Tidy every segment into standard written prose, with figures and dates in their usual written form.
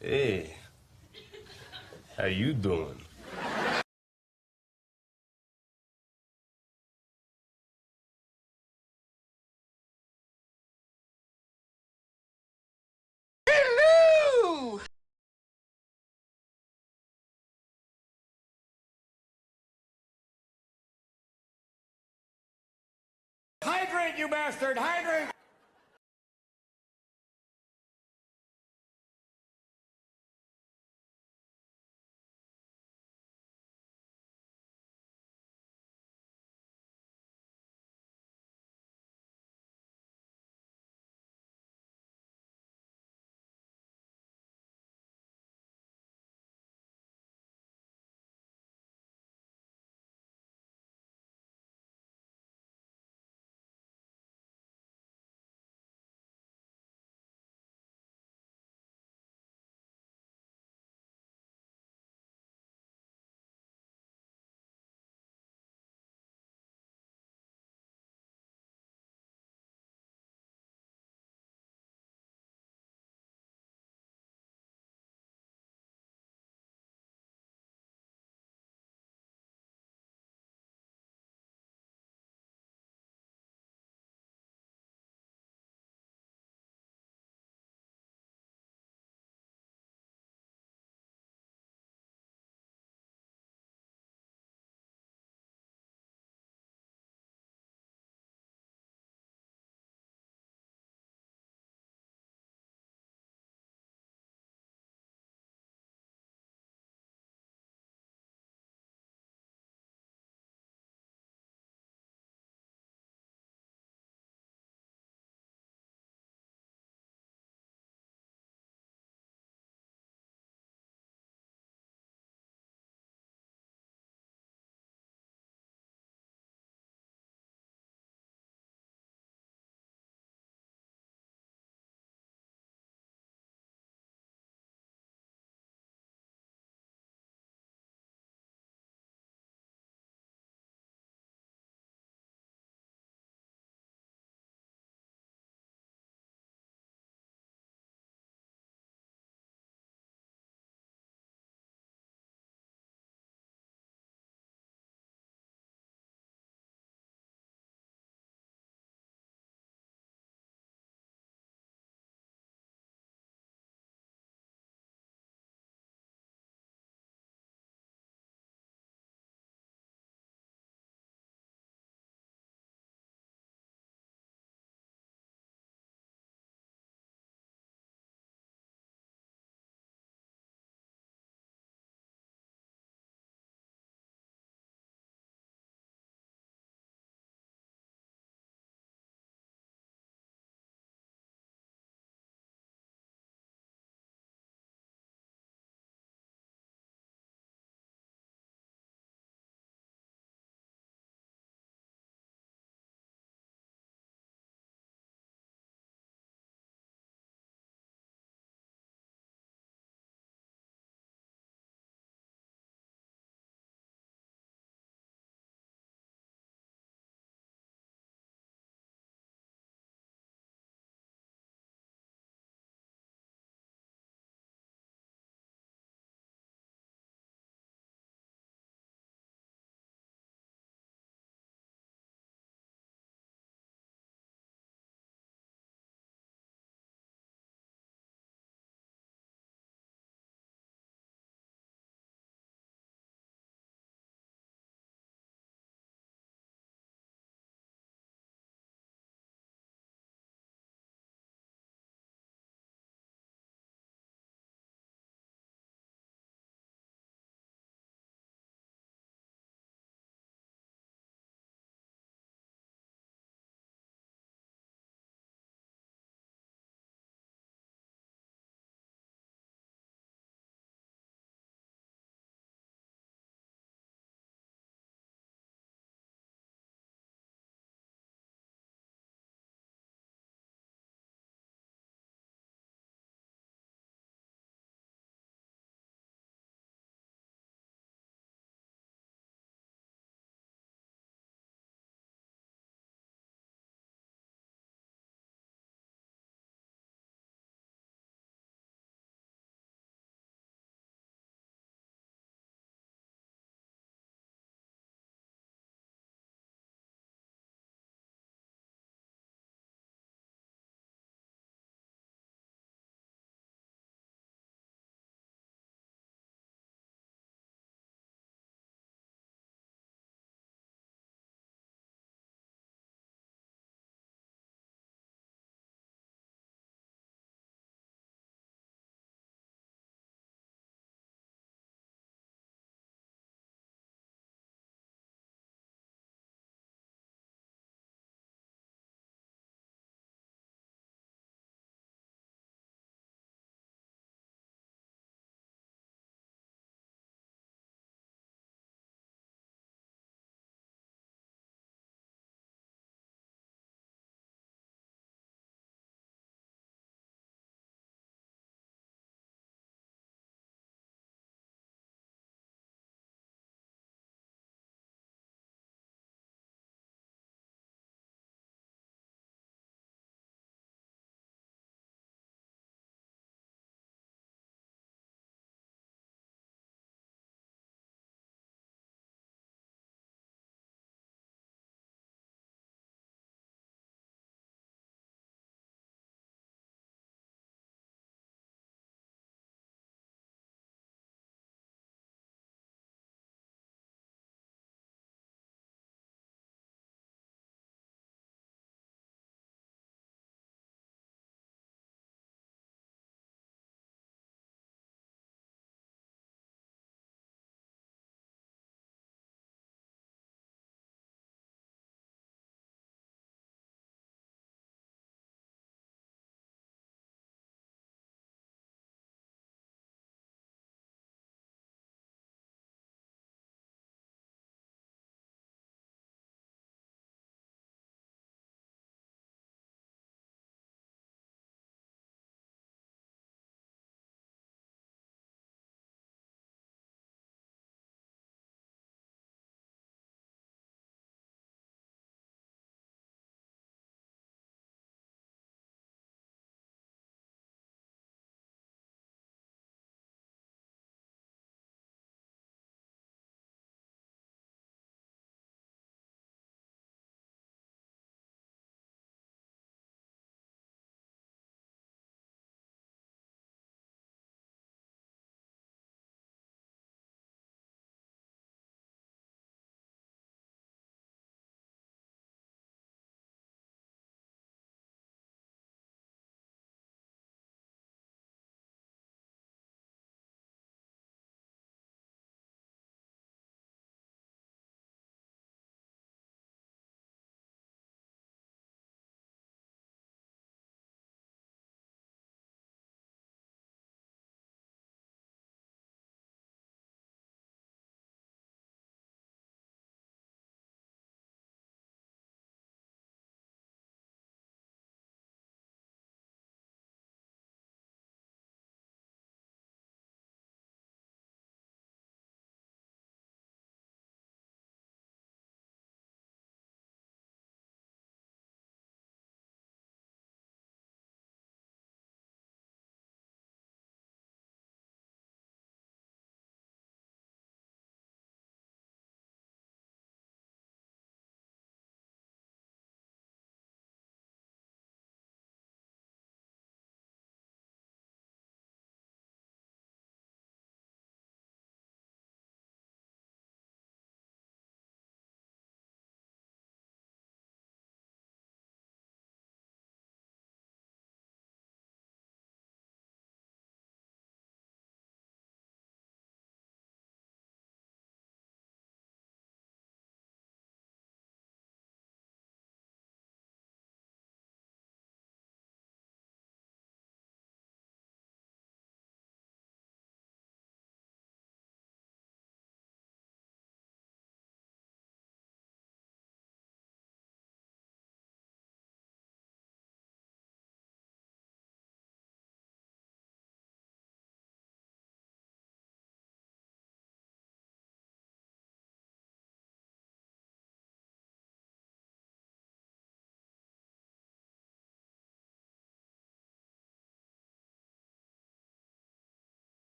Hey, how you doing? Hello! Hydrate, you bastard! Hydrate!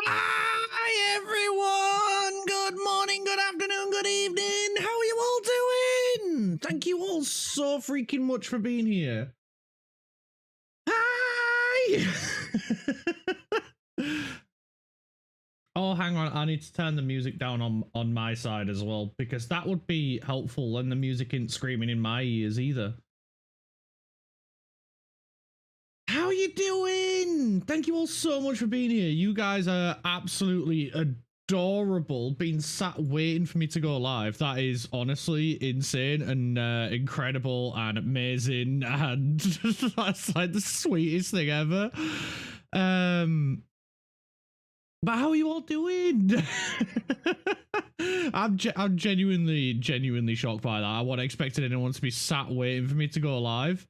Hi everyone! Good morning, good afternoon, good evening! How are you all doing? Thank you all so freaking much for being here. Hi! Oh, hang on, I need to turn the music down on my side as well, because that would be helpful and the music isn't screaming in my ears either. How are you doing? Thank you all so much for being here. You guys are absolutely adorable, being sat waiting for me to go live. That is honestly insane and incredible and amazing, and that's like the sweetest thing ever. But how are you all doing? I'm genuinely shocked by that. I wasn't expecting anyone to be sat waiting for me to go live.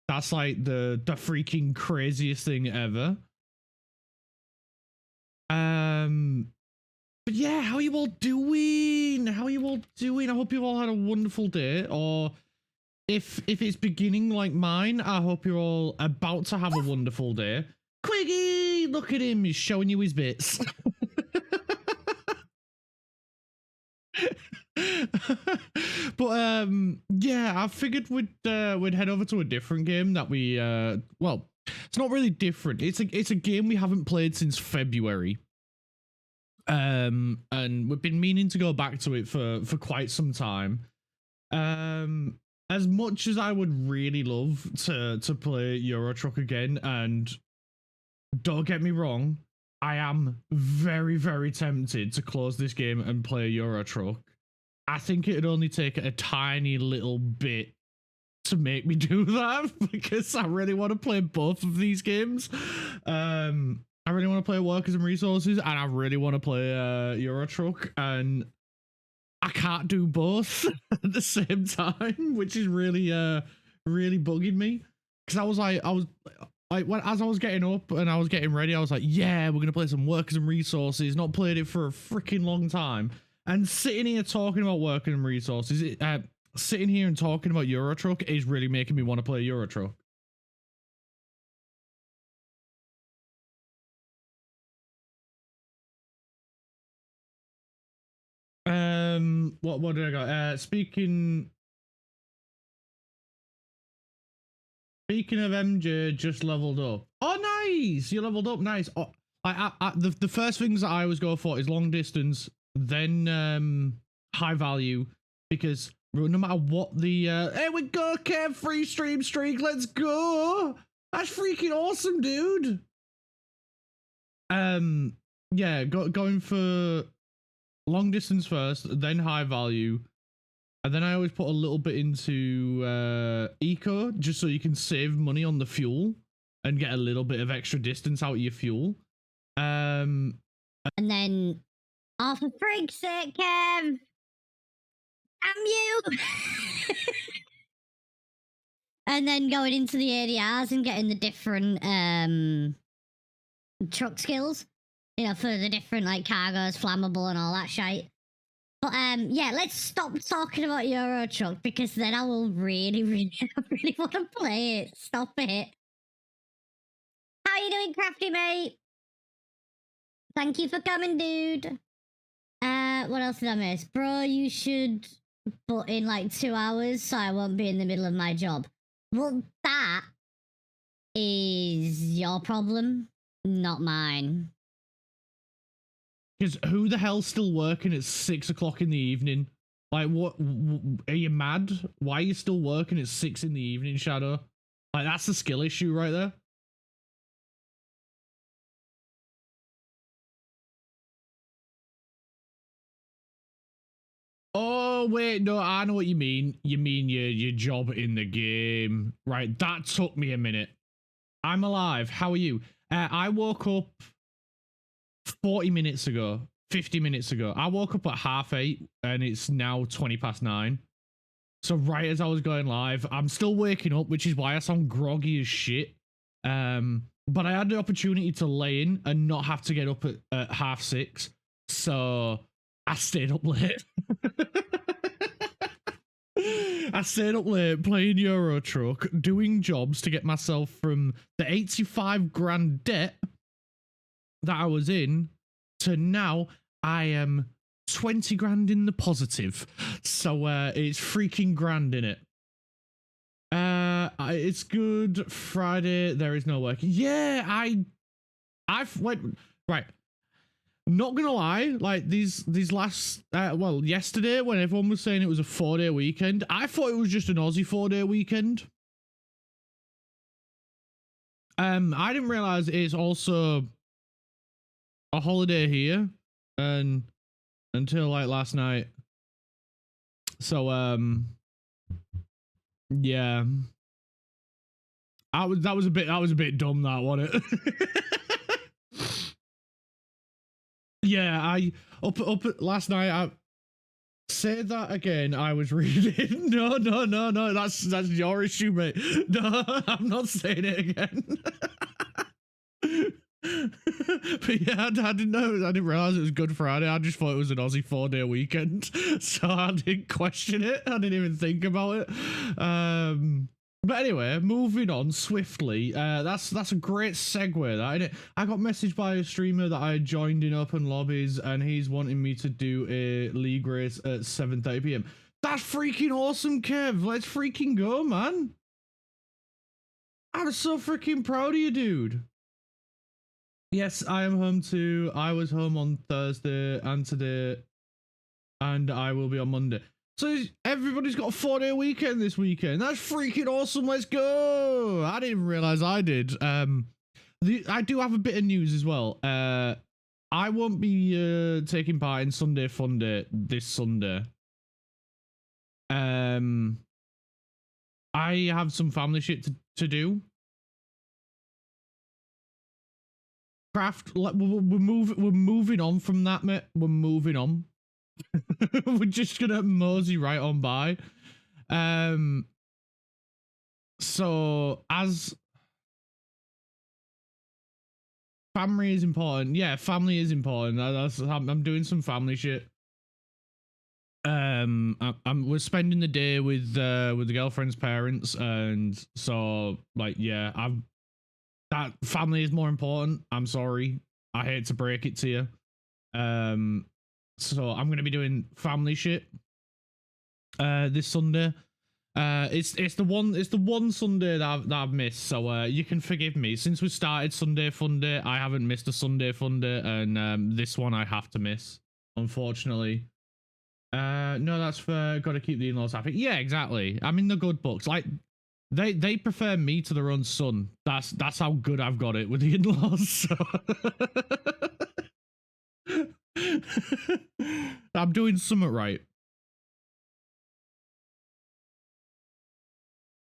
That's like the freaking craziest thing ever. But yeah, how are you all doing? How are you all doing? I hope you all had a wonderful day, or if it's beginning like mine, I hope you're all about to have a wonderful day. Quiggy, look at him, he's showing you his bits. But yeah, I figured we'd head over to a different game that we well, it's not really different. It's a game we haven't played since February. And we've been meaning to go back to it for quite some time. As much as I would really love to play Euro Truck again, and don't get me wrong, I am very, very tempted to close this game and play Euro Truck. I think it'd only take a tiny little bit to make me do that, because I really want to play both of these games. I really want to play Workers and Resources, and I really want to play Euro Truck, and I can't do both at the same time, which is really really bugging me. Because I was like, as I was getting up and I was getting ready, I was like, yeah, we're gonna play some Workers and Resources. Not played it for a freaking long time, and sitting here talking about Workers and Resources, sitting here and talking about Euro Truck is really making me want to play Euro Truck. What did I got? Speaking of MJ, just leveled up. Oh, nice! You leveled up, nice. Oh, the first things that I always go for is long distance, then high value, because no matter what the here we go, Kev, free stream streak, let's go! That's freaking awesome, dude. Yeah, going for long distance first, then high value, and then I always put a little bit into eco, just so you can save money on the fuel and get a little bit of extra distance out of your fuel. And then, oh, for frig's sake, Kev, damn you! And then going into the ADRs and getting the different truck skills, you know, for the different like cargos, flammable, and all that shit. But yeah, let's stop talking about Euro Truck, because then I will really want to play it. Stop it. How you doing, Crafty mate? Thank you for coming, dude. What else did I miss? Bro, you should put in like 2 hours so I won't be in the middle of my job. Well, that is your problem, not mine. Because who the hell's still working at 6 o'clock in the evening? Like, what? Are you mad? Why are you still working at 6 in the evening, Shadow? Like, that's the skill issue right there. Oh, wait, no, I know what you mean. You mean your job in the game. Right, that took me a minute. I'm alive. How are you? I woke up 40 minutes ago. 50 minutes ago. I woke up at 8:30 and it's now 9:20. So right as I was going live, I'm still waking up, which is why I sound groggy as shit. But I had the opportunity to lay in and not have to get up at 6:30. So I stayed up late. I stayed up late playing Euro Truck, doing jobs to get myself from the 85 grand debt that I was in to now I am 20 grand in the positive. So it's freaking grand in it. It's Good Friday. There is no work. Yeah, I've went right. Not gonna lie, like these last yesterday when everyone was saying it was a 4-day weekend, I thought it was just an Aussie 4-day weekend. I didn't realize it's also a holiday here, and until like last night. So yeah, that was a bit dumb, that wasn't it? Yeah, I up last night. I say that again. I was reading. No, that's your issue, mate. No, I'm not saying it again. But yeah, I didn't know. I didn't realize it was Good Friday. I just thought it was an Aussie 4-day weekend, so I didn't question it. I didn't even think about it. But anyway, moving on swiftly. That's a great segue. That I got messaged by a streamer that I joined in open lobbies, and he's wanting me to do a league race at 7:30 p.m. That's freaking awesome, Kev. Let's freaking go, man. I'm so freaking proud of you, dude. Yes, I am home too. I was home on Thursday and today, and I will be on Monday. So everybody's got a 4-day weekend this weekend. That's freaking awesome. Let's go. I didn't even realize I did. I do have a bit of news as well. I won't be taking part in Sunday Fun Day this Sunday. I have some family shit to do. Craft, we're moving on from that, mate. We're moving on. We're just gonna mosey right on by. So as family is important, yeah, family is important. I'm doing some family shit. We're spending the day with the girlfriend's parents, and so like yeah, that family is more important. I'm sorry, I hate to break it to you. So I'm gonna be doing family shit this Sunday. It's the one Sunday that I've missed, so you can forgive me. Since we started Sunday Fun Day, I haven't missed a Sunday Fun Day, and this one I have to miss, unfortunately. No, that's for gotta keep the in-laws happy. Yeah, exactly. I'm in the good books. Like they prefer me to their own son. That's how good I've got it with the in-laws. So. I'm doing something right.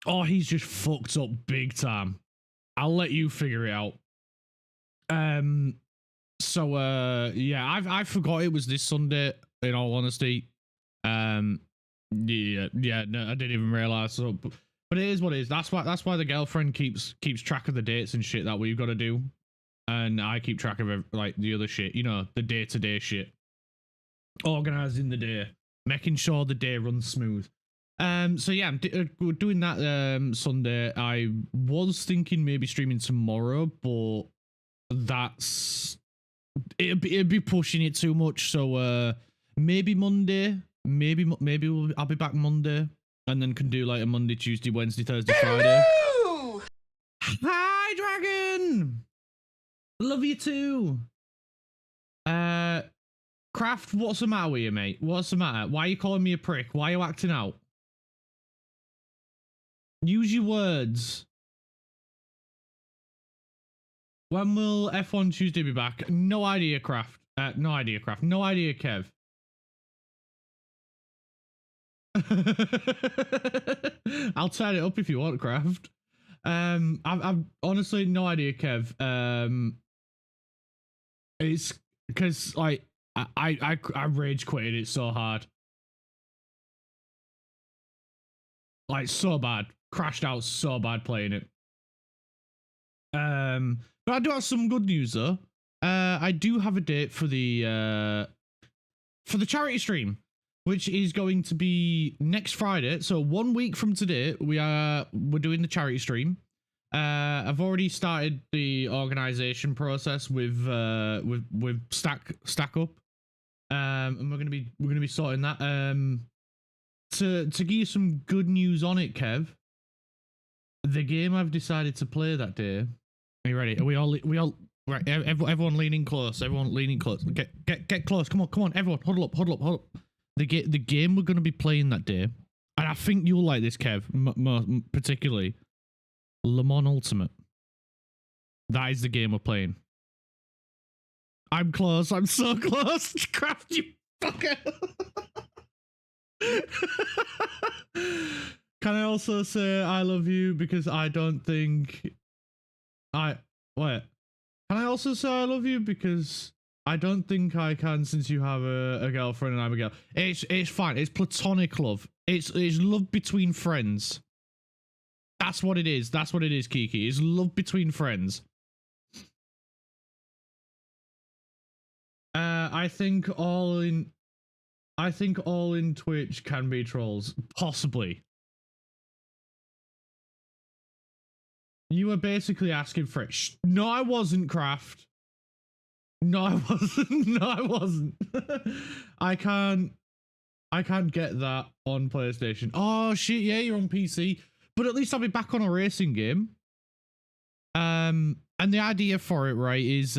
Oh, he's just fucked up big time. I'll let you figure it out. So yeah, I forgot it was this Sunday, in all honesty. Yeah, no, I didn't even realize. So but it is what it is. That's why the girlfriend keeps track of the dates and shit that we've got to do. And I keep track of like the other shit, you know, the day-to-day shit. Organizing the day, making sure the day runs smooth. So yeah, we're doing that Sunday. I was thinking maybe streaming tomorrow, but it'd be pushing it too much. So maybe Monday, I'll be back Monday, and then can do like a Monday, Tuesday, Wednesday, Thursday, Friday. Hi, Dragon. Love you too. Craft, what's the matter with you, mate? What's the matter? Why are you calling me a prick? Why are you acting out? Use your words. When will F1 Tuesday be back? No idea, Craft. No idea, Craft. No idea, Kev. I'll turn it up if you want, Craft. I've honestly no idea, Kev. It's because like I rage quitted it so hard, like so bad, crashed out so bad playing it. But I do have some good news though. I do have a date for the charity stream, which is going to be next Friday. So 1 week from today, we're doing the charity stream. I've already started the organization process with stack up. And we're gonna be sorting that. To give you some good news on it, Kev. The game I've decided to play that day. Are you ready? Are we all right? Everyone leaning close. Everyone leaning close. Get close. Come on. Everyone, huddle up. The game we're gonna be playing that day, and I think you'll like this, Kev, particularly. Le Mans Ultimate. That is the game we're playing. I'm close. I'm so close. Craft, you fucker. Can I also say I love you because I don't think wait. Can I also say I love you because I don't think I can since you have a girlfriend and I'm a girl. It's fine. It's platonic love. It's love between friends. That's what it is. That's what it is, Kiki. It's love between friends. I think all in Twitch can be trolls. Possibly. You were basically asking for it. No, I wasn't, Craft. No, I wasn't. No, I wasn't. I can't get that on PlayStation. Oh shit, yeah, you're on PC. But at least I'll be back on a racing game. And the idea for it, right, is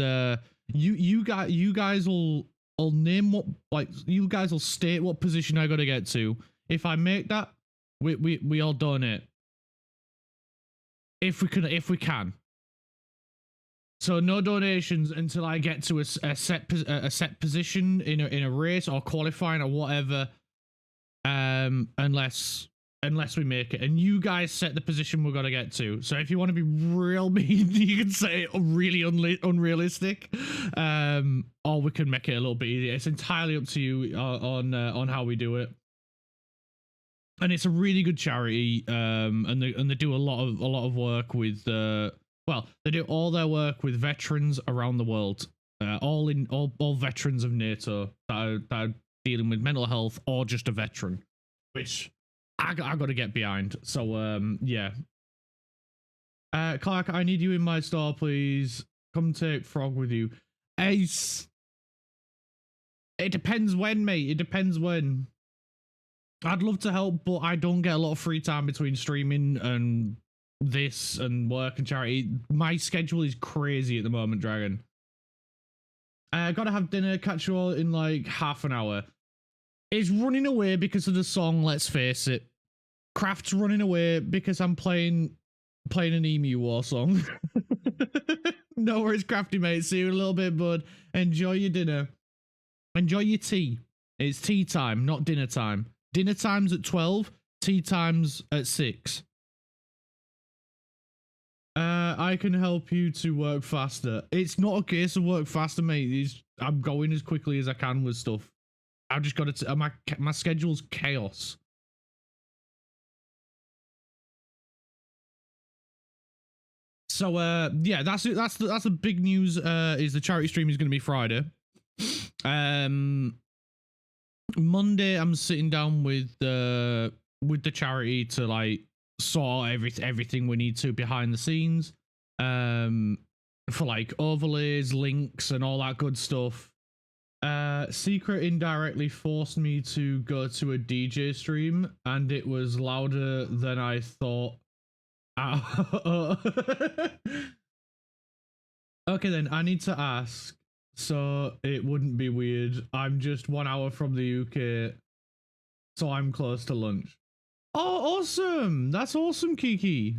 you guys will name what, like, you guys will state what position I gotta get to. If I make that, we all donate. If we can. So no donations until I get to a set position in a race or qualifying or whatever. Unless we make it, and you guys set the position we're gonna get to. So if you want to be real mean, you can say it really unrealistic, or we can make it a little bit easier. It's entirely up to you on how we do it. And it's a really good charity, and they do a lot of work with well, they do all their work with veterans around the world, all veterans of NATO that are dealing with mental health or just a veteran, which I got to get behind. So yeah. Clark, I need you in my store, please. Come take Frog with you. Ace. It depends when, mate. It depends when. I'd love to help, but I don't get a lot of free time between streaming and this and work and charity. My schedule is crazy at the moment, Dragon. Gotta have dinner. Catch you all in like half an hour. It's running away because of the song, let's face it. Craft's running away because I'm playing an Emu War song. No worries, Crafty, mate. See you in a little bit, bud. Enjoy your dinner. Enjoy your tea. It's tea time, not dinner time. Dinner time's at 12, tea time's at 6. I can help you to work faster. It's not a case of work faster, mate. I'm going as quickly as I can with stuff. I've just got to. My schedule's chaos. So yeah, that's it. That's the big news. Is the charity stream is going to be Friday. Monday I'm sitting down with the charity to like sort everything we need to behind the scenes. For like overlays, links, and all that good stuff. Secret indirectly forced me to go to a DJ stream, and it was louder than I thought. Okay, then I need to ask, so it wouldn't be weird. I'm just 1 hour from the UK, so I'm close to lunch. Oh, awesome! That's awesome, Kiki.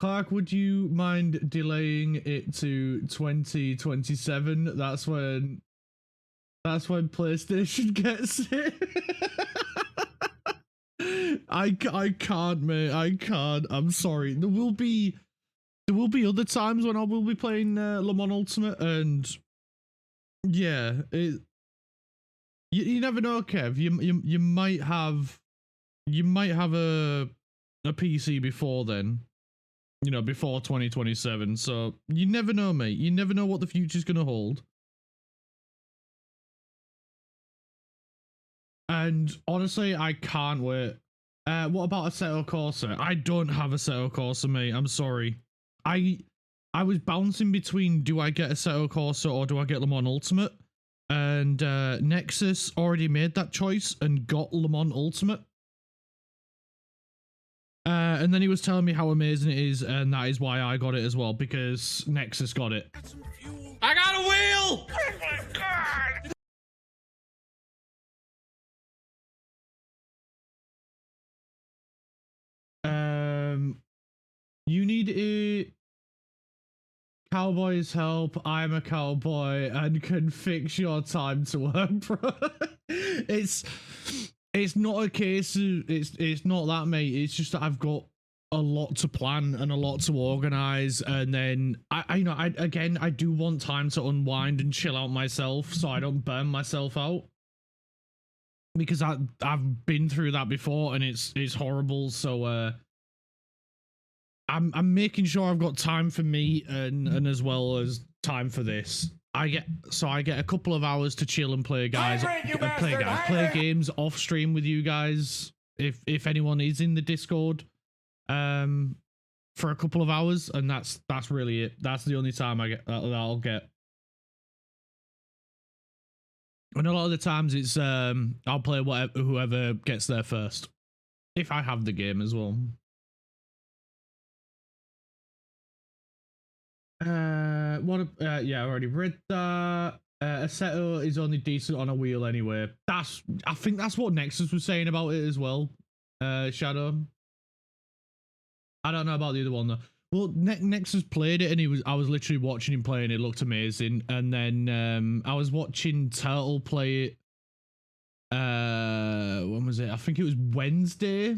Clark, would you mind delaying it to 2027? That's when PlayStation gets it. I can't, mate. I can't. I'm sorry. There will be other times when I will be playing Le Mans Ultimate, and yeah, you never know, Kev. You might have a PC before then. You know, before 2027. So you never know, mate. You never know what the future's gonna hold. And honestly, I can't wait. What about Assetto Corsa? I don't have Assetto Corsa, mate. I'm sorry. I was bouncing between do I get Assetto Corsa or do I get Le Mans Ultimate? And Nexus already made that choice and got Le Mans Ultimate. And then he was telling me how amazing it is, and that is why I got it as well, because Nexus got it. I got a wheel! Oh my god! You need a cowboy's help. I'm a cowboy and can fix your time to work, bro. It's not a case of it's not that, mate. It's just that I've got a lot to plan and a lot to organize, and then I do want time to unwind and chill out myself so I don't burn myself out, because I've been through that before and it's horrible. So I'm making sure I've got time for me and as well as time for this. I get a couple of hours to chill and play play games off stream with you guys if anyone is in the Discord for a couple of hours, and that's really it. That's the only time I get that I'll get. And a lot of the times it's I'll play whoever gets there first, if I have the game as well. Yeah, I already read that. Assetto is only decent on a wheel anyway. I think that's what Nexus was saying about it as well. Shadow. I don't know about the other one though. Well, Nexus played it and I was literally watching him play and it looked amazing. And then I was watching Turtle play it. When was it? I think it was Wednesday.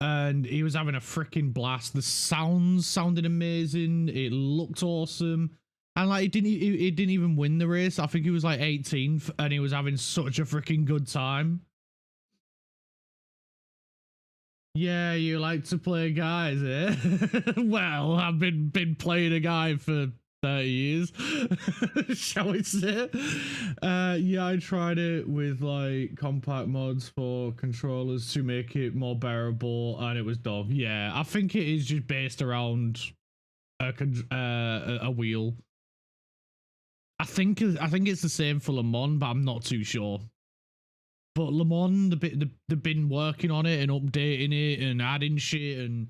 And he was having a freaking blast. The sounds sounded amazing. It looked awesome. And like it didn't even win the race. I think he was like 18th and he was having such a freaking good time. Yeah, you like to play guys, eh? Well, I've been playing a guy for 30 years, shall we say. Yeah, I tried it with like compact mods for controllers to make it more bearable, and it was dumb. Yeah, I think it is just based around a wheel. I think it's the same for Le Mans, but I'm not too sure. But Le Mans, they've been working on it and updating it and adding shit and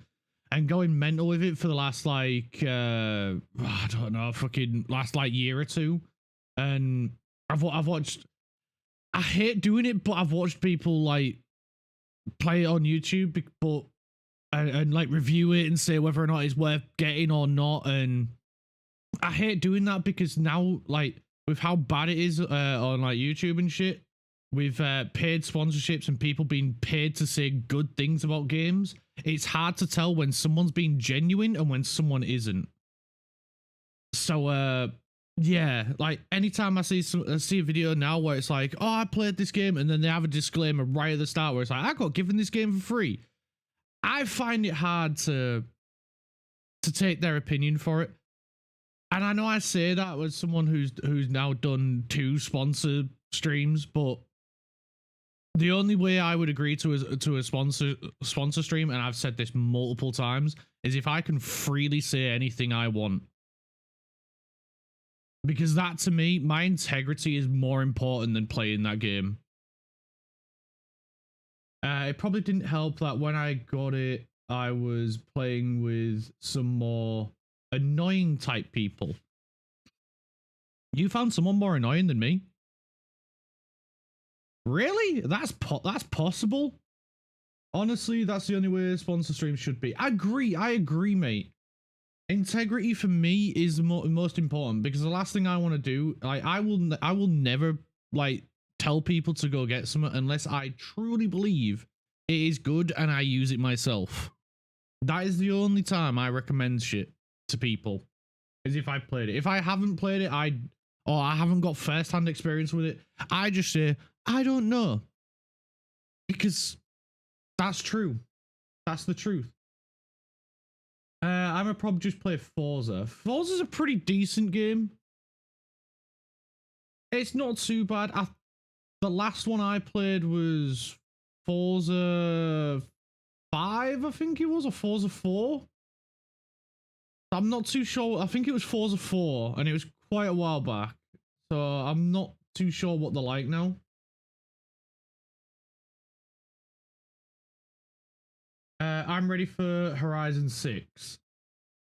going mental with it for the last like I don't know, fucking last like year or two. And I've watched. I hate doing it, but I've watched people like play it on YouTube, but and like review it and say whether or not it's worth getting or not. And I hate doing that because now, like, with how bad it is on like YouTube and shit, with paid sponsorships and people being paid to say good things about games, it's hard to tell when someone's being genuine and when someone isn't. So yeah, like anytime I see a video now where it's like, oh, I played this game, and then they have a disclaimer right at the start where it's like, I got given this game for free, I find it hard to take their opinion for it. And I know I say that with someone who's now done 2 sponsor streams, but the only way I would agree to a sponsor stream, and I've said this multiple times, is if I can freely say anything I want. Because that, to me, my integrity is more important than playing that game. It probably didn't help that when I got it, I was playing with some more annoying type people. You found someone more annoying than me? Really? That's possible? Honestly, that's the only way a sponsor stream should be. I agree, mate. Integrity for me is the most important, because the last thing I want to do, like, I will never like tell people to go get something unless I truly believe it is good and I use it myself. That is the only time I recommend shit to people, is if I played it. If I haven't played it, or I haven't got first-hand experience with it, I just say, I don't know. Because that's true. That's the truth. I'm gonna probably just play Forza. Forza's a pretty decent game. It's not too bad. The last one I played was Forza 5, I think it was, or Forza 4. I'm not too sure. I think it was Forza 4, and it was quite a while back. So I'm not too sure what they're like now. I'm ready for Horizon 6.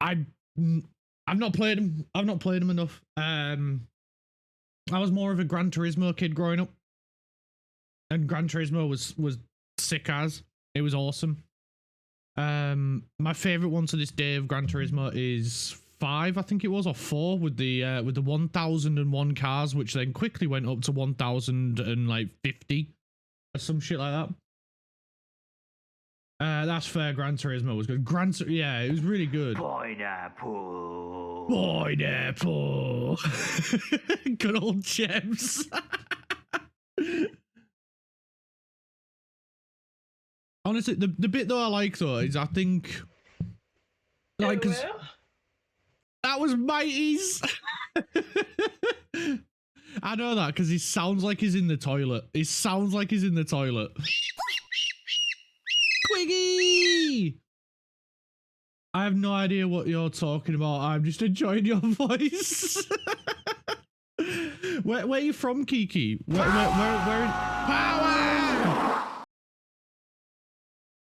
I've not played them. I've not played them enough. I was more of a Gran Turismo kid growing up, and Gran Turismo was sick as. It was awesome. My favorite one to this day of Gran Turismo is 5, I think it was, or 4, with the 1001 cars, which then quickly went up to 1050 or some shit like that. That's fair. Gran Turismo was good. Yeah, it was really good. Pineapple. Pineapple. Good old Chems. Honestly, the bit that I like though is I think like cause that was Mighty's. I know that because he sounds like he's in the toilet. He sounds like he's in the toilet. Quiggy! I have no idea what you're talking about. I'm just enjoying your voice. Where are you from, Kiki? Where power?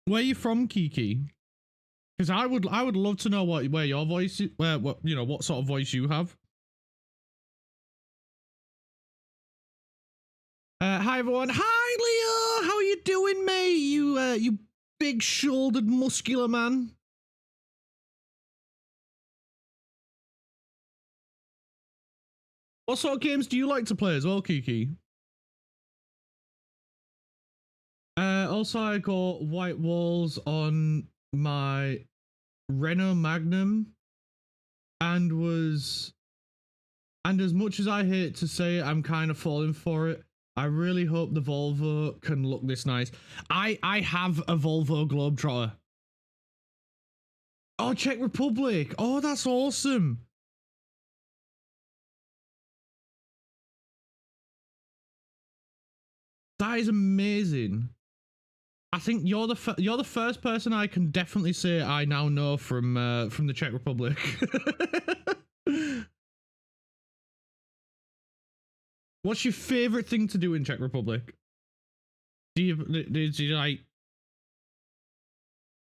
Where are you from, Kiki? Because I would love to know where your voice is, what sort of voice you have. Hi everyone. Hi Leo. How are you doing, mate? You big shouldered muscular man. What sort of games do you like to play as well, Kiki? Also, I got white walls on my Renault Magnum, and as much as I hate to say it, I'm kind of falling for it. I really hope the Volvo can look this nice. I have a Volvo Globetrotter. Oh, Czech Republic. Oh, that's awesome. That is amazing. I think you're the first person I can definitely say I now know from the Czech Republic. What's your favorite thing to do in Czech Republic? Do you like?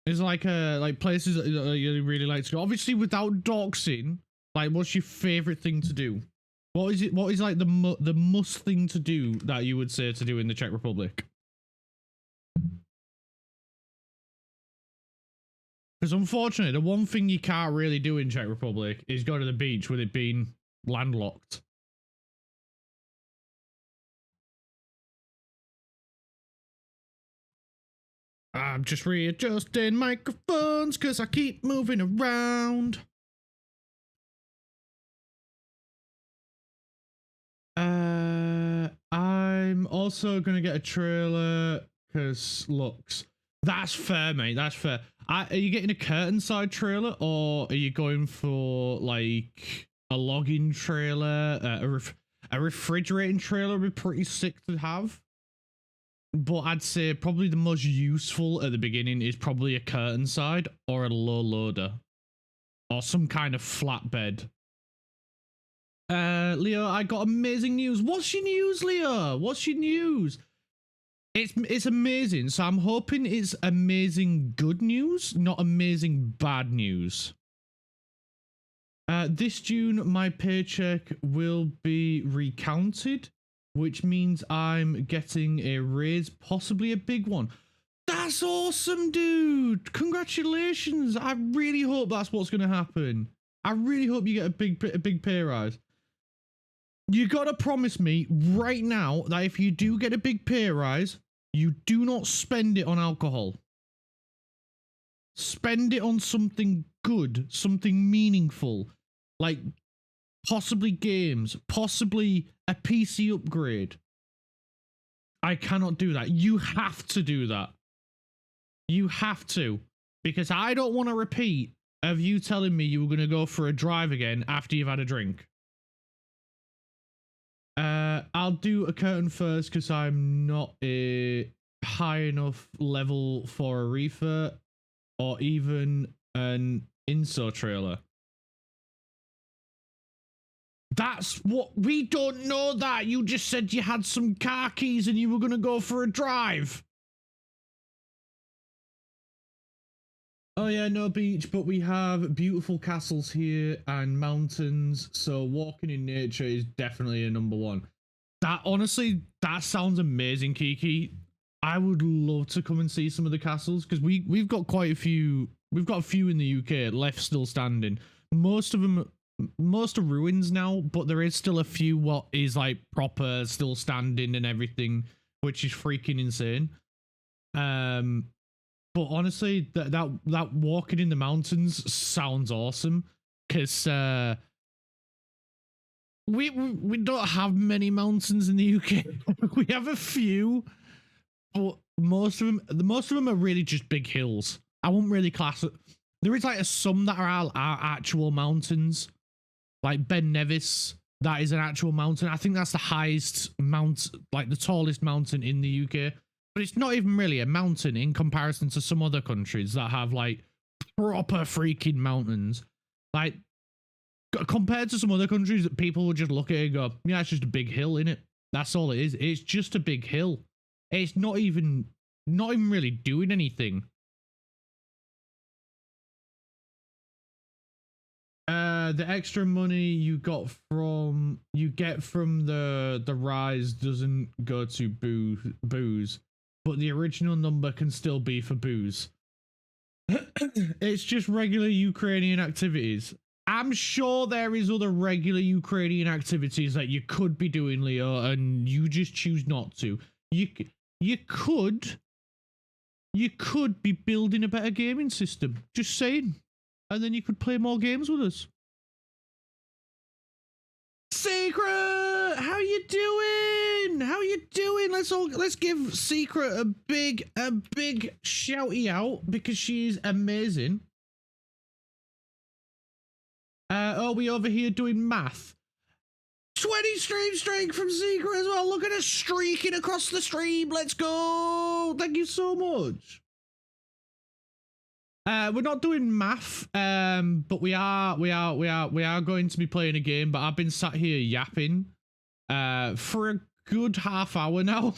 Is like places that you really like to go? Obviously, without doxing, like, what's your favorite thing to do? What is it? What is like the must thing to do that you would say to do in the Czech Republic? Because unfortunately, the one thing you can't really do in Czech Republic is go to the beach with it being landlocked. I'm just readjusting microphones because I keep moving around. I'm also gonna get a trailer because looks. That's fair, mate. That's fair. Are you getting a curtain side trailer, or are you going for like a logging trailer? A refrigerating trailer would be pretty sick to have. But I'd say probably the most useful at the beginning is probably a curtain side or a low loader or some kind of flatbed. Leo, I got amazing news. What's your news, Leo? What's your news? It's amazing. So I'm hoping it's amazing good news, not amazing bad news. This June, my paycheck will be recounted, which means I'm getting a raise, possibly a big one. That's awesome, dude. Congratulations. I really hope that's what's going to happen. I really hope you get a big pay rise. You got to promise me right now that if you do get a big pay rise, you do not spend it on alcohol. Spend it on something good, something meaningful, like possibly games, possibly a PC upgrade. I cannot do that. You have to do that. You have to. Because I don't want to repeat of you telling me you were going to go for a drive again after you've had a drink. I'll do a curtain first because I'm not a high enough level for a reefer. or even an INSO trailer. That's what we don't know. That you just said you had some car keys and you were gonna go for a drive. Oh yeah, no beach, but we have beautiful castles here and mountains, so walking in nature is definitely a number one. That honestly, that sounds amazing, Kiki. I would love to come and see some of the castles because we've got quite a few. We've got a few in the UK left still standing. Most are ruins now, but there is still a few what is like proper still standing and everything, which is freaking insane. But honestly, that walking in the mountains sounds awesome because we don't have many mountains in the UK. We have a few, but most of them are really just big hills. I wouldn't really class it. There is like some that are actual mountains, like Ben Nevis. That is an actual mountain. I think that's the highest like the tallest mountain in the UK. But it's not even really a mountain in comparison to some other countries that have like proper freaking mountains. Like compared to some other countries that people would just look at it and go, yeah, it's just a big hill, innit? That's all it is. It's just a big hill. It's not even really doing anything. The extra money you get from the rise doesn't go to booze. But the original number can still be for booze. It's just regular Ukrainian activities. I'm sure there is other regular Ukrainian activities that you could be doing, Leo, and you just choose not to. You could be building a better gaming system. Just saying. And then you could play more games with us. Secret! How you doing? How you doing? Let's give Secret a big shouty out because she's amazing. Oh, we over here doing math. 20 stream streak from Secret as well. Look at us streaking across the stream. Let's go. Thank you so much. We're not doing math, but we are going to be playing a game. But I've been sat here yapping, for a good half hour now.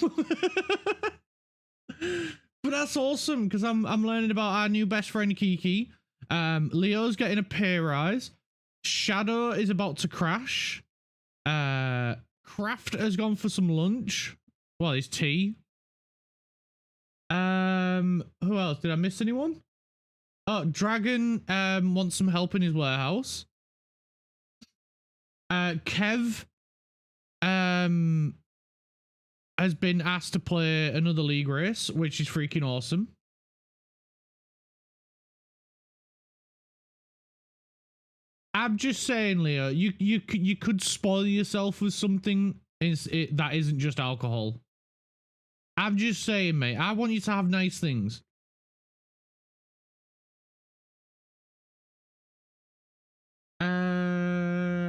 But that's awesome because I'm learning about our new best friend Kiki. Leo's getting a pay rise. Shadow is about to crash. Craft has gone for some lunch. Well, his tea. Who else? Did I miss anyone? Oh, Dragon wants some help in his warehouse. Kev has been asked to play another league race, which is freaking awesome. I'm just saying, Leo, you could spoil yourself with something that isn't just alcohol. I'm just saying, mate. I want you to have nice things.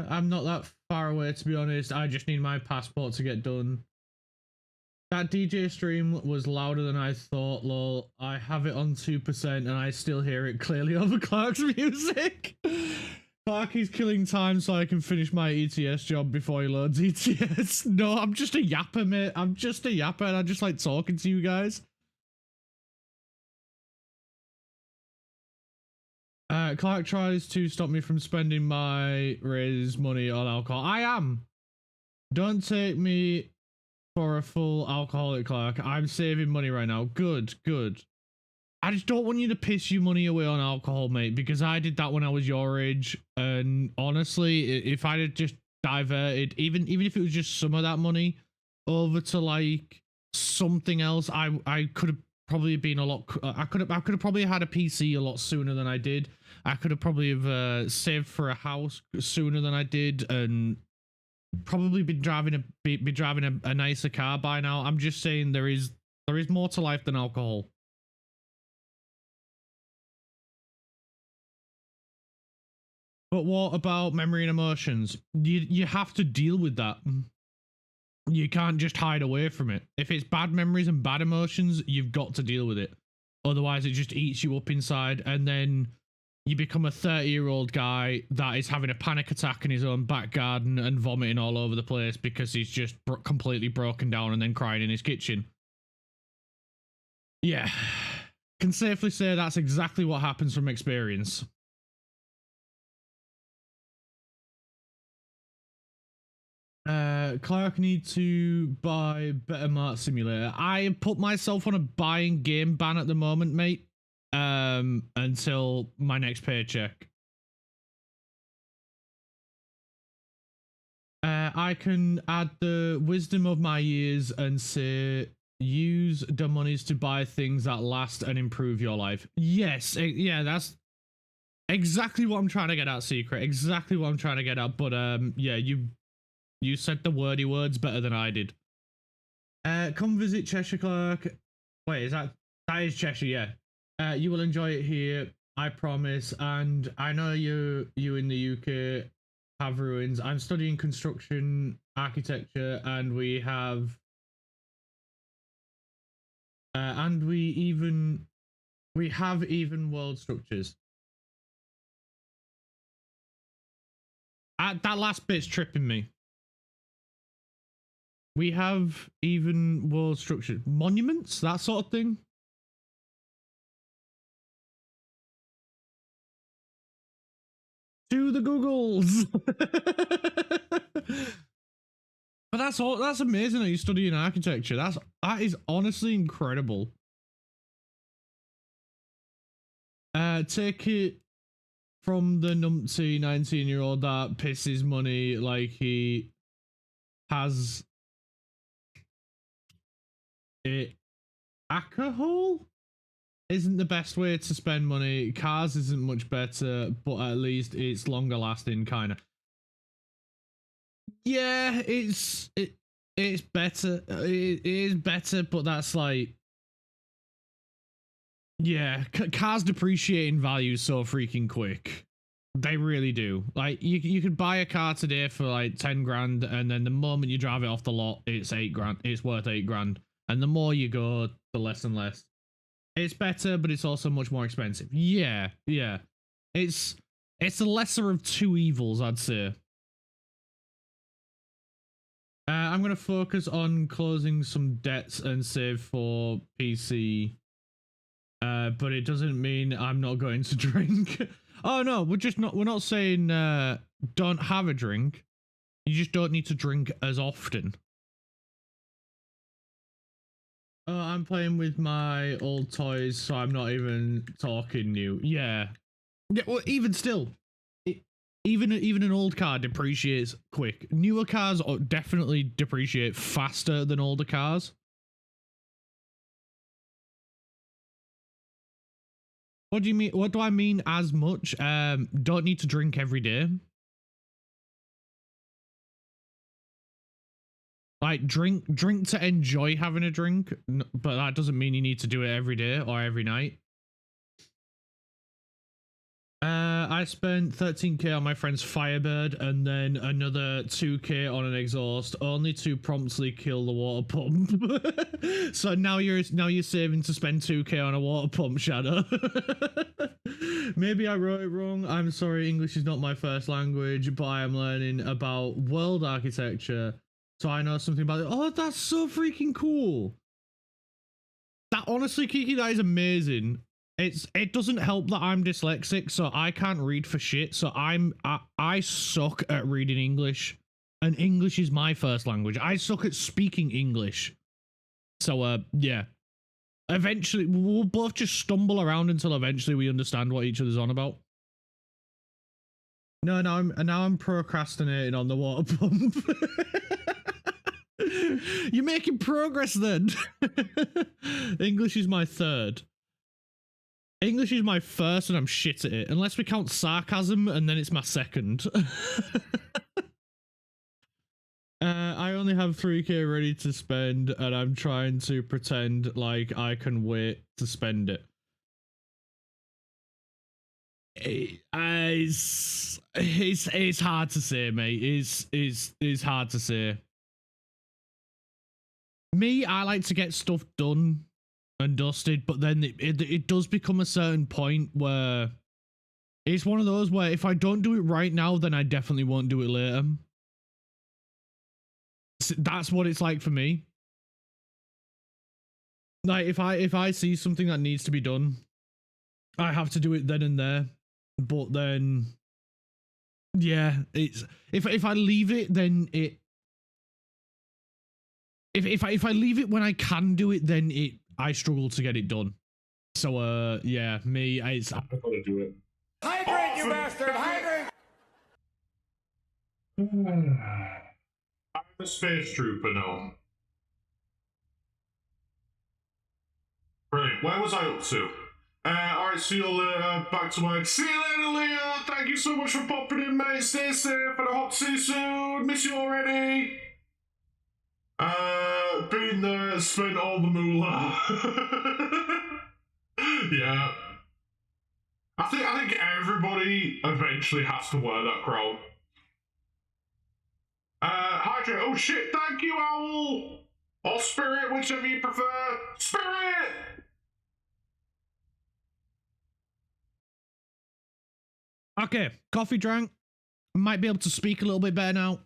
I'm not that far away, to be honest. I just need my passport to get done. That DJ stream was louder than I thought, lol. I have it on 2% and I still hear it clearly over Clark's music. Clark is killing time so I can finish my ETS job before he loads ETS. No, I'm just a yapper, mate. I'm just a yapper and I just like talking to you guys. Clark tries to stop me from spending my raise money on alcohol. I am. Don't take me for a full alcoholic, Clark. I'm saving money right now. Good, good. I just don't want you to piss your money away on alcohol, mate, because I did that when I was your age. And honestly, if I had just diverted, even if it was just some of that money over to like something else, I could have probably been a lot. I could have probably had a PC a lot sooner than I did. I could have probably have saved for a house sooner than I did, and probably been driving a nicer car by now. I'm just saying there is more to life than alcohol. But what about memory and emotions? You have to deal with that. You can't just hide away from it. If it's bad memories and bad emotions, you've got to deal with it. Otherwise, it just eats you up inside, and then you become a 30-year-old guy that is having a panic attack in his own back garden and vomiting all over the place because he's just completely broken down and then crying in his kitchen. Yeah. Can safely say that's exactly what happens from experience. Clark, need to buy Better Mart Simulator. I put myself on a buying game ban at the moment, mate. Until my next paycheck. I can add the wisdom of my years and say, use the monies to buy things that last and improve your life. Yes, yeah, that's exactly what I'm trying to get at, Secret. Exactly what I'm trying to get at. But yeah, you said the wordy words better than I did. Come visit Cheshire, Clark. Wait, is that is Cheshire? Yeah. You will enjoy it here, I promise. And I know you in the UK have ruins. I'm studying construction architecture, and we have even world structures. That last bit's tripping me. We have even world structures, monuments, that sort of thing. To the Googles. But that's all. That's amazing that you study in architecture. That is honestly incredible. Take it from the numpty 19-year-old that pisses money like he has it. Alcohol isn't the best way to spend money. Cars isn't much better, but at least it's longer lasting, kind of. Yeah, it's better. It is better, but that's like, yeah, cars depreciate in value so freaking quick. They really do. Like, you could buy a car today for like 10 grand, and then the moment you drive it off the lot, it's 8 grand. It's worth 8 grand. And the more you go, the less and less. It's better, but it's also much more expensive. Yeah, yeah. It's the lesser of two evils, I'd say. I'm going to focus on closing some debts and save for PC. But it doesn't mean I'm not going to drink. Oh no, we're not saying don't have a drink. You just don't need to drink as often. Oh, I'm playing with my old toys, so I'm not even talking new. Yeah. Yeah, well, even still, even an old car depreciates quick. Newer cars definitely depreciate faster than older cars. What do you mean? What do I mean as much? Don't need to drink every day. Like, drink to enjoy having a drink, but that doesn't mean you need to do it every day or every night. I spent 13k on my friend's Firebird and then another 2k on an exhaust, only to promptly kill the water pump. So now you're saving to spend 2k on a water pump, Shadow. Maybe I wrote it wrong. I'm sorry, English is not my first language, but I am learning about world architecture, so I know something about it. Oh, that's so freaking cool. That, honestly, Kiki, that is amazing. It doesn't help that I'm dyslexic, so I can't read for shit. So I suck at reading English, and English is my first language. I suck at speaking English. So yeah. Eventually, we'll both just stumble around until eventually we understand what each other's on about. No, now I'm procrastinating on the water pump. You're making progress then. English is my third. English is my first, and I'm shit at it. Unless we count sarcasm, and then it's my second. I only have 3k ready to spend, and I'm trying to pretend like I can wait to spend it. It's hard to say, mate. It's hard to say. Me, I like to get stuff done and dusted, but then it does become a certain point where it's one of those where if I don't do it right now, then I definitely won't do it later. That's what it's like for me. Like if I see something that needs to be done, I have to do it then and there. But then, yeah, it's if I leave it, then it. If I leave it when I can do it, then I struggle to get it done. So yeah, me, I've got to do it. Hydrate, you bastard! Hydrate! I'm a space trooper now. Brilliant. Where was I up to? Alright, see you later. Back to work. See you later, Leo. Thank you so much for popping in, mate. Stay safe, and I hope to see you soon. Miss you already. Been there, spent all the moolah. Yeah. I think everybody eventually has to wear that crown. Hydrate. Oh shit, thank you, Owl! Or Spirit, whichever you prefer. Spirit! Okay, coffee drank. Might be able to speak a little bit better now.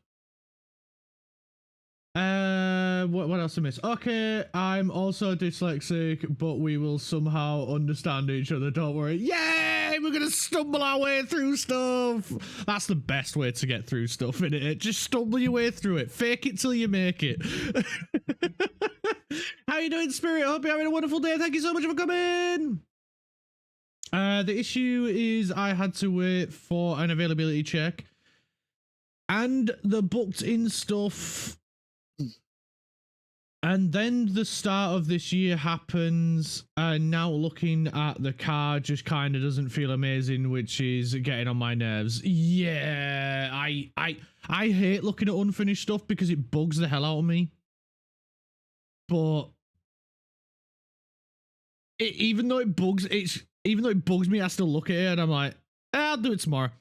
What else I miss? Okay, I'm also dyslexic, but we will somehow understand each other, don't worry. Yay! We're gonna stumble our way through stuff! That's the best way to get through stuff, isn't it? Just stumble your way through it. Fake it till you make it. How you doing, Spirit? Hope you're having a wonderful day. Thank you so much for coming! The issue is I had to wait for an availability check. And the booked in stuff. And then the start of this year happens, and now looking at the car just kind of doesn't feel amazing, which is getting on my nerves. Yeah, I hate looking at unfinished stuff because it bugs the hell out of me. But even though it bugs me, I still look at it and I'm like, I'll do it tomorrow.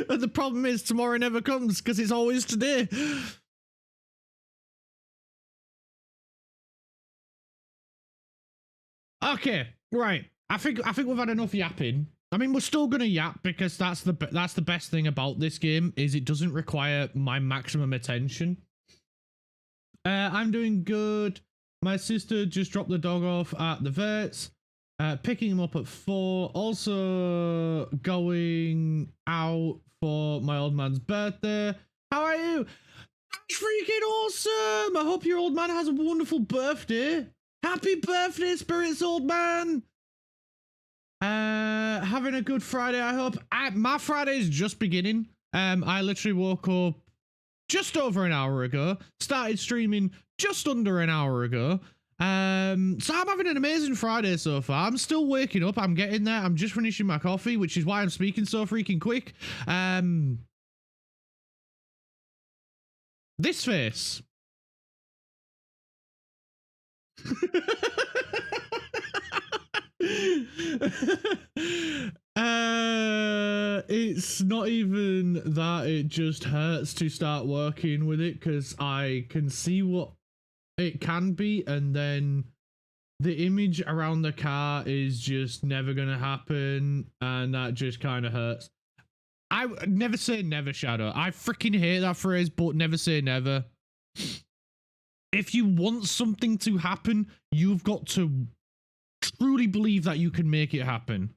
And the problem is tomorrow never comes because it's always today. Okay, right. I think we've had enough yapping. I mean, we're still gonna yap because that's the best thing about this game is it doesn't require my maximum attention. I'm doing good. My sister just dropped the dog off at the vet's. Picking him up at 4. Also going out for my old man's birthday. How are you? That's freaking awesome! I hope your old man has a wonderful birthday. Happy birthday, Spirit's old man! Having a good Friday, I hope. My Friday is just beginning. I literally woke up just over an hour ago. Started streaming just under an hour ago. So I'm having an amazing Friday so far. I'm still waking up. I'm getting there. I'm just finishing my coffee, which is why I'm speaking so freaking quick. This face. It's not even that, it just hurts to start working with it because I can see what it can be, and then the image around the car is just never gonna happen, and that just kind of hurts. I never say never, Shadow. I freaking hate that phrase, but never say never. If you want something to happen, you've got to truly believe that you can make it happen.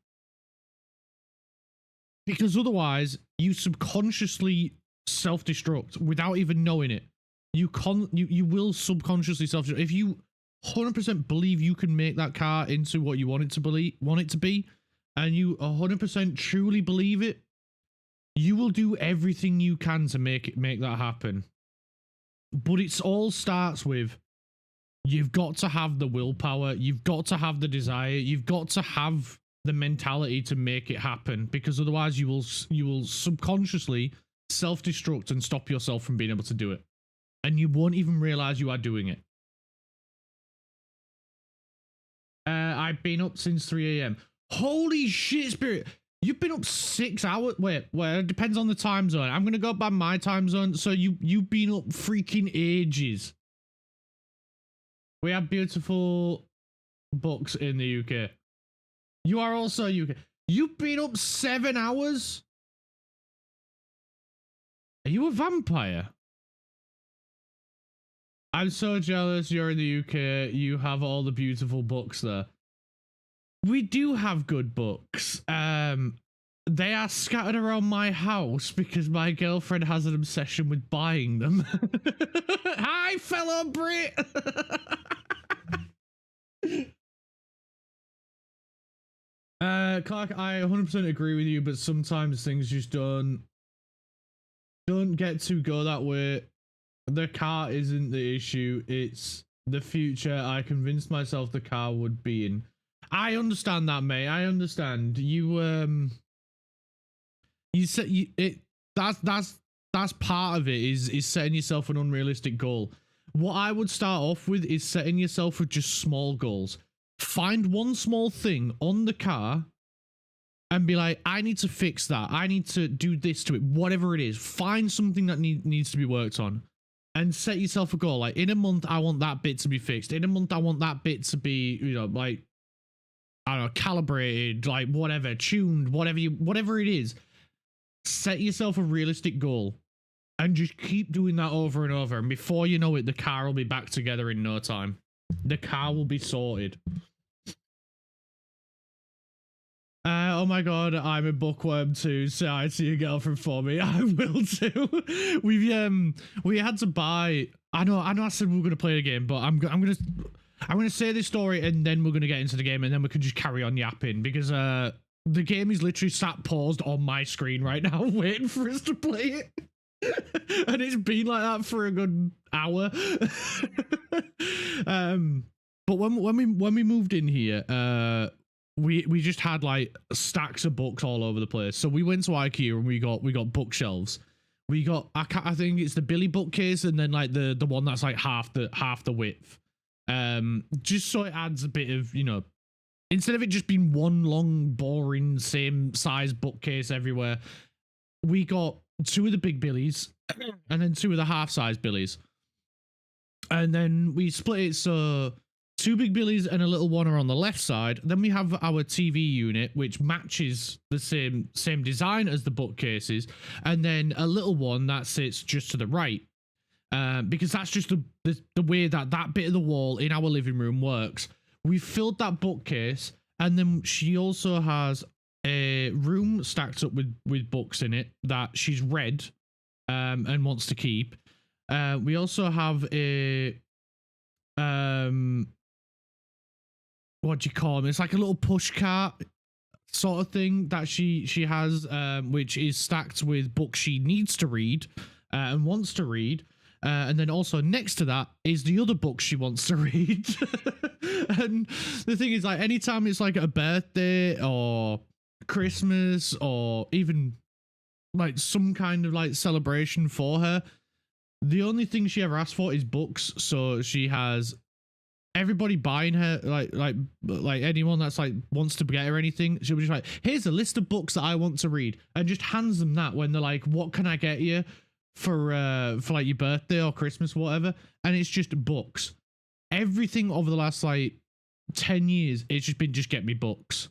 Because otherwise, you subconsciously self-destruct without even knowing it. You will subconsciously self-destruct. If you 100% believe you can make that car into what you want it to be, and you 100% truly believe it, you will do everything you can to make that happen. But it all starts with, you've got to have the willpower, you've got to have the desire, you've got to have the mentality to make it happen, because otherwise you will subconsciously self-destruct and stop yourself from being able to do it. And you won't even realize you are doing it. I've been up since 3 a.m. Holy shit, Spirit. You've been up 6 hours. Wait, it depends on the time zone. I'm going to go by my time zone. So you've been up freaking ages. We have beautiful books in the UK. You are also UK. You've been up 7 hours? Are you a vampire? I'm so jealous you're in the UK. You have all the beautiful books there. We do have good books. They are scattered around my house because my girlfriend has an obsession with buying them. Hi, fellow Brit! Clark, I 100% agree with you, but sometimes things just don't get to go that way. The car isn't the issue, it's the future I convinced myself the car would be in. I understand that, mate. I understand. You said that's part of it is setting yourself an unrealistic goal. What I would start off with is setting yourself with just small goals. Find one small thing on the car and be like, I need to fix that. I need to do this to it, whatever it is. Find something that needs to be worked on and set yourself a goal. Like, in a month, I want that bit to be fixed. In a month, I want that bit to be, you know, like, I don't know, calibrated, like whatever, tuned, whatever it is. Set yourself a realistic goal and just keep doing that over and over. And before you know it, the car will be back together in no time. The car will be sorted. Oh my god, I'm a bookworm too. Say hi to your girlfriend for me. I will too. We had to buy. I know. I said we were gonna play a game, but I'm gonna say this story and then we're gonna get into the game and then we can just carry on yapping because the game is literally sat paused on my screen right now, waiting for us to play it. And it's been like that for a good hour. But when we moved in here, we just had like stacks of books all over the place. So we went to IKEA and we got bookshelves. We got I think it's the Billy bookcase and then like the one that's like half the width. Just so it adds a bit of, you know, instead of it just being one long boring same size bookcase everywhere, we got 2 of the big Billies and then 2 of the half size Billies. And then we split it so 2 big Billies and a little one are on the left side. Then we have our TV unit, which matches the same design as the bookcases. And then a little one that sits just to the right. Because that's just the way that bit of the wall in our living room works. We filled that bookcase. And then she also has a room stacked up with books in it that she's read and wants to keep. We also have a what do you call them? It's like a little push cart sort of thing that she has, which is stacked with books she needs to read and wants to read. And then also next to that is the other book she wants to read. And the thing is, like, anytime it's like a birthday or Christmas or even like some kind of like celebration for her, the only thing she ever asks for is books. So she has everybody buying her like anyone that's like wants to get her anything, she'll be just like, here's a list of books that I want to read, and just hands them that when they're like, what can I get you for like your birthday or Christmas or whatever. And it's just books. Everything over the last like 10 years, it's just been, just get me books.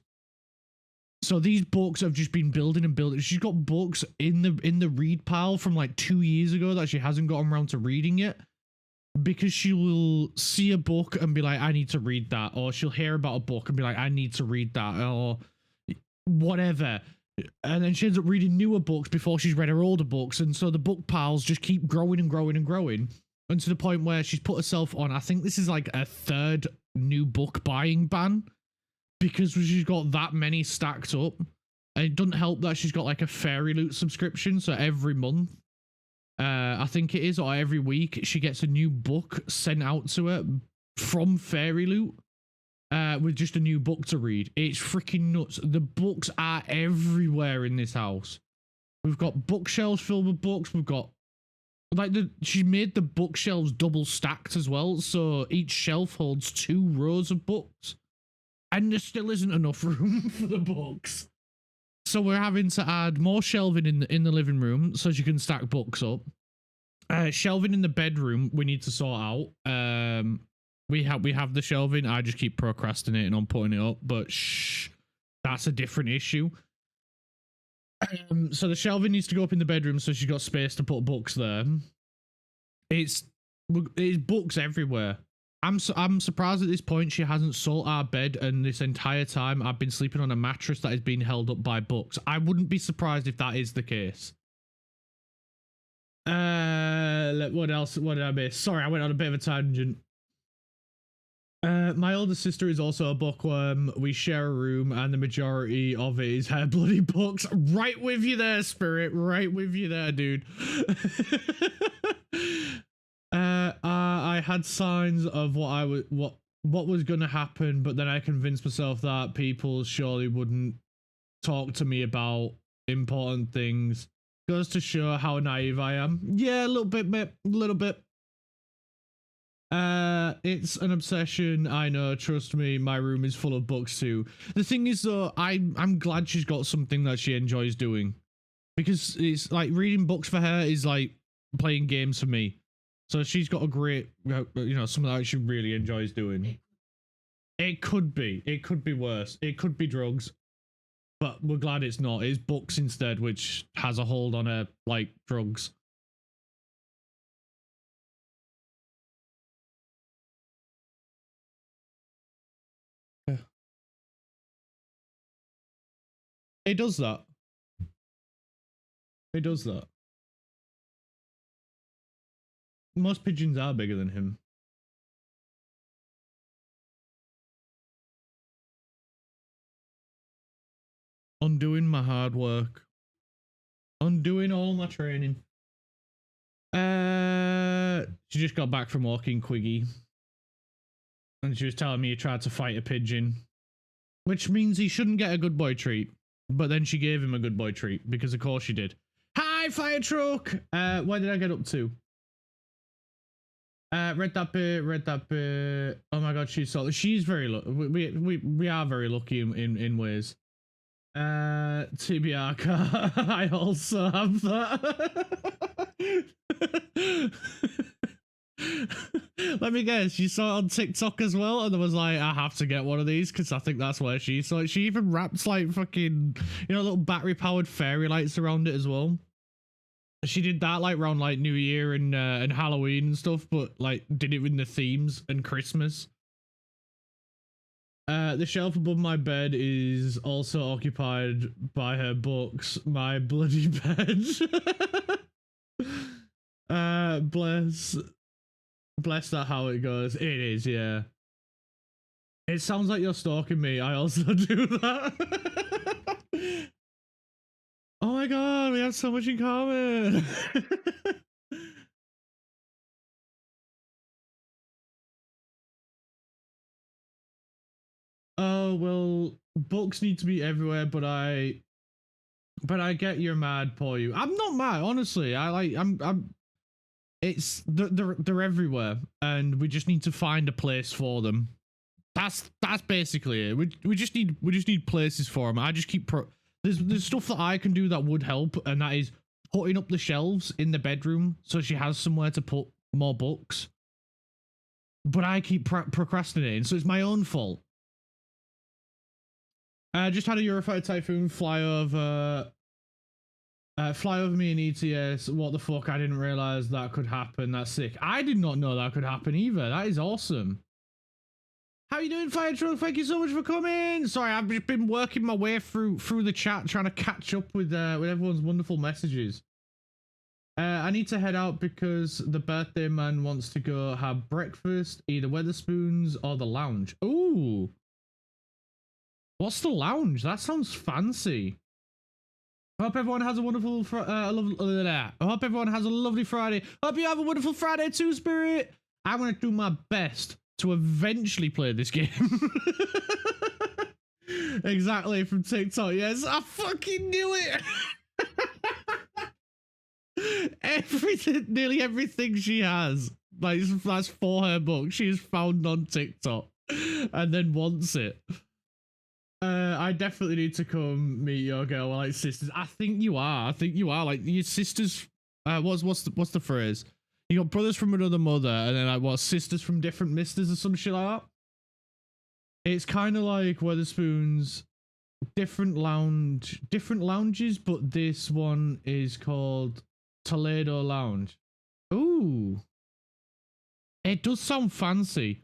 So these books have just been building and building. She's got books in the read pile from like 2 years ago that she hasn't gotten around to reading yet, because she will see a book and be like, I need to read that, or she'll hear about a book and be like, I need to read that, or whatever. And then she ends up reading newer books before she's read her older books, and so the book piles just keep growing and growing and growing, and to the point where she's put herself on, I think this is like a 3rd new book buying ban, because she's got that many stacked up. And it doesn't help that she's got like a Fairy Loot subscription, so every month, I think it is, or every week, she gets a new book sent out to her from Fairy Loot, with just a new book to read. It's freaking nuts. The books are everywhere in this house. We've got bookshelves filled with books. We've got like she made the bookshelves double stacked as well, so each shelf holds 2 rows of books, and there still isn't enough room for the books. So we're having to add more shelving in the living room so she can stack books up. Shelving in the bedroom we need to sort out. We have the shelving. I just keep procrastinating on putting it up, but shh, that's a different issue. So the shelving needs to go up in the bedroom so she's got space to put books there. It's books everywhere. I'm surprised at this point she hasn't sought our bed, and this entire time I've been sleeping on a mattress that is being held up by books. I wouldn't be surprised if that is the case. What else? What did I miss? Sorry, I went on a bit of a tangent. My older sister is also a bookworm. We share a room, and the majority of it is her bloody books. Right with you there, Spirit. Right with you there, dude. I had signs of what was gonna happen, but then I convinced myself that people surely wouldn't talk to me about important things. Goes to show how naive I am. Yeah, a little bit, mate. A little bit. It's an obsession, I know, trust me, my room is full of books too. The thing is though, I'm glad she's got something that she enjoys doing. Because it's like reading books for her is like playing games for me. So she's got a great, you know, something that she really enjoys doing. It could be worse. It could be drugs. But we're glad it's not. It's books instead, which has a hold on her like drugs. It does that. It does that. Most pigeons are bigger than him. Undoing my hard work. Undoing all my training. She just got back from walking Quiggy. And she was telling me he tried to fight a pigeon. Which means he shouldn't get a good boy treat. But then she gave him a good boy treat, because of course she did. Hi, fire truck! Where did I get up to? Read that bit. Oh my god, she's very lucky. We are very lucky in ways. TBR car. I also have that. Let me guess, you saw it on TikTok as well, and I was like, I have to get one of these because I think that's where she saw it. She even wrapped like fucking, you know, little battery powered fairy lights around it as well. She did that like around like New Year and Halloween and stuff, but like did it in the themes and Christmas. The shelf above my bed is also occupied by her books. My bloody bed. Bless that how it goes. It is, yeah. It sounds like you're stalking me. I also do that. Oh my god, we have so much in common. Oh well, books need to be everywhere, but I get you're mad, poor you. I'm not mad, honestly. It's they're everywhere, and we just need to find a place for them. That's basically it. We just need places for them. I just keep there's stuff that I can do that would help, and that is putting up the shelves in the bedroom so she has somewhere to put more books. But I keep procrastinating, so it's my own fault. Just had a Eurofighter Typhoon fly over me in ETS. What the fuck? I didn't realize that could happen. That's sick. I did not know that could happen either. That is awesome. How you doing, Fire Truck? Thank you so much for coming. Sorry, I've just been working my way through the chat, trying to catch up with everyone's wonderful messages. I need to head out because the birthday man wants to go have breakfast, either Weatherspoons or the lounge. Ooh. What's the lounge? That sounds fancy. I hope everyone has a wonderful I hope everyone has a lovely Friday. Hope you have a wonderful Friday too, Spirit. I'm going to do my best to eventually play this game. Exactly, from TikTok. Yes, I fucking knew it. Nearly everything she has, like, that's for her book, she has found on TikTok and then wants it. I definitely need to come meet your girl. We're like sisters. I think you are. Like your sisters. What's the phrase? You got brothers from another mother, and then like what, sisters from different misters or some shit like that. It's kind of like Weatherspoon's different lounges, but this one is called Toledo Lounge. Ooh, it does sound fancy.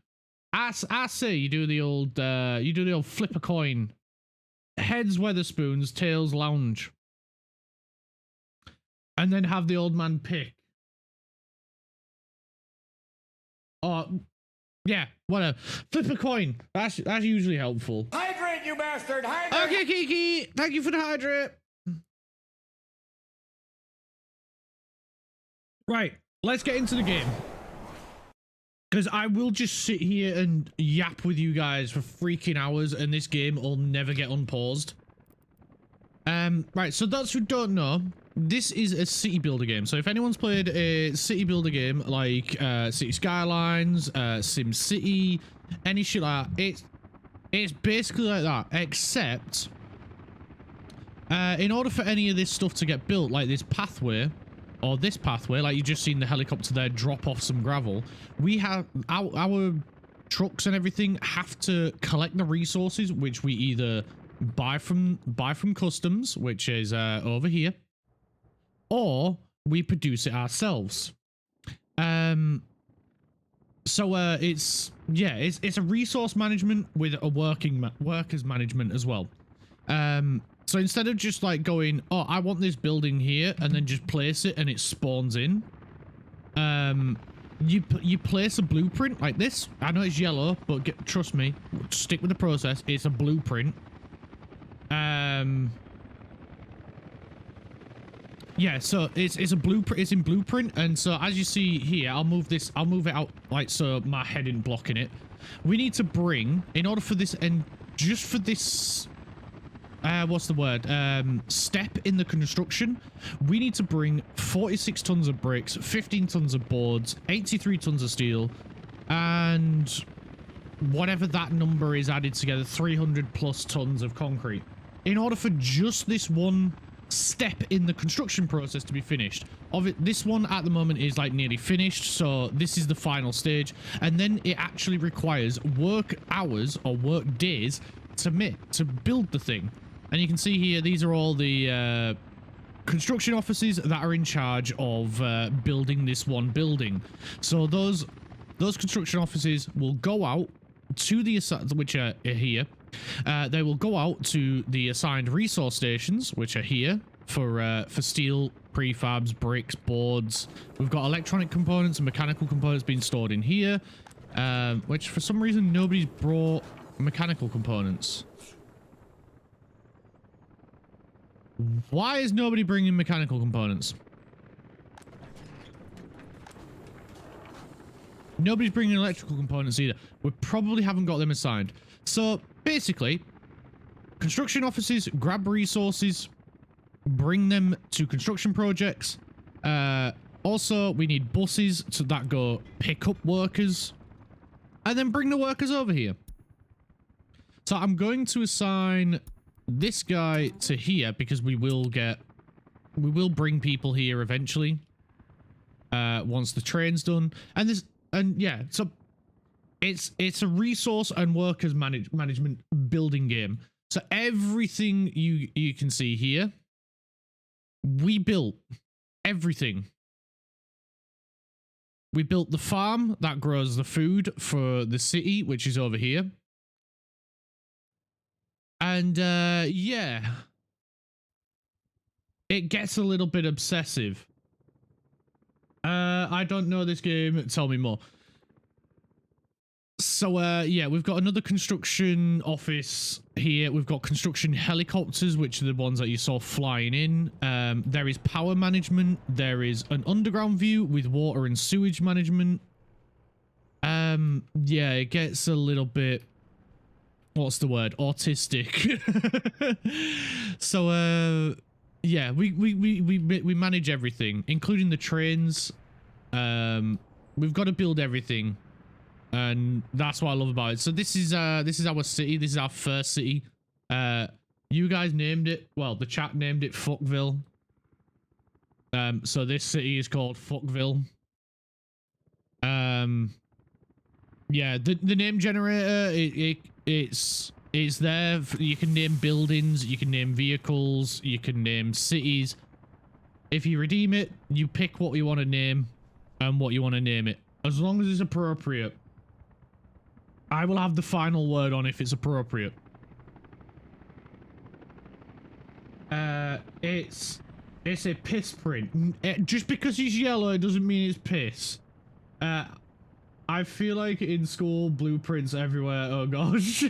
I say you do the old flip a coin. Heads Weatherspoons, tails Lounge, and then have the old man pick. Oh, yeah, whatever. Flip a coin. That's usually helpful. Hydrate, you bastard! Hydrate! Okay, Kiki. Thank you for the hydrate. Right, let's get into the game. Because I will just sit here and yap with you guys for freaking hours, and this game will never get unpaused. Right, so those who don't know, this is a city builder game. So if anyone's played a city builder game like City Skylines, Sim City, any shit like that, it's basically like that, except in order for any of this stuff to get built, like this pathway, or this pathway, like you just seen the helicopter there drop off some gravel, we have our trucks and everything have to collect the resources, which we either buy from customs, which is over here, or we produce it ourselves. So it's a resource management with a workers management as well. So instead of just like going, oh, I want this building here, and then just place it and it spawns in, you place a blueprint like this. I know it's yellow, but trust me, stick with the process. It's a blueprint. Yeah, so it's a blueprint. It's in blueprint, and so as you see here, I'll move it out like so my head isn't blocking it. We need to bring, in order for this, and just for this, what's the word? Step in the construction, we need to bring 46 tons of bricks, 15 tons of boards, 83 tons of steel, and whatever that number is added together, 300 plus tons of concrete, in order for just this one step in the construction process to be finished. This one at the moment is like nearly finished, so this is the final stage, and then it actually requires work hours or work days to build the thing. And you can see here, these are all the construction offices that are in charge of building this one building. So those construction offices will go out to the, which are here. They will go out to the assigned resource stations, which are here for steel, prefabs, bricks, boards. We've got electronic components and mechanical components being stored in here, which for some reason nobody's brought mechanical components. Why is nobody bringing mechanical components? Nobody's bringing electrical components either. We probably haven't got them assigned. So basically, construction offices grab resources, bring them to construction projects. Also, we need buses that go pick up workers and then bring the workers over here. So I'm going to assign this guy to here because we will bring people here eventually once the train's done. And yeah, so it's a resource and workers management building game. So everything you can see here, we built everything. We built the farm that grows the food for the city, which is over here. And yeah, it gets a little bit obsessive. I don't know this game. Tell me more. So yeah, we've got another construction office here. We've got construction helicopters, which are the ones that you saw flying in. There is power management. There is an underground view with water and sewage management. Yeah, it gets a little bit, what's the word, autistic. So yeah, we manage everything, including the trains. We've got to build everything, and that's what I love about it. So this is our city. This is our first city. You guys named it, well, the chat named it Fuckville. So this city is called Fuckville. Yeah, the name generator, it's there. You can name buildings, you can name vehicles, you can name cities. If you redeem it, you pick what you want to name and what you want to name it. As long as it's appropriate. I will have the final word on if it's appropriate. It's a piss print. Just because it's yellow, it doesn't mean it's piss. I feel like in school, blueprints everywhere. Oh gosh.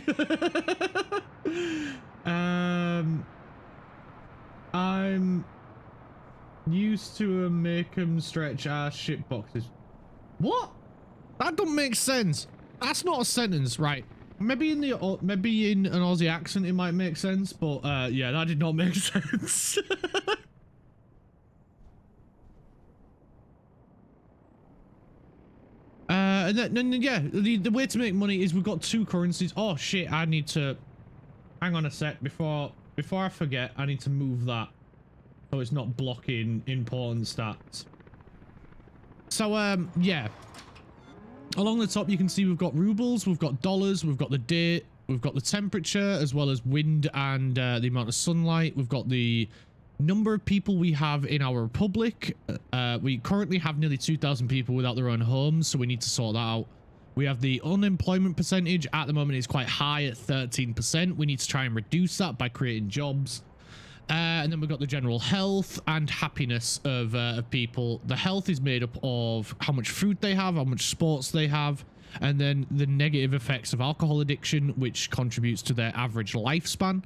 I'm used to make them stretch our shit boxes. What? That don't make sense. That's not a sentence, right? Maybe in an Aussie accent it might make sense, but yeah, that did not make sense. And then yeah, the way to make money is we've got 2 currencies. Oh shit, I need to hang on a sec before I forget. I need to move that so it's not blocking important stats. So yeah, along the top you can see we've got rubles, we've got dollars, we've got the date, we've got the temperature, as well as wind and the amount of sunlight. We've got the number of people we have in our republic. We currently have nearly 2,000 people without their own homes, so we need to sort that out. We have the unemployment percentage. At the moment it's quite high at 13%. We need to try and reduce that by creating jobs. And then we've got the general health and happiness of people. The health is made up of how much food they have, how much sports they have, and then the negative effects of alcohol addiction, which contributes to their average lifespan.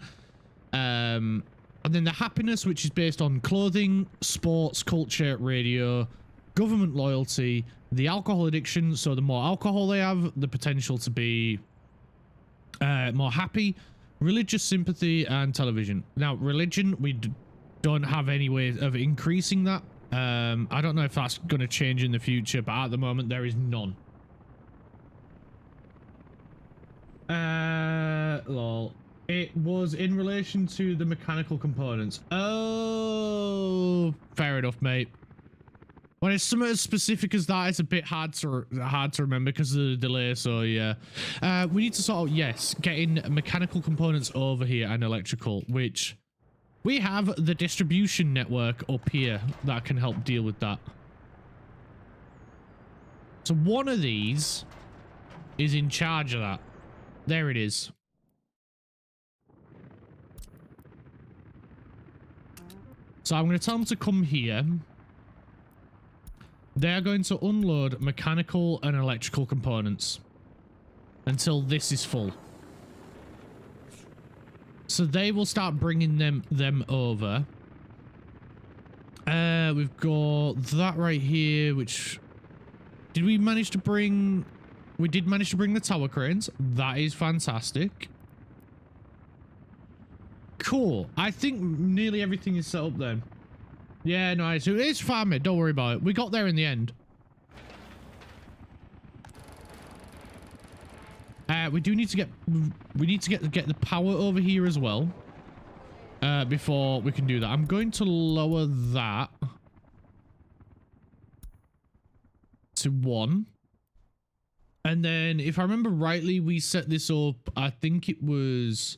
And then the happiness, which is based on clothing, sports, culture, radio, government loyalty, the alcohol addiction. So the more alcohol they have, the potential to be more happy, religious sympathy, and television. Now, religion, we don't have any way of increasing that. I don't know if that's going to change in the future, but at the moment there is none. Lol. It was in relation to the mechanical components. Oh, fair enough, mate. When it's something as specific as that, it's a bit hard to remember because of the delay. So yeah, we need to sort out, yes, getting mechanical components over here and electrical, which we have the distribution network up here that can help deal with that. So one of these is in charge of that. There it is. So I'm going to tell them to come here. They're going to unload mechanical and electrical components until this is full. So they will start bringing them over. We've got that right here, which... Did we manage to bring... We did manage to bring the tower cranes. That is fantastic. Cool. I think nearly everything is set up then. Yeah, nice. It's fine, mate. Don't worry about it. We got there in the end. We do need to get... We need to get the power over here as well. Before we can do that. I'm going to lower that to 1. And then, if I remember rightly, we set this up, I think it was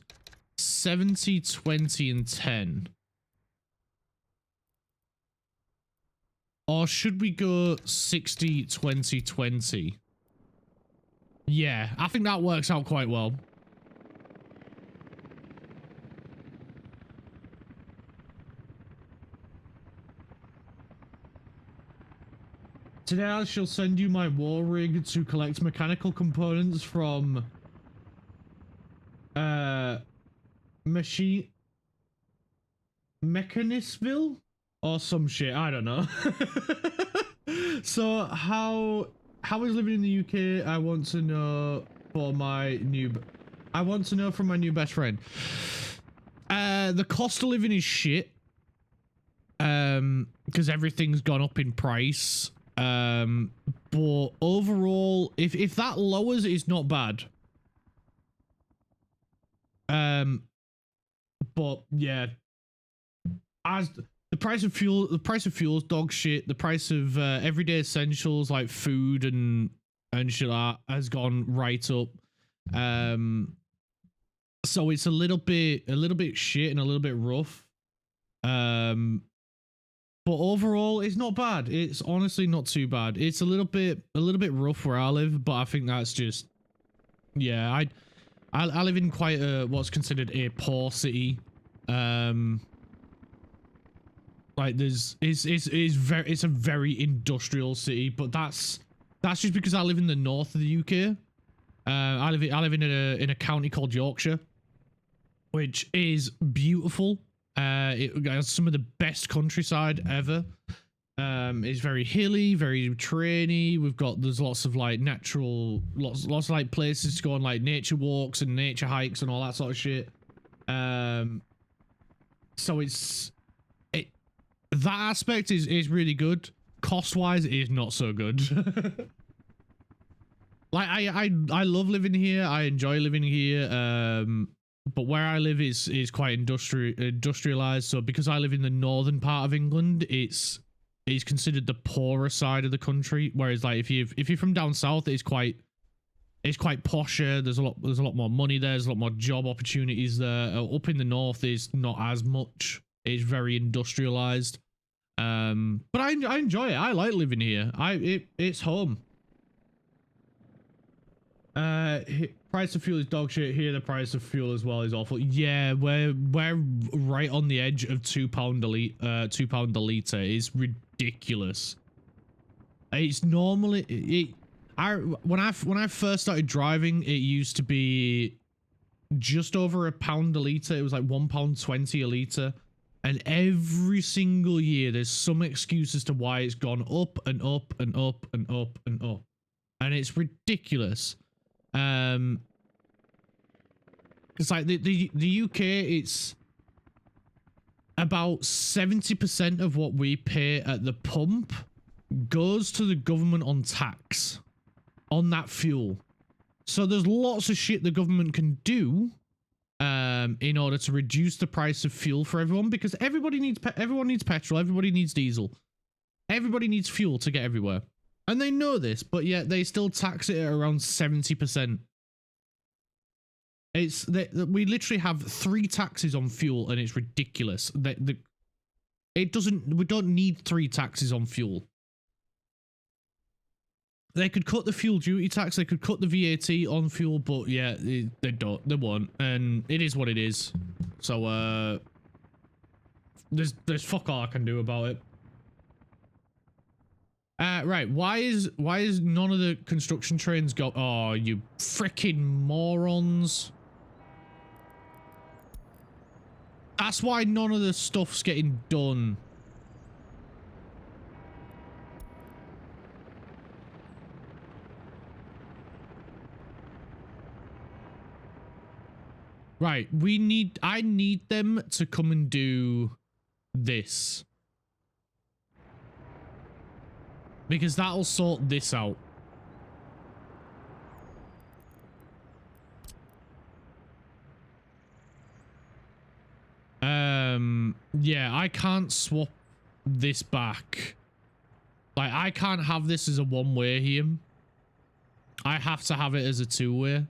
70, 20, and 10. Or should we go 60, 20, 20? Yeah, I think that works out quite well. Today I shall send you my war rig to collect mechanical components from Mechanisville or some shit, I don't know. So how is living in the UK? I want to know from my new best friend. The cost of living is shit. Because everything's gone up in price. But overall, if that lowers, it's not bad. But yeah, as the price of fuel is dog shit. The price of everyday essentials like food and shit like that has gone right up. So it's a little bit shit and a little bit rough. But overall, it's not bad. It's honestly not too bad. It's a little bit rough where I live, but I think that's just, yeah. I live in quite a what's considered a poor city. Like it's a very industrial city, but that's just because I live in the north of the UK. I live in a county called Yorkshire, which is beautiful. It has some of the best countryside ever. It's very hilly, very trainy. There's lots of like natural, lots of like places to go on like nature walks and nature hikes and all that sort of shit. So that aspect is really good. Cost wise, it is not so good. Like I love living here. I enjoy living here. But where I live is quite industrialized. So because I live in the northern part of England, it's considered the poorer side of the country. Whereas like if you're from down south, it's quite posher. There's a lot more money there. There's a lot more job opportunities there. Up in the north is not as much. It's very industrialized. But I enjoy it. I like living here. It's home. Price of fuel is dog shit. Here the price of fuel as well is awful. Yeah, we're right on the edge of £2 a litre. It's ridiculous. It's normally when I first started driving, it used to be just over £1 a litre. It was like £1.20 a litre. And every single year there's some excuse as to why it's gone up and up and up and up and up. And it's ridiculous. It's like the UK, it's about 70% of what we pay at the pump goes to the government on tax on that fuel. So there's lots of shit the government can do in order to reduce the price of fuel for everyone, because everyone needs petrol, everybody needs diesel, everybody needs fuel to get everywhere. And they know this, but yet they still tax it at around 70%. We literally have 3 taxes on fuel, and it's ridiculous. We don't need 3 taxes on fuel. They could cut the fuel duty tax, they could cut the VAT on fuel, but yeah, they won't, and it is what it is. So there's fuck all I can do about it. Right, why is none of the construction trains go? Oh, you freaking morons. That's why none of the stuff's getting done. Right, I need them to come and do this. Because that'll sort this out. Yeah, I can't swap this back. Like, I can't have this as a one-way here. I have to have it as a two-way.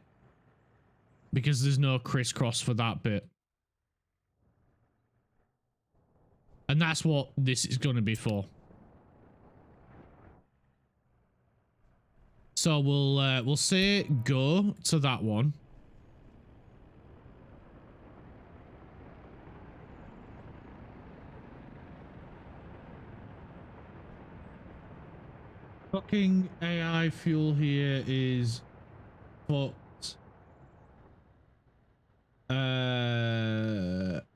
Because there's no crisscross for that bit. And that's what this is going to be for. So we'll say go to that one. Fucking AI fuel here is fucked.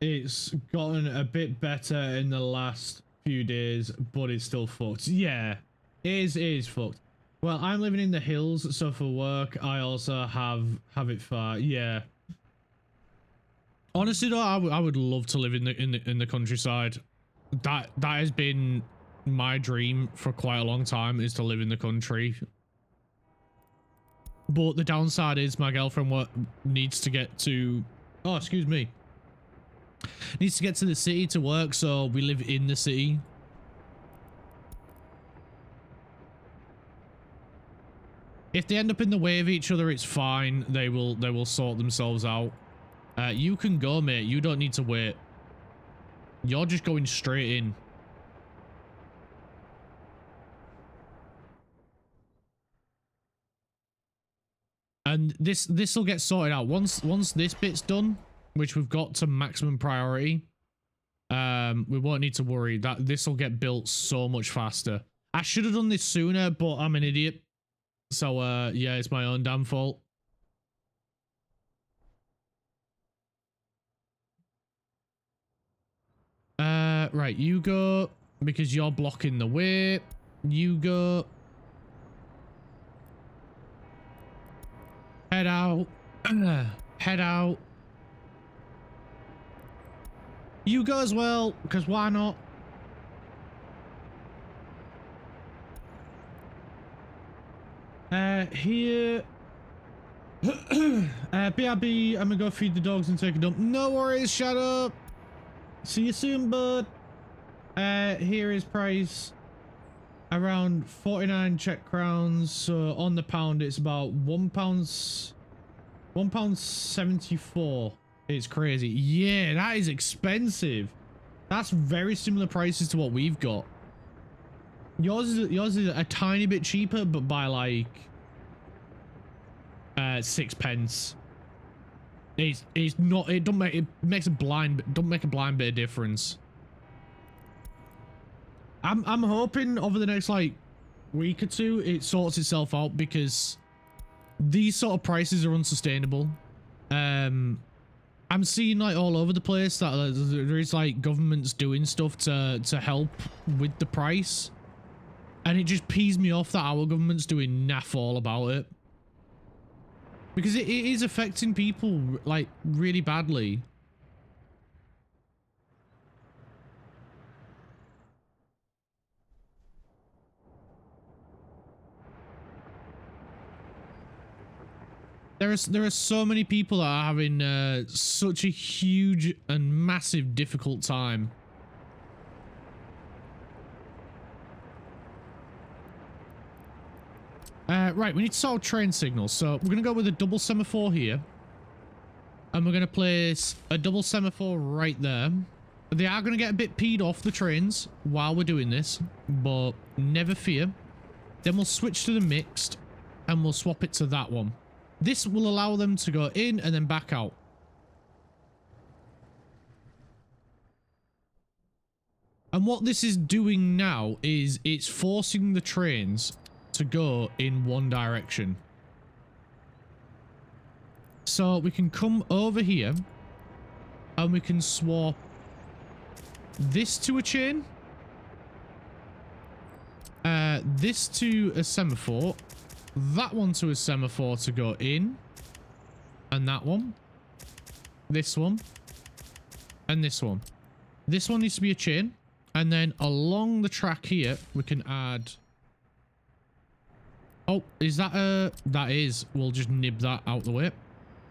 It's gotten a bit better in the last few days, but it's still fucked. Yeah, it is fucked. Well, I'm living in the hills, so for work, I also have it far. Yeah. Honestly, though, I would love to live in the countryside. That has been my dream for quite a long time, is to live in the country. But the downside is my girlfriend needs to get to. Oh, excuse me. Needs to get to the city to work, so we live in the city. If they end up in the way of each other, it's fine. They will sort themselves out. You can go, mate. You don't need to wait. You're just going straight in. And this will get sorted out once this bit's done, which we've got to maximum priority. We won't need to worry that this will get built so much faster. I should have done this sooner, but I'm an idiot. So yeah, it's my own damn fault. Right, you go because you're blocking the way. You go. Head out. Head out. You go as well, because why not? Here. BRB, I'm gonna go feed the dogs and take a dump. No worries, shut up. See you soon, bud. Here is price. Around 49 Czech crowns. So on the pound, it's about £1.74. It's crazy. Yeah, that is expensive. That's very similar prices to what we've got. Yours is a tiny bit cheaper, but by like 6 pence. It's not. It makes a blind bit of difference. I'm hoping over the next like week or two it sorts itself out, because these sort of prices are unsustainable. I'm seeing like all over the place that there is like governments doing stuff to help with the price, and it just pees me off that our government's doing naff all about it, because it is affecting people like really badly. There are so many people that are having such a huge and massive difficult time. Right, we need to solve train signals. So we're going to go with a double semaphore here. And we're going to place a double semaphore right there. They are going to get a bit peed off, the trains, while we're doing this. But never fear. Then we'll switch to the mixed. And we'll swap it to that one. This will allow them to go in and then back out. And what this is doing now is it's forcing the trains to go in one direction. So we can come over here and we can swap this to a chain. This to a semaphore. That one to a semaphore to go in. And that one. This one. And this one. This one needs to be a chain. And then along the track here, we can add... Oh, is that a... That is. We'll just nib that out the way.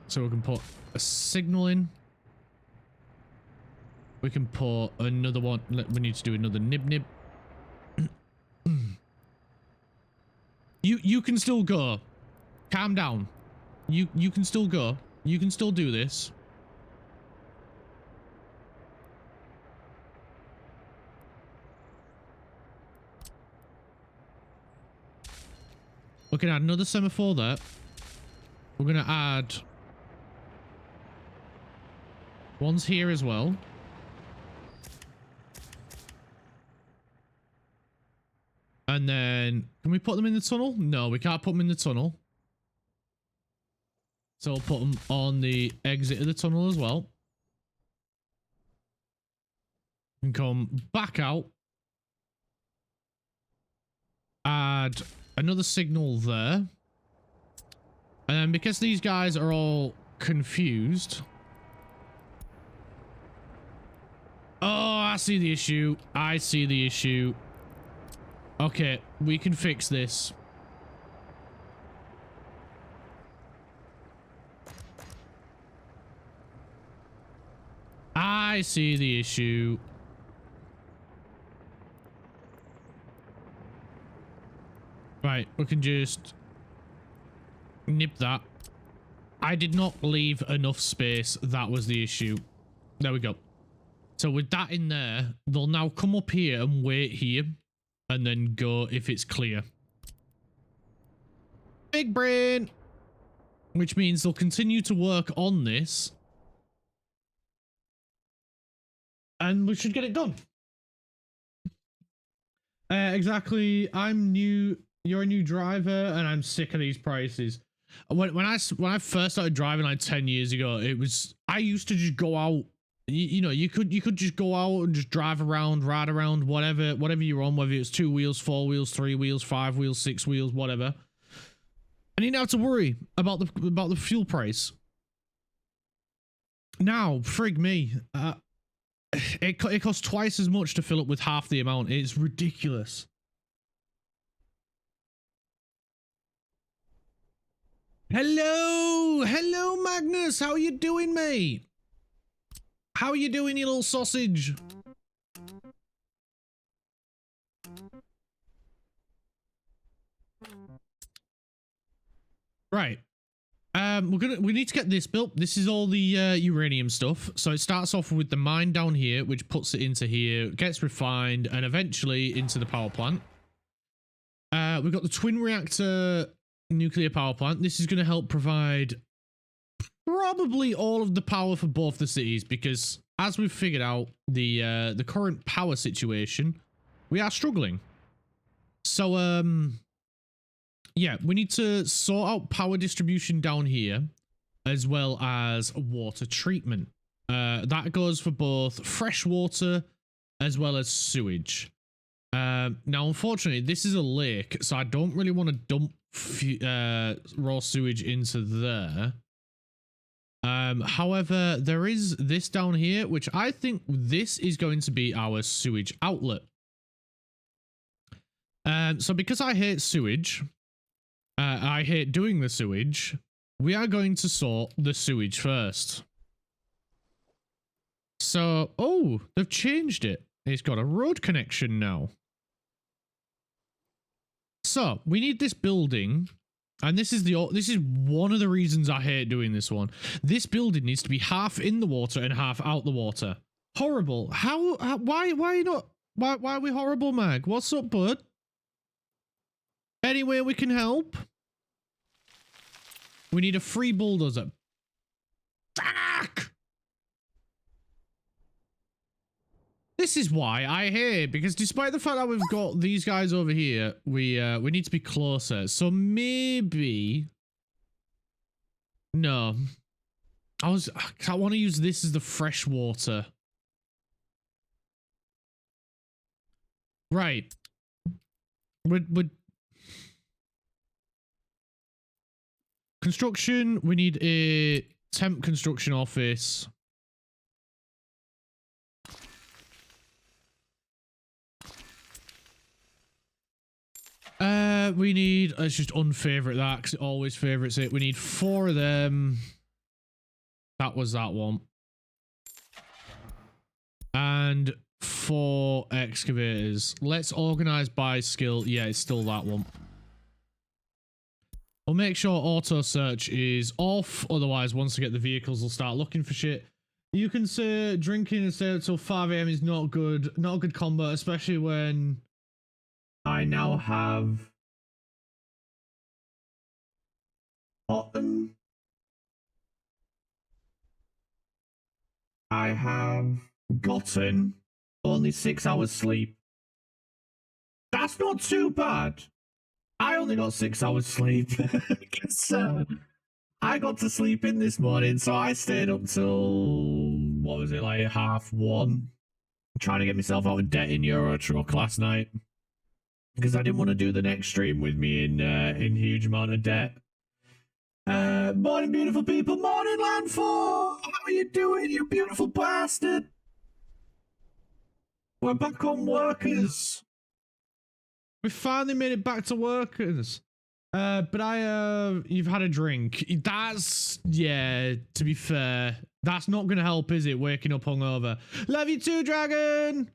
So we can put a signal in. We can put another one. We need to do another nib. You can still go. Calm down. You can still go. You can still do this. We can add another semaphore there. We're going to add ones here as well. And then, can we put them in the tunnel? No, we can't put them in the tunnel. So we'll put them on the exit of the tunnel as well. And come back out. Add another signal there. And then because these guys are all confused. Oh, I see the issue. I see the issue. Okay, we can fix this. I see the issue. Right, we can just nip that. I did not leave enough space. That was the issue. There we go. So with that in there, they'll now come up here and wait here and then go if it's clear. Big brain! Which means they'll continue to work on this. And we should get it done. Exactly. I'm new. You're a new driver, and I'm sick of these prices. When I first started driving like 10 years ago, I used to just go out. You could just go out and just drive around, ride around, whatever you're on, whether it's 2 wheels, 4 wheels, 3 wheels, 5 wheels, 6 wheels, whatever. And you don't have to worry about the fuel price. Now, frig me. It costs twice as much to fill up with half the amount. It's ridiculous. Hello, Magnus. How you doing, mate? How you doing, you little sausage? Right. We need to get this built. This is all the uranium stuff. So it starts off with the mine down here, which puts it into here, gets refined, and eventually into the power plant. We've got the twin reactor nuclear power plant. This is going to help provide probably all of the power for both the cities, because as we've figured out the current power situation, we are struggling. So yeah, we need to sort out power distribution down here, as well as water treatment. That goes for both fresh water as well as sewage. Now, unfortunately, this is a lake, so I don't really want to dump raw sewage into there. However, there is this down here, which I think this is going to be our sewage outlet. So because I hate sewage, I hate doing the sewage, we are going to sort the sewage first. So, oh, they've changed it. It's got a road connection now. So, we need this building, and this is one of the reasons I hate doing this one. This building needs to be half in the water and half out the water. Horrible. Why are we horrible, Mag? What's up, bud? Any way we can help? We need a free bulldozer. Fuck! This is why I hate, because despite the fact that we've got these guys over here, we need to be closer. So maybe... No. I want to use this as the fresh water. Right. We're construction, we need a temp construction office. We need, let's just unfavorite that because it always favorites it. We need 4 of them. That was that one. And 4 excavators. Let's organize by skill. Yeah, it's still that one. We'll make sure auto search is off. Otherwise, once we get the vehicles, we'll start looking for shit. You can say drinking and stay until 5 AM is not good. Not a good combo, especially when I now have cotton. I have gotten only 6 hours sleep. That's not too bad. I only got 6 hours sleep. Because I got to sleep in this morning, so I stayed up till, what was it, like 1:30, trying to get myself out of debt in Euro Truck last night. Because I didn't want to do the next stream with me in huge amount of debt. Morning, beautiful people. Morning, Landfall. How are you doing, you beautiful bastard? We're back on workers. We finally made it back to workers. But you've had a drink. That's, yeah, to be fair, that's not gonna help, is it? Waking up hungover. Love you too, Dragon!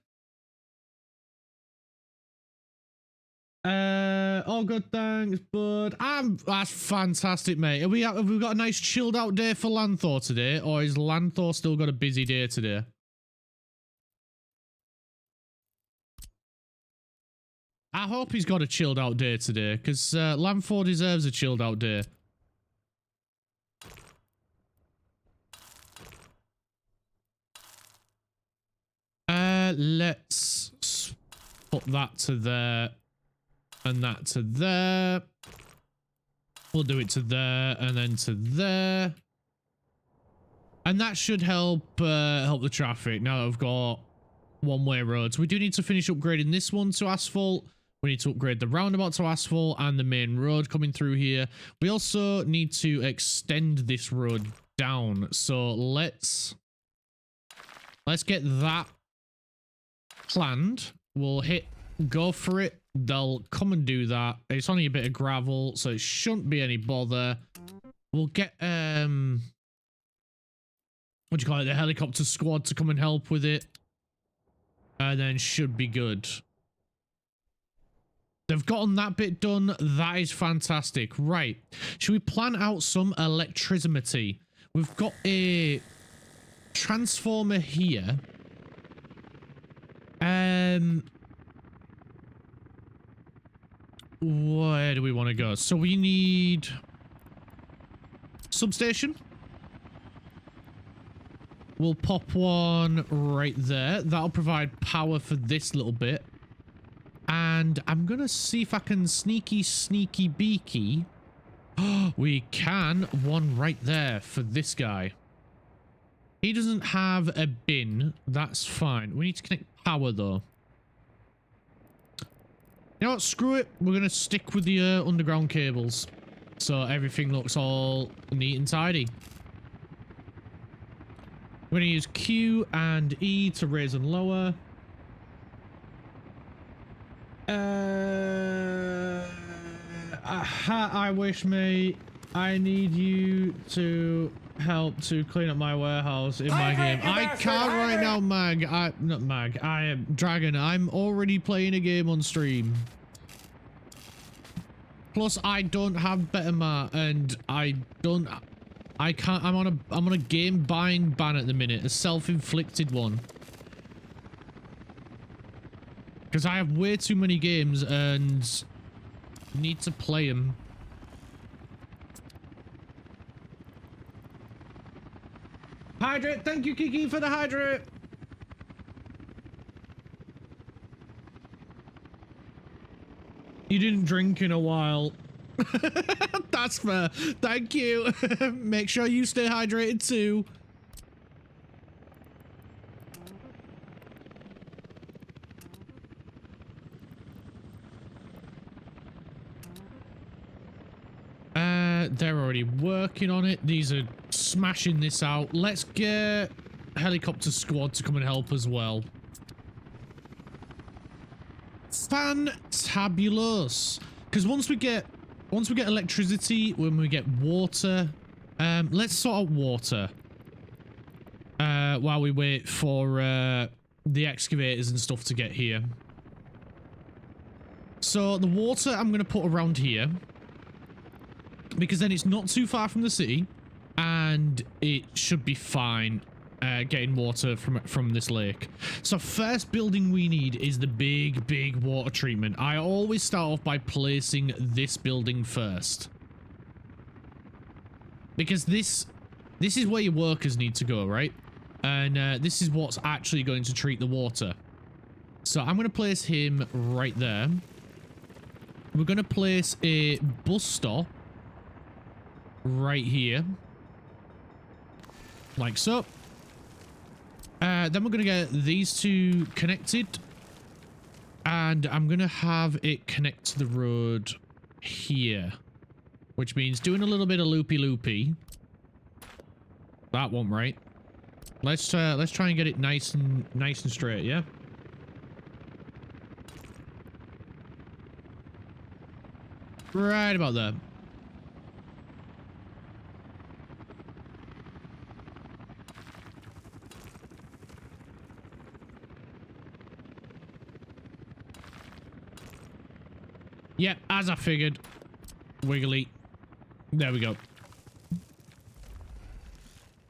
All good, thanks, bud. That's fantastic, mate. Have we got a nice chilled out day for Lanthor today, or is Lanthor still got a busy day today? I hope he's got a chilled out day today, because Lanthor deserves a chilled out day. Let's put that to there. And that to there. We'll do it to there and then to there. And that should help help the traffic now that we've got one-way roads. We do need to finish upgrading this one to asphalt. We need to upgrade the roundabout to asphalt and the main road coming through here. We also need to extend this road down. So let's get that planned. We'll hit go for it. They'll come and do that. It's only a bit of gravel, so it shouldn't be any bother. We'll get what do you call it, the helicopter squad to come and help with it, and then should be good. They've gotten that bit done. That is fantastic. Right, should we plan out some electricity? We've got a transformer here. Where do we want to go? So we need substation. We'll pop one right there. That'll provide power for this little bit. And I'm going to see if I can sneaky beaky. We can. One right there for this guy. He doesn't have a bin. That's fine. We need to connect power though. You know what? Screw it. We're going to stick with the underground cables. So everything looks all neat and tidy. We're going to use Q and E to raise and lower. I wish, mate. I need you to help to clean up my warehouse in my game. I can't right now, Mag. Not Mag. I am Dragon. I'm already playing a game on stream. Plus, I don't have Bettermat, and I can't. I'm on a game buying ban at the minute, a self-inflicted one. Because I have way too many games and need to play them. Hydrate, thank you, Kiki, for the hydrate. You didn't drink in a while. That's fair. Thank you. Make sure you stay hydrated too. They're already working on it. These are smashing this out. Let's get helicopter squad to come and help as well. Fantabulous. Because once we get electricity, when we get water, let's sort out water while we wait for the excavators and stuff to get here. So the water I'm going to put around here, because then it's not too far from the city and it should be fine getting water from this lake. So first building we need is the big water treatment. I always start off by placing this building first, because this is where your workers need to go, right? And this is what's actually going to treat the water. So I'm going to place him right there. We're going to place a bus stop right here, like so. Then we're going to get these two connected, and I'm going to have it connect to the road here, which means doing a little bit of loopy. That one, right? Let's try and get it nice and straight, yeah? Right about there. Yep, as I figured. Wiggly. There we go.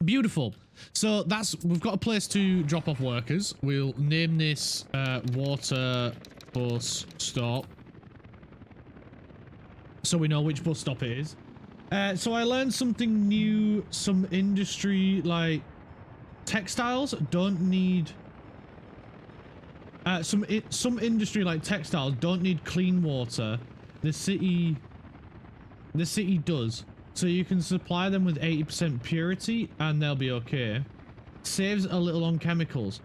Beautiful. So that's, we've got a place to drop off workers. We'll name this water bus stop, so we know which bus stop it is. So I learned something new. Some industry, like textiles, don't need some industry like textiles don't need clean water. The city does. So you can supply them with 80% purity and they'll be okay. Saves a little on chemicals.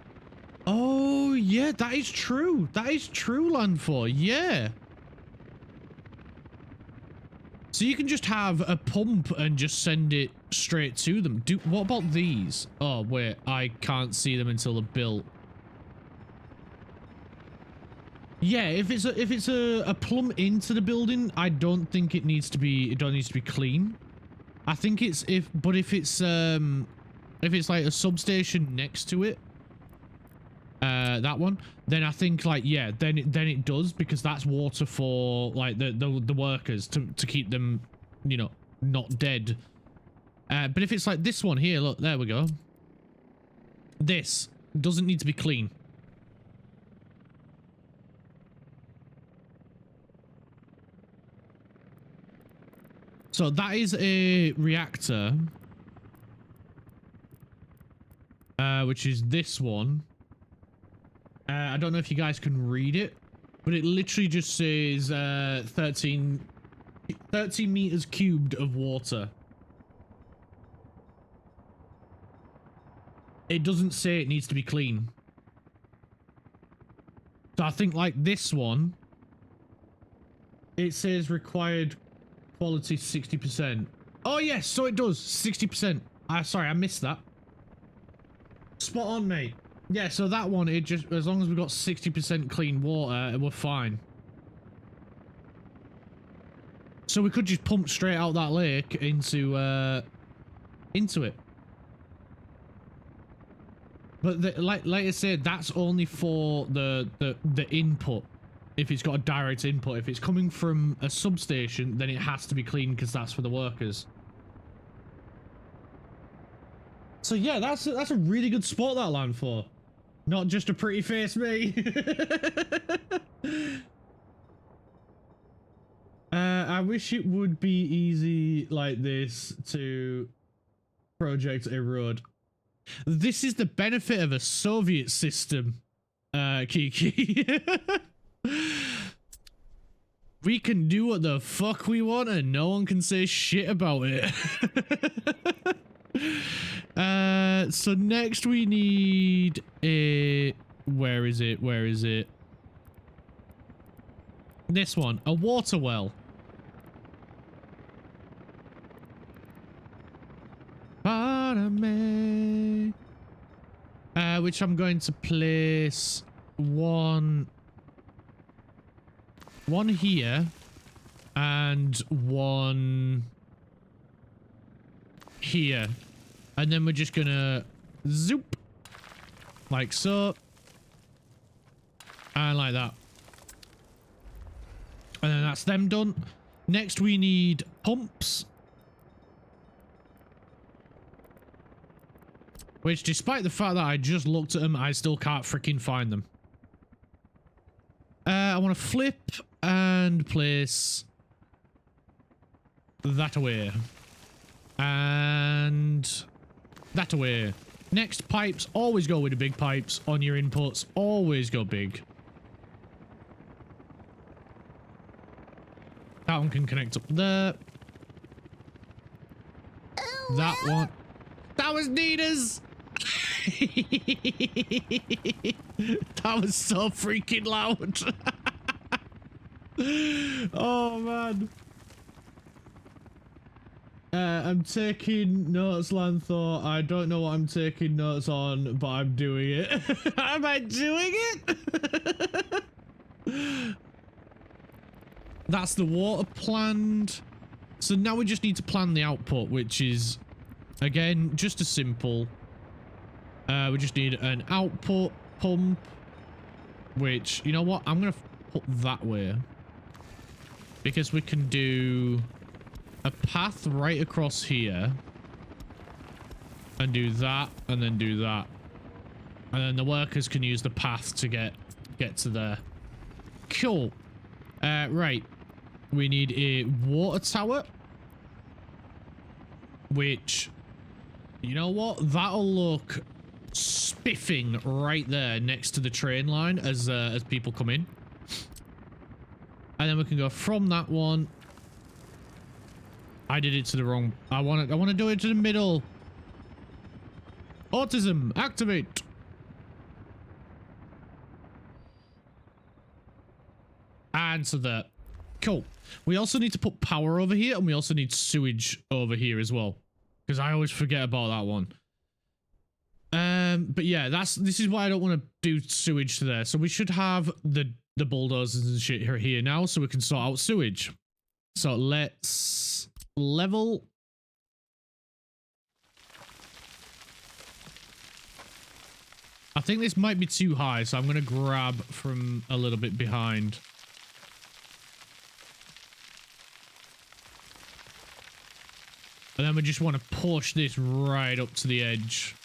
Oh yeah, that is true. That is true, Land4. Yeah. So you can just have a pump and just send it straight to them. What about these? Oh wait, I can't see them until they're built. Yeah, if it's a plumb into the building, I don't think it needs to be clean. I think if it's like a substation next to it, that one, then I think like, yeah, then it does, because that's water for like the workers to keep them, you know, not dead. But if it's like this one here, look, there we go. This doesn't need to be clean. So that is a reactor, which is this one. I don't know if you guys can read it, but it literally just says 13 meters cubed of water. It doesn't say it needs to be clean. So I think like this one, it says required quality 60%. Oh yes, so it does 60%. Sorry, I missed that. Spot on, mate. Yeah, so that one, it just, as long as we've got 60% clean water, we're fine. So we could just pump straight out that lake into it. But like I said, that's only for the input. If it's got a direct input. If it's coming from a substation, then it has to be clean because that's for the workers. So yeah, that's a really good spot, that Land4. Not just a pretty face, me. I wish it would be easy like this to project a road. This is the benefit of a Soviet system, Kiki. We can do what the fuck we want and no one can say shit about it. So next we need a... Where is it? This one, a water well. Pardon me. Which I'm going to place one here and one here, and then we're just gonna zoop like so and like that, and then that's them done. Next we need pumps, which despite the fact that I just looked at them, I still can't freaking find them. I want to flip and place that away. And that away. Next, pipes. Always go with the big pipes on your inputs. Always go big. That one can connect up there. That one. That was Nina's! That was so freaking loud. Oh man. I'm taking notes, Lanthor. I don't know what I'm taking notes on, but I'm doing it. Am I doing it? That's the water planned. So now we just need to plan the output, which is, again, just as simple. We just need an output pump, which, you know what? I'm going to put that way. Because we can do a path right across here. And do that, and then do that. And then the workers can use the path to get to there. Cool. Right. We need a water tower. Which, you know what? That'll look spiffing right there next to the train line as people come in. And then we can go from that one. I did it to the wrong. I want to do it to the middle. Autism, activate. And so that. Cool. We also need to put power over here, and we also need sewage over here as well, because I always forget about that one. But yeah, this is why I don't want to do sewage to there. So we should have the bulldozers and shit here now, so we can sort out sewage. So let's level. I think this might be too high, so I'm going to grab from a little bit behind. And then we just want to push this right up to the edge.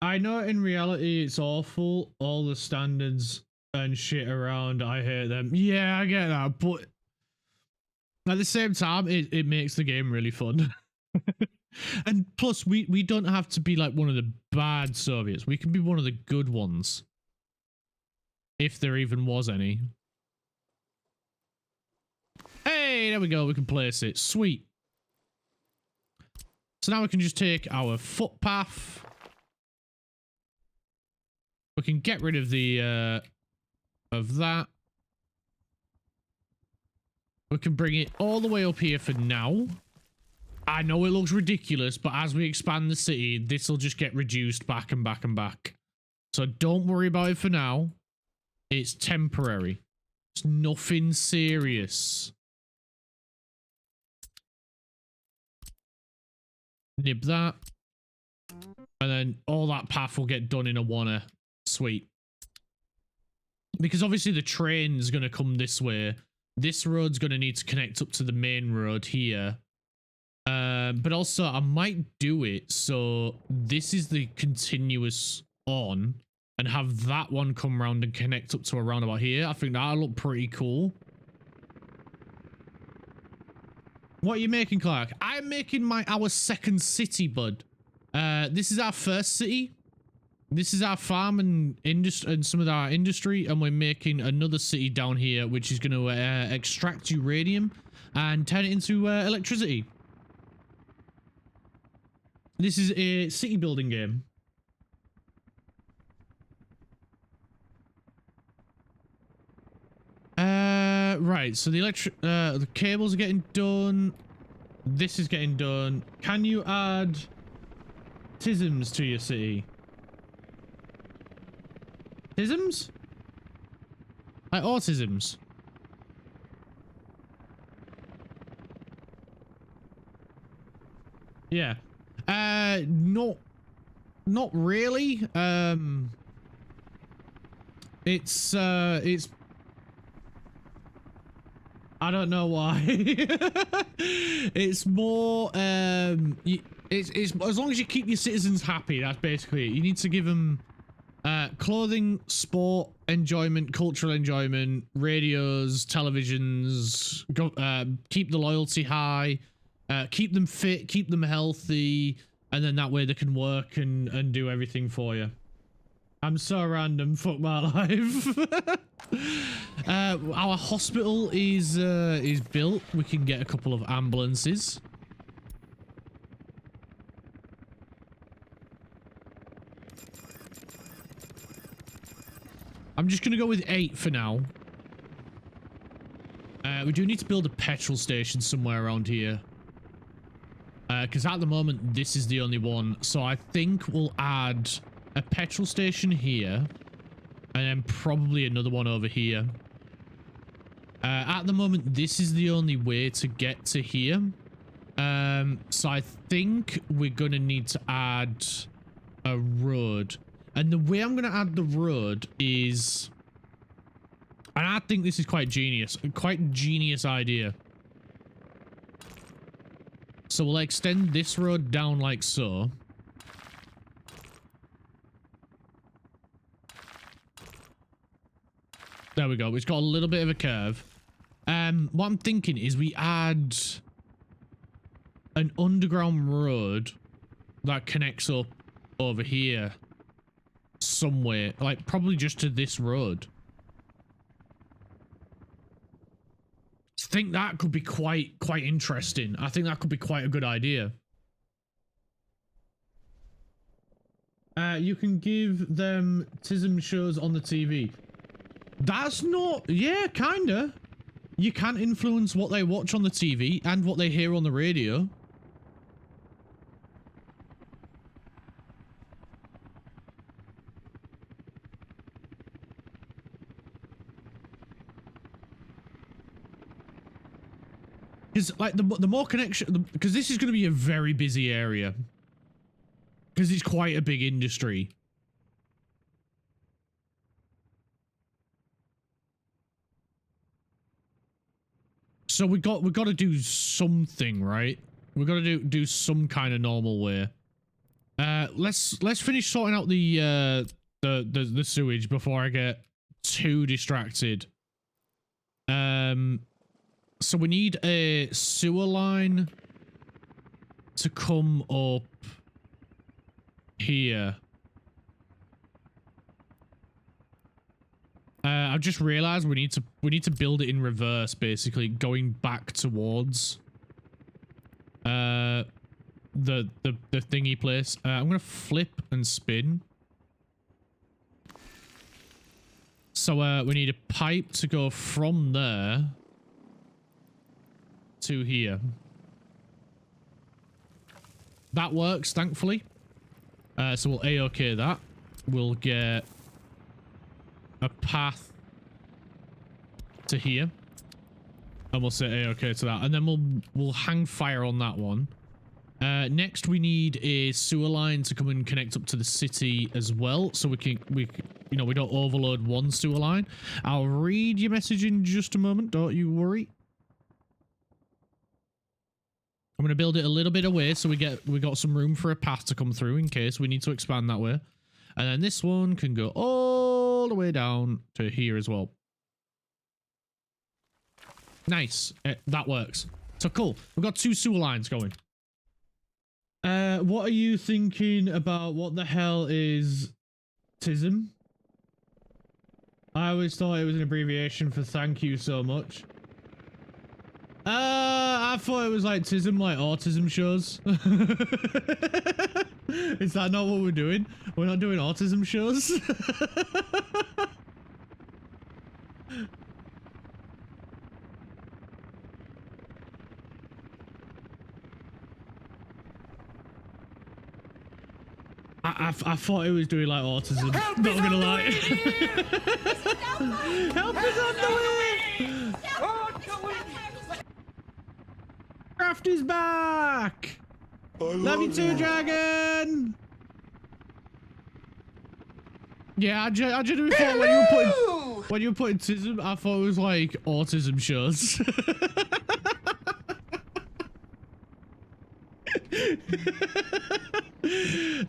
I know in reality it's awful. All the standards and shit around, I hate them. Yeah, I get that. But at the same time, it makes the game really fun. And plus, we don't have to be like one of the bad Soviets. We can be one of the good ones. If there even was any. Hey, there we go. We can place it. Sweet. So now we can just take our footpath. We can get rid of the of that. We can bring it all the way up here for now. I know it looks ridiculous, but as we expand the city, this will just get reduced back and back and back. So don't worry about it for now. It's temporary. It's nothing serious. Nib that. And then all that path will get done in a wanna. Sweet. Because obviously the train's going to come this way. This road's going to need to connect up to the main road here. But also I might do it so this is the continuous on and have that one come round and connect up to a roundabout here. I think that'll look pretty cool. What are you making, Clark? I'm making our second city, bud. This is our first city. This is our farm and industry and some of our industry, and we're making another city down here, which is going to extract uranium and turn it into electricity. This is a city building game. Right. So the cables are getting done. This is getting done. Can you add tisms to your city? Tisms? Like autisms? Yeah. Not really. It's I don't know why. It's more it's as long as you keep your citizens happy, that's basically it. You need to give them clothing, sport, enjoyment, cultural enjoyment, radios, televisions, keep the loyalty high, keep them fit, keep them healthy, and then that way they can work and do everything for you. I'm so random, fuck my life. Our hospital is built. We can get a couple of ambulances. I'm just going to go with 8 for now. We do need to build a petrol station somewhere around here. Because at the moment, this is the only one. So I think we'll add a petrol station here. and then probably another one over here. At the moment, this is the only way to get to here. So I think we're going to need to add a road. And the way I'm going to add the road is... And I think this is quite genius idea. So we'll extend this road down like so. There we go. It's got a little bit of a curve. What I'm thinking is we add an underground road that connects up over here somewhere, like probably just to this road. I think that could be quite interesting. I think that could be quite a good idea. You can give them TISM shows on the TV. That's not... Yeah, kinda. You can influence what they watch on the TV and what they hear on the radio. Because, like, the more connection... Because this is going to be a very busy area. Because it's quite a big industry. So we got to do something, right? We got to do some kind of normal way. Let's finish sorting out the sewage before I get too distracted. So we need a sewer line to come up here. I've just realized we need to build it in reverse, basically going back towards the thingy place. I'm gonna flip and spin. So we need a pipe to go from there to here. That works, thankfully. So we'll A-OK that. We'll get a path to here, and we'll say A-OK to that, and then we'll hang fire on that one. Next, we need a sewer line to come and connect up to the city as well, so we don't overload one sewer line. I'll read your message in just a moment. Don't you worry. I'm going to build it a little bit away so we got some room for a path to come through in case we need to expand that way. And then this one can go all the way down to here as well. Nice. That works. So cool. We've got 2 sewer lines going. What are you thinking about what the hell is TISM? I always thought it was an abbreviation for thank you so much. I thought it was like TISM, like autism shows. Is that not what we're doing? We're not doing autism shows? I thought it was doing like autism. Not gonna lie. Help is on the way! Craft is back! Love you too, Dragon! Yeah, I genuinely thought when you were putting TISM, I thought it was like autism shows.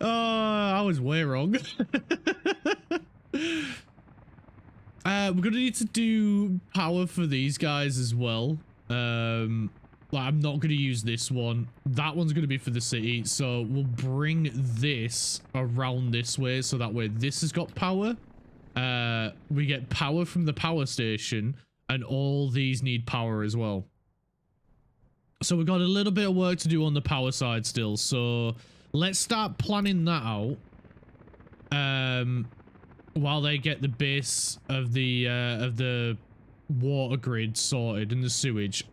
Oh, I was way wrong. We're gonna need to do power for these guys as well. Like, I'm not gonna use this one. That one's gonna be for the city, so we'll bring this around this way, so that way this has got power. We get power from the power station, and all these need power as well. So we've got a little bit of work to do on the power side still, so let's start planning that out. While they get the base of the water grid sorted and the sewage.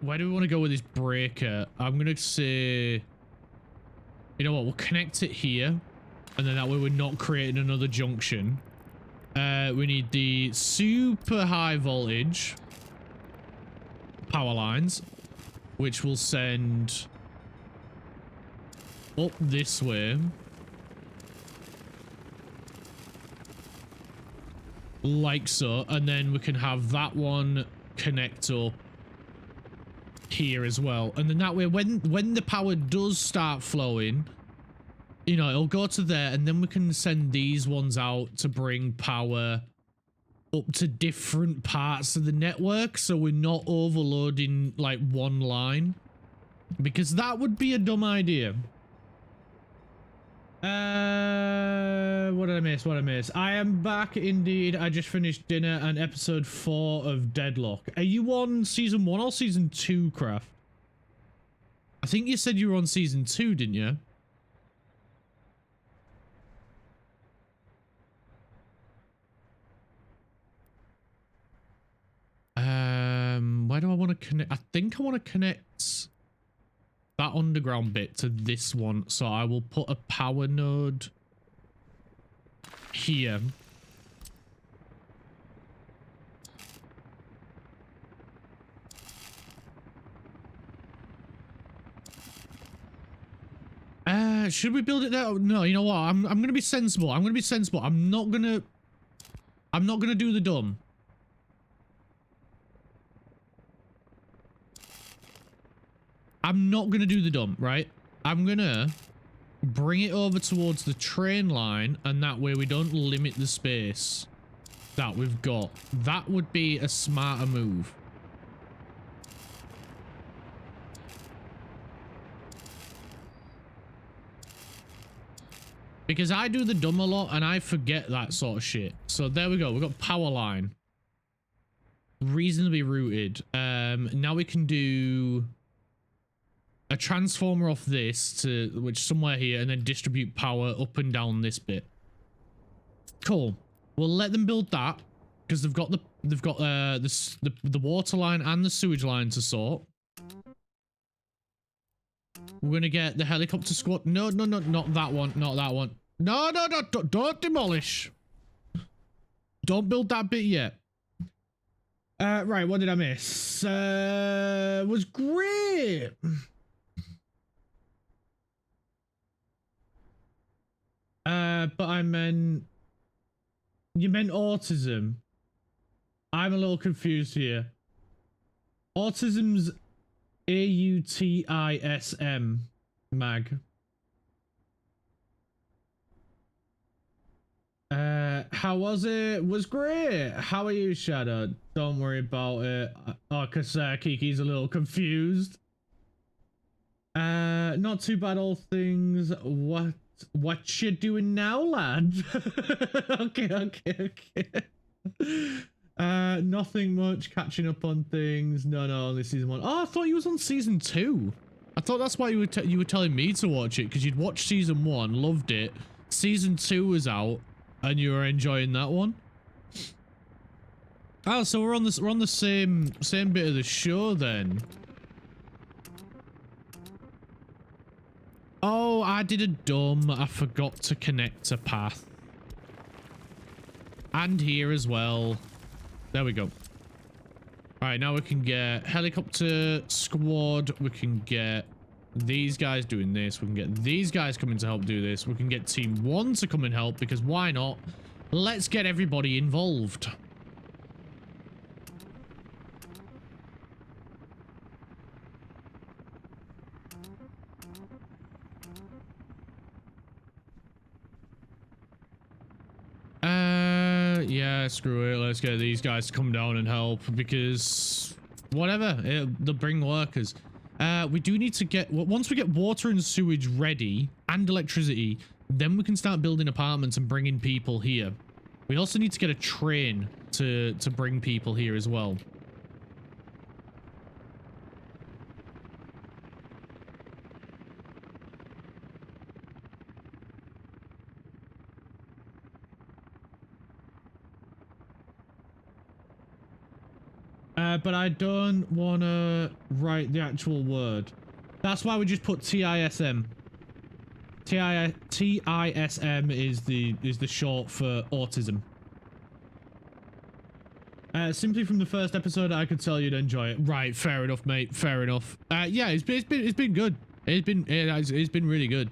Where do we want to go with this breaker? I'm gonna say, you know what, we'll connect it here. And then that way we're not creating another junction. We need the super high voltage power lines, which will send up this way. Like so. And then we can have that one connect up here as well. And then that way, when the power does start flowing, you know, it'll go to there, and then we can send these ones out to bring power up to different parts of the network, so we're not overloading like one line, because that would be a dumb idea. What did I miss? What did I miss? I am back indeed. I just finished dinner and episode 4 of Deadlock. Are you on season 1 or season 2, Craft? I think you said you were on season 2, didn't you? Where do I want to connect? I think I want to connect that underground bit to this one. So I will put a power node here. Should we build it there? No, you know what? I'm gonna be sensible. I'm gonna be sensible. I'm not gonna do the dumb. I'm not gonna do the dump, right? I'm gonna bring it over towards the train line, and that way we don't limit the space that we've got. That would be a smarter move. Because I do the dumb a lot, and I forget that sort of shit. So there we go. We've got power line. Reasonably routed. Now we can do a transformer off this to which somewhere here, and then distribute power up and down this bit. Cool. We'll let them build that because they've got the water line and the sewage line to sort. We're gonna get the helicopter squad. No, no, no, not that one. Not that one. No, no, no, don't demolish. Don't build that bit yet. Right, what did I miss? Was great. But I meant... You meant autism. I'm a little confused here. Autism's AUTISM, Mag. How was it? Was great. How are you, Shadow? Don't worry about it. Oh, cause Kiki's a little confused. Not too bad, all things. What you doing now, lad? okay. Nothing much. Catching up on things. No, only season 1. Oh, I thought you was on season 2. I thought that's why you were telling me to watch it, because you'd watched season 1, loved it. Season 2 was out, and you were enjoying that one. Oh, so we're on the same bit of the show then. Oh, I did a dumb. I forgot to connect a path. And here as well. There we go. Alright, now we can get helicopter squad. We can get these guys doing this. We can get these guys coming to help do this. We can get team 1 to come and help, because why not? Let's get everybody involved. Yeah, screw it. Let's get these guys to come down and help, because whatever, they'll bring workers. We do need to get, once we get water and sewage ready and electricity, then we can start building apartments and bringing people here. We also need to get a train to bring people here as well. But I don't want to write the actual word. That's why we just put TISM. TISM is the short for autism. Simply from the first episode, I could tell you'd enjoy it. Right, fair enough, mate. Fair enough. Yeah, it's been good. It's been really good.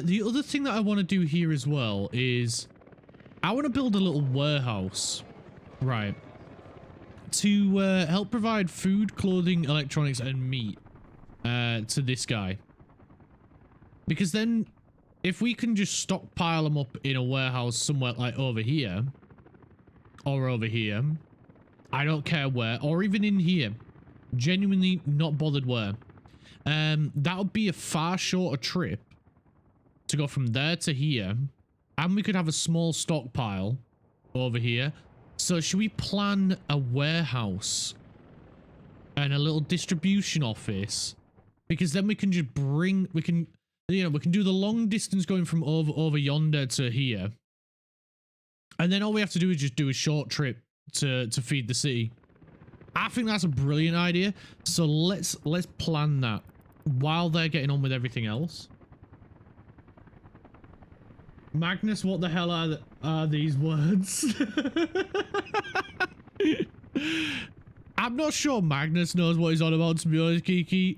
The other thing that I want to do here as well is I want to build a little warehouse, right, to help provide food, clothing, electronics, and meat to this guy. Because then if we can just stockpile them up in a warehouse somewhere like over here, or over here, I don't care where, or even in here, genuinely not bothered where, that would be a far shorter trip to go from there to here, and we could have a small stockpile over here. So should we plan a warehouse and a little distribution office? Because then we can just bring, we can do the long distance going from over yonder to here, and then all we have to do is just do a short trip to feed the city. I think that's a brilliant idea. So let's plan that while they're getting on with everything else. Magnus, what the hell are these words? I'm not sure Magnus knows what he's on about, to be honest, Kiki.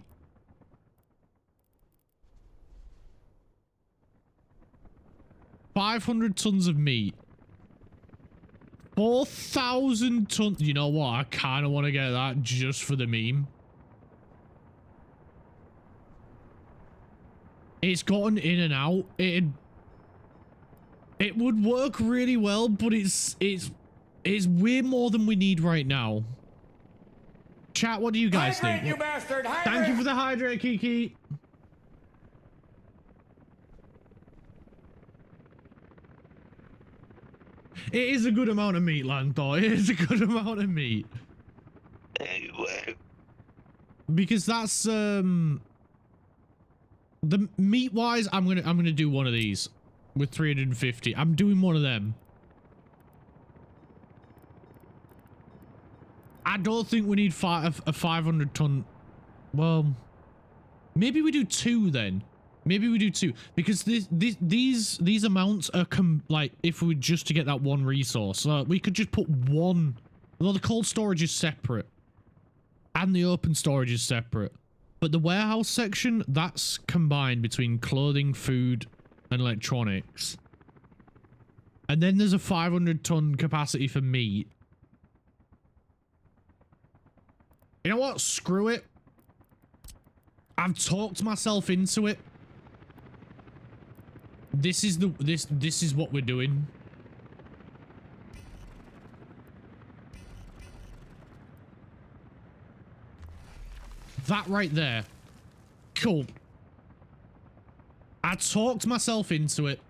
$500 tons of meat. 4,000 tons. You know what? I kind of want to get that just for the meme. It's gotten in and out. It would work really well, but it's way more than we need right now. Chat, what do you guys think? You bastard! Thank you for the hydrate, Kiki. It is a good amount of meat, Lanthor. It is a good amount of meat. Because that's the meat wise, I'm gonna do one of these. With 350. I'm doing one of them. I don't think we need a 500 ton. Well, maybe we do two then. Maybe we do two. Because these amounts are like, if we were just to get that one resource. We could just put one. Well, the cold storage is separate. And the open storage is separate. But the warehouse section, that's combined between clothing, food, and electronics. And then there's a 500 ton capacity for meat. You know what? Screw it. I've talked myself into it. This is this is what we're doing. That right there. Cool. I talked myself into it.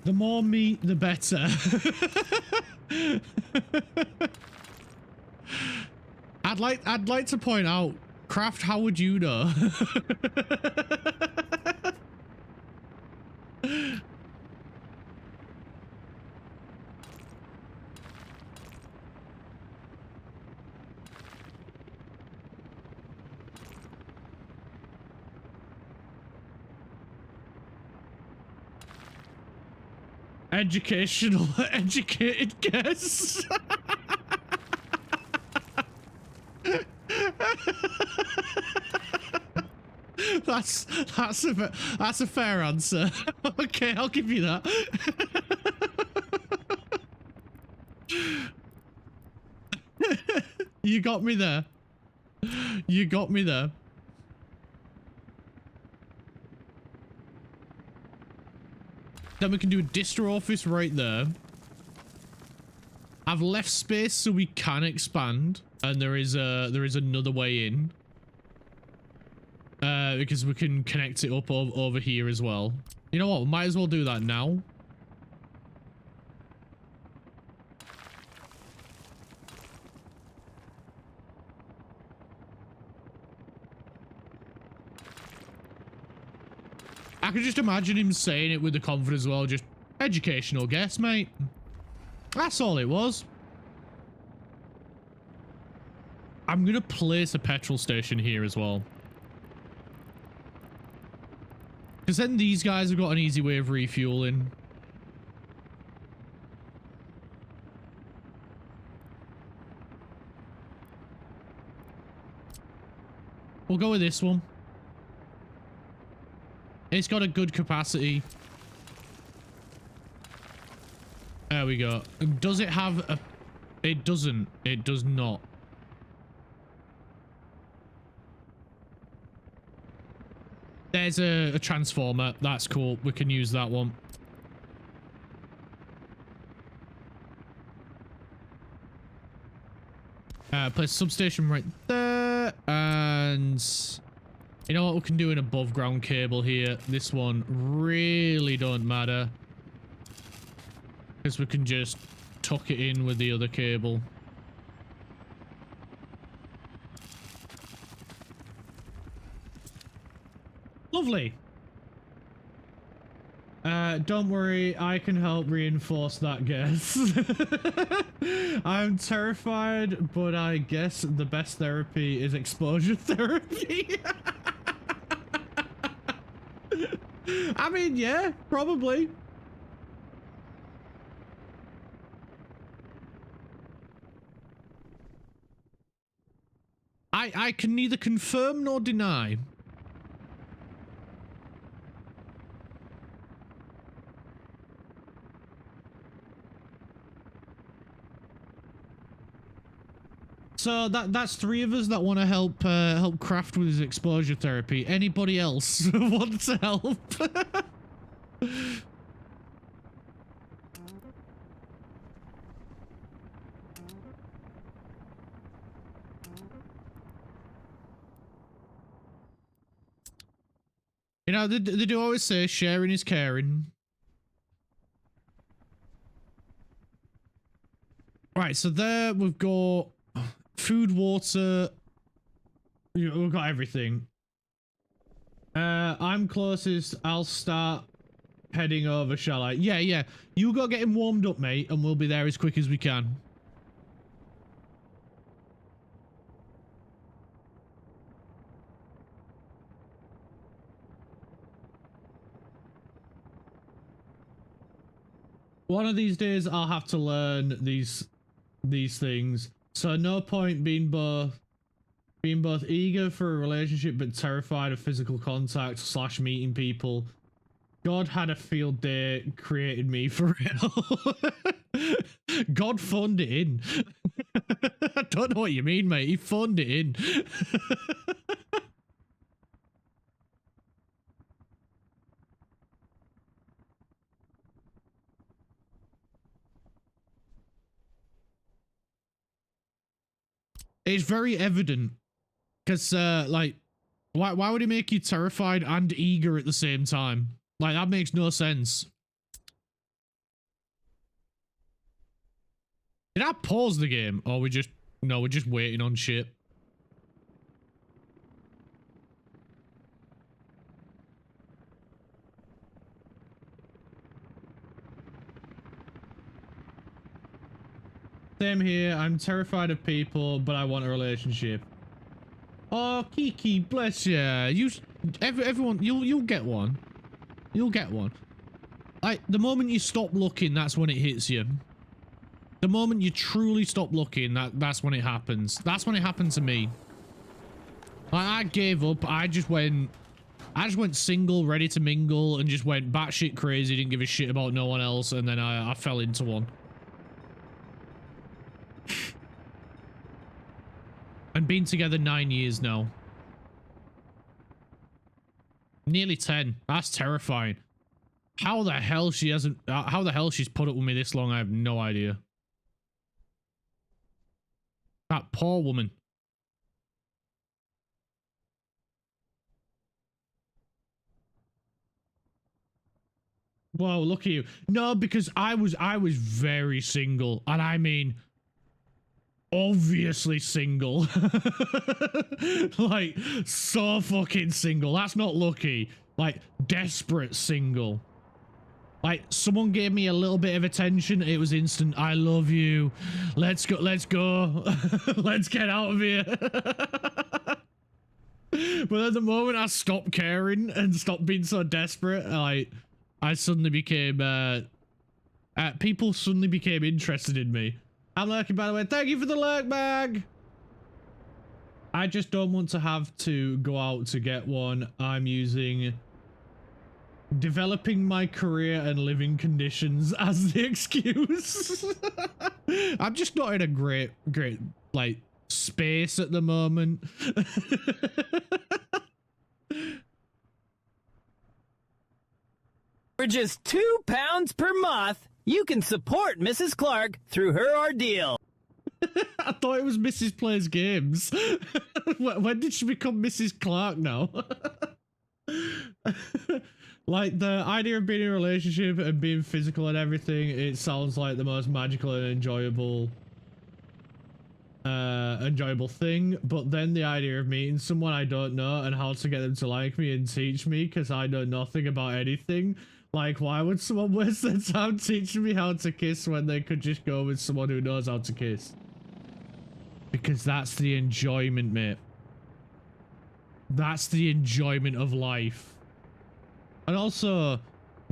The more meat, the better. I'd like to point out, Craft, how would you know? Educational, educated guess. That's a fair answer. Okay, I'll give you that. You got me there. You got me there. Then we can do a distro office right there. I've left space so we can expand, and there is another way in. Because we can connect it up over here as well. You know what? We might as well do that now. I can just imagine him saying it with the confidence as well. Just educational guess, mate. That's all it was. I'm going to place a petrol station here as well. Because then these guys have got an easy way of refueling. We'll go with this one. It's got a good capacity. There we go. Does it have a... It doesn't. It does not. There's a transformer. That's cool. We can use that one. Place a substation right there. And... You know what? We can do an above ground cable here. This one really don't matter. Because we can just tuck it in with the other cable. Lovely. Don't worry, I can help reinforce that guess. I'm terrified, but I guess the best therapy is exposure therapy. I mean, yeah, probably. I can neither confirm nor deny. So that's three of us that want to help help Craft with his exposure therapy. Anybody else want to help? You know, they do always say sharing is caring. Right, so there we've got food, water. We've got everything. I'm closest. I'll start heading over, shall I? Yeah, yeah. You go get him warmed up, mate, and we'll be there as quick as we can. One of these days, I'll have to learn these things. So no point being both eager for a relationship but terrified of physical contact / meeting people. God had a field day, created me for real. God phoned it in. I don't know what you mean, mate. He phoned it in. It's very evident. Because, like, why would it make you terrified and eager at the same time? Like, that makes no sense. Did I pause the game? Or we just... No, we're just waiting on shit. Same here. I'm terrified of people, but I want a relationship. Oh, Kiki, bless you. Everyone, you'll get one. You'll get one. Like, the moment you stop looking, that's when it hits you. The moment you truly stop looking, that's when it happens. That's when it happened to me. Like, I gave up. I just went single, ready to mingle, and just went batshit crazy, didn't give a shit about no one else, and then I fell into one. And been together 9 years now. Nearly 10. That's terrifying. How the hell she hasn't... how the hell she's put up with me this long, I have no idea. That poor woman. Whoa, look at you. No, because I was very single, and I mean obviously single. Like so fucking single. That's not lucky. Like desperate single. Like someone gave me a little bit of attention, it was instant. I love you. Let's go. Let's go. Let's get out of here. But at the moment I stopped caring and stopped being so desperate, like I suddenly became people suddenly became interested in me. I'm lurking, by the way. Thank you for the lurk bag. I just don't want to have to go out to get one. I'm using developing my career and living conditions as the excuse. I'm just not in a great like space at the moment. For just £2 per month, you can support Mrs. Clark through her ordeal. I thought it was Mrs. Plays Games. When did she become Mrs. Clark now? Like the idea of being in a relationship and being physical and everything, it sounds like the most magical and enjoyable thing. But then the idea of meeting someone I don't know and how to get them to like me and teach me, because I know nothing about anything. Like, why would someone waste their time teaching me how to kiss when they could just go with someone who knows how to kiss? Because that's the enjoyment, mate. That's the enjoyment of life. And also,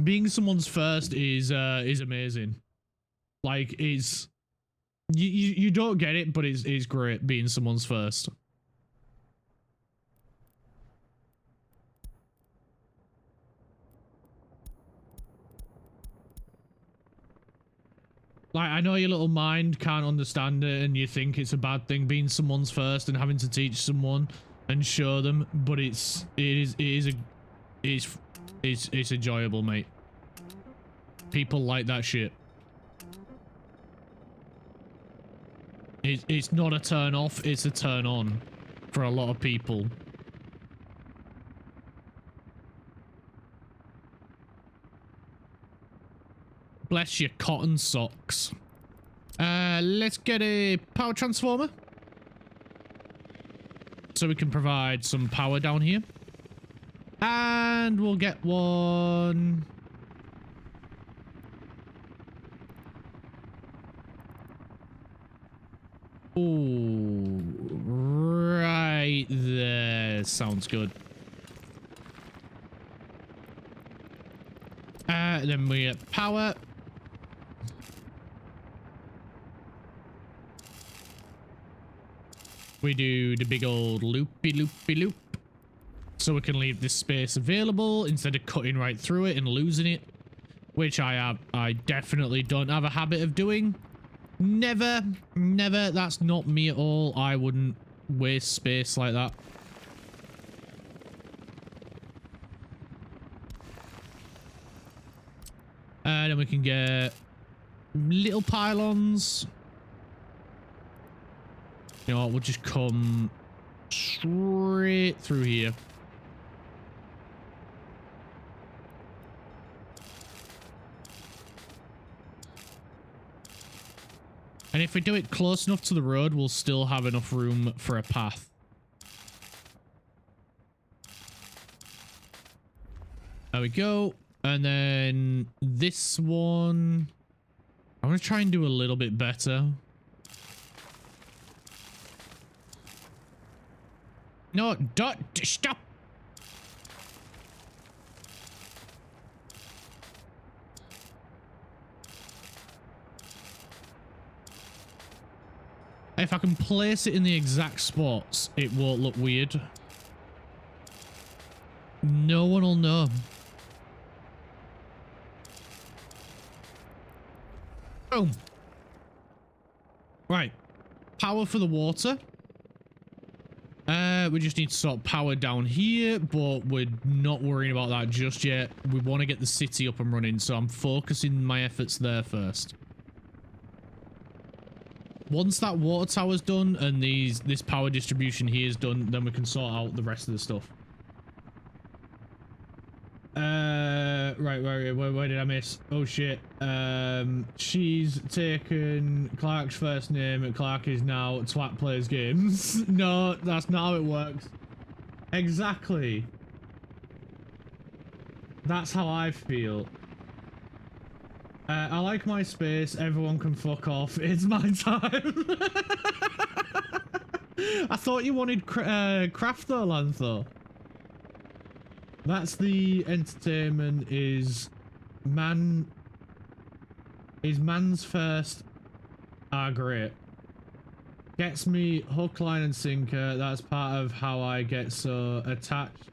being someone's first is amazing. Like, it's you don't get it, but it's great being someone's first. Like, I know your little mind can't understand it and you think it's a bad thing being someone's first and having to teach someone and show them, but it's enjoyable, mate. People like that shit. It's not a turn off, it's a turn on for a lot of people. Bless your cotton socks. Let's get a power transformer, so we can provide some power down here. And we'll get one. Ooh, right there. Sounds good. Then we get power. We do the big old loopy loop. So we can leave this space available instead of cutting right through it and losing it. Which I definitely don't have a habit of doing. Never. That's not me at all. I wouldn't waste space like that. And then we can get little pylons. You know what, we'll just come straight through here. And if we do it close enough to the road, we'll still have enough room for a path. There we go. And then this one, I'm going to try and do a little bit better. No, don't stop. If I can place it in the exact spots, it won't look weird. No one will know. Boom. Right. Power for the water. We just need to sort of power down here, but we're not worrying about that just yet. We want to get the city up and running, so I'm focusing my efforts there first. Once that water tower's done and this power distribution here is done, then we can sort out the rest of the stuff. Right, where did I miss? Oh shit. She's taken Clark's first name and Clark is now Twat Plays Games. No, that's not how it works. Exactly. That's how I feel. I like my space. Everyone can fuck off. It's my time. I thought you wanted craft though, Lantho. That's the entertainment is man's first are great. Gets me hook, line and sinker. That's part of how I get so attached.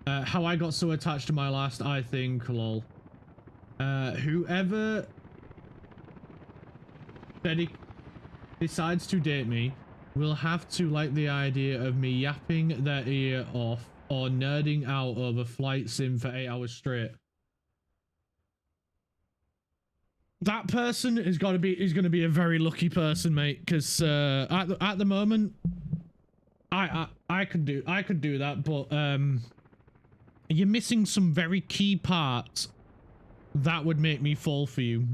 How I got so attached to my last, I think, lol. Whoever decides to date me will have to like the idea of me yapping their ear off or nerding out over flight sim for 8 hours straight. That person is going to be a very lucky person, mate, because at the moment I could do that, but you're missing some very key parts that would make me fall for you.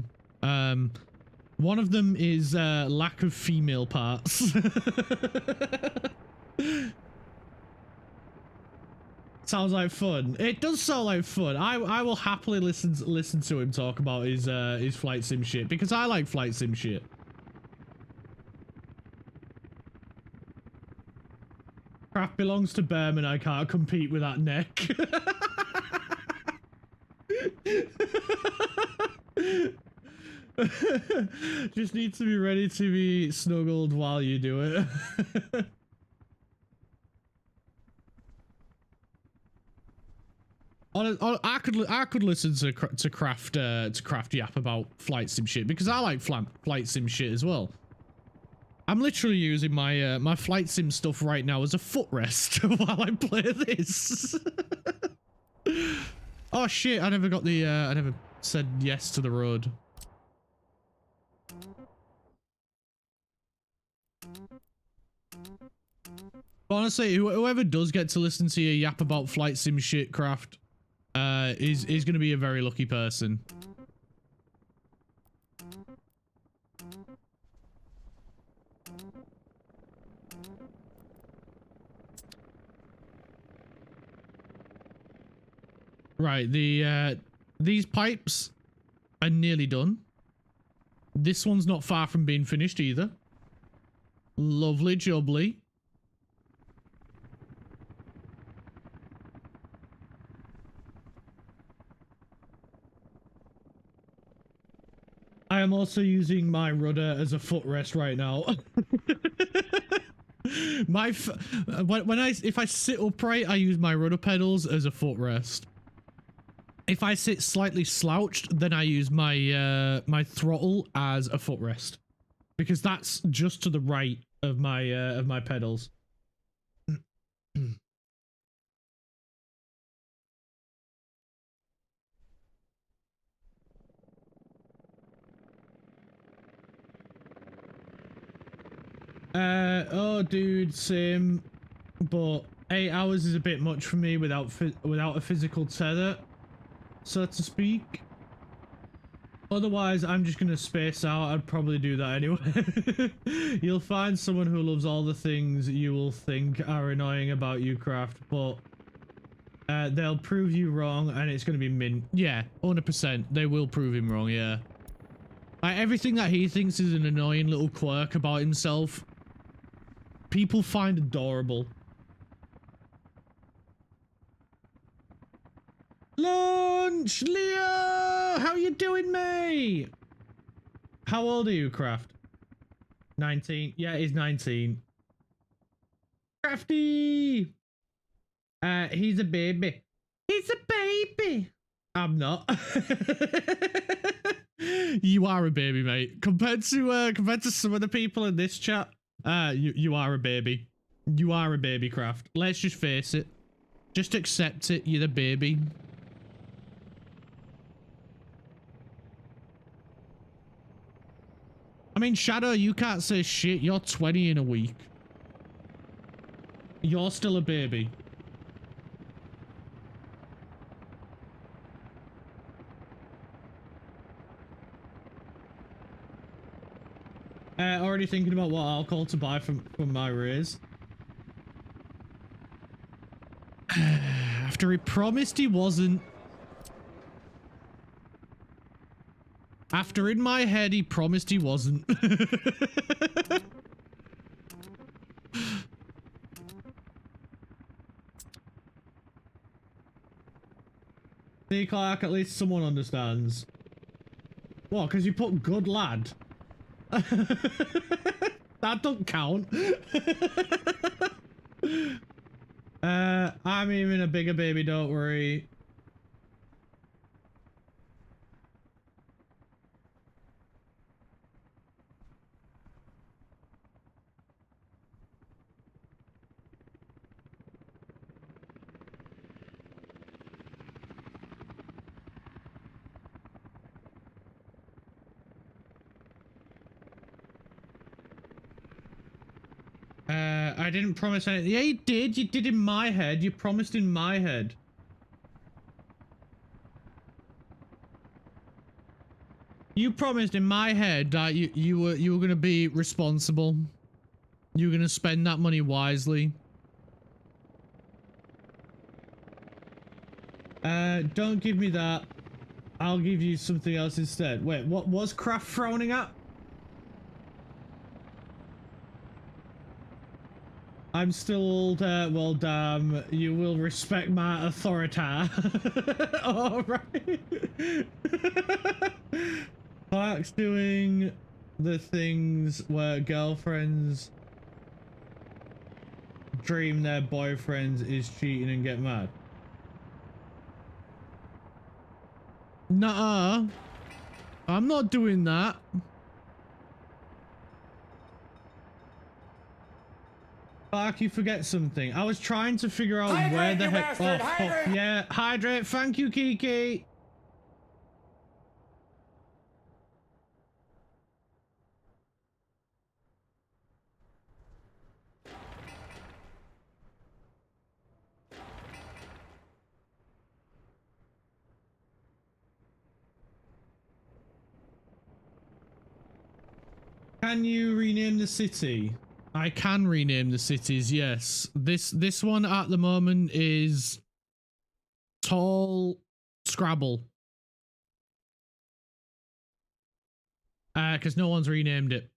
One of them is lack of female parts. Sounds like fun. It does sound like fun. I will happily listen to him talk about his flight sim shit because I like flight sim shit. Craft belongs to Bearman. I can't compete with that neck. Just need to be ready to be snuggled while you do it. I could listen to craft yap about flight sim shit because I like flight sim shit as well. I'm literally using my my flight sim stuff right now as a footrest while I play this. Oh shit! I never got the I never said yes to the road. Honestly, whoever does get to listen to you yap about flight sim shit craft is going to be a very lucky person. Right, these pipes are nearly done. This one's not far from being finished either. Lovely jubbly. I am also using my rudder as a footrest right now. If I sit upright, I use my rudder pedals as a footrest. If I sit slightly slouched, then I use my my throttle as a footrest, because that's just to the right of my pedals. Oh, dude, same. But 8 hours is a bit much for me without a physical tether, so to speak. Otherwise, I'm just gonna space out. I'd probably do that anyway. You'll find someone who loves all the things you will think are annoying about you, Craft, but they'll prove you wrong, and it's gonna be mint. Yeah, 100%. They will prove him wrong. Yeah. Like, everything that he thinks is an annoying little quirk about himself, people find adorable. Lunch! Leo! How you doing, mate? How old are you, Craft? 19? Yeah, he's 19. Crafty! He's a baby. He's a baby! I'm not. You are a baby, mate. Compared to some of the people in this chat, you are a baby. You are a baby, Craft. Let's just face it. Just accept it. You're the baby. I mean, Shadow, you can't say shit. You're 20 in a week. You're still a baby. Already thinking about what alcohol to buy from my raise. After he promised he wasn't. After in my head he promised he wasn't. See, Clark, at least someone understands. What, because you put good lad? That don't count. I'm even a bigger baby, don't worry. I didn't promise anything. Yeah, you did. You did in my head. You promised in my head. You promised in my head that you were gonna be responsible. You were gonna spend that money wisely. Don't give me that. I'll give you something else instead. Wait, what was Kraft frowning at? I'm still old, well damn, you will respect my authority. Alright. Clark's doing the things where girlfriends dream their boyfriends is cheating and get mad. Nuh-uh. I'm not doing that. Clark, you forget something. I was trying to figure out Hydrate, where the you heck. bastard, Oh, fuck. hydrate! Yeah, hydrate. Thank you, Kiki. Can you rename the city? I can rename the cities, yes. This one at the moment is Tall Scrabble. Because no one's renamed it.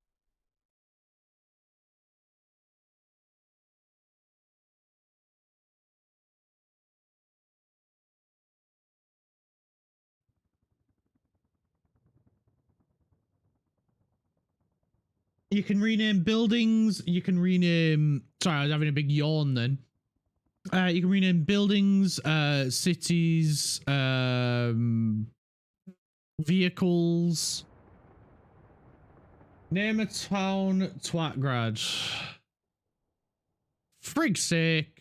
You can rename buildings, you can rename... Sorry, I was having a big yawn then. You can rename buildings, cities, vehicles. Name a town, Twatgrad. Frig's sake.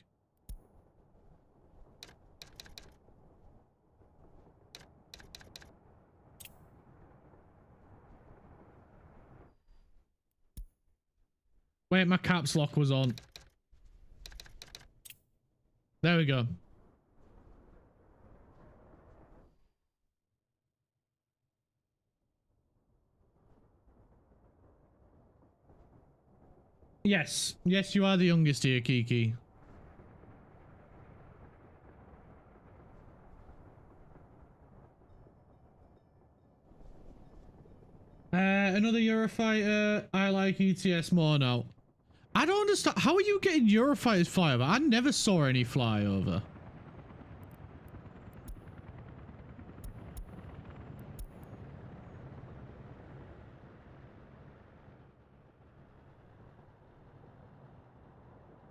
Wait, my caps lock was on. There we go. Yes. Yes, you are the youngest here, Kiki. Another Eurofighter. I like ETS more now. I don't understand. How are you getting Eurofighters flyover? I never saw any flyover.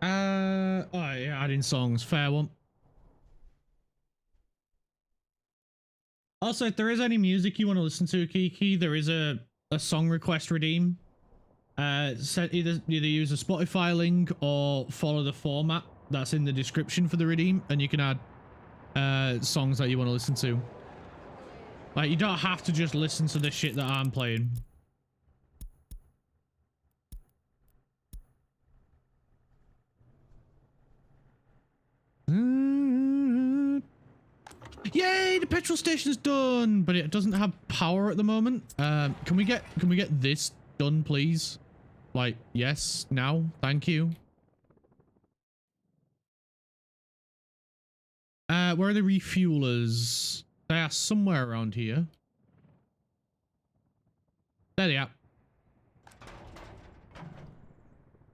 Oh yeah, adding songs. Fair one. Also, if there is any music you want to listen to, Kiki, there is a song request redeem. Either use a Spotify link or follow the format that's in the description for the redeem, and you can add songs that you want to listen to. Like, you don't have to just listen to the shit that I'm playing. Yay, the petrol station's done, but it doesn't have power at the moment. Can we get this done, please? Like, yes, now, thank you. Where are the refuelers? They are somewhere around here. There they are.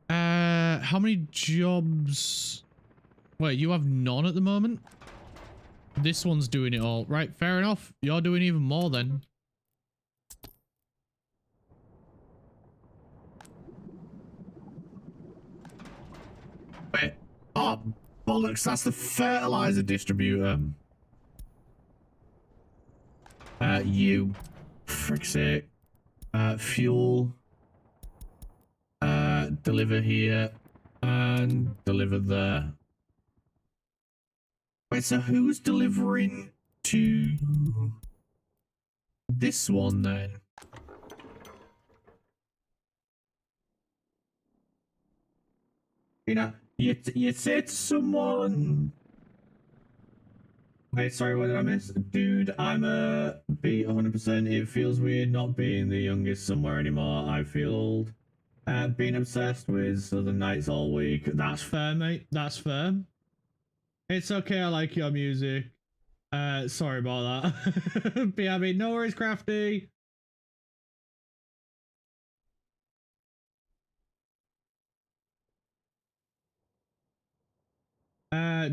How many jobs? Wait, you have none at the moment? This one's doing it all. Right, fair enough. You're doing even more then. Wait. Oh, bollocks, that's the fertilizer distributor. You. Frick's sake. Fuel. Deliver here. And deliver there. Wait, so who's delivering to this one then? You know, you say to someone, wait, sorry, what did I miss? Dude, I'm a B 100%. It feels weird not being the youngest somewhere anymore. I feel old. Being obsessed with Southern Nights all week. That's fair, mate. That's fair. It's okay, I like your music. Sorry about that. But yeah, I mean, no worries, Crafty.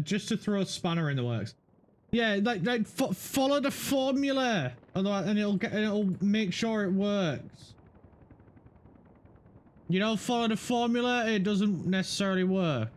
Just to throw a spanner in the works. Yeah, like follow the formula, otherwise, and it'll make sure it works. You don't follow the formula, it doesn't necessarily work.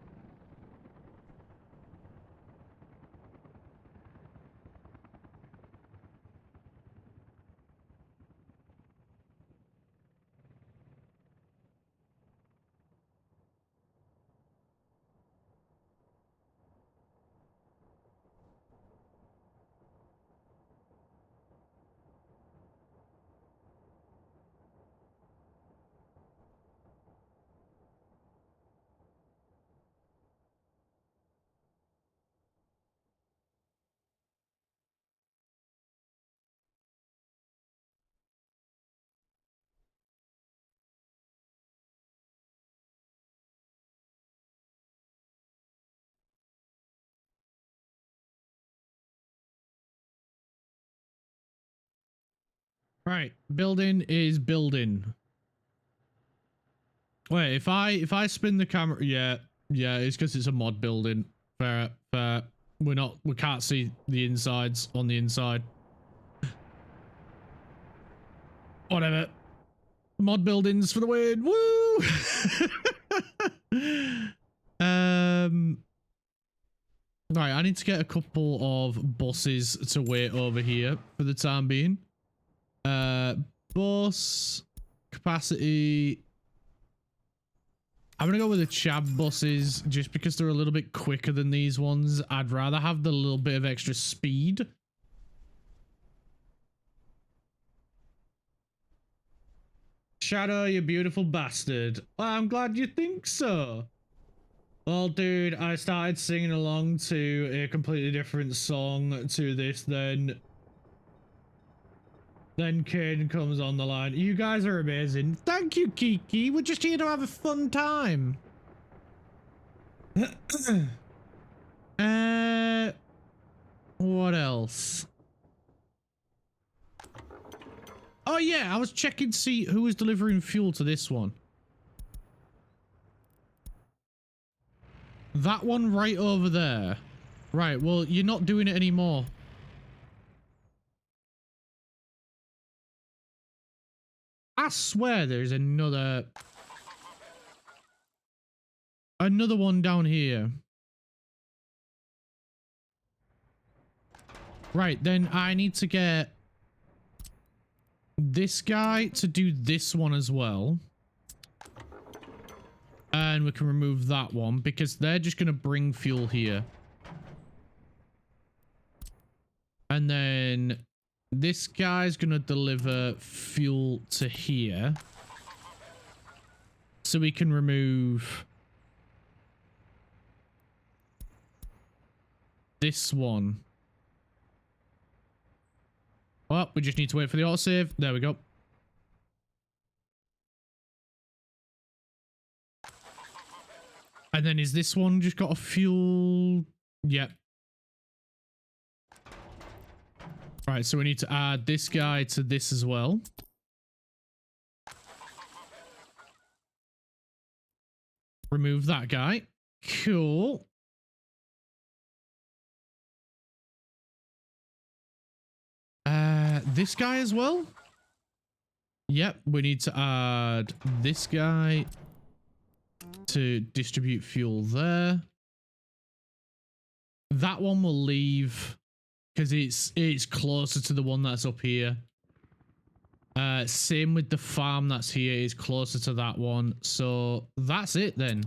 Right, building is building. Wait, if I spin the camera, yeah, it's because it's a mod building. Fair. We can't see the insides on the inside. Whatever. Mod buildings for the win. Woo! Right, I need to get a couple of buses to wait over here for the time being. Bus capacity. I'm gonna go with the Chab buses just because they're a little bit quicker than these ones. I'd rather have the little bit of extra speed. Shadow, you beautiful bastard. Well, I'm glad you think so. Well, dude, I started singing along to a completely different song to this then Kane comes on the line. You guys are amazing. Thank you, Kiki. We're just here to have a fun time. What else? Oh yeah, I was checking to see who was delivering fuel to this one. That one right over there. Right, well, you're not doing it anymore. I swear there's another one down here. Right, then I need to get this guy to do this one as well. And we can remove that one because they're just going to bring fuel here. And then this guy's going to deliver fuel to here. So we can remove this one. Well, we just need to wait for the autosave. There we go. And then is this one just got a fuel? Yep. Right, so we need to add this guy to this as well. Remove that guy. Cool. This guy as well? Yep, we need to add this guy to distribute fuel there. That one will leave because it's closer to the one that's up here. Same with the farm that's here, is closer to that one. So that's it then.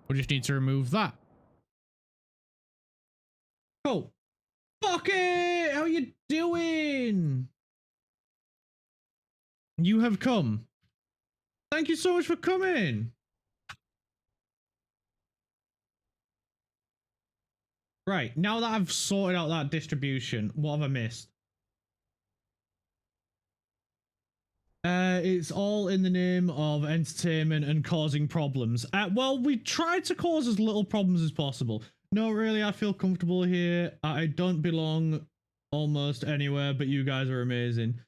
We just need to remove that. Cool. Bucket, how you doing? You have come. Thank you so much for coming. Right, now that I've sorted out that distribution, what have I missed? It's all in the name of entertainment and causing problems. Well, we tried to cause as little problems as possible. No, really, I feel comfortable here. I don't belong almost anywhere, but you guys are amazing.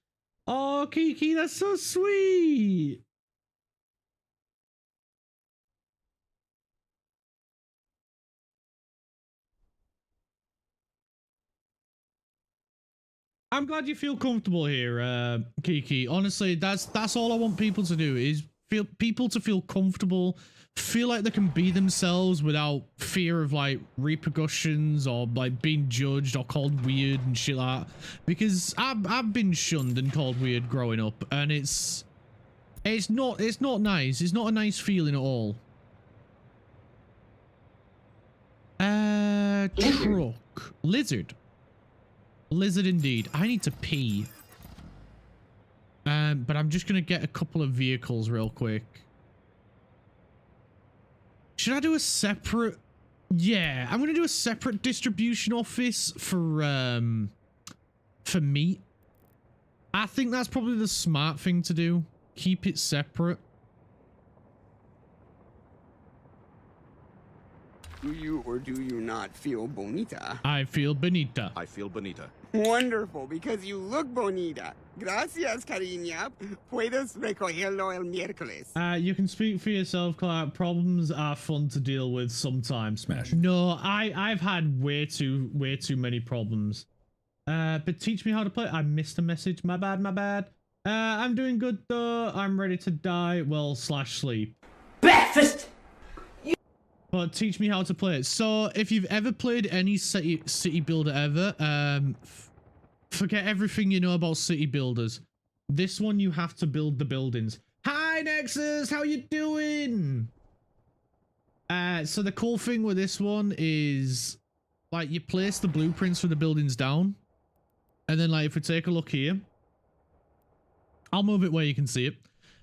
Oh, Kiki, that's so sweet. I'm glad you feel comfortable here, Kiki. Honestly, that's all I want people to do, is people to feel comfortable, feel like they can be themselves without fear of like repercussions or like being judged or called weird and shit like that. Because I've been shunned and called weird growing up, and it's not nice. It's not a nice feeling at all. Truck. Lizard indeed. I need to pee. But I'm just gonna get a couple of vehicles real quick. Should I do a separate? Yeah, I'm gonna do a separate distribution office for meat. I think that's probably the smart thing to do. Keep it separate. Do you or do you not feel bonita? I feel bonita. I feel bonita. Wonderful, because you look bonita. Gracias, cariña. Puedes recogerlo el miércoles. You can speak for yourself, Clark. Problems are fun to deal with sometimes. Smash. No, I've had way too many problems. But teach me how to play. I missed a message. My bad. I'm doing good though. I'm ready to die. Well, /sleep. Breakfast! But teach me how to play it. So, if you've ever played any city builder ever, forget everything you know about city builders. This one, you have to build the buildings. Hi, Nexus! How you doing? So the cool thing with this one is, like, you place the blueprints for the buildings down. And then, like, if we take a look here, I'll move it where you can see it.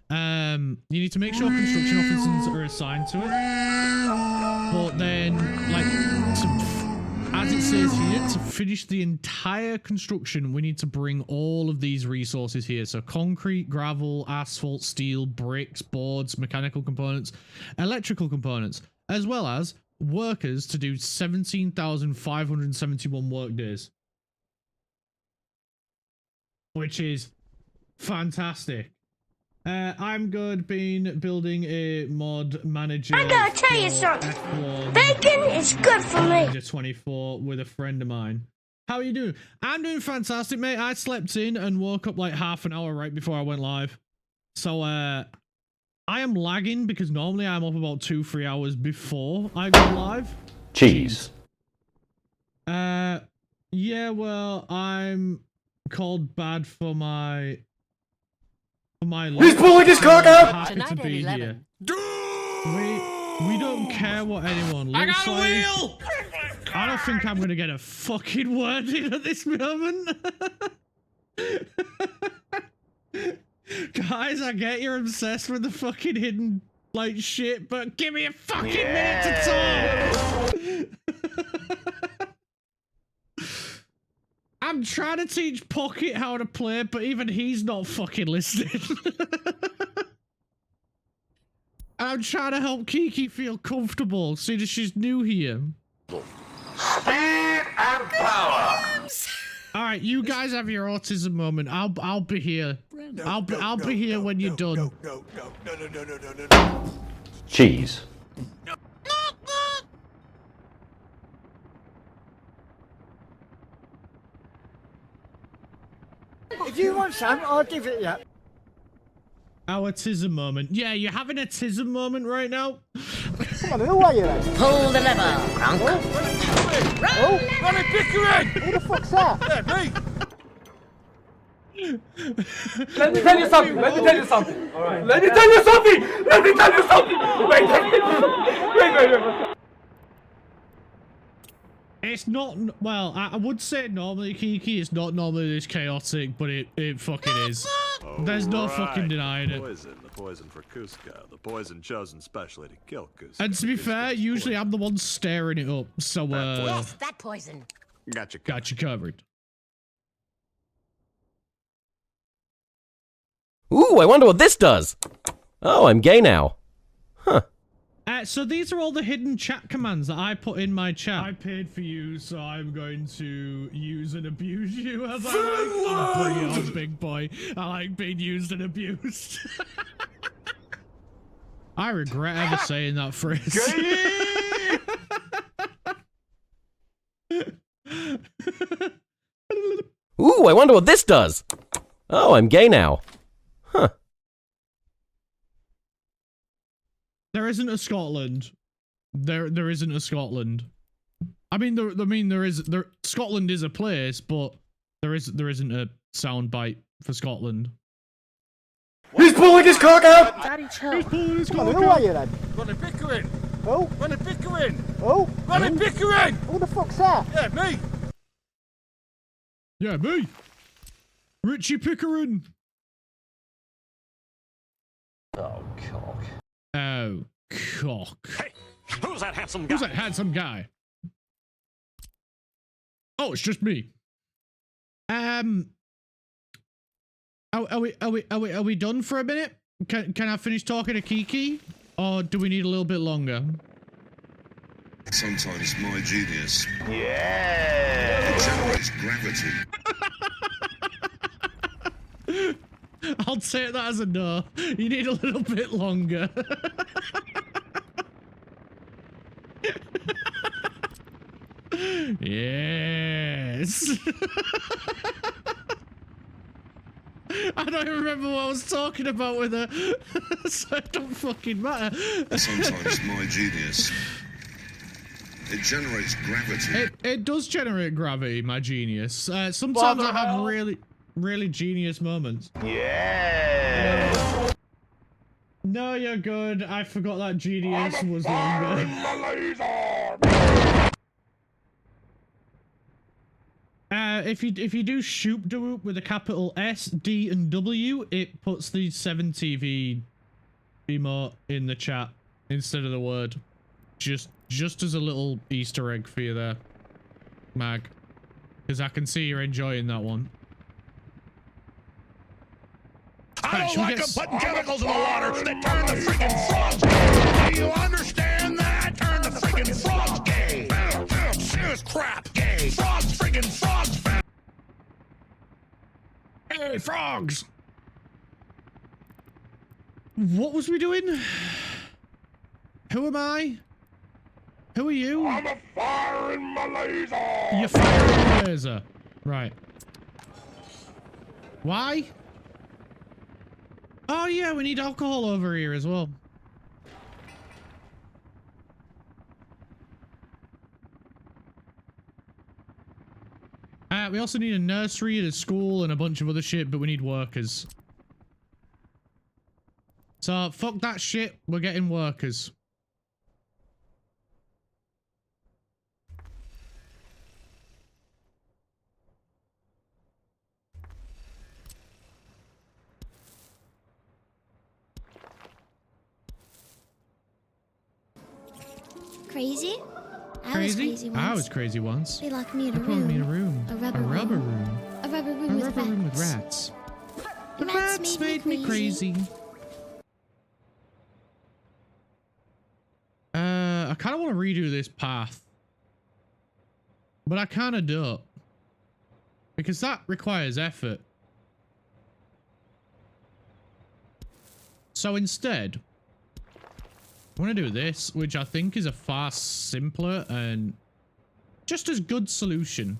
You need to make sure construction officers are assigned to it. But then, like, as it says here, to finish the entire construction, we need to bring all of these resources here. So concrete, gravel, asphalt, steel, bricks, boards, mechanical components, electrical components, as well as workers to do 17,571 work days. Which is fantastic. I'm good building a mod manager. I gotta tell you something. Bacon is good for me. 24 with a friend of mine. How are you doing? I'm doing fantastic, mate. I slept in and woke up like half an hour right before I went live. So, I am lagging because normally I'm up about 2-3 hours before I go live. Cheese. Yeah, well, I'm called bad for my... He's pulling his cock out! Tonight to be at 11. Here. We don't care what anyone looks like. I got a wheel! I don't think I'm gonna get a fucking word in at this moment. Guys, I get you're obsessed with the fucking hidden like shit, but give me a fucking minute to talk! I'm trying to teach Pocket how to play, but even he's not fucking listening. I'm trying to help Kiki feel comfortable, seeing as she's new here. Speed and power. All right, you guys have your autism moment. I'll be here. I'll be here when you're done. No. Cheese. If you want some, I'll give it you. Our autism moment. Yeah, you're having a autism moment right now. Come on, who are you then? Pull the lever, Bronk. Oh, Ronnie Pickering! who the fuck's that? Yeah, me! Let me tell you something. Let me tell you something. All right. Let me tell you something. Let me tell you something. Wait. It's not, well, I would say normally, Kiki, it's not normally this chaotic, but it fucking is. There's no fucking denying it. The poison for Cusco. The poison chosen specially to kill Cusco. And to be fair, usually I'm the one stirring it up, so, Yes, that poison. Got you covered. Ooh, I wonder what this does. Oh, I'm gay now. Huh. So these are all the hidden chat commands that I put in my chat. I paid for you, so I'm going to use and abuse you as I like. Oh, bring it on, big boy. I like being used and abused. I regret ever saying that phrase. Ooh, I wonder what this does. Oh, I'm gay now. Huh. There isn't a Scotland. There isn't a Scotland. I mean, Scotland is a place, but there isn't a soundbite for Scotland. He's pulling his cock out. Daddy, chill. He's pulling his Come on, cock who out. are you then? Ronnie Pickering! Oh, Ronnie Pickering! oh, Ronnie Pickering! who the fuck's that? Yeah, me! Yeah, me. Richie Pickering. Oh, cock. Oh, cock. Hey, who's that handsome guy? Who's that handsome guy? Oh, it's just me. Are we done for a minute? Can I finish talking to Kiki, or do we need a little bit longer? Sometimes my genius. Yeah. It generates gravity. I'll take that as a no. You need a little bit longer. Yes. I don't even remember what I was talking about with her, so it don't fucking matter. Sometimes my genius. It generates gravity. It does generate gravity, my genius. Sometimes I have really genius moments. Yeah. No, you're good. I forgot that genius was longer. If you do shoop doop with a capital S, D, and W, it puts the 7TV emote in the chat instead of the word. Just as a little Easter egg for you there, Mag. Because I can see you're enjoying that one. I don't like them putting chemicals in the water that turn the freaking frogs gay. Do you understand that? Turn the freaking frogs gay. Serious crap. Gay. Frogs, freaking frogs. Hey, frogs! What was we doing? Who am I? Who are you? I'm a firing my laser. You're firing a laser. Right. Why? Oh yeah, we need alcohol over here as well. We also need a nursery and a school and a bunch of other shit, but we need workers. So, fuck that shit. We're getting workers. Crazy? Crazy? I was crazy once. They locked me in a They put me in a room. room. A rubber room. A rubber room, A with, rubber rats. room with rats. The The rats made me crazy. kind of want to redo this path. But I kind of don't. Because that requires effort. So instead, I'm going to do this, which I think is a far simpler and just as good solution.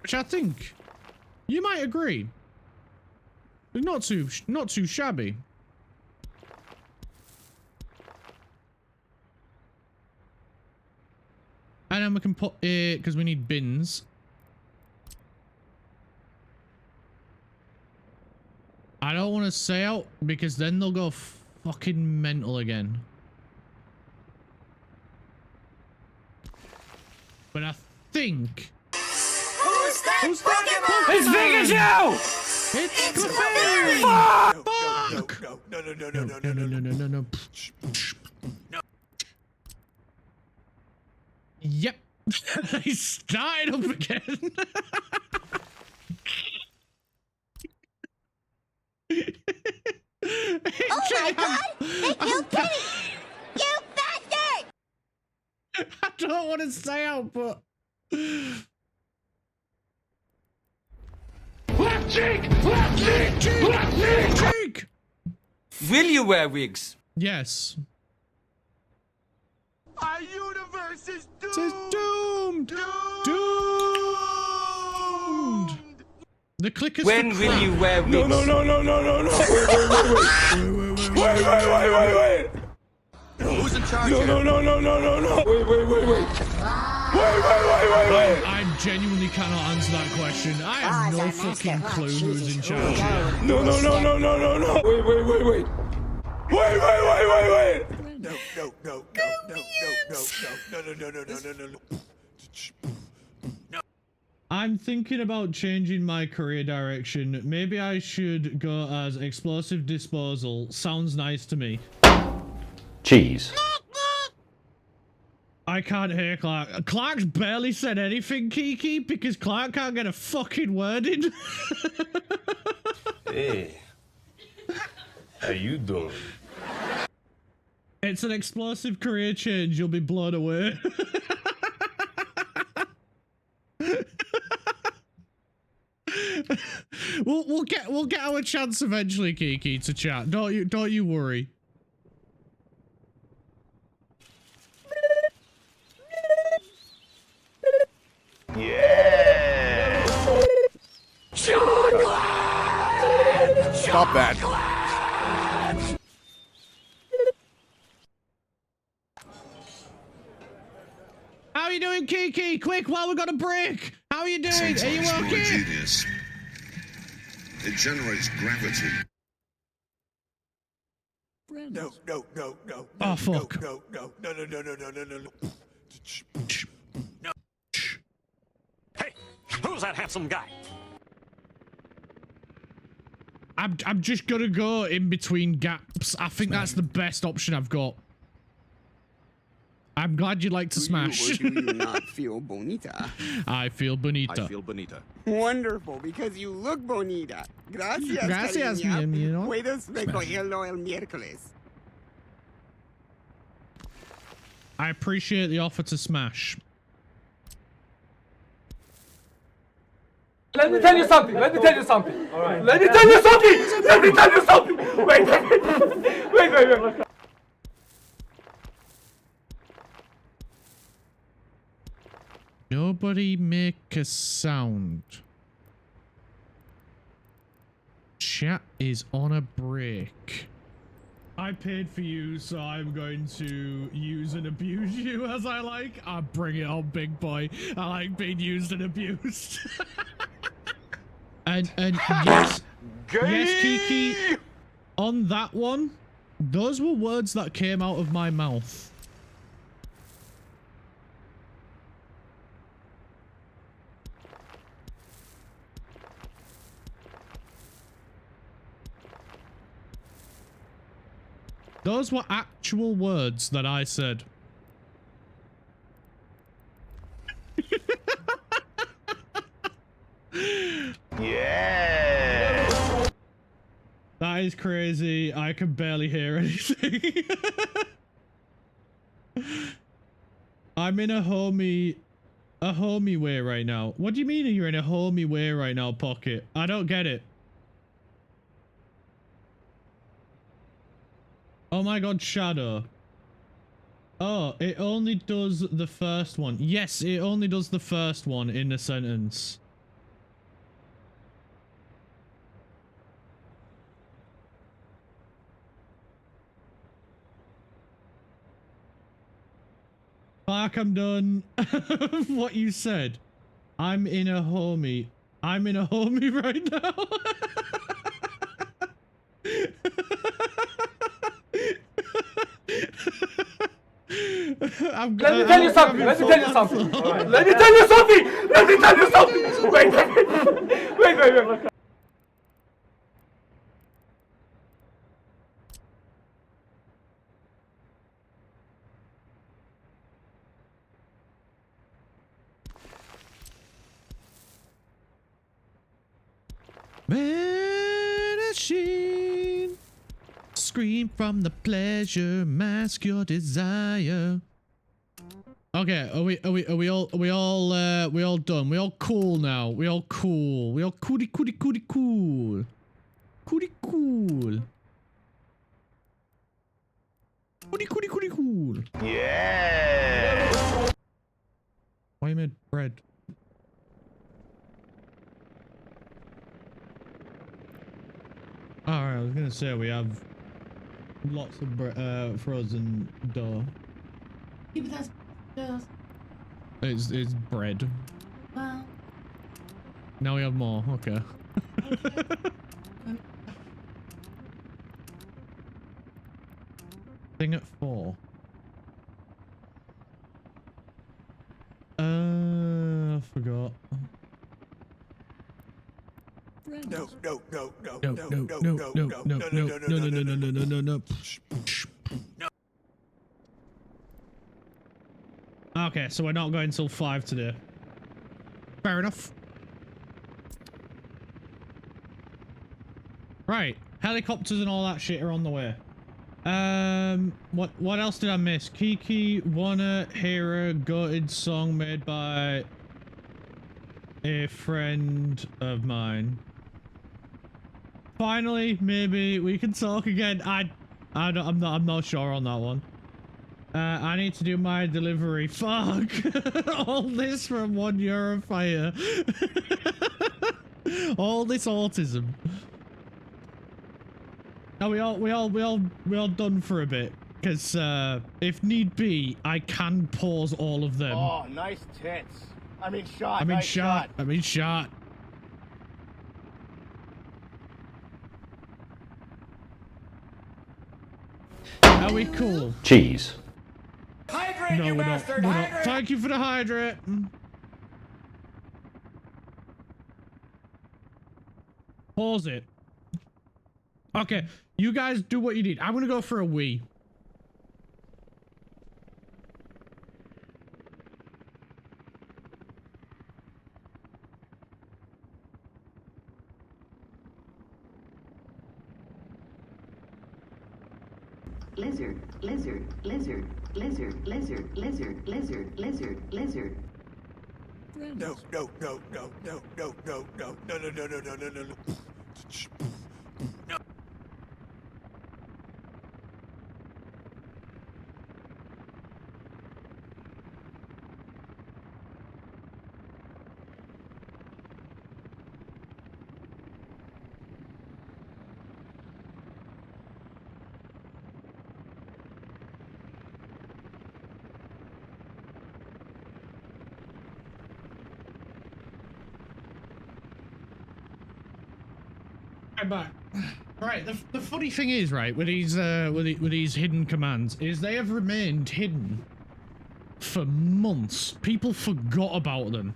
Which I think you might agree is not too shabby. And then we can put it because we need bins. I don't want to say out because then they'll go fucking mental again. But I think. Who's that? Who's that? It's Pikachu! It's Clefairy! Fuck! No. Yep. He started up again. Oh my god! They killed Kitty! You bastard! I don't want to say out, but. Left cheek! Left cheek! Left cheek! Will you wear wigs? Yes. Our universe is It says doomed! Doomed! The clickers. When will you wear wigs? No. Wait. Who's in charge No. Wait. I genuinely cannot answer that question. I have no fucking clue who's in charge here. No. Wait. No. I'm thinking about changing my career direction. Maybe I should go as explosive disposal. Sounds nice to me. Cheese. I can't hear Clark. Clark's barely said anything, Kiki, because Clark can't get a fucking word in. Hey. How you doing? It's an explosive career change. You'll be blown away. We'll get our chance eventually, Kiki, to chat. Don't you worry. Yeah. Stop that. How are you doing, Kiki? Quick, while we got a break. How are you doing? Are you Sometimes my okay? genius. It generates gravity. No. Oh, fuck. No. Hey, who's that handsome guy? I'm just gonna go in between gaps. I think that's the best option I've got. I'm glad you like to smash. Do you not feel bonita? I feel bonita. I feel bonita. Wonderful, because you look bonita. Gracias, Gracias, cariña. mi amor. Puedes recogerlo el miércoles. I appreciate the offer to smash. Let me tell you something. Let me tell you something. Let me tell you something. Wait. Nobody make a sound. Chat is on a break. I paid for you, so I'm going to use and abuse you as I like. I bring it on, big boy. I like being used and abused. and yes, yes, Kiki. On that one, those were words that came out of my mouth. Those were actual words that I said. Yeah. is crazy. I can barely hear anything. I'm in a homey way right now. What do you mean you're in a homey way right now, Pocket? I don't get it. Oh my god, Shadow. Oh, it only does the first one. Yes, it only does the first one in the sentence. Fuck, I'm done. What you said. I'm in a homey right now. Let me tell you something. Let me tell you something. Let me tell you something. Let me tell you something. Wait. Machine, scream from the pleasure, mask your desire. Okay, are we all done? We all cool now. We all cool. We all cootie cool. Cootie cool. Cootie cool. Yeah. Why you made bread? Alright, I was gonna say we have lots of frozen dough. Yeah, but that's It's bread. well. Now we have more. Okay. Thing at 4. I forgot. No. Okay, so we're not going till 5 today. Fair enough. Right, helicopters and all that shit are on the way. What else did I miss? Kiki, Wanna, Hera, Goated song made by a friend of mine. Finally, maybe we can talk again. I'm not sure on that one. I need to do my delivery. Fuck! All this from €1 fire. All this autism. Are we all done for a bit? Because if need be, I can pause all of them. Oh, nice tits. I mean shot. I mean shot. Are we cool? Cheese. Hydrate, No, you we're not. bastard. We're not. Hydrate. Thank you for the hydrate. Pause it. Okay, you guys do what you need. I'm gonna go for a wee. Lizard. No. Back. Right, the funny thing is, right, with these hidden commands, is they have remained hidden for months. People forgot about them.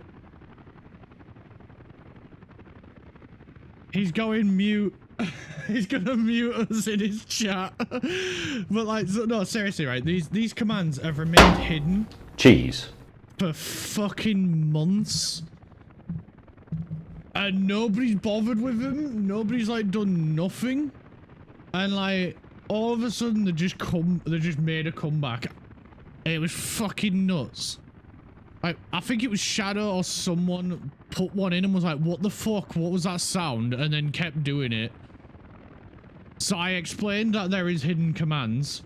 He's going mute. He's gonna mute us in his chat. But like, no, seriously, right? These commands have remained hidden. Cheese. For fucking months. And nobody's bothered with them. Nobody's like done nothing. And like, all of a sudden they just made a comeback. It was fucking nuts. Like, I think it was Shadow or someone put one in and was like, what the fuck? What was that sound? And then kept doing it. So I explained that there is hidden commands.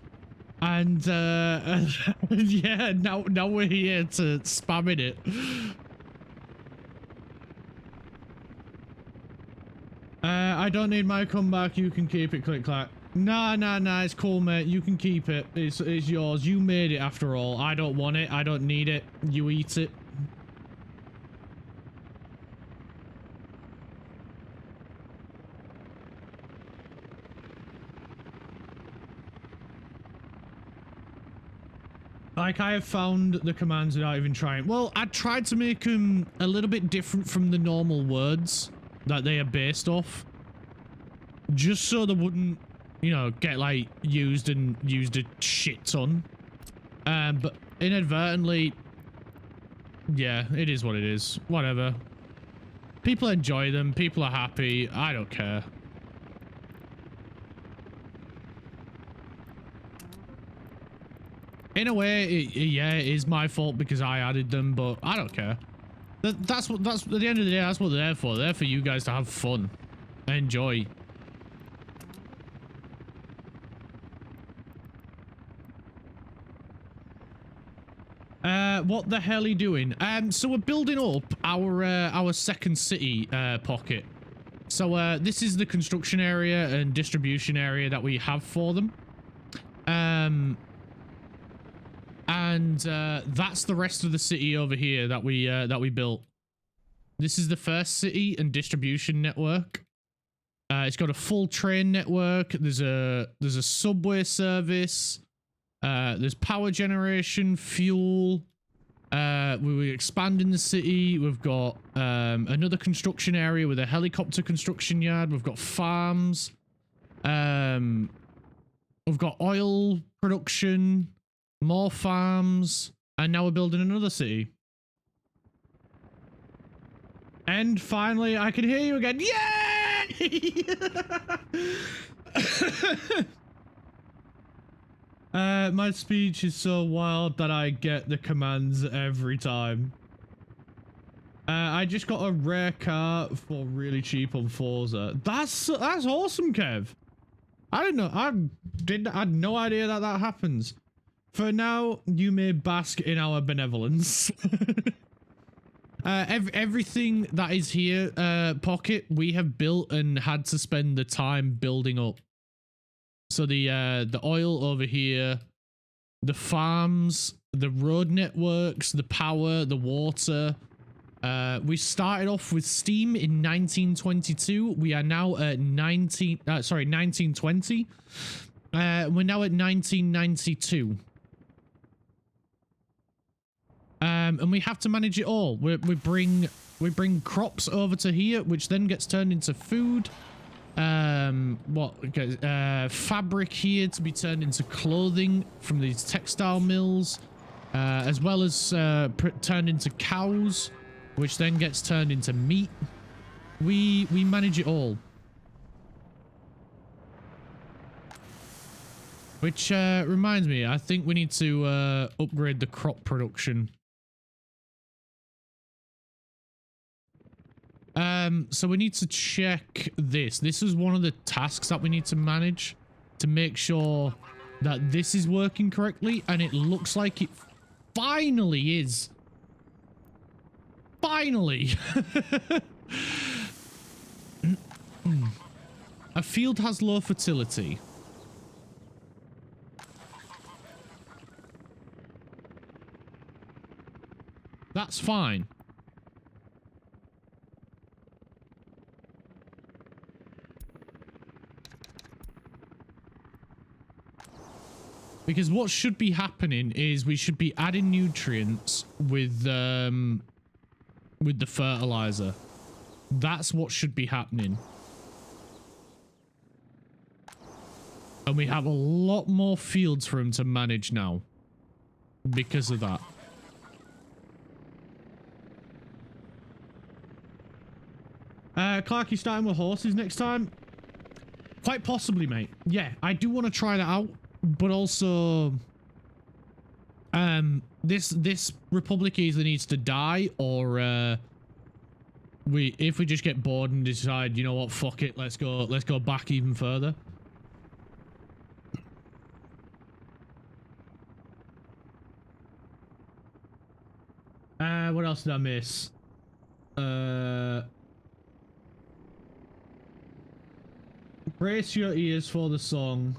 And yeah, now we're here to spam in it. I don't need my comeback. You can keep it, click clack. Nah, it's cool, mate. You can keep it. It's yours. You made it after all. I don't want it. I don't need it. You eat it. Like, I have found the commands without even trying. Well, I tried to make them a little bit different from the normal words that they are based off. Just so they wouldn't, you know, get, like, used a shit ton. But inadvertently, yeah, it is what it is. Whatever. People enjoy them. People are happy. I don't care. In a way, yeah, it is my fault because I added them, but I don't care. That's at the end of the day, that's what they're there for. They're there for you guys to have fun. Enjoy. What the hell are you doing? So we're building up our second city, pocket. So, this is the construction area and distribution area that we have for them. And that's the rest of the city over here that we built. This is the first city and distribution network. It's got a full train network. There's a subway service. There's power generation, fuel. We were expanding the city. We've got another construction area with a helicopter construction yard. We've got farms. We've got oil production. More farms, and now we're building another city. And finally, I can hear you again. Yay! My speech is so wild that I get the commands every time. I just got a rare car for really cheap on Forza. That's awesome, Kev. I didn't know. I had no idea that happens. For now, you may bask in our benevolence. Everything that is here, Pocket, we have built and had to spend the time building up. So the oil over here, the farms, the road networks, the power, the water. We started off with steam in 1922. We are now at 1920. We're now at 1992. And we have to manage it all. We bring crops over to here, which then gets turned into food. Fabric here to be turned into clothing from these textile mills, as well as turned into cows, which then gets turned into meat. We manage it all. Which reminds me, I think we need to upgrade the crop production. So we need to check this. This is one of the tasks that we need to manage to make sure that this is working correctly, and it looks like it finally is. Finally! A field has low fertility. That's fine. Because what should be happening is we should be adding nutrients with the fertilizer. That's what should be happening. And we have a lot more fields for him to manage now because of that. Clark, you starting with horses next time? Quite possibly, mate. Yeah, I do want to try that out, but also, this Republic either needs to die or if we just get bored and decide, you know what, fuck it, let's go back even further. What else did I miss? Brace your ears for the song.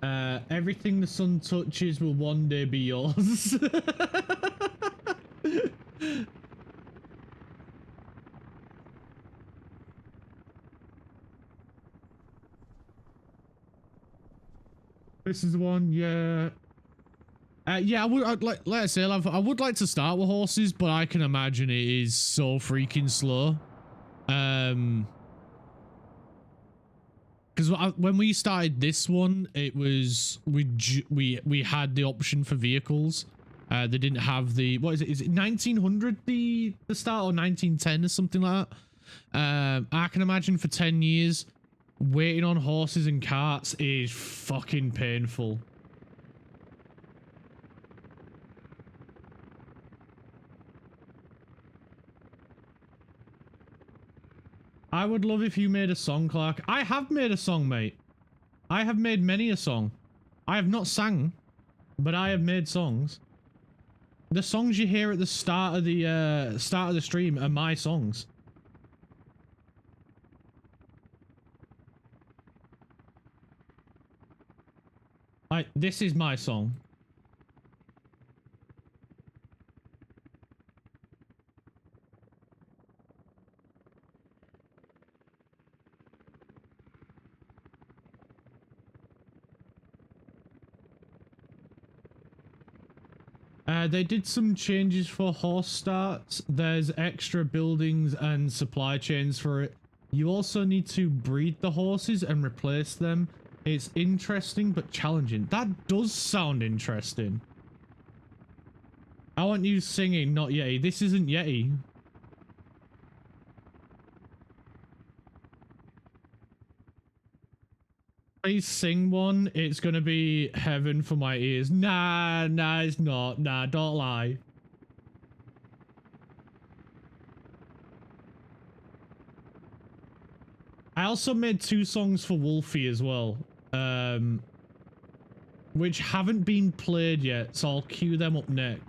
Everything the sun touches will one day be yours. This is the one, yeah. Yeah, I'd like I say, I would like to start with horses, but I can imagine it is so freaking slow. Because when we started this one, it was we had the option for vehicles. They didn't have the, what is it? Is it 1900 the start, or 1910 or something like that? I can imagine for 10 years waiting on horses and carts is fucking painful. I would love if you made a song, Clark. I have made a song, mate. I have made many a song. I have not sang, but I have made songs. The songs you hear at the start of the stream are my songs. This is my song. They did some changes for horse starts. There's extra buildings and supply chains for it. You also need to breed the horses and replace them. It's interesting but challenging. That does sound interesting. I want you singing, not Yeti. This isn't Yeti. Please sing one. It's gonna be heaven for my ears. Nah, it's not. Nah, don't lie. I also made 2 songs for Wolfie as well, which haven't been played yet, so I'll cue them up next.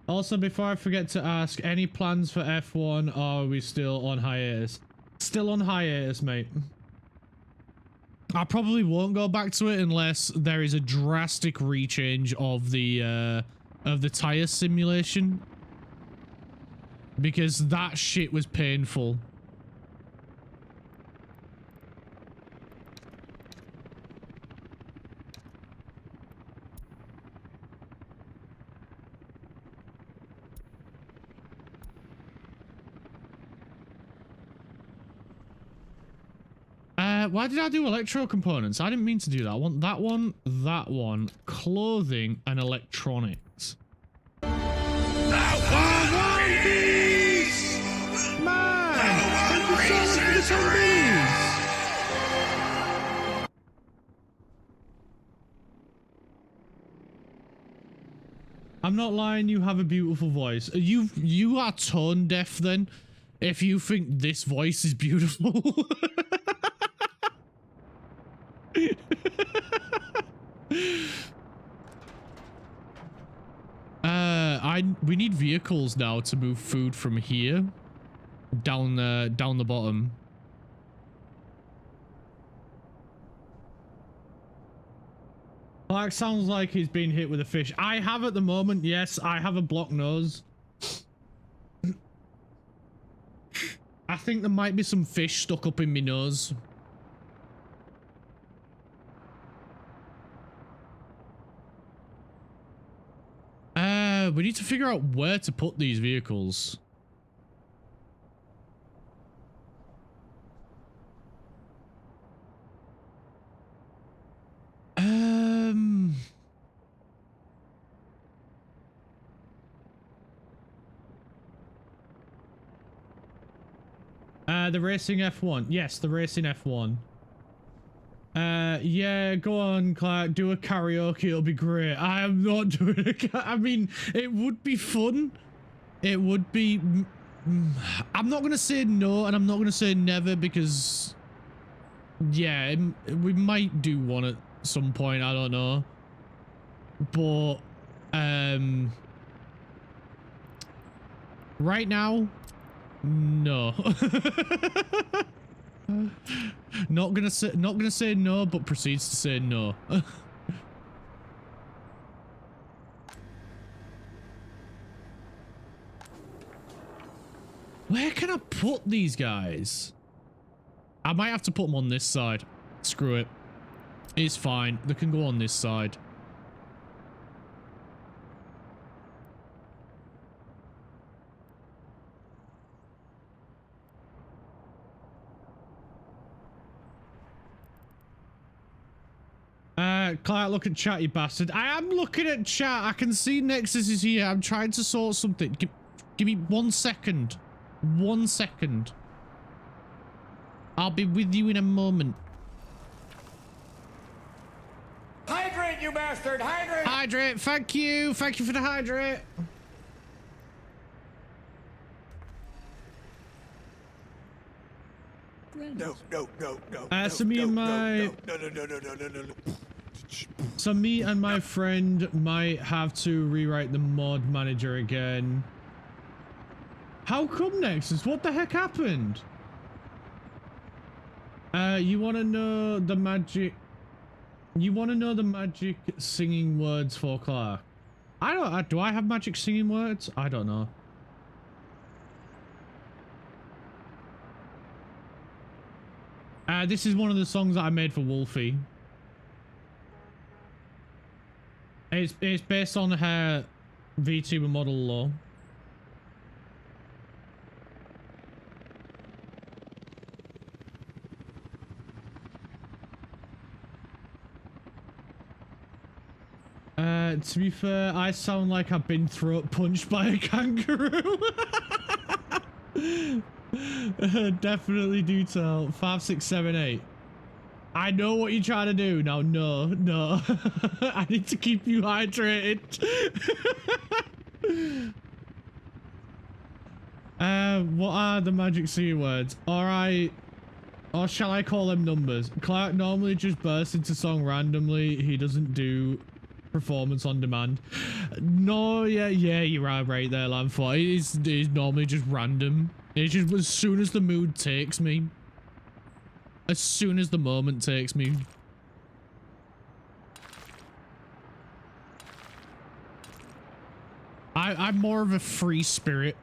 Also, before I forget to ask, any plans for F1, or are we still on hiatus? Still on hiatus, mate. I probably won't go back to it unless there is a drastic rechange of the tire simulation. Because that shit was painful. Why did I do electro components? I didn't mean to do that. I want that one, clothing, and electronics. Man! Thank you so much for the 10 days! I'm not lying, you have a beautiful voice. You are tone deaf then, if you think this voice is beautiful. We need vehicles now to move food from here down the bottom. Clark sounds like he's been hit with a fish. I have at the moment, yes, I have a blocked nose. I think there might be some fish stuck up in my nose. We need to figure out where to put these vehicles. The racing F1. Yes, the racing F1. Yeah, go on, Clark. Do a karaoke. It'll be great. I am not doing I mean, it would be fun. It would be... I'm not going to say no, and I'm not going to say never, because... Yeah, we might do one at some point. I don't know. But... Right now... No. Not gonna say no, but proceeds to say no. Where can I put these guys? I might have to put them on this side. Screw it. It's fine. They can go on this side. Clark, look at chat, you bastard. I am looking at chat. I can see Nexus is here. I'm trying to sort something. Give me 1 second. 1 second. I'll be with you in a moment. Hydrate, you bastard! Hydrate! Hydrate, thank you. Thank you for the hydrate. No. So me and my... So me and my friend might have to rewrite the mod manager again. How come, Nexus? What the heck happened? You want to know the magic... You want to know the magic singing words for Clark? I don't... do I have magic singing words? I don't know. This is one of the songs that I made for Wolfie. It's based on her VTuber model law. To be fair, I sound like I've been throat punched by a kangaroo. Definitely do tell. 5, 6, 7, 8. I know what you're trying to do. Now, no. I need to keep you hydrated. What are the magic C words? Alright. Or shall I call them numbers? Clark normally just bursts into song randomly. He doesn't do performance on demand. No, yeah, you're right there, Lamfort. It's normally just random. It's just as soon as the mood takes me. As soon as the moment takes me. I'm more of a free spirit.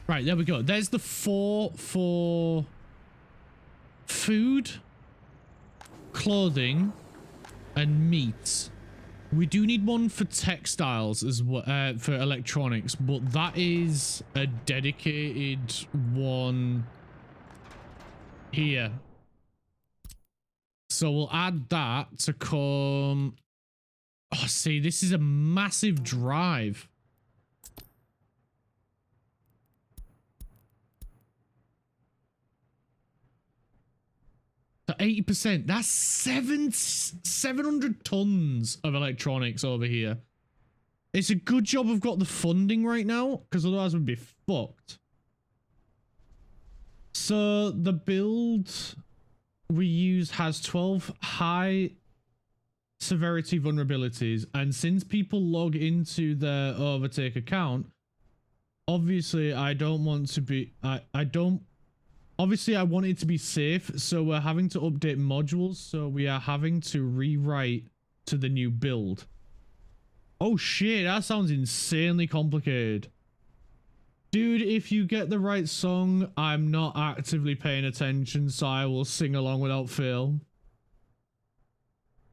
Right, there we go. There's the 4 for food, clothing, and meat. We do need one for textiles as well, for electronics, but that is a dedicated one here. So we'll add that to come. Oh, see, this is a massive drive. So 80%, that's 700 tons of electronics over here. It's a good job I've got the funding right now, because otherwise we'd be fucked. So the build we use has 12 high severity vulnerabilities, and since people log into their Overtake account, obviously I don't want to be, obviously I want it to be safe, so we're having to update modules, so we are having to rewrite to the new build. Oh shit, that sounds insanely complicated. Dude, if you get the right song, I'm not actively paying attention, so I will sing along without fail.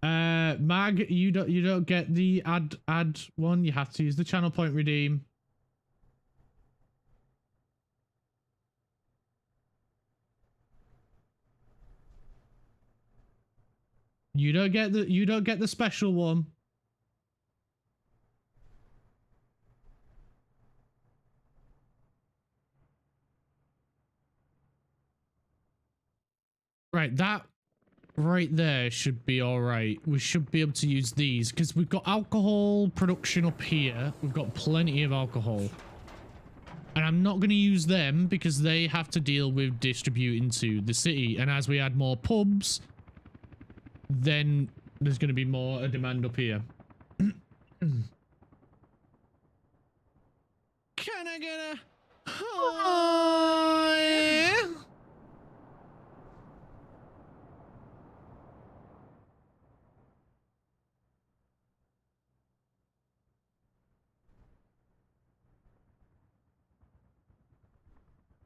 Mag, you don't get the add one, you have to use the channel point redeem. You don't get the special one. Right, that right there should be all right. We should be able to use these because we've got alcohol production up here. We've got plenty of alcohol. And I'm not going to use them because they have to deal with distributing to the city. And as we add more pubs, then there's going to be more demand up here. Can I get a... Oh, yeah.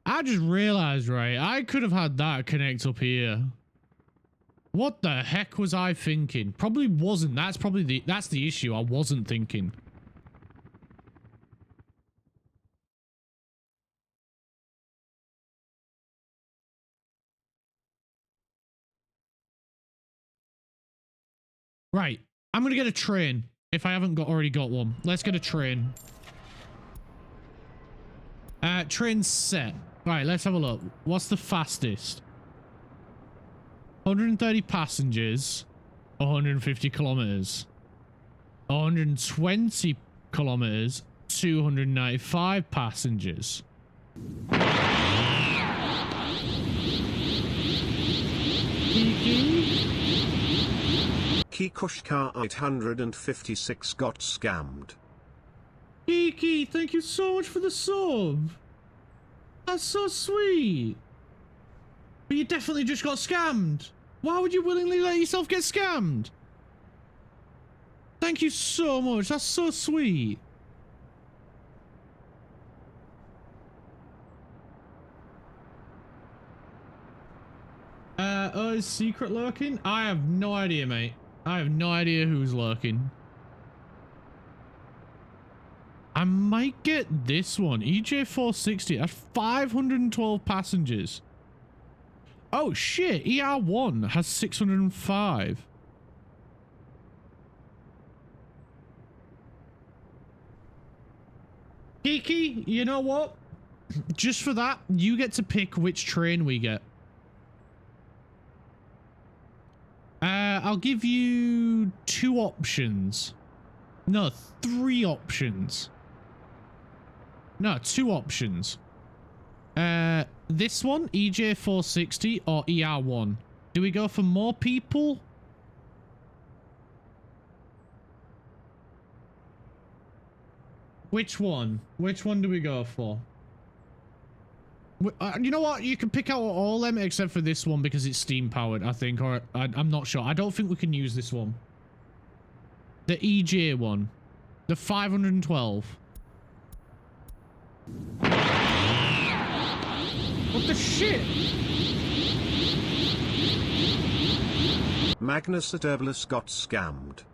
I just realized, right, I could have had that connect up here. What the heck was I thinking? Probably wasn't. That's the issue. I wasn't thinking. Right. I'm gonna get a train if I haven't already got one. Let's get a train. Train set. Right, let's have a look. What's the fastest? 130 passengers, 150 kilometers. 120 kilometers, 295 passengers. Kikushka 856 got scammed. Kiki, thank you so much for the sub. That's so sweet. But you definitely just got scammed. Why would you willingly let yourself get scammed? Thank you so much. That's so sweet. Oh, is Secret lurking? I have no idea, mate. I have no idea who's lurking. I might get this one. EJ460. That's 512 passengers. Oh, shit. ER1 has 605. Kiki, you know what? Just for that, you get to pick which train we get. I'll give you 2 options. No, 3 options. No, 2 options. This one, EJ460 or ER1. Do we go for more people? Which one? Which one do we go for? You know what? You can pick out all of them except for this one because it's steam powered, I think. Or I'm not sure. I don't think we can use this one. The EJ one. The 512. What the shit? Magnus at Herbalist got scammed.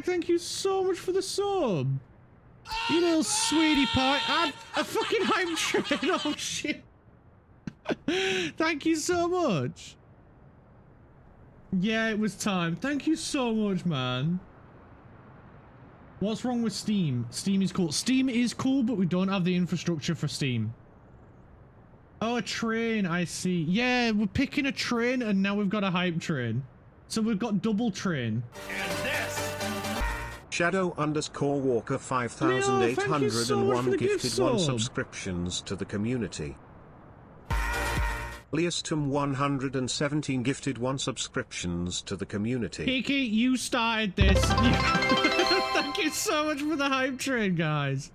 Thank you so much for the sub. You little sweetie pie. A fucking hype train. Oh shit. Thank you so much. Yeah, it was time. Thank you so much, man. What's wrong with Steam? Steam is cool. Steam is cool, but we don't have the infrastructure for Steam. Oh, a train. I see. Yeah, we're picking a train and now we've got a hype train. So we've got double train. Shadow_Walker 5801 gifted 1 subscriptions to the community. Liastum 117 gifted 1 subscriptions to the community. Kiki, you started this. Thank you so much for the hype train, guys.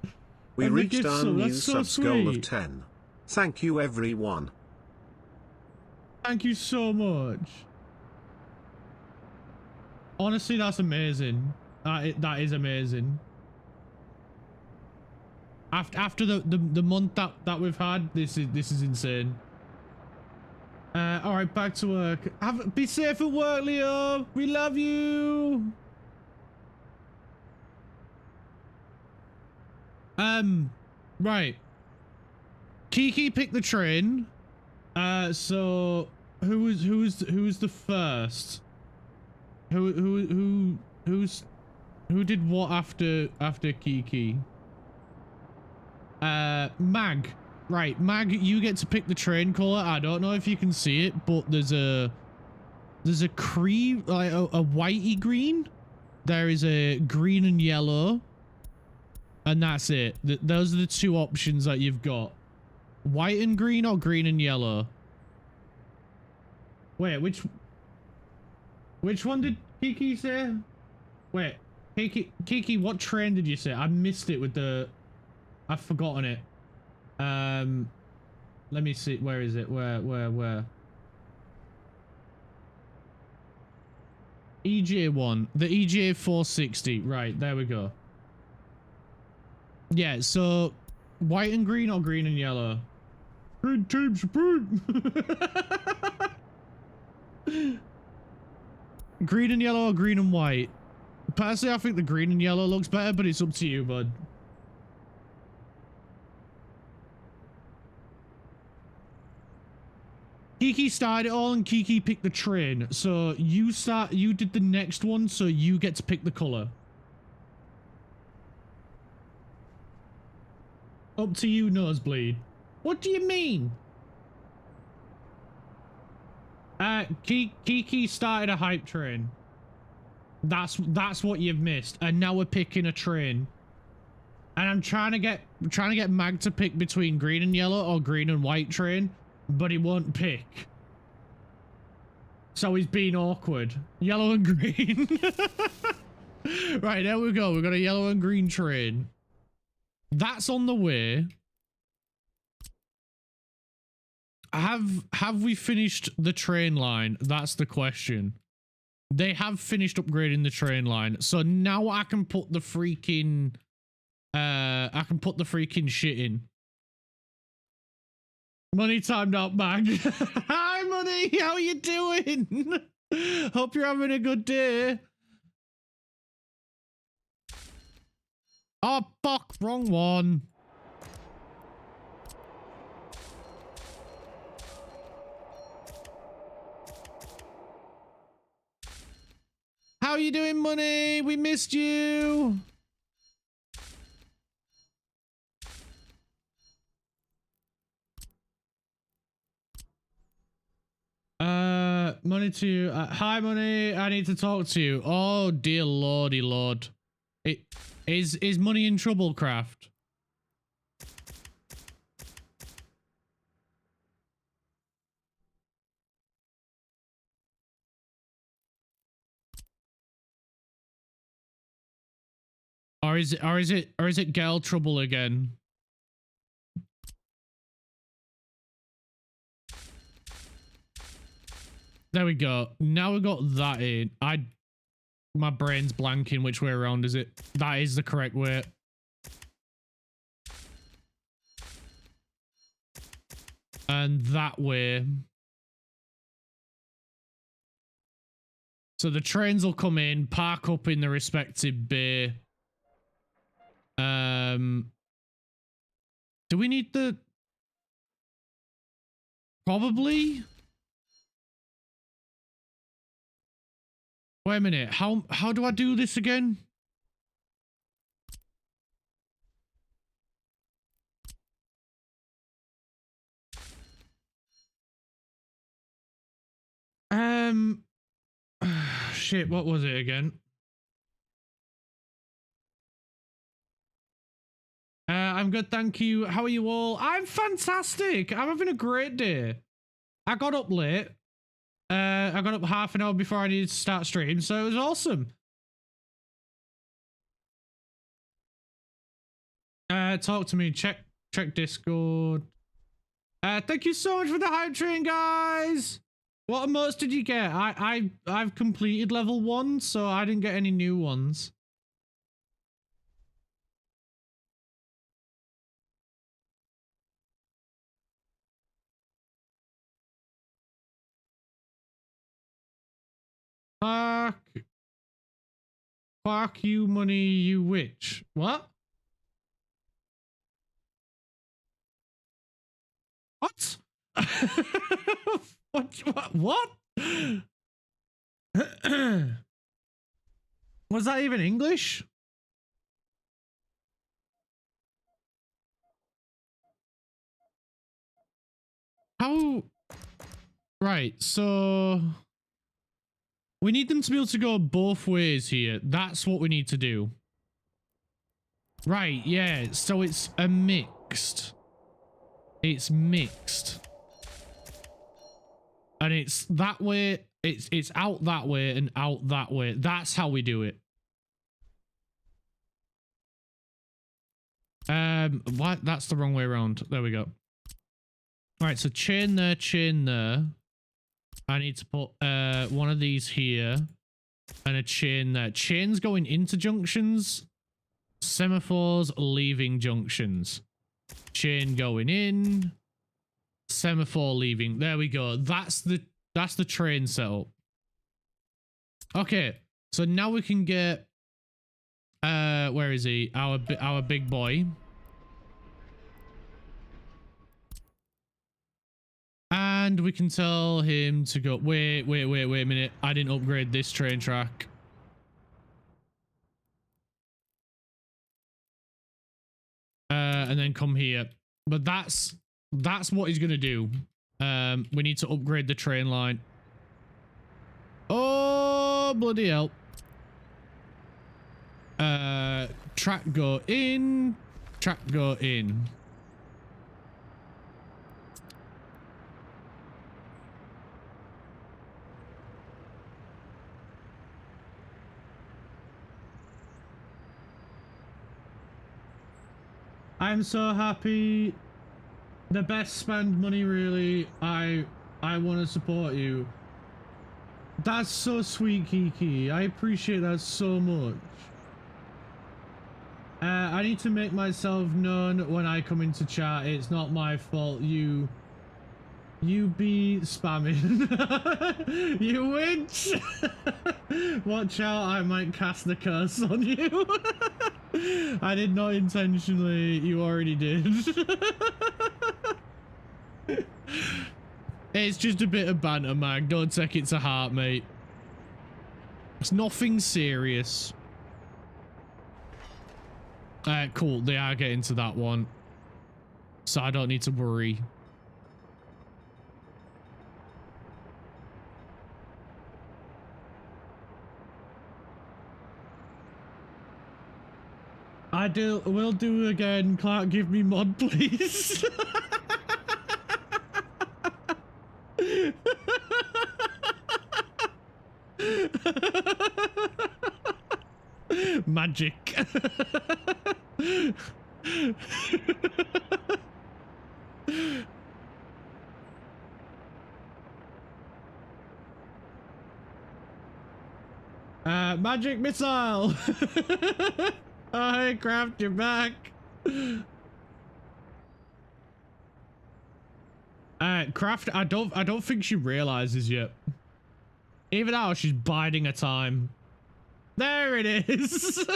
We reached our new subs goal of 10. Thank you, everyone. Thank you so much. Honestly, that's amazing. That is amazing. After the month that we've had, this is insane. All right, back to work. Be safe at work, Leo. We love you. Right. Kiki picked the train. So who's the first? Who did what after Kiki? Mag. Right, Mag, you get to pick the train color. I don't know if you can see it, but there's a There's a cream, like a whitey green. There is a green and yellow. And that's it. Those are the two options that you've got. White and green or green and yellow? Wait, which one did Kiki say? Wait, Kiki, what train did you say? I missed it with the... I've forgotten it. Let me see. Where is it? Where? EJ1. The EJ 460. Right, there we go. Yeah, so white and green or green and yellow? Green team support. Green and yellow or green and white? Personally, I think the green and yellow looks better, but it's up to you, bud. Kiki started it all and Kiki picked the train. So you did the next one, so you get to pick the color. Up to you, Nosebleed. What do you mean? Kiki started a hype train. That's what you've missed. And now we're picking a train. And I'm trying to get Mag to pick between green and yellow or green and white train, but he won't pick. So he's being awkward. Yellow and green. Right, there we go. We've got a yellow and green train. That's on the way. Have we finished the train line? That's the question. They have finished upgrading the train line. So now I can put the freaking shit in. Money timed out, Mag. Hi, Money. How are you doing? Hope you're having a good day. Oh, fuck. Wrong one. How you doing, Money? We missed you. Money to hi, Money. I need to talk to you. Oh dear lordy lord. Is Money in trouble, Craft? Or is it girl trouble again? There we go. Now we got that in. My brain's blanking. Which way around is it? That is the correct way. And that way. So the trains will come in, park up in the respective bay. Do we need the... Probably? Wait a minute. How do I do this again? Shit, what was it again? I'm good, thank you. How are you all? I'm fantastic. I'm having a great day. I got up late. I got up half an hour before I needed to start stream, so it was awesome. Talk to me. Check Discord. Thank you so much for the hype train, guys. What emotes did you get? I've completed level 1, so I didn't get any new ones. Fuck you, Money, you witch. What? What? What? Was that even English? How? Right, so... We need them to be able to go both ways here. That's what we need to do. Right, yeah. So it's a mixed. It's mixed. And it's that way. It's out that way and out that way. That's how we do it. What? That's the wrong way around. There we go. All right, so chain there, chain there. I need to put one of these here and a chain there. Chains going into junctions, semaphores leaving junctions. Chain going in, semaphore leaving. There we go. That's the train setup. Okay, so now we can get where is he? Our big boy. And we can tell him to go. Wait a minute. I didn't upgrade this train track. And then come here. But that's what he's gonna do. We need to upgrade the train line. Oh, bloody hell. Track go in. Track go in. I'm so happy. The best spend money, really. I want to support you. That's so sweet, Kiki. I appreciate that so much. I need to make myself known when I come into chat. It's not my fault. You be spamming. You witch. Watch out, I might cast the curse on you. I did not intentionally. You already did. It's just a bit of banter, Mag. Don't take it to heart, mate. It's nothing serious. Cool. They are getting to that one. So I don't need to worry. Will do again. Clark, give me mod, please. Magic. Magic missile. Oh, hey, Craft, you're back. Craft, I don't think she realizes yet. Even now, she's biding her time. There it is.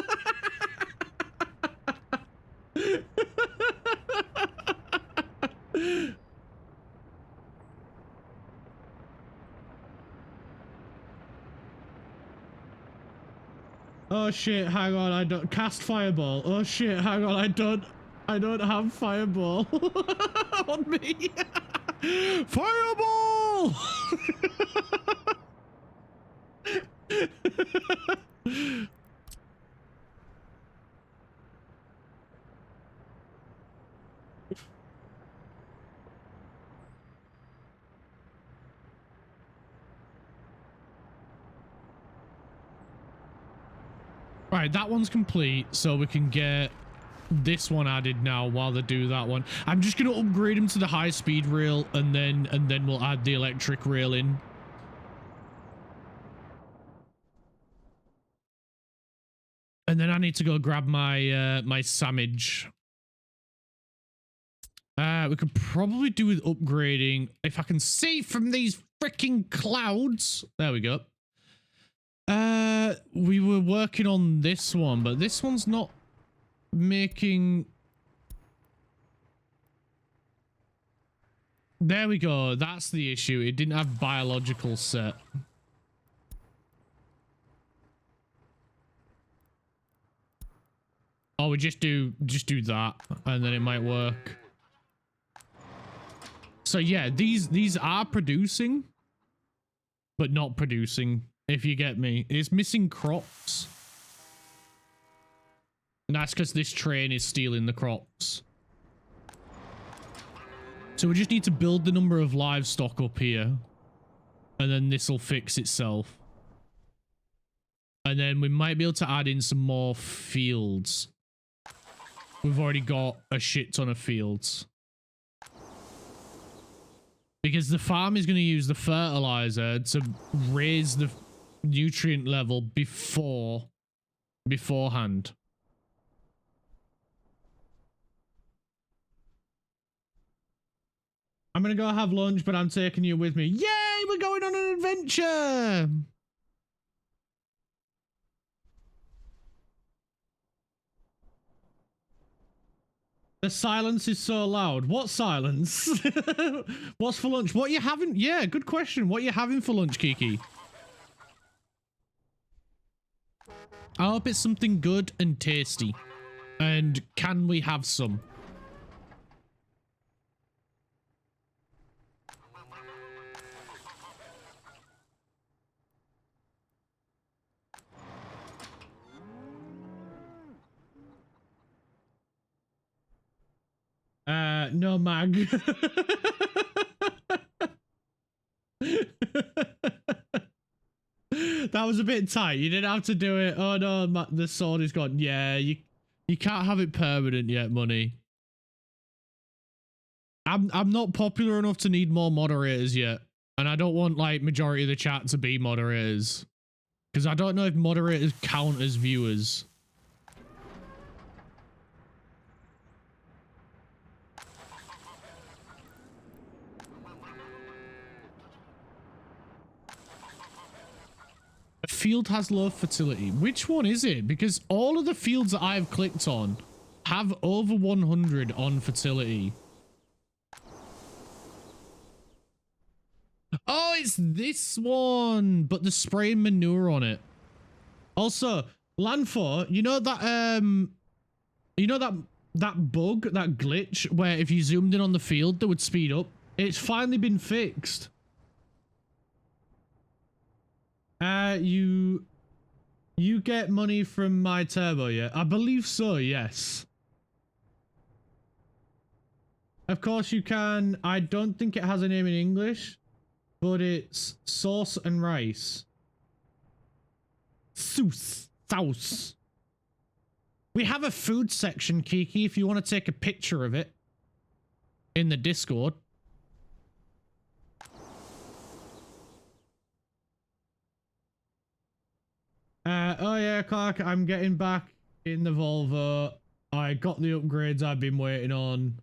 Oh shit, hang on, I don't cast fireball. Oh shit, hang on, I don't have fireball on me. Fireball! Right, that one's complete, so we can get this one added now while they do that one. I'm just gonna upgrade him to the high-speed rail, and then we'll add the electric rail in. And then I need to go grab my my samage. We could probably do with upgrading if I can see from these freaking clouds. There we go. We were working on this one, but this one's not making... There we go. That's the issue. It didn't have biological set. Oh, we just do that, and then it might work. So yeah, these are producing, but not producing. if you get me. It's missing crops. And that's because this train is stealing the crops. So we just need to build the number of livestock up here. And then this will fix itself. And then we might be able to add in some more fields. We've already got a shit ton of fields. Because the farm is going to use the fertilizer to raise the nutrient level beforehand. I'm going to go have lunch, but I'm taking you with me. Yay! We're going on an adventure! The silence is so loud. What silence? What's for lunch? What you having? Yeah, good question. What you having for lunch, Kiki? I hope it's something good and tasty. And can we have some? No, Mag. That was a bit tight. You didn't have to do it. Oh no, the sword is gone. Yeah, you can't have it permanent yet, money. I'm not popular enough to need more moderators yet. And I don't want like majority of the chat to be moderators. Because I don't know if moderators count as viewers. A field has low fertility. Which one is it? Because all of the fields that I've clicked on have over 100 on fertility. Oh, it's this one, but the spraying manure on it. Also, Landfor, you know that that bug, that glitch where if you zoomed in on the field, they would speed up. It's finally been fixed. You get money from my turbo, yeah? I believe so, yes. Of course you can. I don't think it has a name in English, but it's sauce and rice. Sauce. We have a food section, Kiki, if you want to take a picture of it in the Discord. Oh yeah, Clark, I'm getting back in the Volvo. I got the upgrades I've been waiting on.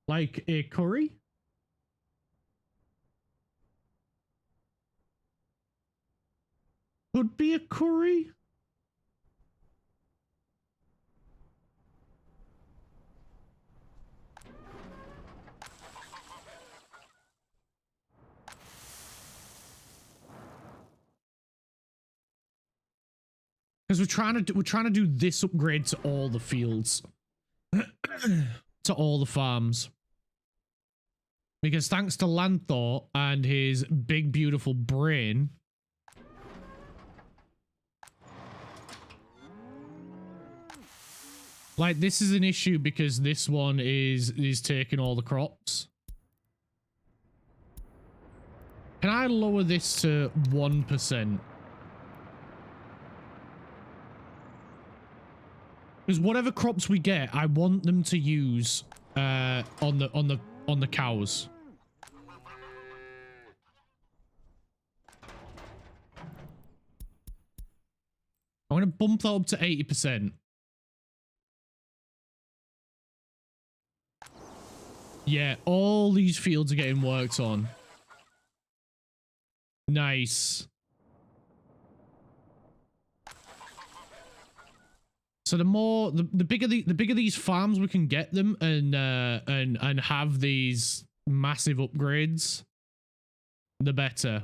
Like a curry? Could be a curry? Because we're trying to do this upgrade to all the fields. To all the farms. Because thanks to Lanthor and his big beautiful brain, like this is an issue because this one is taking all the crops. Can I lower this to 1%? Because whatever crops we get, I want them to use on the cows. I'm gonna bump that up to 80%. Yeah, all these fields are getting worked on. Nice. So the bigger these farms we can get them and have these massive upgrades, the better.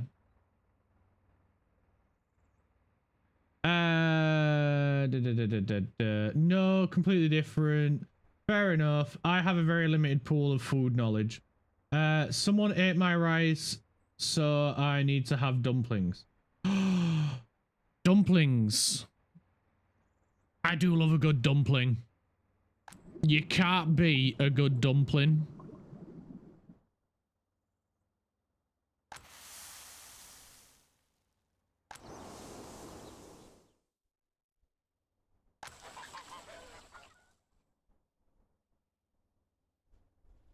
No, completely different. Fair enough. I have a very limited pool of food knowledge. Someone ate my rice, so I need to have dumplings. Dumplings. I do love a good dumpling. You can't beat a good dumpling.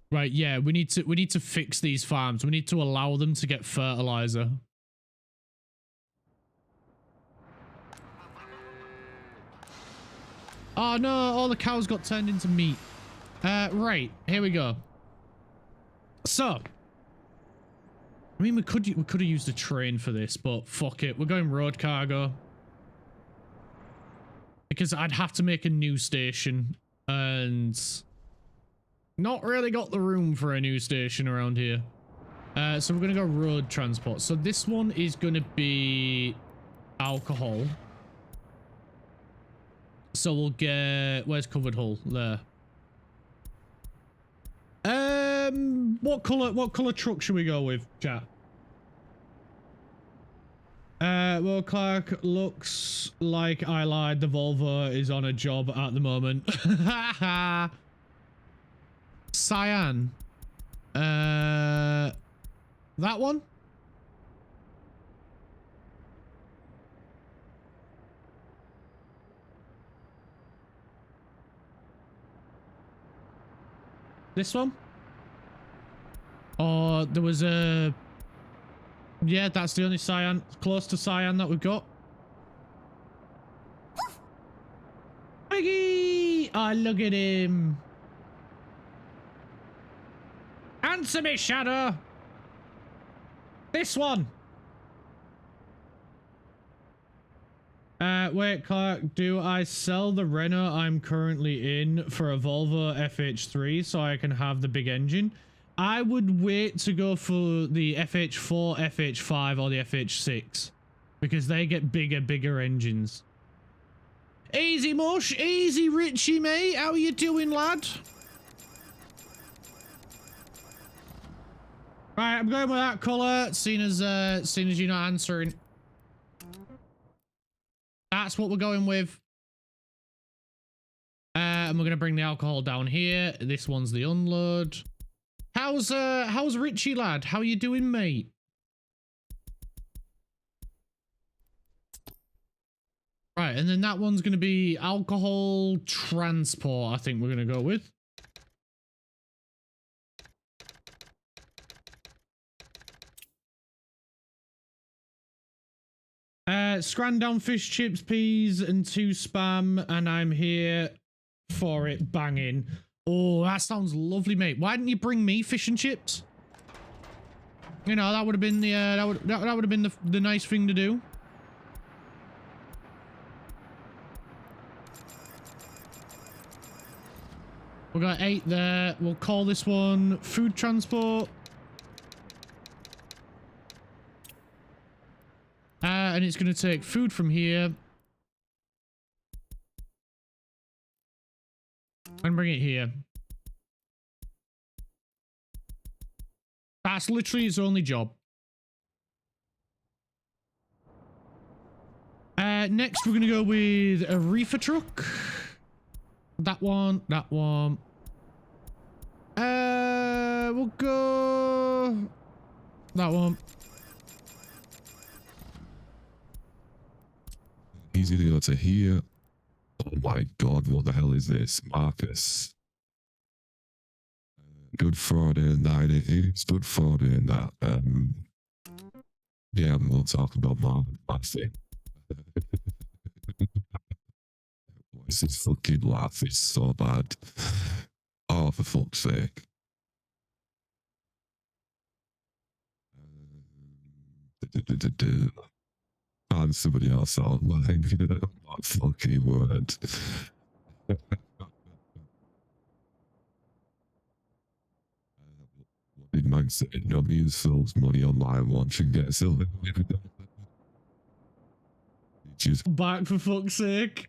Right, yeah, we need to fix these farms. We need to allow them to get fertilizer. Oh no, all the cows got turned into meat. Right, here we go. So, I mean, we could have used a train for this, but fuck it, we're going road cargo. Because I'd have to make a new station, and not really got the room for a new station around here. So we're gonna go road transport. So this one is gonna be alcohol. So we'll get, where's covered hull? There. What color truck should we go with, chat? Well, Clark, looks like I lied. The Volvo is on a job at the moment. Cyan. That one? This one? Oh, there was a... Yeah, that's the only cyan, close to cyan that we've got. Piggy! Oh, look at him. Answer me, Shadow. This one. Wait, Clark, do I sell the Renault I'm currently in for a Volvo FH3 so I can have the big engine? I would wait to go for the FH4, FH5, or the FH6 because they get bigger engines. Easy, Mush. Easy, Richie, mate. How are you doing, lad? Right, I'm going with that colour, seeing as you're not answering. That's what we're going with. And we're gonna bring the alcohol down here. This one's the unload. How's Richie, lad? How you doing, mate? Right, and then that one's gonna be alcohol transport, I think we're gonna go with. Scrandown fish chips, peas, and 2 spam, and I'm here for it. Banging. Oh, that sounds lovely, mate. Why didn't you bring me fish and chips? You know, that would have been the that would have been the nice thing to do. We got 8 there. We'll call this one food transport. And it's going to take food from here and bring it here. That's literally its only job. Next, we're going to go with a reefer truck. That one, that one. We'll go that one. Easy to go to here. Oh my god, what the hell is this? Marcus. Good Friday night it is. Good Friday night. Yeah, we'll talk about my thing. This is fucking laugh. It's so bad. Oh, for fuck's sake. Find somebody else online. My fucking word. Did man say nobody who sells money online once should get silver? Just back for fuck's sake.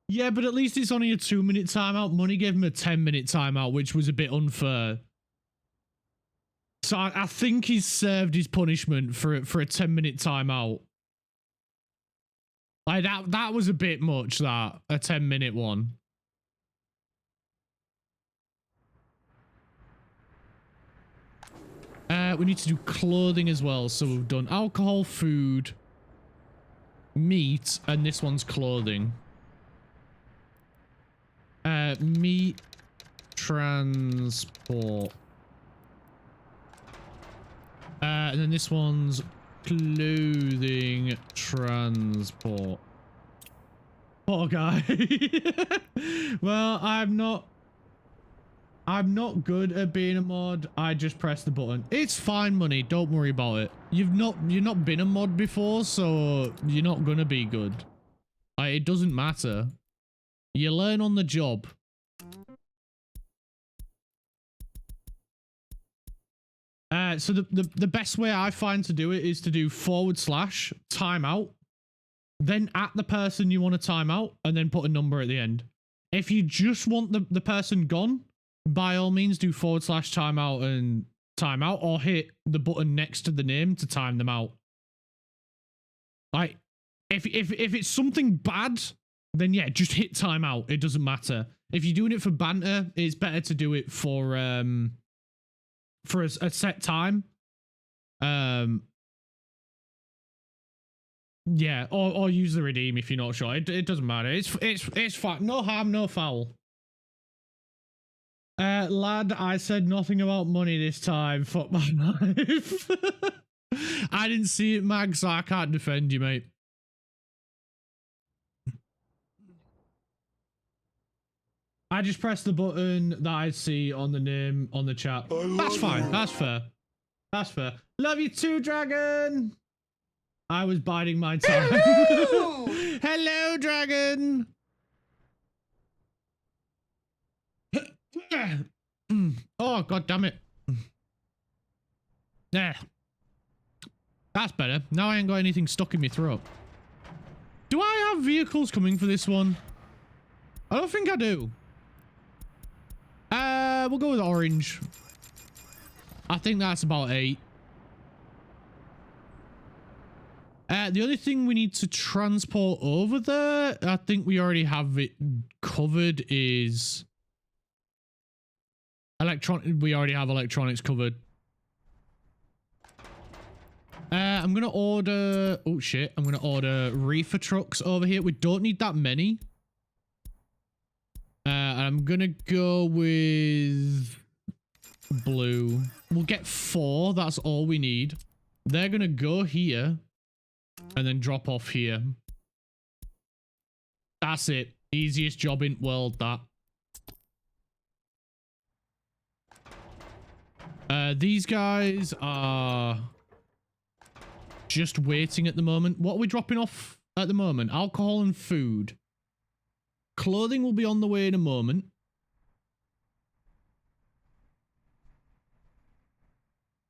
Yeah, but at least it's only a 2-minute timeout. Money gave him a 10-minute timeout, which was a bit unfair. So I think he's served his punishment for a 10-minute timeout. Like that was a bit much, that a 10-minute one. We need to do clothing as well. So we've done alcohol, food, meat, and this one's clothing. Meat, transport. And then this one's clothing, transport. Poor guy. Well, I'm not good at being a mod. I just press the button. It's fine, money. Don't worry about it. You've not been a mod before, so you're not gonna be good. Like, it doesn't matter. You learn on the job. So the best way I find to do it is to do / timeout, then at the person you want to time out, and then put a number at the end. If you just want the person gone, by all means do / timeout and timeout, or hit the button next to the name to time them out. Like, if it's something bad, then yeah, just hit timeout. It doesn't matter. If you're doing it for banter, it's better to do it for a set time. Yeah, or use the redeem if you're not sure. It doesn't matter. It's fine. No harm, no foul. Lad, I said nothing about money this time. Fuck my life. I didn't see it, Mag, so I can't defend you, mate. I just pressed the button that I see on the name on the chat. That's fine. That's fair. That's fair. Love you too, Dragon. I was biding my time. Hello, Hello Dragon. Oh, god damn it. There. That's better. Now I ain't got anything stuck in my throat. Do I have vehicles coming for this one? I don't think I do. We'll go with orange. I think that's about 8. The only thing we need to transport over there, I think we already have it covered, is we already have electronics covered. I'm gonna order, oh shit, I'm gonna order reefer trucks over here. We don't need that many. I'm gonna go with blue. We'll get 4, that's all we need. They're gonna go here and then drop off here. That's it. Easiest job in world, that. These guys are just waiting at the moment. What are we dropping off at the moment? Alcohol and food. Clothing will be on the way in a moment.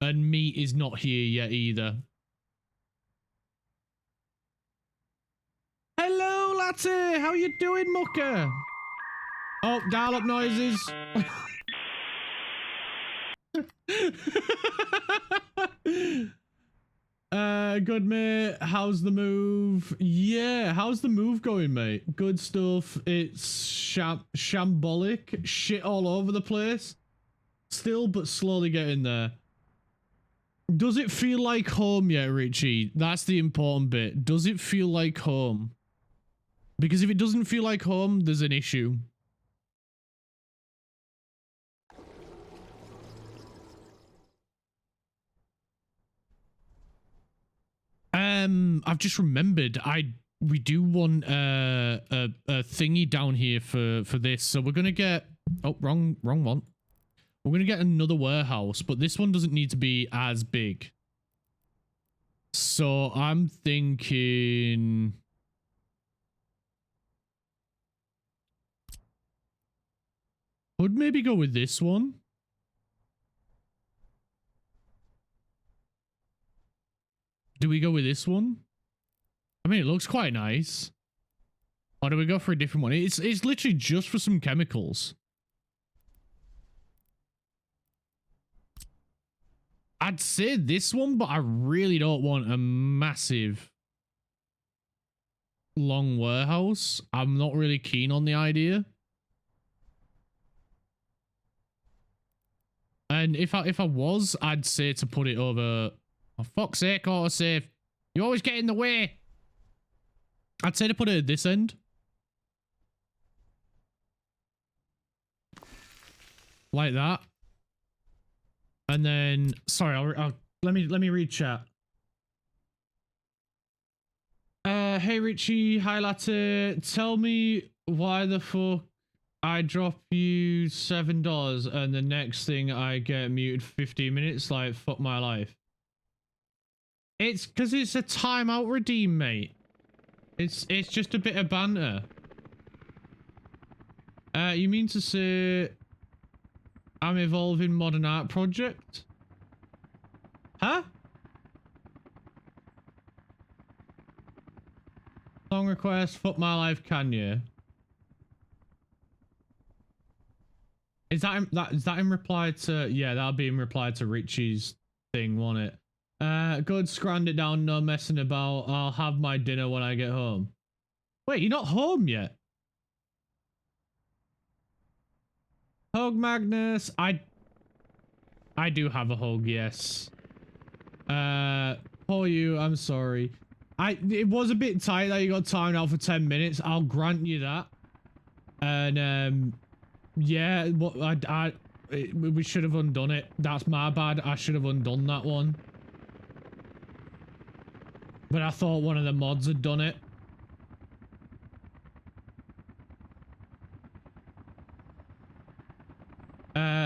And meat is not here yet either. Hello, Latte! How you doing, mucker? Oh, dial-up noises. Good, mate. How's the move? Yeah, how's the move going, mate? Good stuff. It's shambolic. Shit all over the place. Still, but slowly getting there. Does it feel like home yet, Richie? That's the important bit. Does it feel like home? Because if it doesn't feel like home, there's an issue. I've just remembered we do want a thingy down here for this. So we're gonna get, oh, wrong one. We're gonna get another warehouse, but this one doesn't need to be as big. So I'm thinking would maybe go with this one. Do we go with this one? I mean, it looks quite nice. Or do we go for a different one? It's literally just for some chemicals. I'd say this one, but I really don't want a massive long warehouse. I'm not really keen on the idea. And if I was, I'd say to put it over. Oh, fuck's sake, autosave. You always get in the way. I'd say to put it at this end. Like that. And then, sorry, let me read chat. Hey Richie, hi Latte. Tell me why the fuck I drop you $7 and the next thing I get muted for 15 minutes. Like, fuck my life. It's because it's a timeout redeem, mate. It's just a bit of banter. You mean to say I'm evolving modern art project? Huh? Song request, fuck my life, can you? Is that in reply to, yeah, that'll be in reply to Richie's thing, won't it? Good, scrand it down, no messing about. I'll have my dinner when I get home. Wait, you're not home yet? Hug Magnus. I do have a hug, yes. Poor you, I'm sorry. It was a bit tight that you got timed out for 10 minutes. I'll grant you that. And yeah, we should have undone it. That's my bad. I should have undone that one. But I thought one of the mods had done it.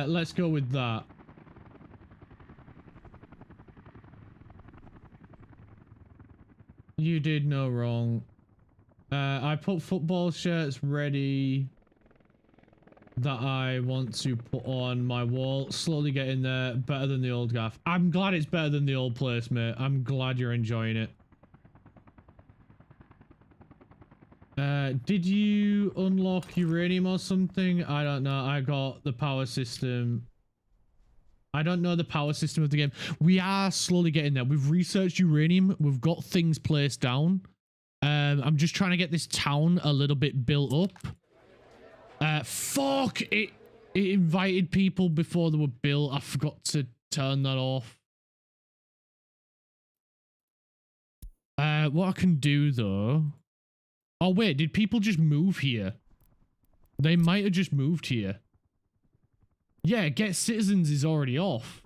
Let's go with that. You did no wrong. I put football shirts ready that I want to put on my wall. Slowly getting there. Better than the old gaff. I'm glad it's better than the old place, mate. I'm glad you're enjoying it. Did you unlock uranium or something? I don't know. I got the power system. I don't know the power system of the game. We are slowly getting there. We've researched uranium. We've got things placed down. I'm just trying to get this town a little bit built up. Fuck! It invited people before they were built. I forgot to turn that off. What I can do, though... Oh, wait. Did people just move here? They might have just moved here. Yeah, get citizens is already off.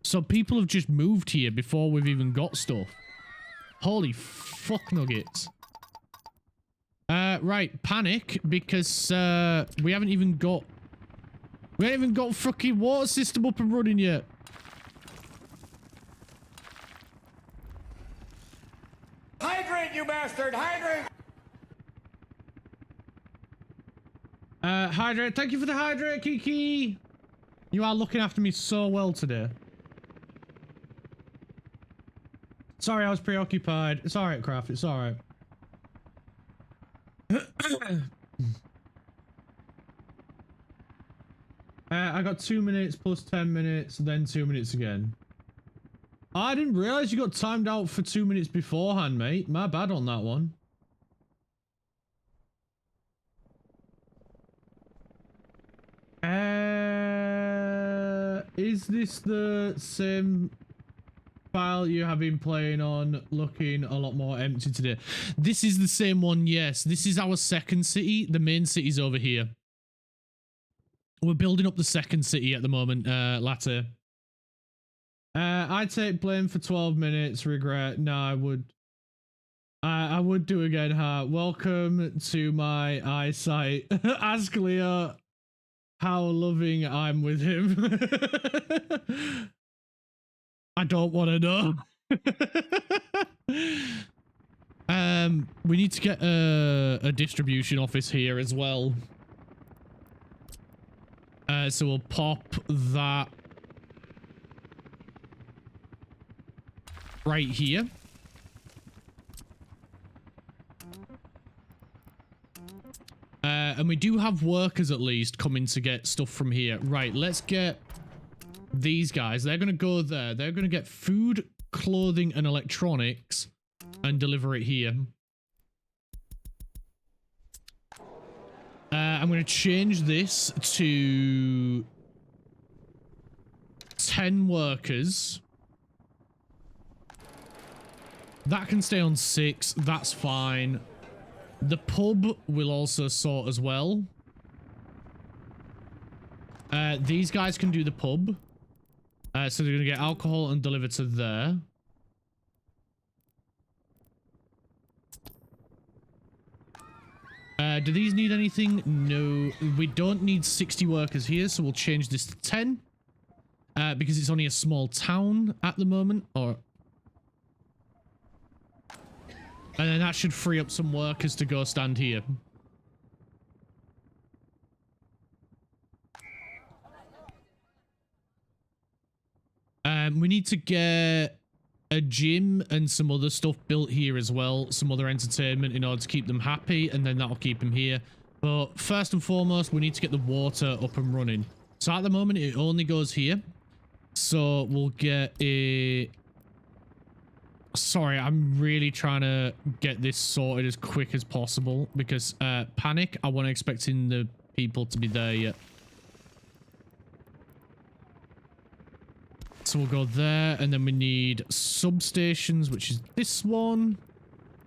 So people have just moved here before we've even got stuff. Holy fuck nuggets. Right, panic, because we haven't even got fucking water system up and running yet. Hydrate, you bastard! Hydrate! Hydrate, thank you for the hydrate, Kiki. You are looking after me so well today. Sorry, I was preoccupied. It's alright, Craft. It's alright. I got 2 minutes plus 10 minutes, then 2 minutes again. I didn't realize you got timed out for 2 minutes beforehand, mate. My bad on that one. Is this the same file you have been playing on, looking a lot more empty today? This is the same one, yes. This is our second city. The main city's over here. We're building up the second city at the moment, Latte. I take blame for 12 minutes, regret. No, I would do again, huh? Welcome to my eyesight. Ask Leo how loving I'm with him. I don't want to know. We need to get a distribution office here as well. So we'll pop that right here. And we do have workers at least coming to get stuff from here. Right, let's get these guys. They're going to go there. They're going to get food, clothing, and electronics and deliver it here. I'm going to change this to 10 workers. That can stay on 6. That's fine. The pub will also sort as well. These guys can do the pub. So they're going to get alcohol and deliver to there. Do these need anything? No. We don't need 60 workers here, so we'll change this to 10. Because it's only a small town at the moment. And then that should free up some workers to go stand here. We need to get a gym and some other stuff built here as well. Some other entertainment in order to keep them happy, and then that'll keep them here. But first and foremost, we need to get the water up and running. So at the moment, it only goes here. So we'll get a... Sorry, I'm really trying to get this sorted as quick as possible because panic, I wasn't expecting the people to be there yet. So we'll go there, and then we need substations, which is this one.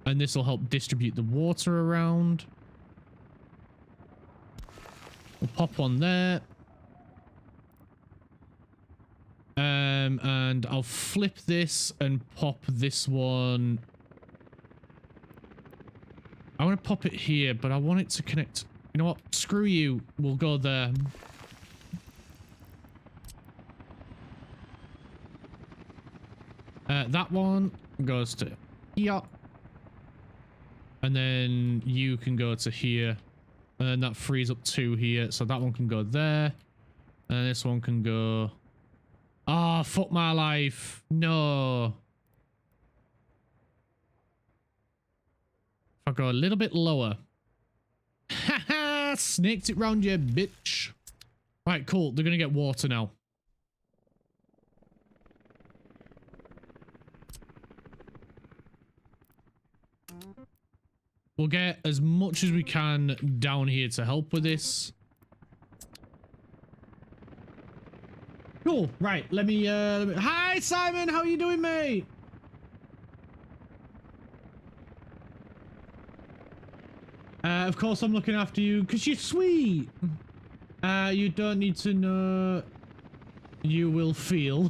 And this will help distribute the water around. We'll pop one there. And I'll flip this and pop this one. I want to pop it here, but I want it to connect. You know what? Screw you. We'll go there. That one goes to here. And then you can go to here. And then that frees up 2 here. So that one can go there. And this one can go... Ah, oh, fuck my life. No. If I go a little bit lower. Haha, snaked it round you, bitch. Right, cool. They're going to get water now. We'll get as much as we can down here to help with this. Cool. Right. Let me Hi, Simon. How you doing, mate? Of course, I'm looking after you because you're sweet. You don't need to know. You will feel.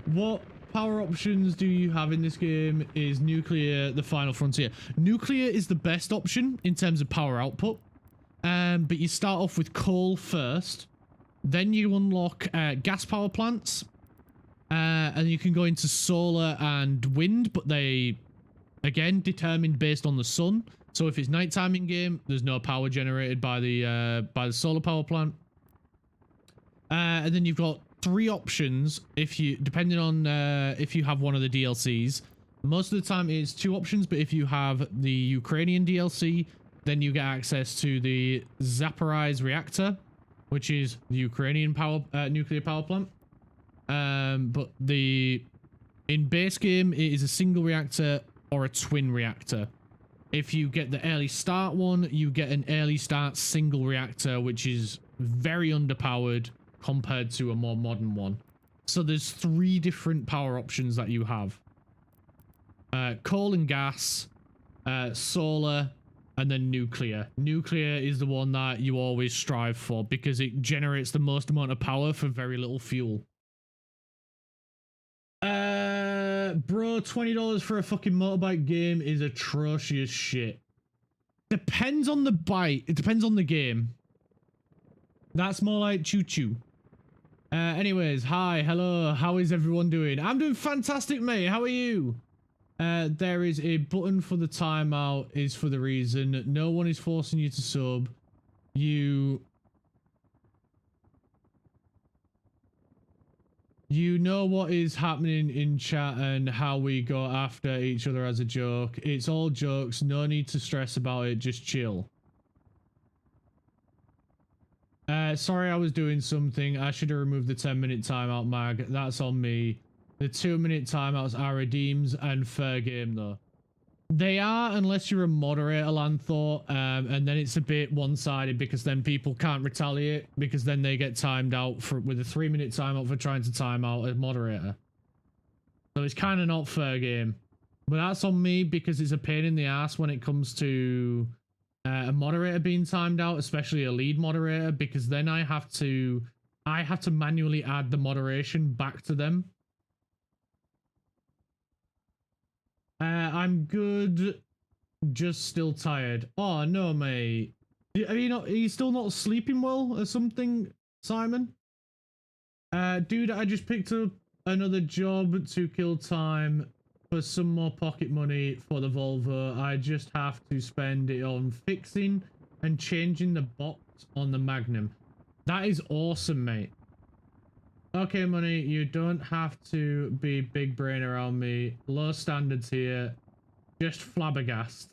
What power options do you have in this game? Is nuclear the final frontier? Nuclear is the best option in terms of power output. But you start off with coal first. Then you unlock gas power plants. And you can go into solar and wind, but they, again, determined based on the sun. So if it's nighttime in game, there's no power generated by the solar power plant. And then you've got 3 options if you, depending on if you have one of the DLCs. Most of the time it's 2 options, but if you have the Ukrainian DLC, then you get access to the Zaporizhzhia reactor, which is the Ukrainian nuclear power plant. But in base game, it is a single reactor or a twin reactor. If you get the early start one, you get an early start single reactor, which is very underpowered compared to a more modern one. So there's 3 different power options that you have. Coal and gas, solar, and then nuclear. Nuclear is the one that you always strive for because it generates the most amount of power for very little fuel. Bro, $20 for a fucking motorbike game is atrocious shit. Depends on the bike. It depends on the game. That's more like choo-choo. Anyways, hi, hello, how is everyone doing? I'm doing fantastic, mate. How are you? There is a button for the timeout is for the reason. No one is forcing you to sub. You know what is happening in chat and how we go after each other as a joke. It's all jokes. No need to stress about it. Just chill. Sorry, I was doing something. I should have removed the 10-minute timeout, Mag. That's on me. The 2-minute timeouts are redeems and fair game, though. They are, unless you're a moderator, Lanthor, and then it's a bit one-sided because then people can't retaliate because then they get timed out with a 3-minute timeout for trying to time out a moderator. So it's kind of not fair game. But that's on me because it's a pain in the ass when it comes to a moderator being timed out, especially a lead moderator, because then I have to manually add the moderation back to them. I'm good. Just still tired. Oh no, mate. Are you still not sleeping well or something, Simon? Dude, I just picked up another job to kill time for some more pocket money for the Volvo. I just have to spend it on fixing and changing the box on the Magnum. That is awesome, mate. Okay, money, you don't have to be big brain around me. Low standards here. Just flabbergast.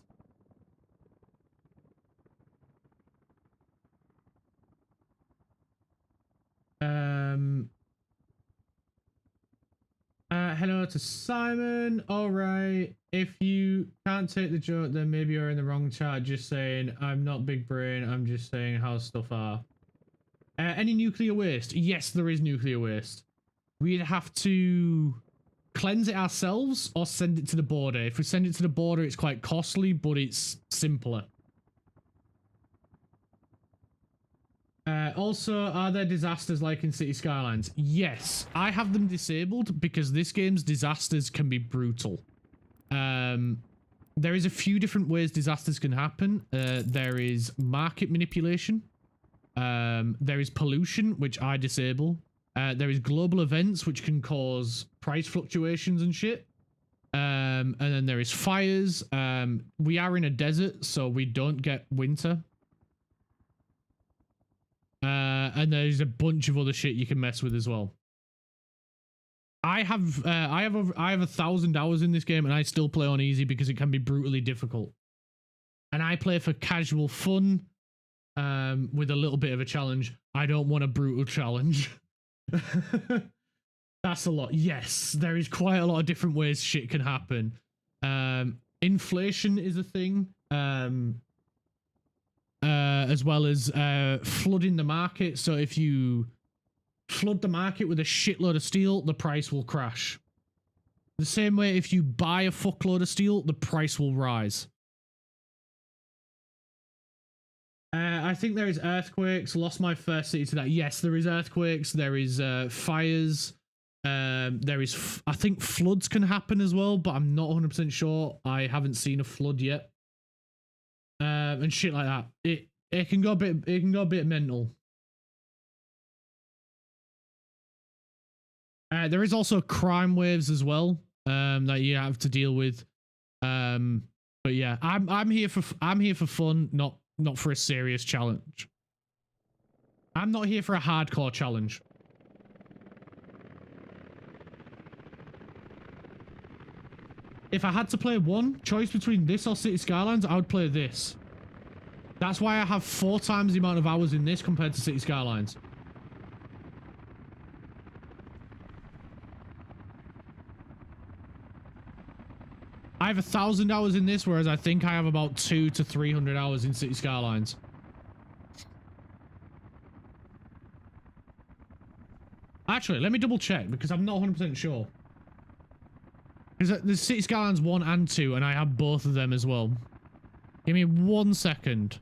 Hello to Simon. Alright. If you can't take the joke, then maybe you're in the wrong chat. Just saying, I'm not big brain. I'm just saying how stuff are. Any nuclear waste? Yes, there is nuclear waste. We'd have to cleanse it ourselves or send it to the border. If we send it to the border, it's quite costly, but it's simpler. Also, are there disasters like in City Skylines? Yes, I have them disabled because this game's disasters can be brutal. There is a few different ways disasters can happen. There is market manipulation. There is pollution, which I disable. There is global events, which can cause price fluctuations and shit. And then there is fires. We are in a desert, so we don't get winter. And there's a bunch of other shit you can mess with as well. I have 1,000 hours in this game, and I still play on easy because it can be brutally difficult. And I play for casual fun, with a little bit of a challenge. I don't want a brutal challenge. That's a lot. Yes, there is quite a lot of different ways shit can happen. Inflation is a thing. As well as flooding the market. So if you flood the market with a shitload of steel, the price will crash. The same way if you buy a fuckload of steel, the price will rise. I think there is earthquakes. Lost my first city to that. Yes, there is earthquakes. There is fires. There is, I think floods can happen as well, but I'm not 100% sure. I haven't seen a flood yet. And shit like that. It can go a bit mental. There is also crime waves as well, that you have to deal with. But yeah, I'm here for fun, not for a serious challenge. I'm not here for a hardcore challenge. If I had to play one choice between this or City Skylines, I would play this. That's why I have 4 times the amount of hours in this compared to City Skylines. I have 1,000 hours in this, whereas I think I have about 200 to 300 hours in City Skylines. Actually, let me double check because I'm not 100% sure. Because there's City Skylines 1 and 2, and I have both of them as well. Give me 1 second.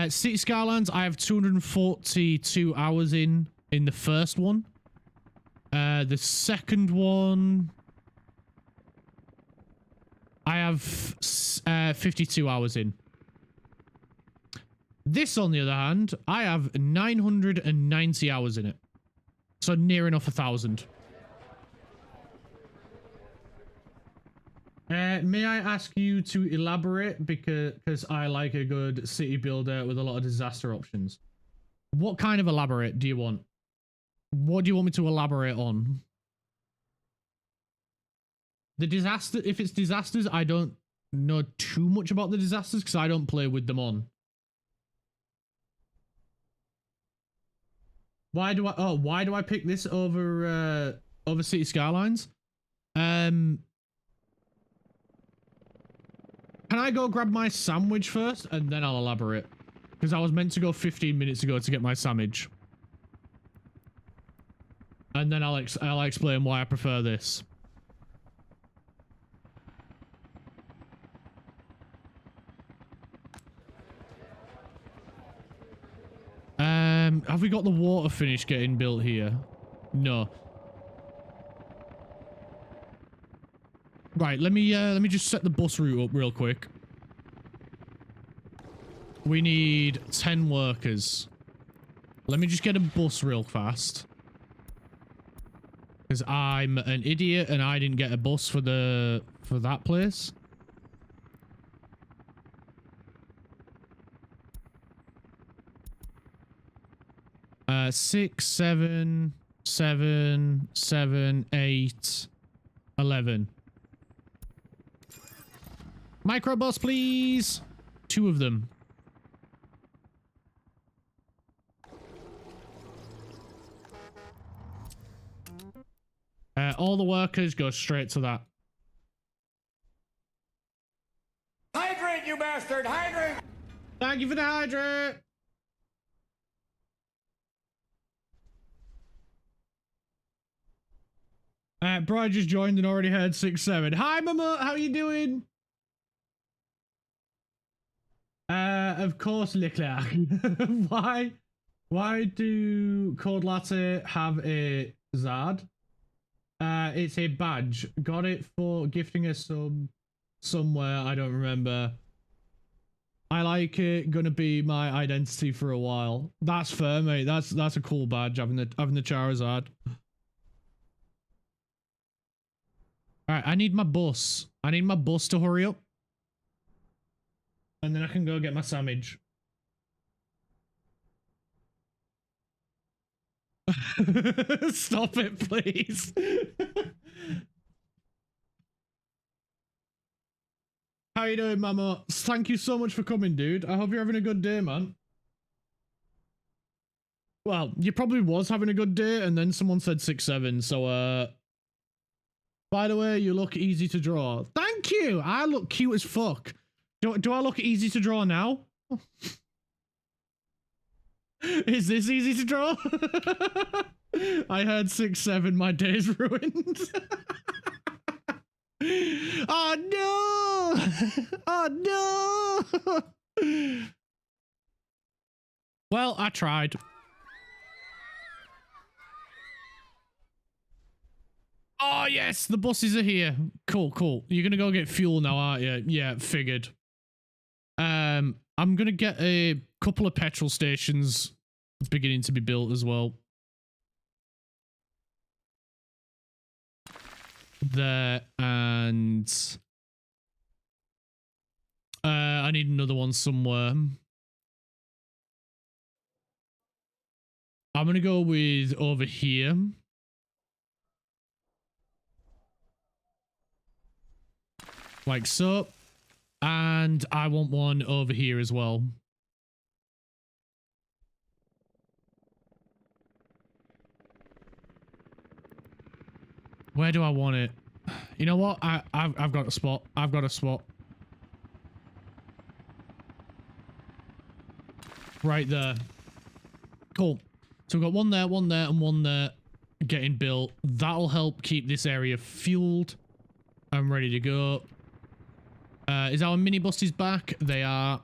City Skylines, I have 242 hours in the first one. The second one, I have 52 hours in. This, on the other hand, I have 990 hours in it. So near enough 1,000. May I ask you to elaborate, because I like a good city builder with a lot of disaster options. What kind of elaborate do you want? What do you want me to elaborate on? The disaster, if it's disasters, I don't know too much about the disasters because I don't play with them on. Why do I pick this over City Skylines? Can I go grab my sandwich first and then I'll elaborate? Because I was meant to go 15 minutes ago to get my sandwich. And then I'll explain why I prefer this. Have we got the water finish getting built here? No. Right, let me just set the bus route up real quick. We need 10 workers. Let me just get a bus real fast. Because I'm an idiot and I didn't get a bus for that place. Six, 7, 7, 7, 8, 11. Microbus, please. 2 of them. All the workers go straight to that. Hydrate, you bastard! Hydrate! Thank you for the hydrate! Bro, I just joined and already heard 6-7. Hi, Mama! How you doing? Of course, Leclerc. Why do Cold Latte have a Zad? It's a badge. Got it for gifting a sub somewhere. I don't remember. I like it. Gonna be my identity for a while. That's fair, mate. That's a cool badge. Having the Charizard. All right, I need my bus. I need my bus to hurry up, and then I can go get my sandwich. Stop it, please. How you doing, Mama? Thank you so much for coming, dude. I hope you're having a good day, man. Well, you probably was having a good day, and then someone said 6-7, so, by the way, you look easy to draw. Thank you! I look cute as fuck. Do I look easy to draw now? Is this easy to draw? I heard 6-7, my day's ruined. Oh no! Oh no! Well, I tried. Oh yes, the buses are here. Cool, cool. You're gonna go get fuel now, aren't you? Yeah, figured. I'm gonna get a couple of petrol stations beginning to be built as well. There, and I need another one somewhere. I'm gonna go with over here. Like so. And I want one over here as well. Where do I want it? You know what? I've got a spot. I've got a spot. Right there. Cool. So we've got one there, and one there getting built. That'll help keep this area fueled. I'm ready to go. Is our mini buses back? They are.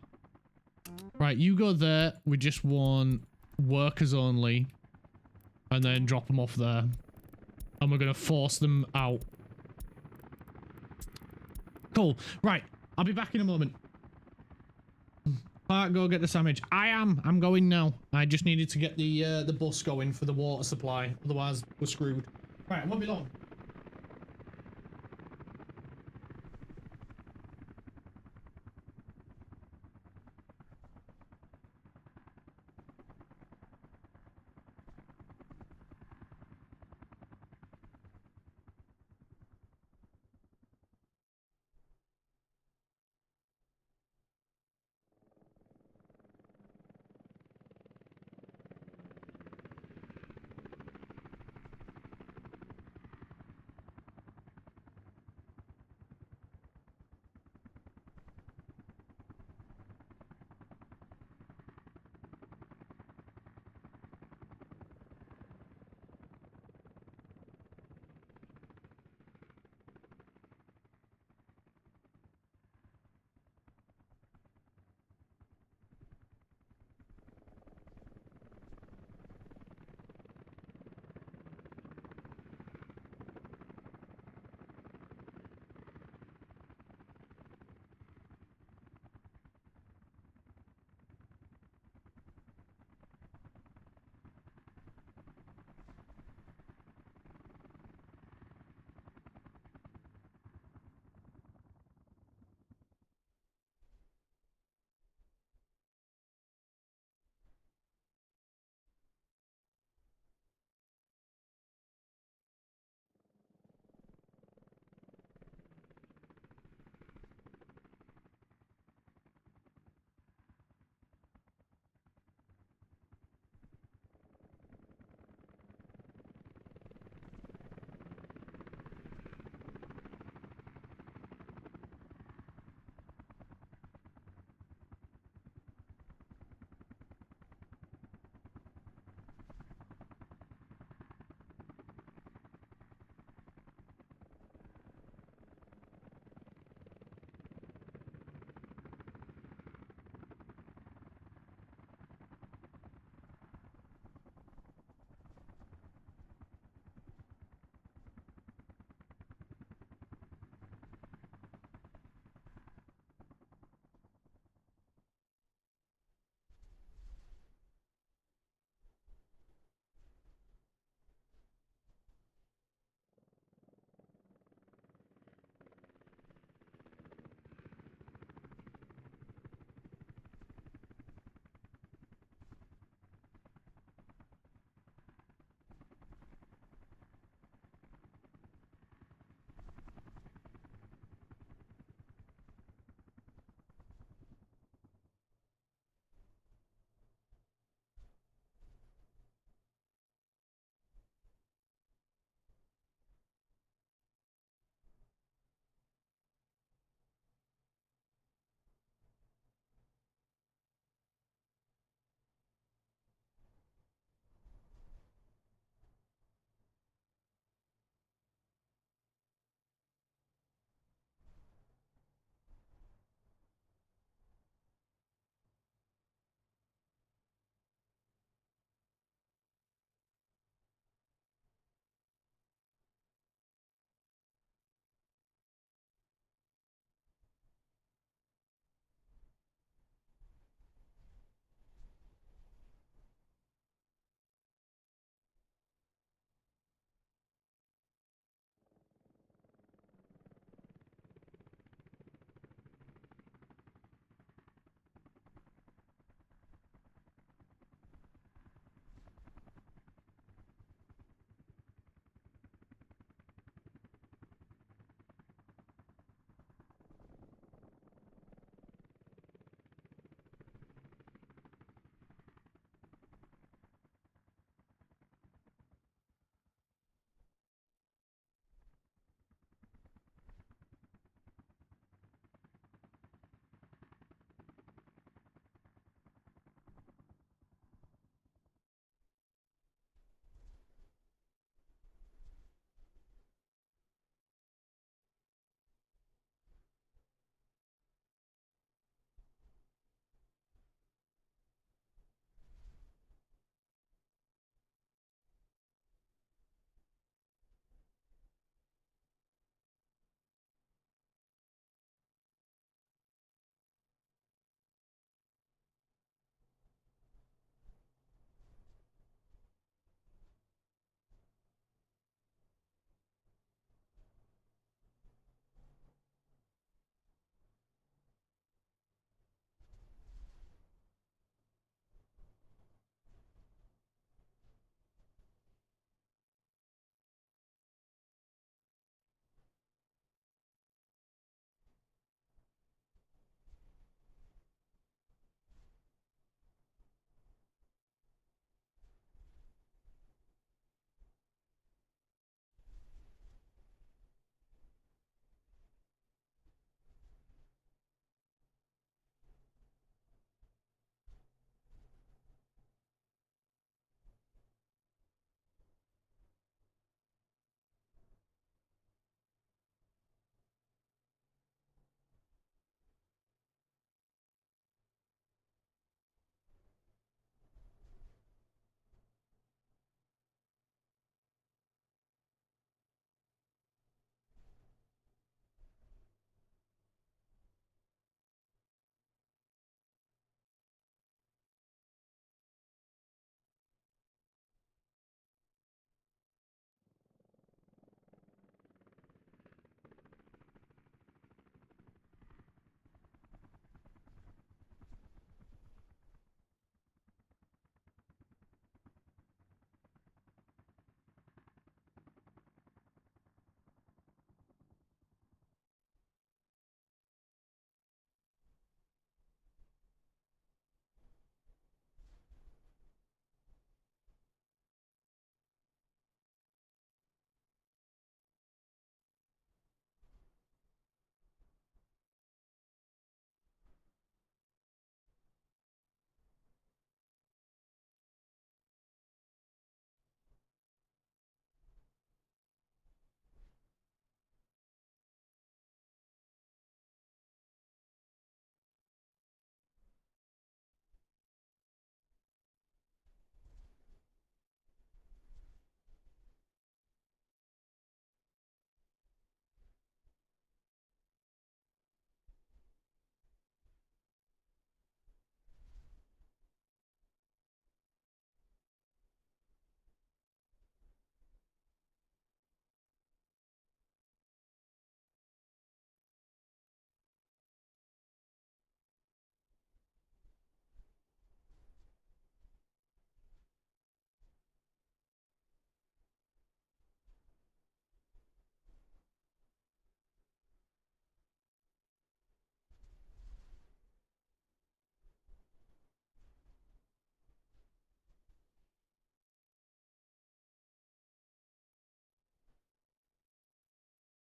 Right, you go there. We just want workers only. And then drop them off there. And we're going to force them out. Cool. Right, I'll be back in a moment. Park, go get the sandwich. I'm going now. I just needed to get the bus going for the water supply. Otherwise, we're screwed. Right, it won't be long.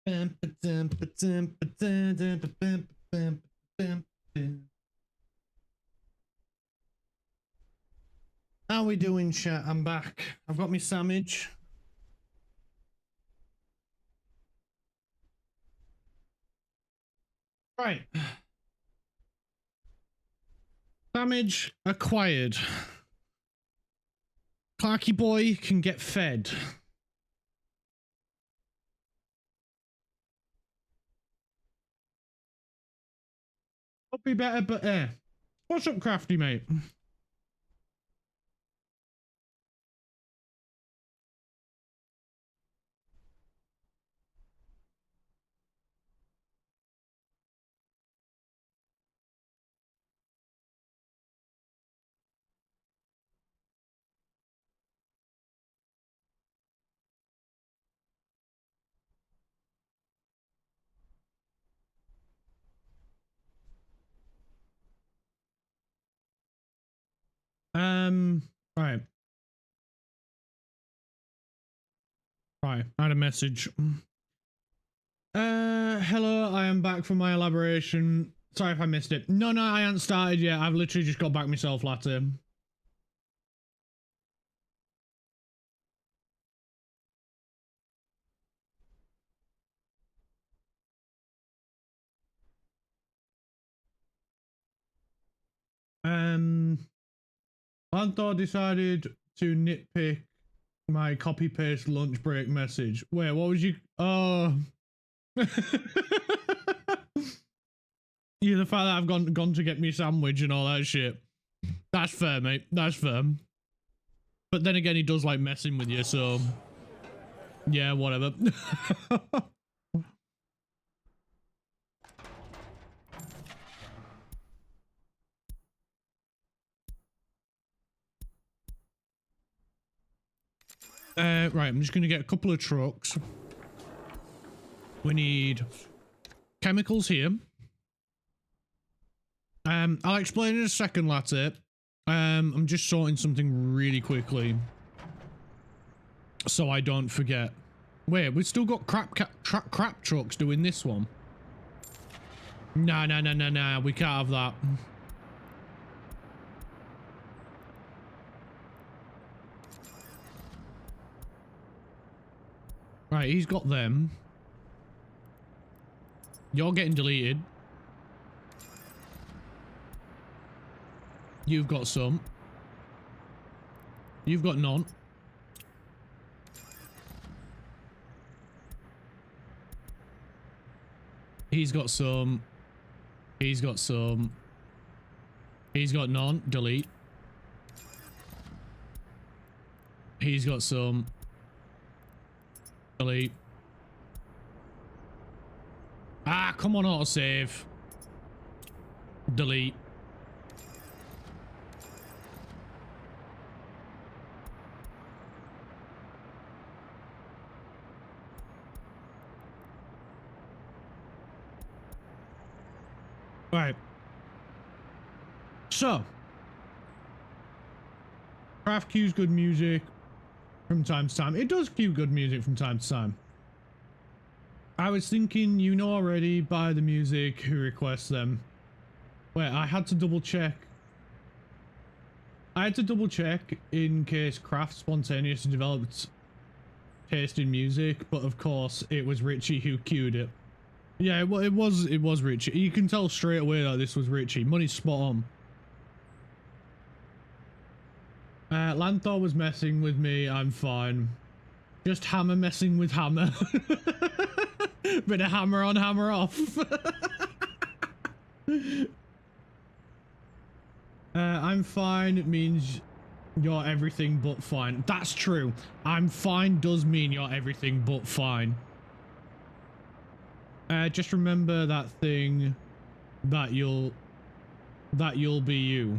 How we doing, chat? I'm back. I've got my sandwich. Right. Damage acquired. Clarky boy can get fed. Could be better, but what's up, Crafty, mate? Right. Right, I had a message. Hello, I am back from my elaboration. Sorry if I missed it. No, I haven't started yet. I've literally just got back myself, latter. Lanthor decided to nitpick my copy paste lunch break message. Wait, what was you? Oh. Yeah, the fact that I've gone to get me sandwich and all that shit. That's fair, mate. That's fair. But then again, he does like messing with you, so yeah, whatever. Right, I'm just gonna get a couple of trucks. We need chemicals here. I'll explain in a second, latter. I'm just sorting something really quickly so I don't forget. Wait, we've still got crap trucks doing this one. Nah, we can't have that. Right, he's got them. You're getting deleted. You've got some. You've got none. He's got some. He's got some. He's got none. Delete. He's got some. Delete. Ah, come on, autosave. Delete. Right. So, Craft cues good music from time to time. It does cue good music from time to time. I was thinking, you know already, buy the music, who requests them. Wait, I had to double check. I had to double check in case Craft spontaneously developed taste in music, but of course it was Richie who cued it. Yeah, it was Richie. You can tell straight away that this was Richie. Money's spot on. Lanthor was messing with me. I'm fine. Just Hammer messing with Hammer. Bit of hammer on, hammer off. I'm fine. It means you're everything but fine. That's true. I'm fine does mean you're everything but fine. Just remember that thing that you'll be you.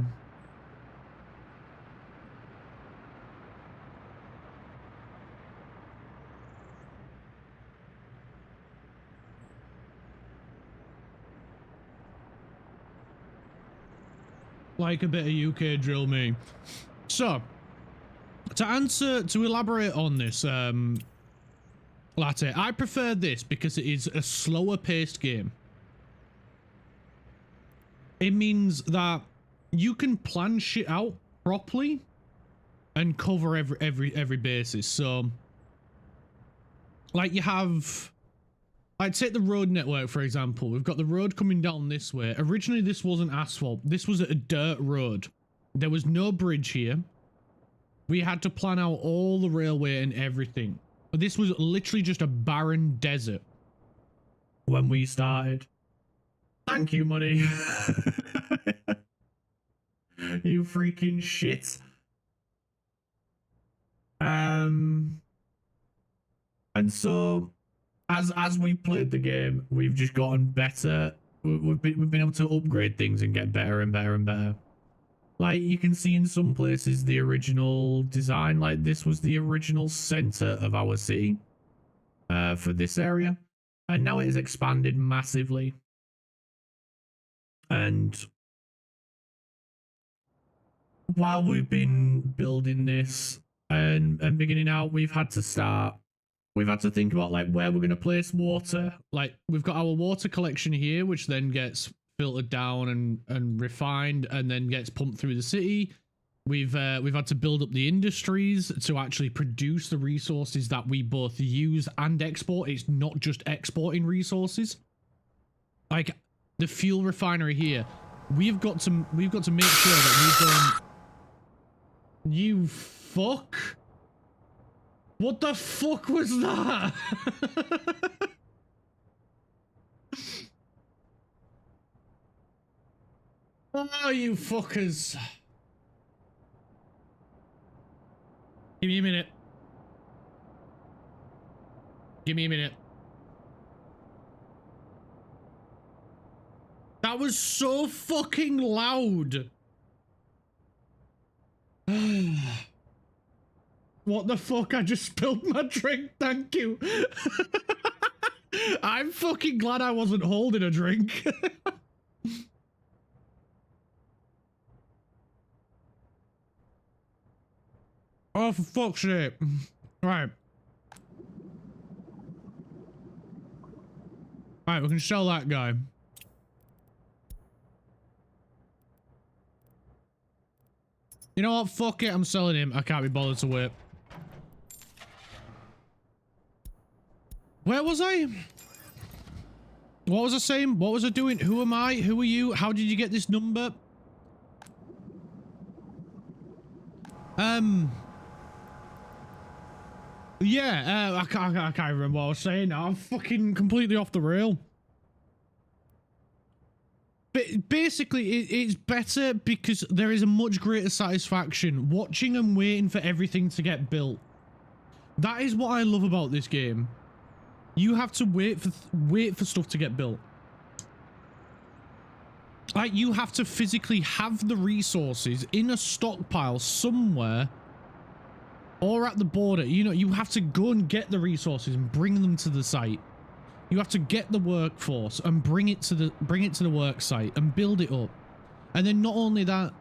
Like a bit of UK drill me. So, to elaborate on this, Latte. I prefer this because it is a slower paced game. It means that you can plan shit out properly and cover every basis. So, like, you have, I'd take the road network for example. We've got the road coming down this way. Originally this wasn't asphalt, this was a dirt road. There was no bridge here. We had to plan out all the railway and everything. This was literally just a barren desert when we started. Thank you, money. You freaking shit. And so as we played the game, we've just gotten better. We've been able to upgrade things and get better and better and better. Like, you can see in some places the original design, like this was the original center of our city for this area, and now it has expanded massively. And while we've been building this and beginning out, we've had to think about like where we're going to place water. Like, we've got our water collection here, which then gets filtered down and refined and then gets pumped through the city. We've had to build up the industries to actually produce the resources that we both use and export. It's not just exporting resources. Like the fuel refinery here, we've got to make sure that we don't. You fuck. What the fuck was that? Oh, you fuckers. Give me a minute. Give me a minute. That was so fucking loud. What the fuck? I just spilled my drink. Thank you. I'm fucking glad I wasn't holding a drink. Oh, for fuck's sake. Right. Alright, we can sell that guy. You know what? Fuck it. I'm selling him. I can't be bothered to wait. Where was I? What was I saying? What was I doing? Who am I? Who are you? How did you get this number? Yeah, I can't remember what I was saying now. I'm fucking completely off the rail. But basically, it's better because there is a much greater satisfaction watching and waiting for everything to get built. That is what I love about this game. You have to wait for stuff to get built. Like, you have to physically have the resources in a stockpile somewhere or at the border. You know, you have to go and get the resources and bring them to the site. You have to get the workforce and bring it to the work site and build it up. And then not only that,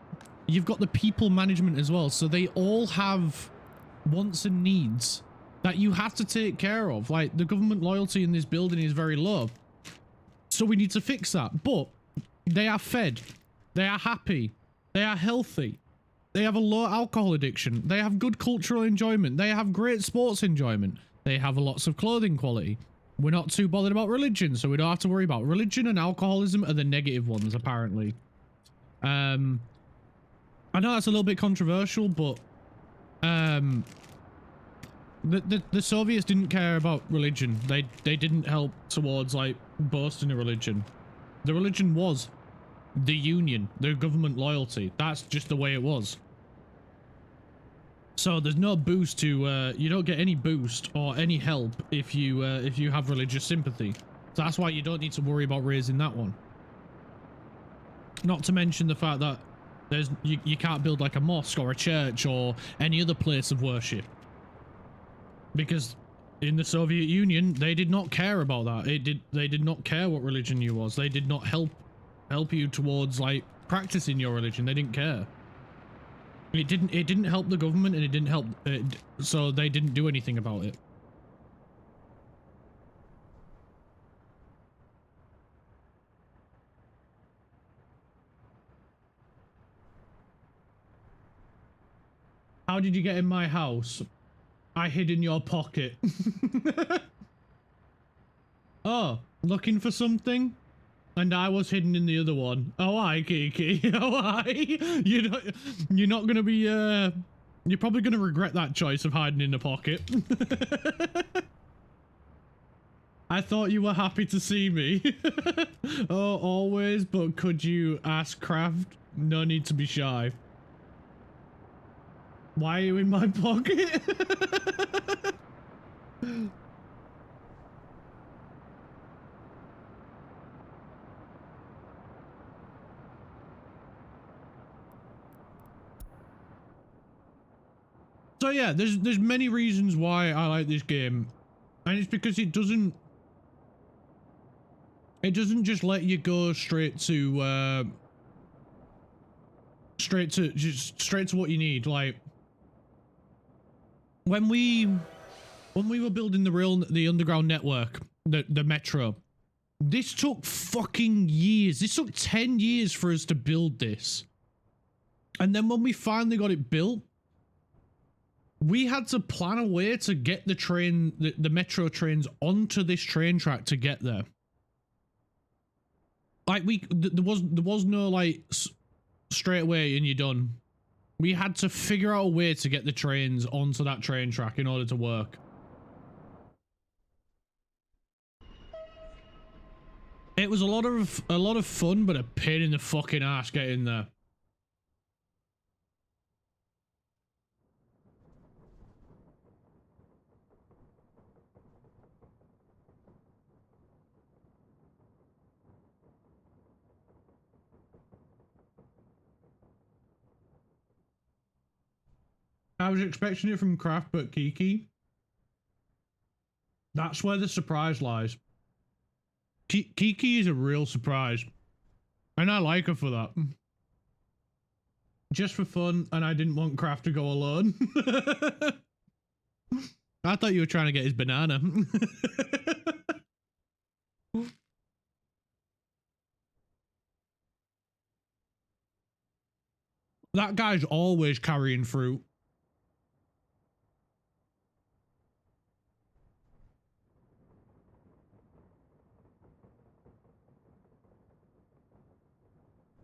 you've got the people management as well. So they all have wants and needs that you have to take care of. Like, the government loyalty in this building is very low. So we need to fix that. But they are fed. They are happy. They are healthy. They have a low alcohol addiction. They have good cultural enjoyment. They have great sports enjoyment. They have lots of clothing quality. We're not too bothered about religion, so we don't have to worry about religion, and alcoholism are the negative ones, apparently. I know that's a little bit controversial, but the Soviets didn't care about religion. They didn't help towards like boasting a religion. The religion was the union, the government loyalty. That's just the way it was. So there's no boost to you don't get any boost or any help if you have religious sympathy. So that's why you don't need to worry about raising that one. Not to mention the fact that you can't build like a mosque or a church or any other place of worship, because in the Soviet Union they did not care about that. They did not care what religion you was. They did not help you towards like practicing your religion. They didn't care. It didn't help the government, and it didn't help so they didn't do anything about it. How did you get in my house? I hid in your pocket. Oh, looking for something? And I was hidden in the other one. Oh, hi, Kiki. Oh, hi. You're not gonna be, you're probably gonna regret that choice of hiding in the pocket. I thought you were happy to see me. Oh, always, but could you ask Kraft? No need to be shy. Why are you in my pocket? So yeah, there's many reasons why I like this game, and it's because it doesn't just let you go straight to straight to what you need. Like when we were building the underground network, the metro, this took fucking years. This took 10 years for us to build this, and then when we finally got it built, we had to plan a way to get the metro trains onto this train track to get there. Like there was no like straight away and you're done. We had to figure out a way to get the trains onto that train track in order to work. It was a lot of fun, but a pain in the fucking ass getting there. I was expecting it from Kraft, but Kiki. That's where the surprise lies. Kiki is a real surprise. And I like her for that. Just for fun, and I didn't want Kraft to go alone. I thought you were trying to get his banana. That guy's always carrying fruit.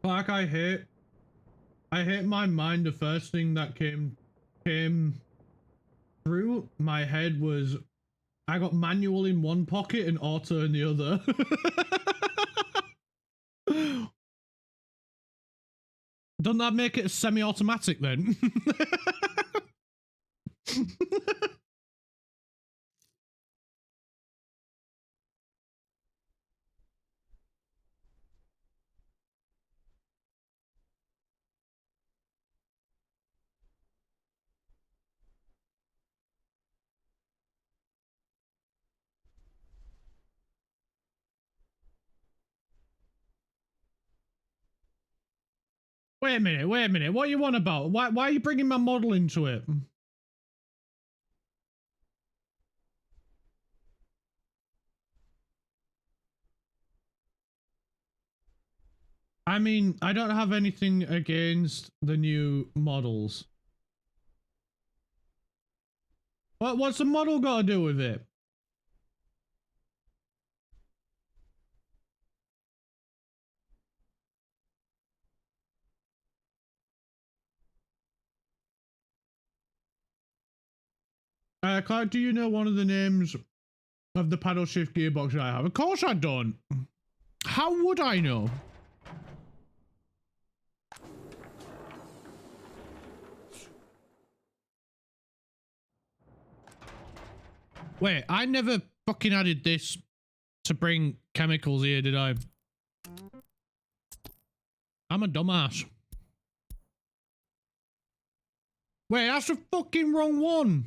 Like I hate my mind. The first thing that came through my head was I got manual in one pocket and auto in the other. Doesn't that make it a semi-automatic then? Wait a minute, what are you on about? Why are you bringing my model into it? I mean, I don't have anything against the new models. What's the model got to do with it? Clark, do you know one of the names of the paddle shift gearbox I have? Of course I don't. How would I know? Wait, I never fucking added this to bring chemicals here, did I? I'm a dumbass. Wait, that's the fucking wrong one.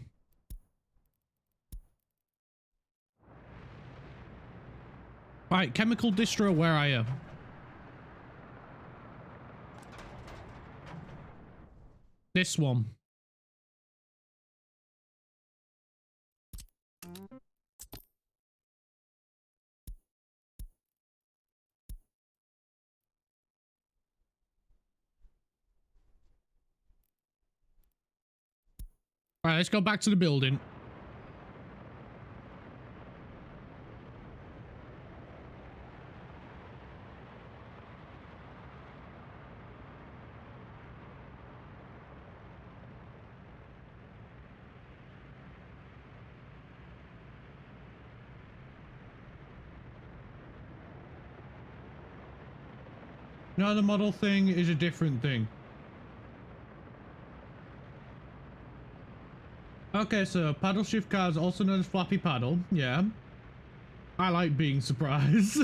Right, chemical distro, where are you? This one. All right, let's go back to the building. No, the model thing is a different thing. Okay, so paddle shift cars, also known as flappy paddle. Yeah. I like being surprised.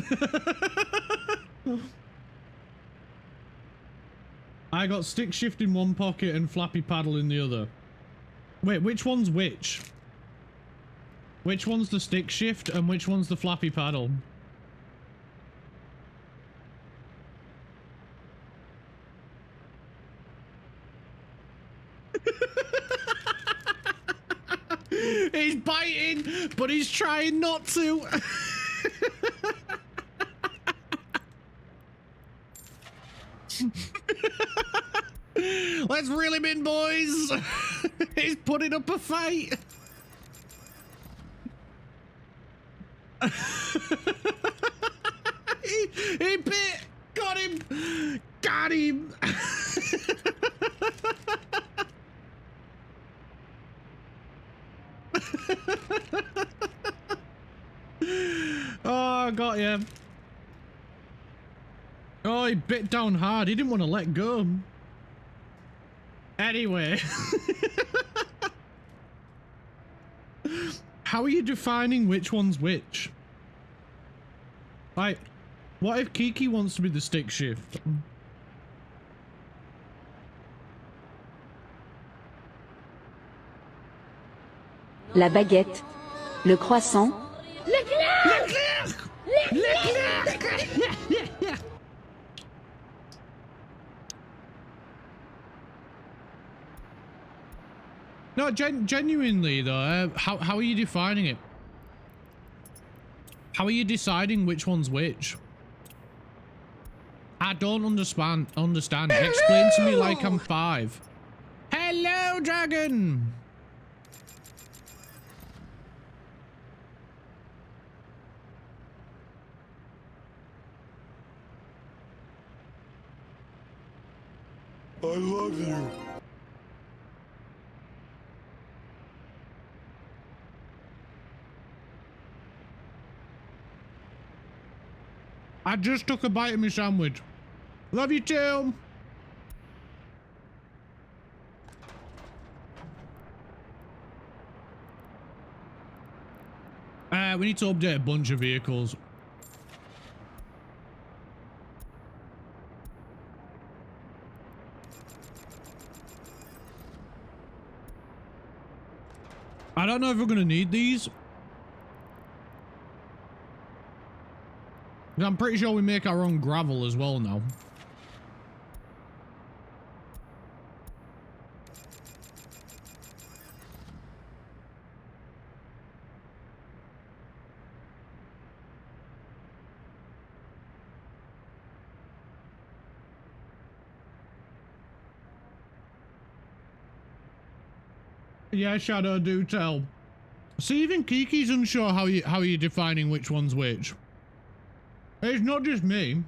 I got stick shift in one pocket and flappy paddle in the other. Wait, which one's which? Which one's the stick shift and which one's the flappy paddle? He's biting, but he's trying not to. Let's reel him in, boys. He's putting up a fight. he bit. Got him. Got him. Oh, I got you. Oh, he bit down hard. He didn't want to let go. Anyway. How are you defining which one's which? Like, what if Kiki wants to be the stick shift? La baguette, le croissant. Leclerc! No, genuinely though, how are you defining it? How are you deciding which one's which? I don't understand. Explain to me like I'm 5. Hello, dragon! I love you. I just took a bite of my sandwich. Love you too. We need to update a bunch of vehicles. I don't know if we're gonna need these. I'm pretty sure we make our own gravel as well now. Yeah, Shadow, do tell. See, even Kiki's unsure how you're defining which one's which. It's not just me.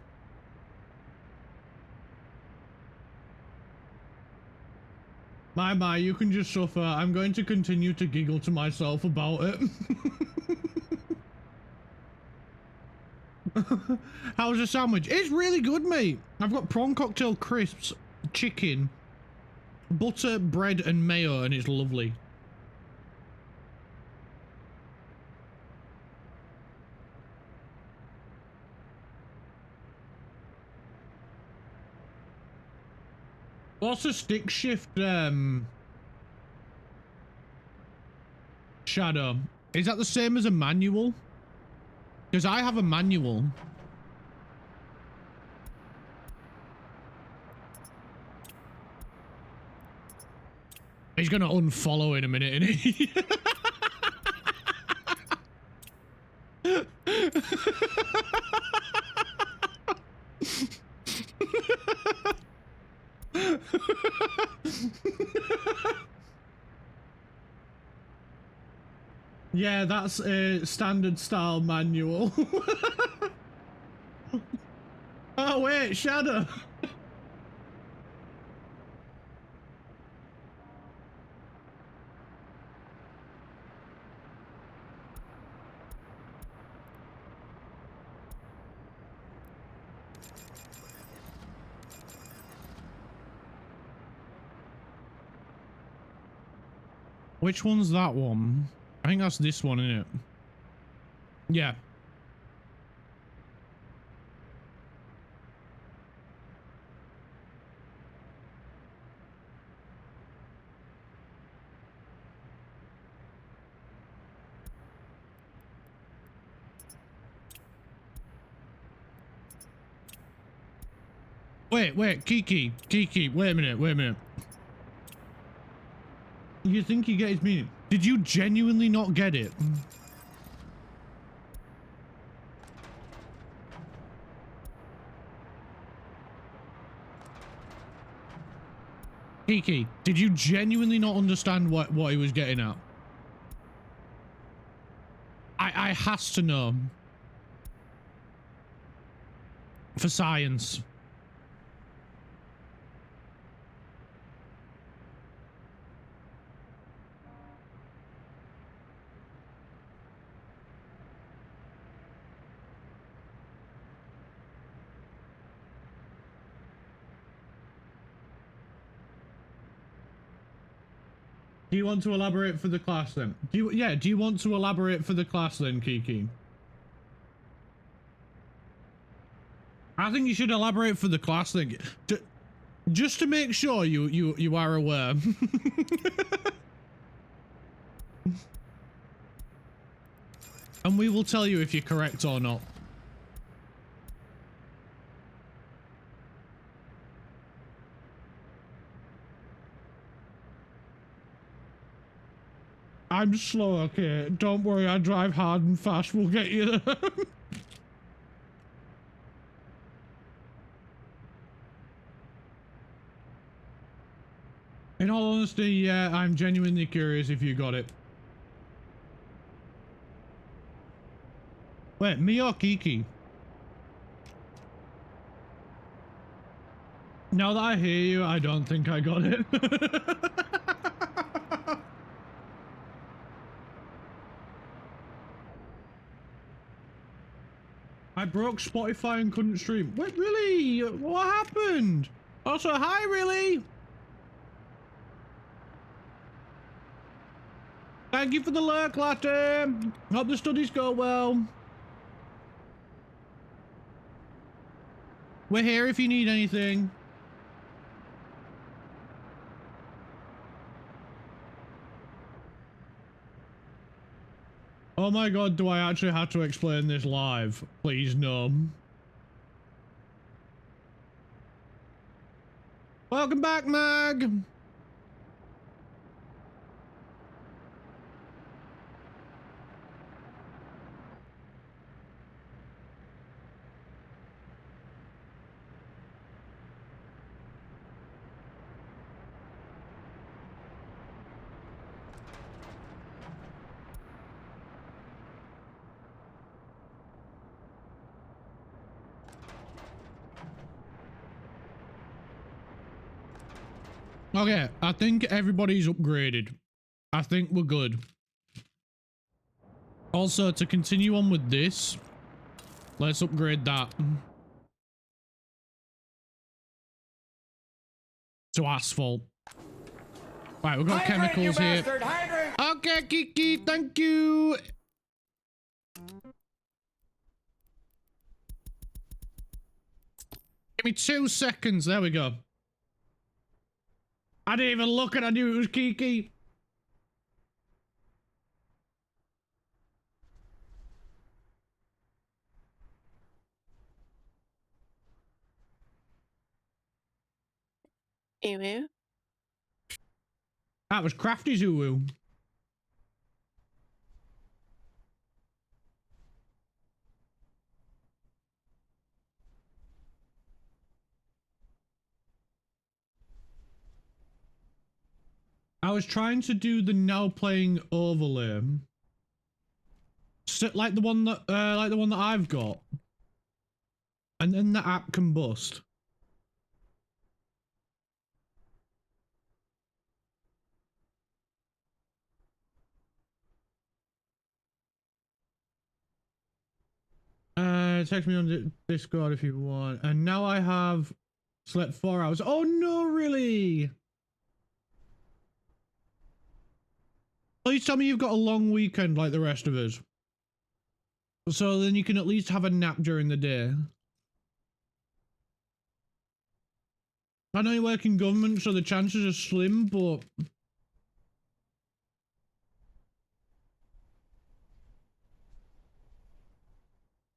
My, you can just suffer. I'm going to continue to giggle to myself about it. How's the sandwich? It's really good, mate. I've got prawn cocktail crisps, chicken, butter, bread, and mayo, and it's lovely. What's a stick shift, Shadow? Is that the same as a manual? Because I have a manual. He's gonna unfollow in a minute, isn't he? Yeah, that's a standard style manual. Oh wait, Shadow. Which one's that one? I think that's this one, isn't it? Yeah. Wait, Kiki, wait a minute. You think you get his meaning? Did you genuinely not get it? Kiki, did you genuinely not understand what he was getting at? I has to know. For science. Do you want to elaborate for the class then? Do you want to elaborate for the class then, Kiki? I think you should elaborate for the class then. Just to make sure you are aware. And we will tell you if you're correct or not. I'm slow, okay? Don't worry, I drive hard and fast. We'll get you there. In all honesty, yeah, I'm genuinely curious if you got it. Wait, me or Kiki? Now that I hear you, I don't think I got it. I broke Spotify and couldn't stream. Wait, really? What happened? Also, hi, really? Thank you for the lurk, latte. Hope the studies go well. We're here if you need anything. Oh my god, do I actually have to explain this live? Please, no. Welcome back, Mag! Okay, I think everybody's upgraded. I think we're good. Also, to continue on with this, let's upgrade that to asphalt. Right, we've got Hydrant, chemicals you here. bastard, hydrant! Okay, Kiki, thank you. Give me 2 seconds. There we go. I didn't even look and I knew it was Kiki. Ew. That was Crafty Zulu. I was trying to do the now playing overlay. like the one that I've got, and then the app can bust. Text me on the Discord if you want. And now I have slept 4 hours. Oh no, really? Please tell me you've got a long weekend like the rest of us. So then you can at least have a nap during the day. I know you work in government, so the chances are slim, but...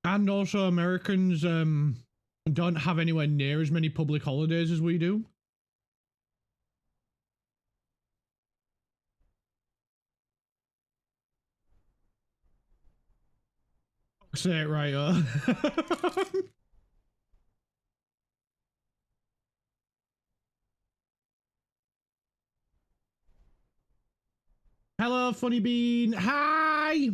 And also Americans don't have anywhere near as many public holidays as we do. Say it right, Hello, Funny Bean. Hi!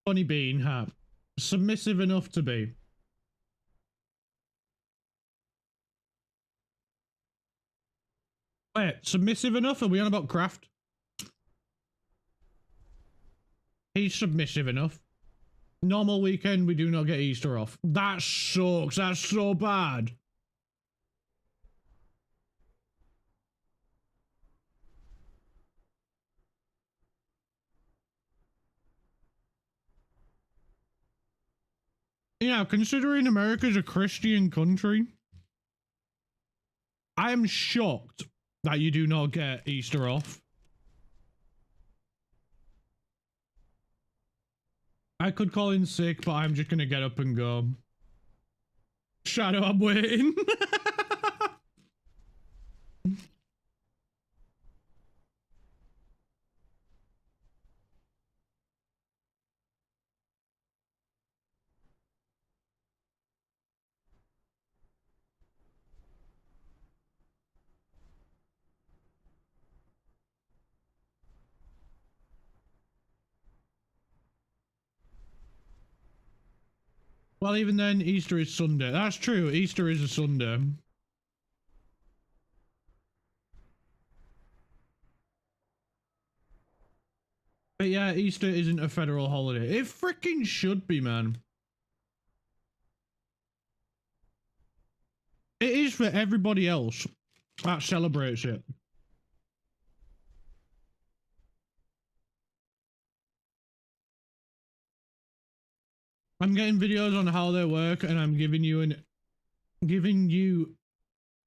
Funny Bean, huh? Submissive enough to be. Wait, submissive enough? Are we on about craft? He's submissive enough. Normal weekend, we do not get Easter off. That sucks. That's so bad. Yeah, considering America's a Christian country, I am shocked that you do not get Easter off. I could call in sick, but I'm just gonna get up and go. Shadow, I'm waiting. Well, even then, Easter is Sunday. That's true. Easter is a Sunday. But yeah, Easter isn't a federal holiday. It freaking should be, man. It is for everybody else that celebrates it. I'm getting videos on how they work, and I'm giving you an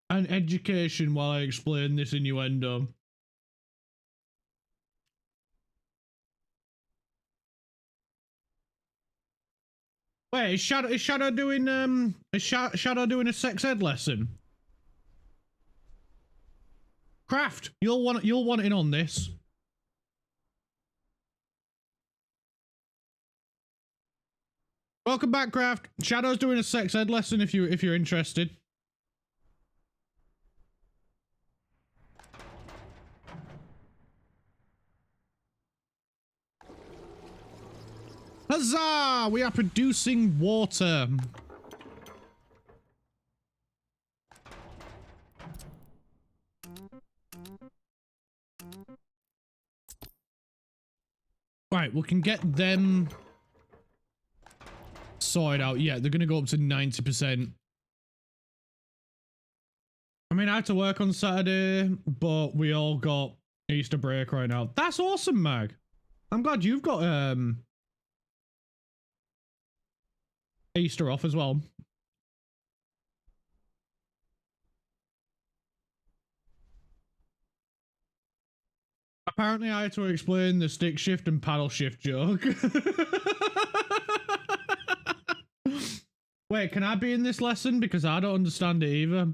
education while I explain this innuendo. Wait, is Shadow doing Shadow doing a sex ed lesson? Craft, you'll want in on this. Welcome back, Craft. Shadow's doing a sex ed lesson if you're interested. Huzzah! We are producing water. Right, we can get them sorted out. Yeah, they're gonna go up to 90%. I mean, I had to work on Saturday, but we all got Easter break right now. That's awesome, Mag. I'm glad you've got Easter off as well. Apparently I had to explain the stick shift and paddle shift joke. Wait, can I be in this lesson? Because I don't understand it either.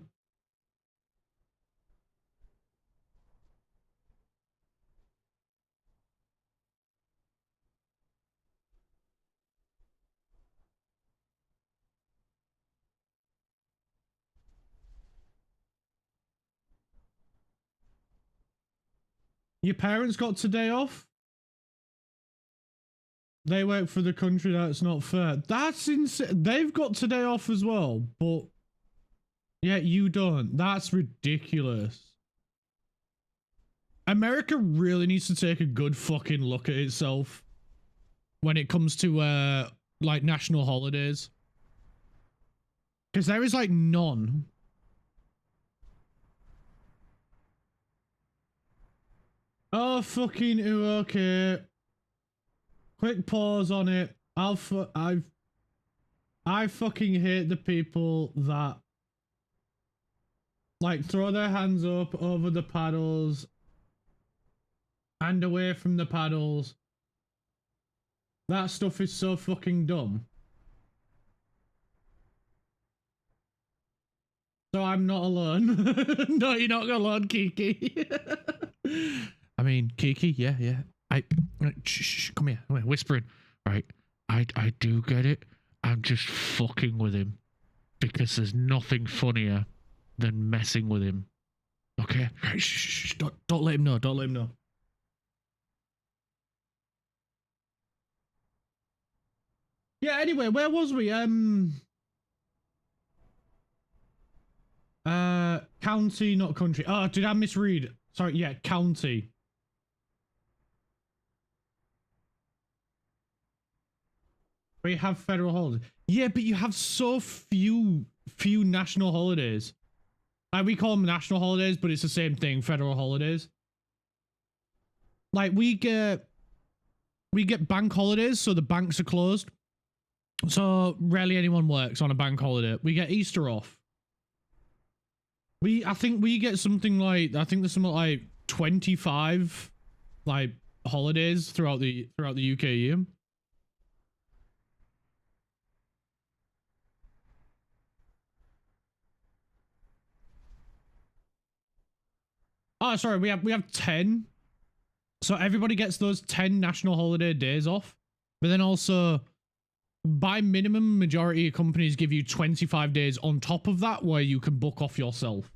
Your parents got today off? They work for the country. That's not fair. That's insane. They've got today off as well, but yeah, you don't. That's ridiculous. America really needs to take a good fucking look at itself when it comes to like national holidays, because there is like none. Oh fucking okay. Quick pause on it. I fucking hate the people that like throw their hands up over the paddles and away from the paddles. That stuff is so fucking dumb. So I'm not alone. No, you're not alone, Kiki. I mean, Kiki, yeah. Shh, come here, whispering. Right, I do get it. I'm just fucking with him because there's nothing funnier than messing with him. Okay, right, shh, don't let him know. Don't let him know. Yeah. Anyway, where was we? County, not country. Oh, did I misread? Sorry. Yeah, county. We have federal holidays. Yeah, but you have so few national holidays. Like, we call them national holidays, but it's the same thing, federal holidays. Like, we get bank holidays, so the banks are closed. So rarely anyone works on a bank holiday. We get Easter off. I think we get something like, I think there's something like 25 like holidays throughout the UK year. Oh, sorry, we have 10. So everybody gets those 10 national holiday days off. But then also, by minimum, majority of companies give you 25 days on top of that where you can book off yourself.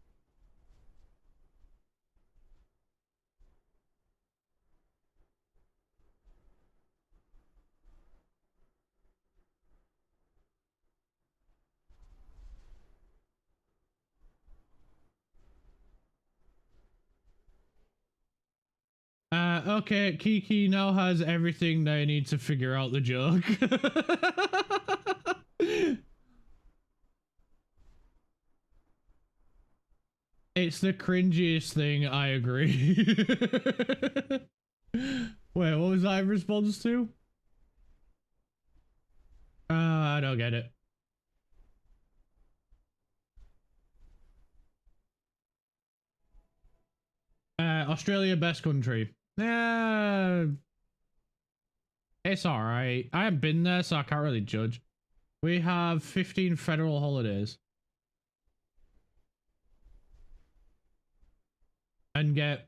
Okay, Kiki now has everything they need to figure out the joke. It's the cringiest thing, I agree. Wait, what was I in response to? I don't get it. Australia, best country. It's alright. I haven't been there, so I can't really judge. We have 15 federal holidays. And get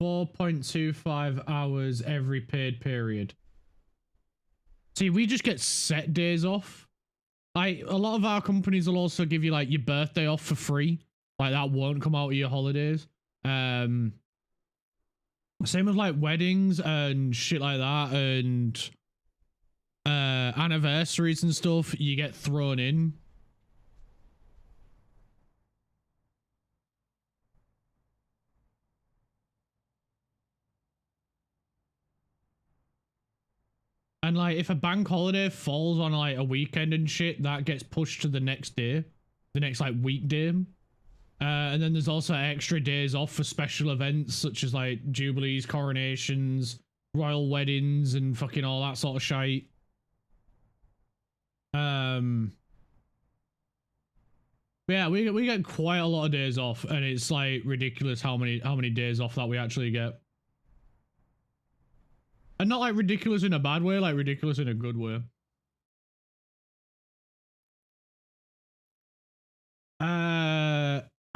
4.25 hours every paid period. See, we just get set days off. Like, a lot of our companies will also give you, like, your birthday off for free. Like, that won't come out of your holidays. Same with, like, weddings and shit like that, and anniversaries and stuff, you get thrown in. And, like, if a bank holiday falls on, like, a weekend and shit, that gets pushed to the next day. The next, like, weekday. And then there's also extra days off for special events, such as, like, jubilees, coronations, royal weddings, and fucking all that sort of shite. Yeah, we get quite a lot of days off, and it's, like, ridiculous how many days off that we actually get. And not, like, ridiculous in a bad way, like, ridiculous in a good way.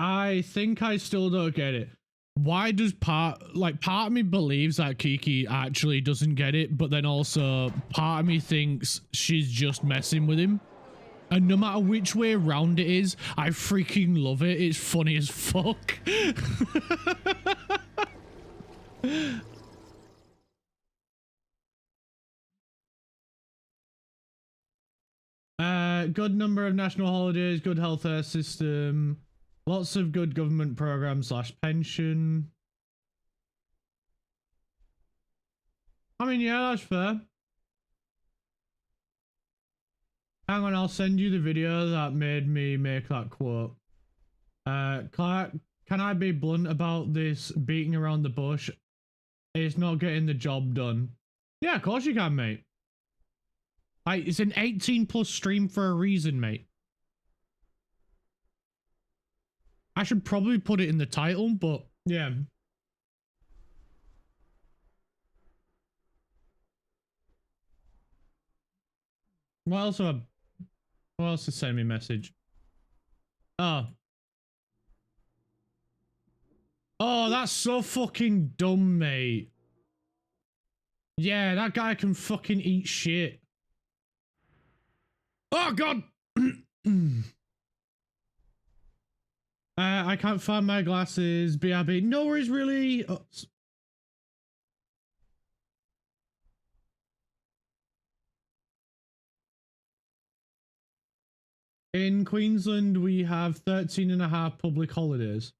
I think I still don't get it. Why does part of me believes that Kiki actually doesn't get it, but then also part of me thinks she's just messing with him. And no matter which way around it is, I freaking love it. It's funny as fuck. Good number of national holidays, good healthcare system, lots of good government programs / pension. I mean, yeah, that's fair. Hang on, I'll send you the video that made me make that quote. Clark, can I be blunt about this beating around the bush? It's not getting the job done. Yeah, of course you can, mate. Like, it's an 18+ stream for a reason, mate. I should probably put it in the title, but yeah. What else is sending me a message? Oh. Oh, that's so fucking dumb, mate. Yeah, that guy can fucking eat shit. Oh, God! I can't find my glasses. BRB. No worries, really. Oh. In Queensland, we have 13.5 public holidays.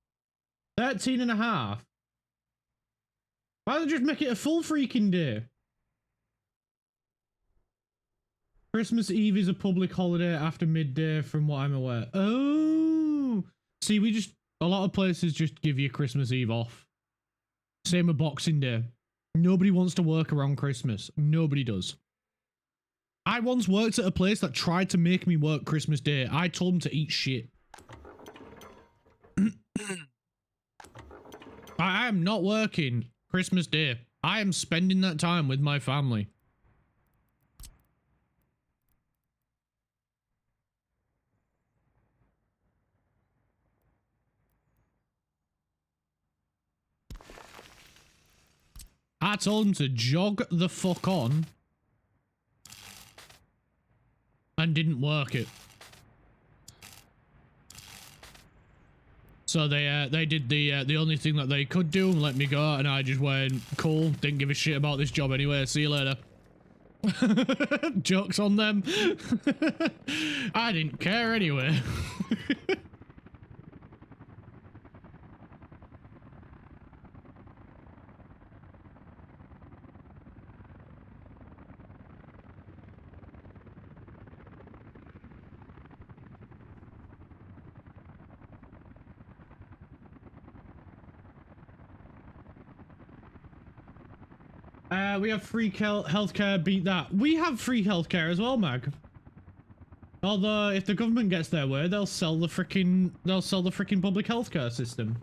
13.5? Why don't they just make it a full freaking day? Christmas Eve is a public holiday after midday, from what I'm aware. Oh! See, a lot of places just give you Christmas Eve off. Same with Boxing Day. Nobody wants to work around Christmas. Nobody does. I once worked at a place that tried to make me work Christmas Day. I told them to eat shit. I am not working Christmas Day. I am spending that time with my family. I told him to jog the fuck on and didn't work it. So they did the only thing that they could do and let me go, and I just went, cool, didn't give a shit about this job anyway, see you later. Jokes on them. I didn't care anyway. We have free healthcare, beat that. We have free healthcare as well, Mag. Although, if the government gets their way, they'll sell the frickin' public healthcare system.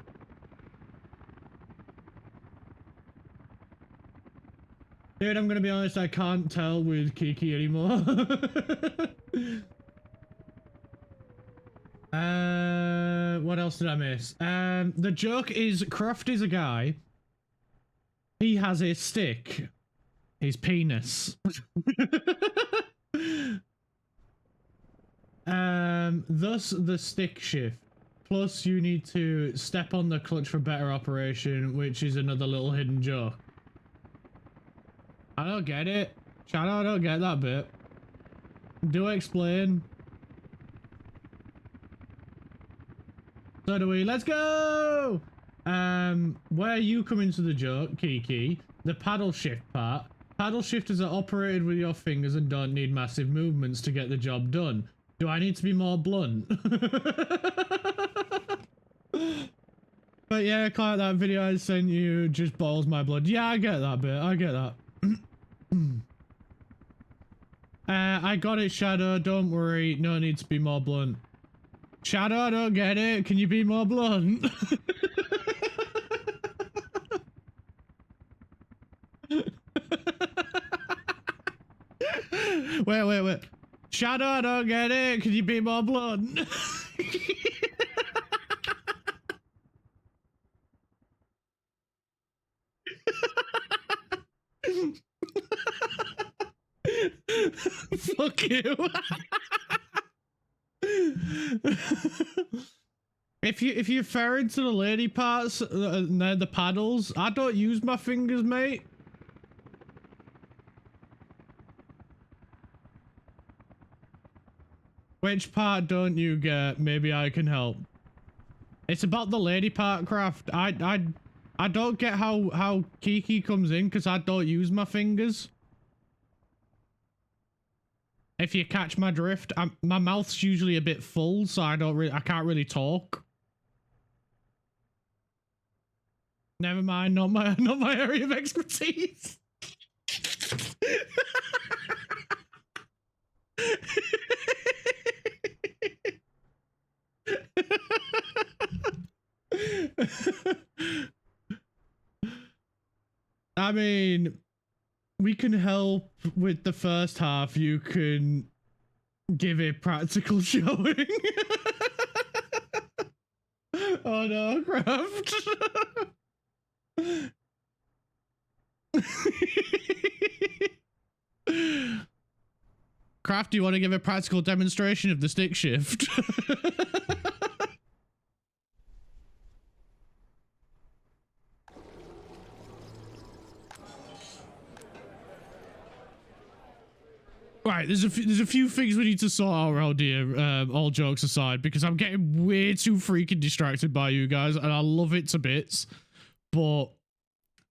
Dude, I'm gonna be honest, I can't tell with Kiki anymore. What else did I miss? The joke is, Croft is a guy. He has a stick. His penis. Thus the stick shift. Plus you need to step on the clutch for better operation, which is another little hidden joke. I don't get it. Shadow, I don't get that bit. Do explain. So do we. Let's go! Where you come into the joke, Kiki, the paddle shift part. Paddle shifters are operated with your fingers and don't need massive movements to get the job done. Do I need to be more blunt? But yeah, Clark, that video I sent you just boils my blood. Yeah, I get that bit. I get that. I got it, Shadow. Don't worry. No need to be more blunt. Shadow, I don't get it. Can you be more blunt? Wait. Shadow, I don't get it. Can you be more blunt? Fuck you. If you're referring to the lady parts and they're the paddles, I don't use my fingers, mate. Which part don't you get? Maybe I can help. It's about the lady part craft. I don't get how Kiki comes in because I don't use my fingers. If you catch my drift, my mouth's usually a bit full, so I can't really talk. Never mind, not my area of expertise. I mean, we can help with the first half. You can give a practical showing. Oh no, Craft. Craft, do you want to give a practical demonstration of the stick shift? Right, there's a few things we need to sort out around here, all jokes aside, because I'm getting way too freaking distracted by you guys, and I love it to bits, but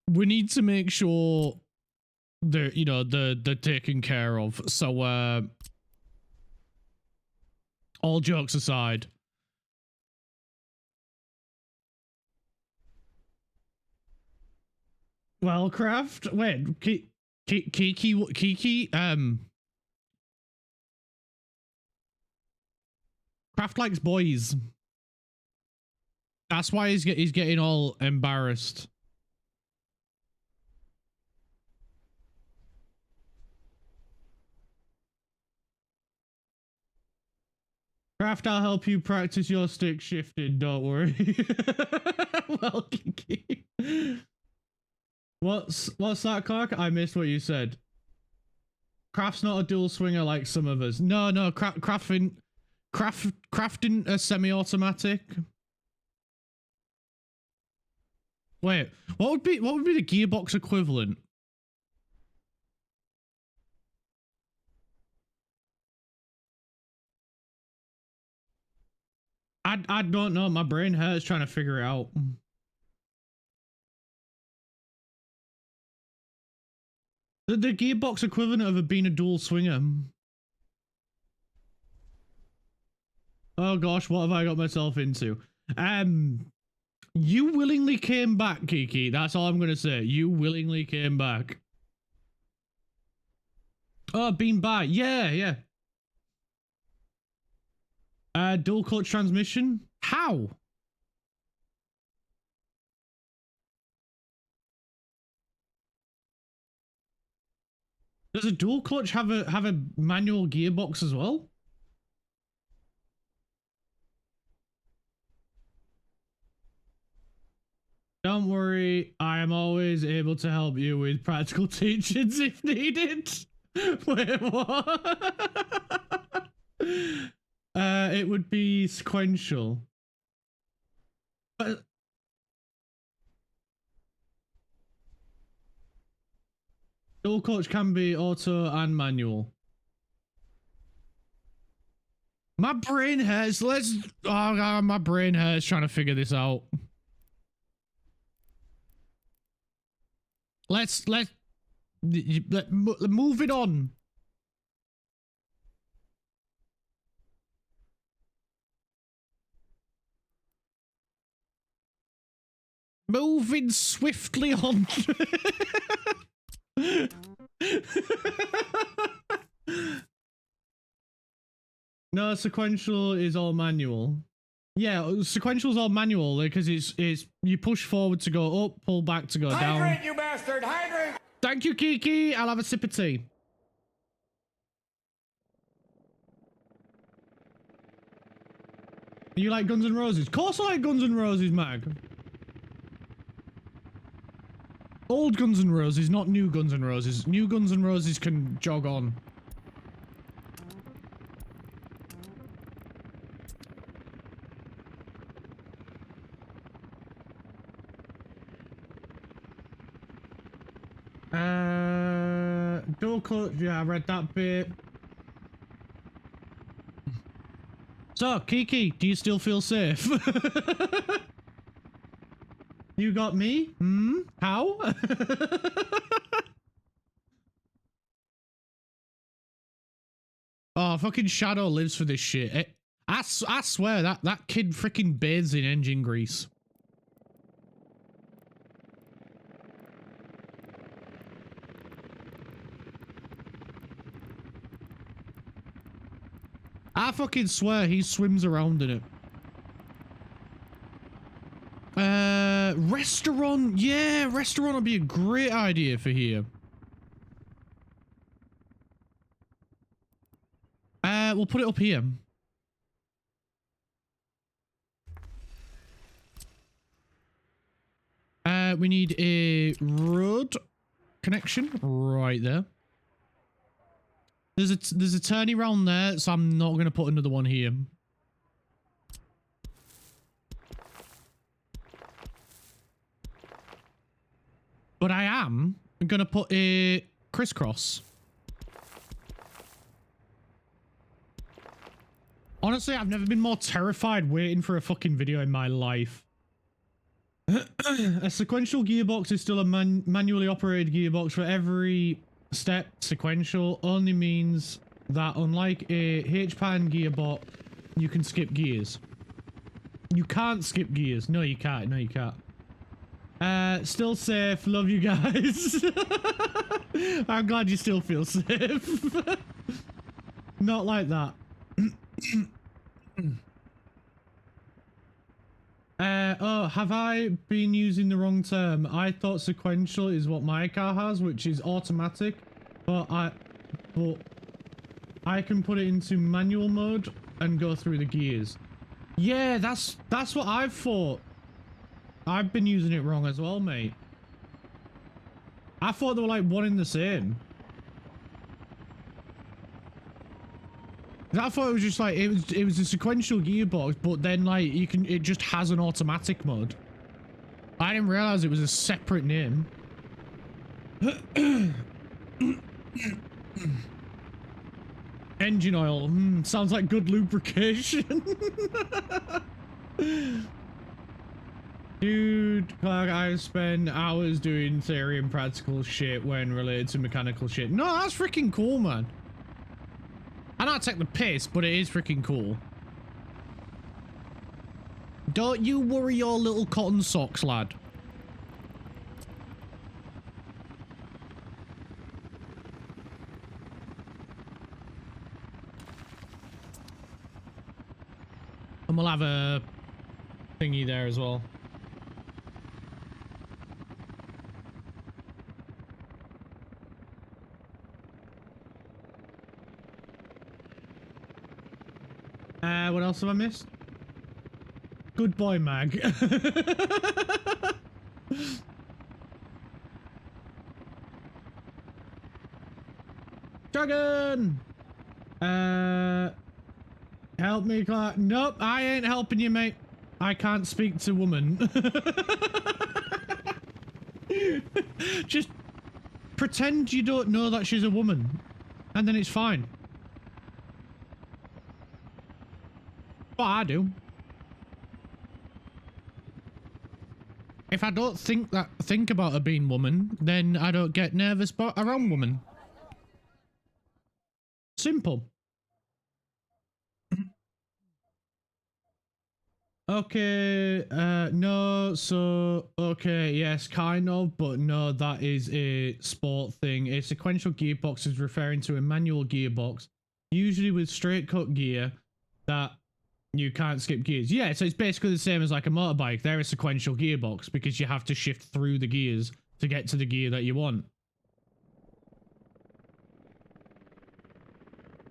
we need to make sure they're, you know, they're taken care of. So, all jokes aside. Well, Craft, wait, Kiki, Craft likes boys. That's why he's getting all embarrassed. Craft, I'll help you practice your stick shifting, don't worry. Well, Kiki. What's that, Clark? I missed what you said. Craft's not a dual swinger like some of us. No, crafting a semi-automatic. Wait, what would be the gearbox equivalent? I don't know. My brain hurts trying to figure it out. The gearbox equivalent of it being a dual swinger. Oh gosh, what have I got myself into? You willingly came back, Kiki. That's all I'm gonna say. You willingly came back. Oh, been by. Yeah. Dual clutch transmission? How? Does a dual clutch have a manual gearbox as well? Don't worry, I am always able to help you with practical teachings if needed. Wait, what? It would be sequential. Dual clutch can be auto and manual. My brain hurts. Oh god, my brain hurts trying to figure this out. Let's move it on. Moving swiftly on. No, sequential is all manual. Yeah, sequential is all manual because it's you push forward to go up, pull back to go down. Hydrate, you bastard! Hydrate! Thank you, Kiki. I'll have a sip of tea. You like Guns N' Roses? Of course I like Guns N' Roses, Mag. Old Guns N' Roses, not new Guns N' Roses. New Guns N' Roses can jog on. Door cut. Yeah, I read that bit. So, Kiki, do you still feel safe? You got me? Hmm? How? Oh, fucking Shadow lives for this shit. I swear that kid freaking bathes in engine grease. I fucking swear he swims around in it. Restaurant. Yeah, restaurant would be a great idea for here. We'll put it up here. We need a road connection right there. There's a turny round there, so I'm not gonna put another one here. But I am gonna put a crisscross. Honestly, I've never been more terrified waiting for a fucking video in my life. A sequential gearbox is still a manually operated gearbox. For every step, sequential only means that unlike a H-pan gearbox, you can skip gears. You can't skip gears. No, you can't. No, you can't. Still safe. Love you guys. I'm glad you still feel safe. Not like that. Oh, have I been using the wrong term? I thought sequential is what my car has, which is automatic, but I can put it into manual mode and go through the gears. Yeah, that's what I've thought. I've been using it wrong as well, mate. I thought they were like one and the same. I thought it was just like it was a sequential gearbox, but then like it just has an automatic mode. I didn't realize it was a separate name. Engine oil. Sounds like good lubrication. Dude, Clark, I spend hours doing theory and practical shit when related to mechanical shit. No, that's freaking cool, man. I know I take the piss, but it is freaking cool. Don't you worry your little cotton socks, lad. And we'll have a thingy there as well. What else have I missed? Good boy, Mag. Dragon! Help me, Clark. Nope, I ain't helping you, mate. I can't speak to woman. Just pretend you don't know that she's a woman, and then it's fine. But I do. If I don't think about her being woman, then I don't get nervous around woman. Simple. Okay, no, so, okay, yes, kind of, but no, that is a sport thing. A sequential gearbox is referring to a manual gearbox, usually with straight cut gear, that you can't skip gears. Yeah, so it's basically the same as like a motorbike. They're a sequential gearbox because you have to shift through the gears to get to the gear that you want.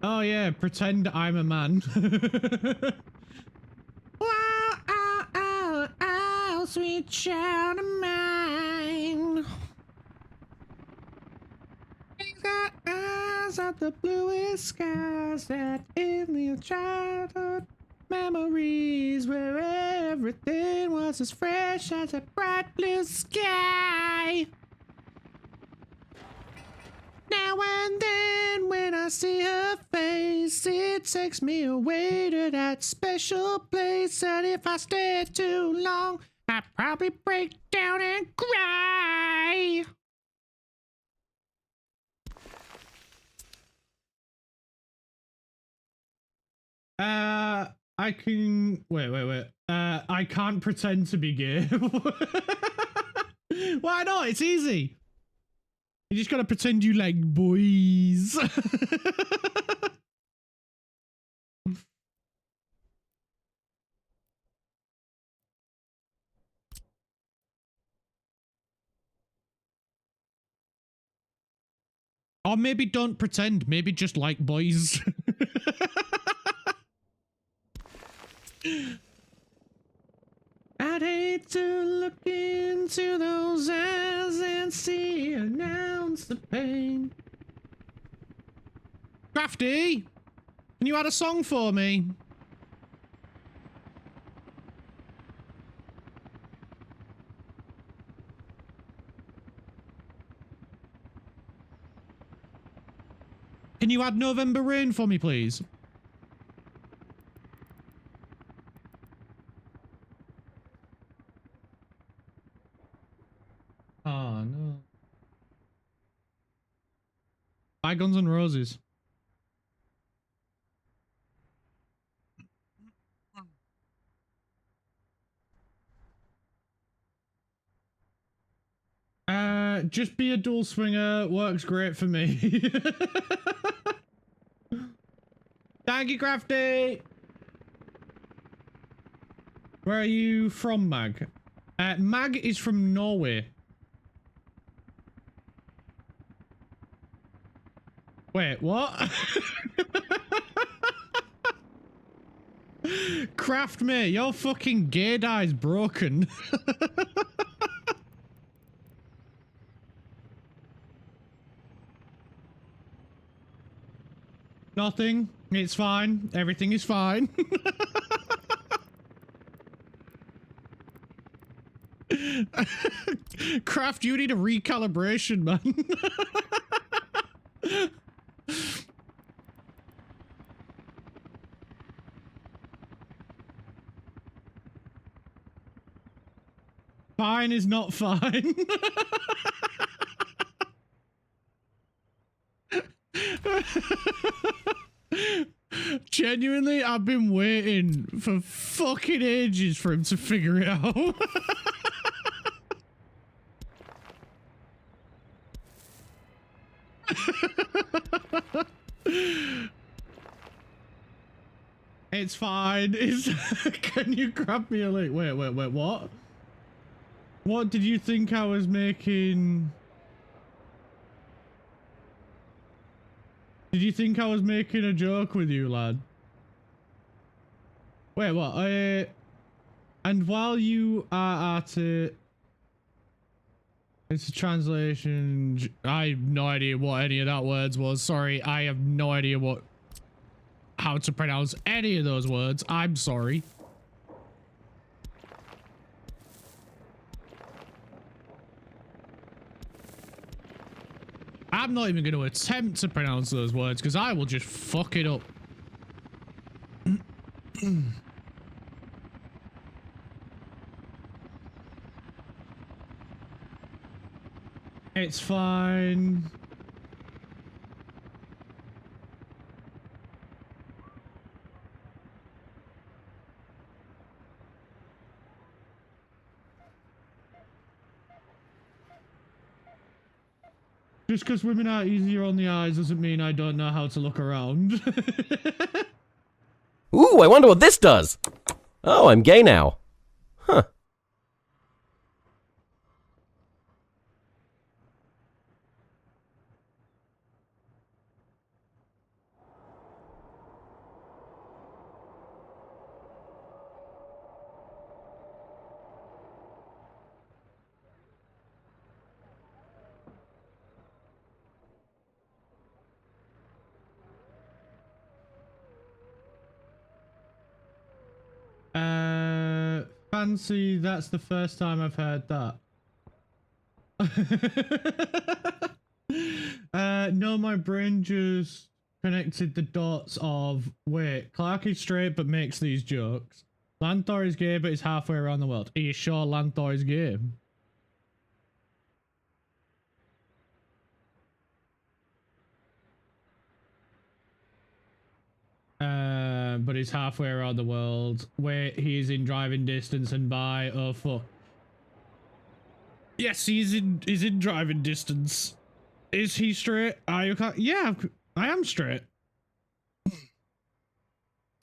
Oh yeah, pretend I'm a man. Oh, sweet child of mine. He's got eyes at the bluest skies that in the childhood memories where everything was as fresh as a bright blue sky. Now and then when I see her face, it takes me away to that special place. And if I stay too long, I probably break down and cry. I can wait. I can't pretend to be gay. Why not? It's easy. You just gotta pretend you like boys. Or maybe don't pretend. Maybe just like boys. I'd hate to look into those eyes and see an ounce of pain. Crafty, can you add a song for me? Can you add November Rain for me, please? Oh, no. Buy Guns N' Roses. Just be a dual swinger. Works great for me. Thank you, Crafty. Where are you from, Mag? Mag is from Norway. Wait, what? Craft mate, your fucking gaydire's broken. Nothing. It's fine. Everything is fine. Craft, you need a recalibration, man. Fine is not fine. Genuinely, I've been waiting for fucking ages for him to figure it out. It's fine. It's can you grab me a link? Wait, what? What did you think I was making? Did you think I was making a joke with you, lad? Wait, what? And while you are at it, it's a translation. I have no idea what any of that words was. Sorry, I have no idea how to pronounce any of those words. I'm sorry. I'm not even going to attempt to pronounce those words because I will just fuck it up. It's fine. Just because women are easier on the eyes doesn't mean I don't know how to look around. Ooh, I wonder what this does. Oh, I'm gay now. Huh. Fancy, that's the first time I've heard that. No, my brain just connected the dots of, wait, Clark is straight but makes these jokes. Lanthor is gay but is halfway around the world. Are you sure Lanthor is gay? But he's halfway around the world. Wait, he's in driving distance and by. Oh fuck. Yes, he's in driving distance. Is he straight? Yeah, I am straight.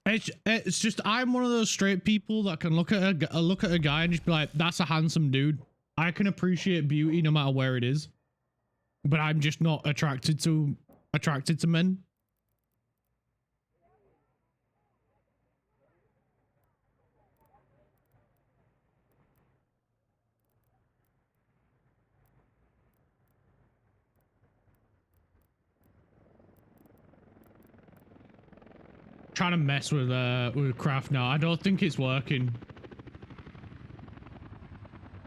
It's just I'm one of those straight people that can look at a guy and just be like, that's a handsome dude. I can appreciate beauty no matter where it is, but I'm just not attracted to men. Trying to mess with Craft now. I don't think it's working.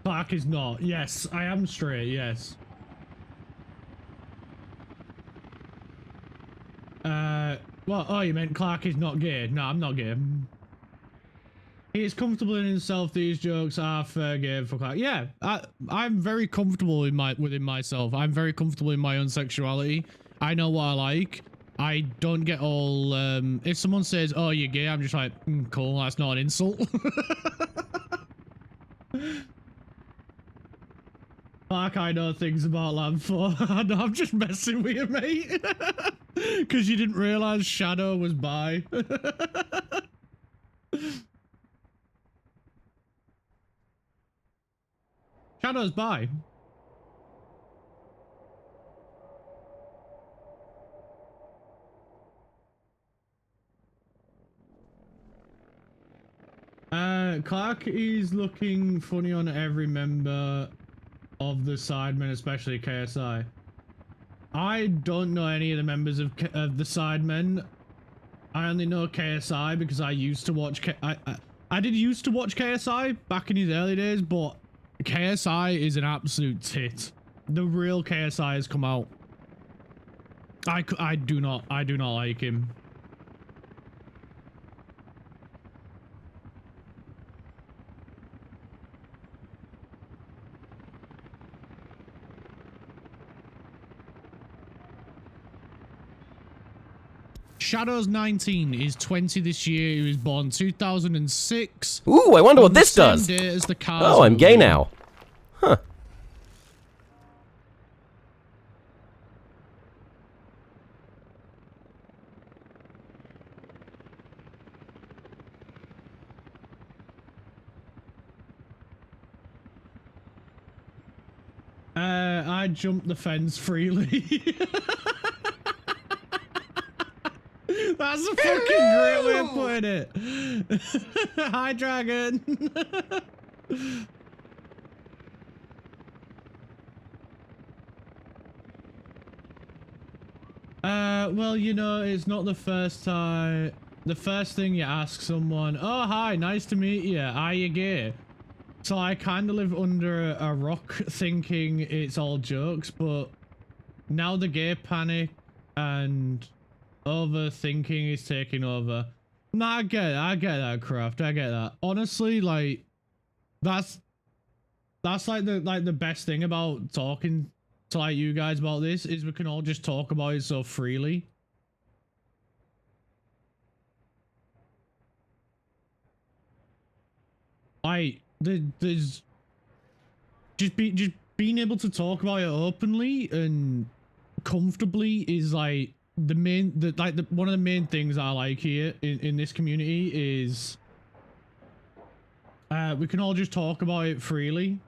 Clark is not. Yes, I am straight. Yes. Well, oh, you meant Clark is not gay? No, I'm not gay. He is comfortable in himself. These jokes are fair game for Clark. Yeah, I'm very comfortable within myself. I'm very comfortable in my own sexuality. I know what I like. I don't get all, if someone says, oh, you're gay, I'm just like, cool, that's not an insult. Clark, I know things about Lanthor. No, I'm just messing with you, mate. Because you didn't realize Shadow was bi. Shadow's bi. Clark is looking funny on every member of the Sidemen, especially KSI. I don't know any of the members of the Sidemen. I only know KSI because I used to watch I did used to watch KSI back in his early days, but KSI is an absolute tit. The real KSI has come out. I do not like him. Shadow's 19, is 20 this year. He was born 2006. Ooh, I wonder what this does. Oh, I'm gay now. Huh. I jumped the fence freely. That's a fucking great way of putting it. Hi, Dragon. Well, you know, it's not the first time. The first thing you ask someone, oh, hi, nice to meet you. Are you gay? So I kind of live under a rock thinking it's all jokes, but now the gay panic and overthinking is taking over. Nah, I get that, Craft. I get that. Honestly, like, that's like the best thing about talking to like you guys about this is we can all just talk about it so freely. There's just being able to talk about it openly and comfortably is like one of the main things I like here in this community is we can all just talk about it freely.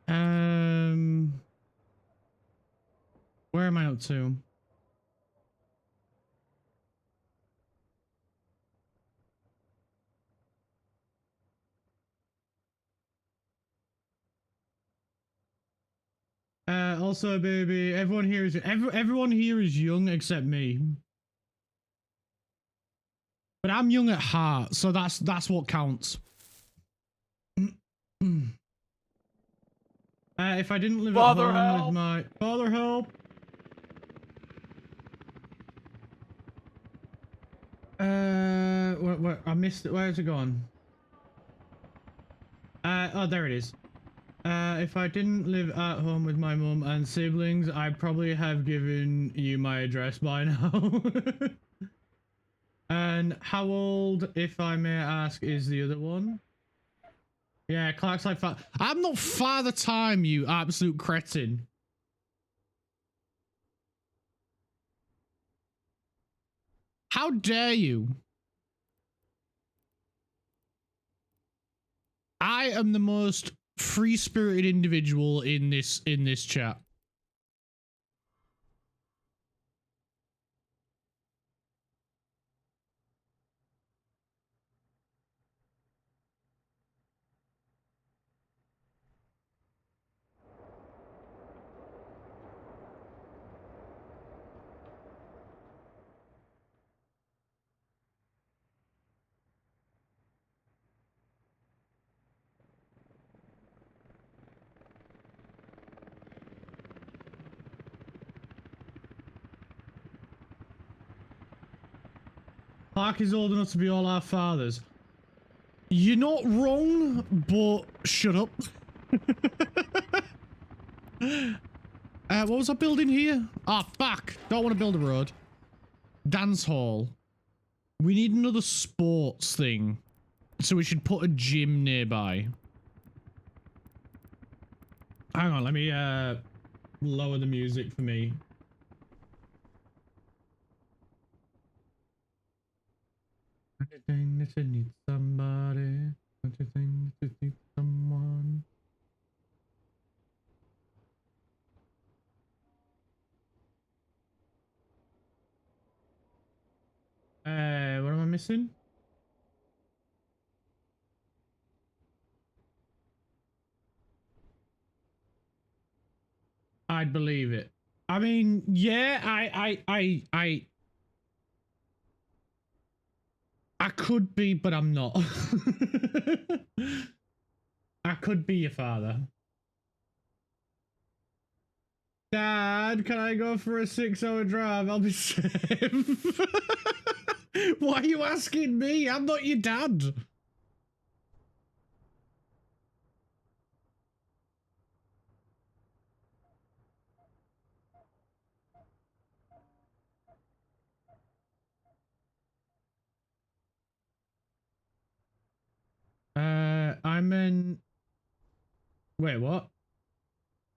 Where am I up to? Also, baby, everyone here is everyone here is young except me. But I'm young at heart, so that's what counts. If I didn't live at home with my father, help. What I missed it. Where's it gone? Oh, there it is. If I didn't live at home with my mum and siblings, I'd probably have given you my address by now. And how old, if I may ask, is the other one? Yeah, Clark's like, I'm not Father Time, you absolute cretin. How dare you? I am the most free-spirited individual in this chat. Clark is old enough to be all our fathers. You're not wrong, but shut up. What was I building here? Ah, fuck. Don't want to build a road. Dance hall. We need another sports thing. So we should put a gym nearby. Hang on, let me lower the music for me. Anything that you need somebody. Anything that you need someone. What am I missing? I'd believe it. I mean, yeah, I could be, but I'm not. I could be your father. Dad, can I go for a 6-hour drive? I'll be safe. Why are you asking me? I'm not your dad. I meant... Wait, what?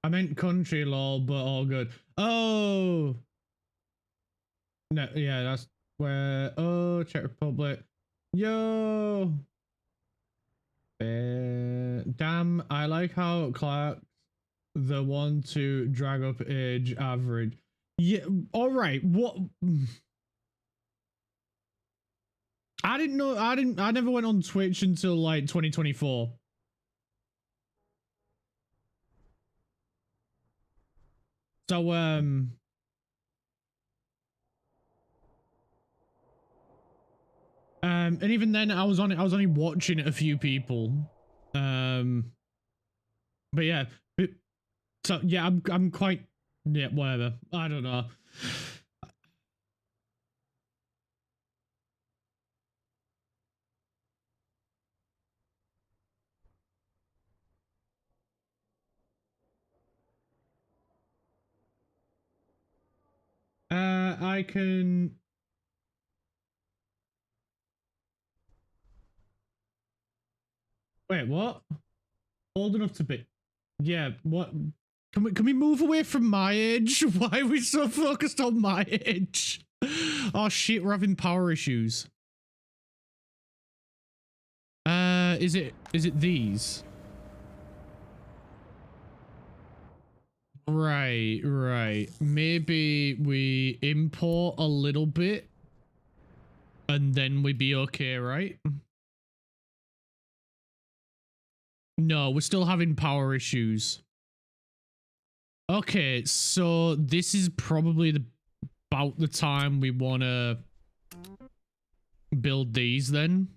I meant country lol, but all good. Oh! No, yeah, that's where... Oh, Czech Republic. Yo! Damn, I like how Clark's the one to drag up age average. Yeah, alright, what... I didn't know, I never went on Twitch until like 2024. So, and even then I was only watching a few people. But yeah, so yeah, I'm quite, yeah, whatever. I don't know. I can... Wait, what? Old enough to be... Yeah, what? Can we move away from my age? Why are we so focused on my age? Oh shit, we're having power issues. Is it these? Right. Maybe we import a little bit and then we'd be okay, right? No, we're still having power issues. Okay, so this is probably about the time we want to build these then.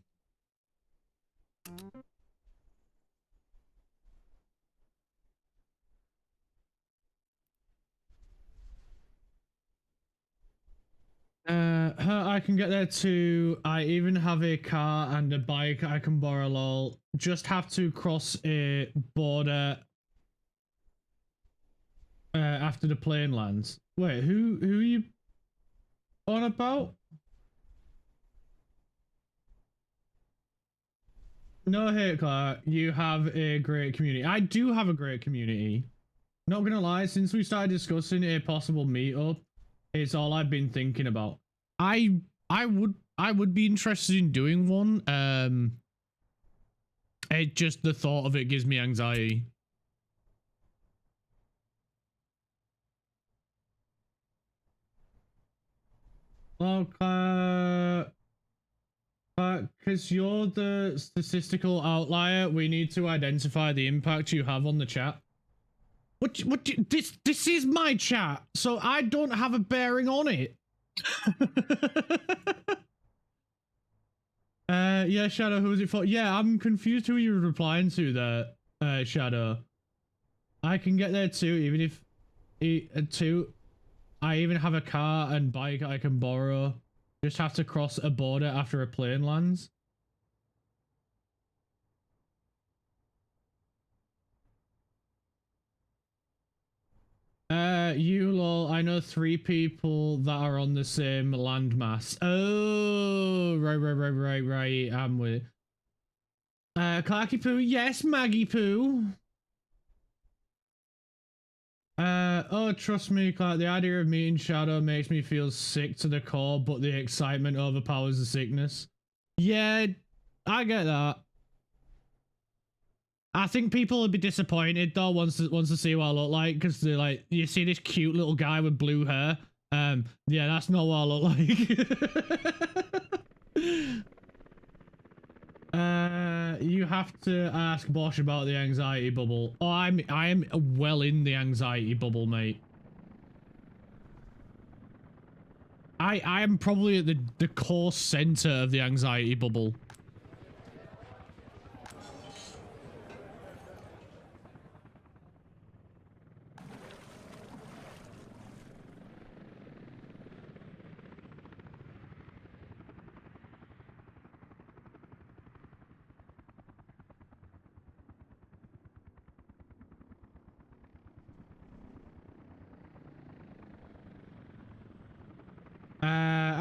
I can get there too. I even have a car and a bike I can borrow, lol. Just have to cross a border after the plane lands. Wait, who are you on about? No hate, Clark. You have a great community. I do have a great community. Not gonna lie, since we started discussing a possible meetup, it's all I've been thinking about. I would be interested in doing one. It just the thought of it gives me anxiety. Well, because you're the statistical outlier, we need to identify the impact you have on the chat. This is my chat, so I don't have a bearing on it. Yeah, Shadow, who is it for? Yeah, I'm confused who you're replying to there, Shadow. I can get there too, even if I even have a car and bike I can borrow. Just have to cross a border after a plane lands. You lol, I know 3 people that are on the same landmass. Oh, right. I'm with. Clarky Poo, yes, Maggie Poo. Oh, trust me, Clark, the idea of meeting Shadow makes me feel sick to the core, but the excitement overpowers the sickness. Yeah, I get that. I think people will be disappointed though once to see what I look like, because they're like, you see this cute little guy with blue hair. Yeah, that's not what I look like. You have to ask Bosch about the anxiety bubble. Oh, I am well in the anxiety bubble, mate. I am probably at the core center of the anxiety bubble.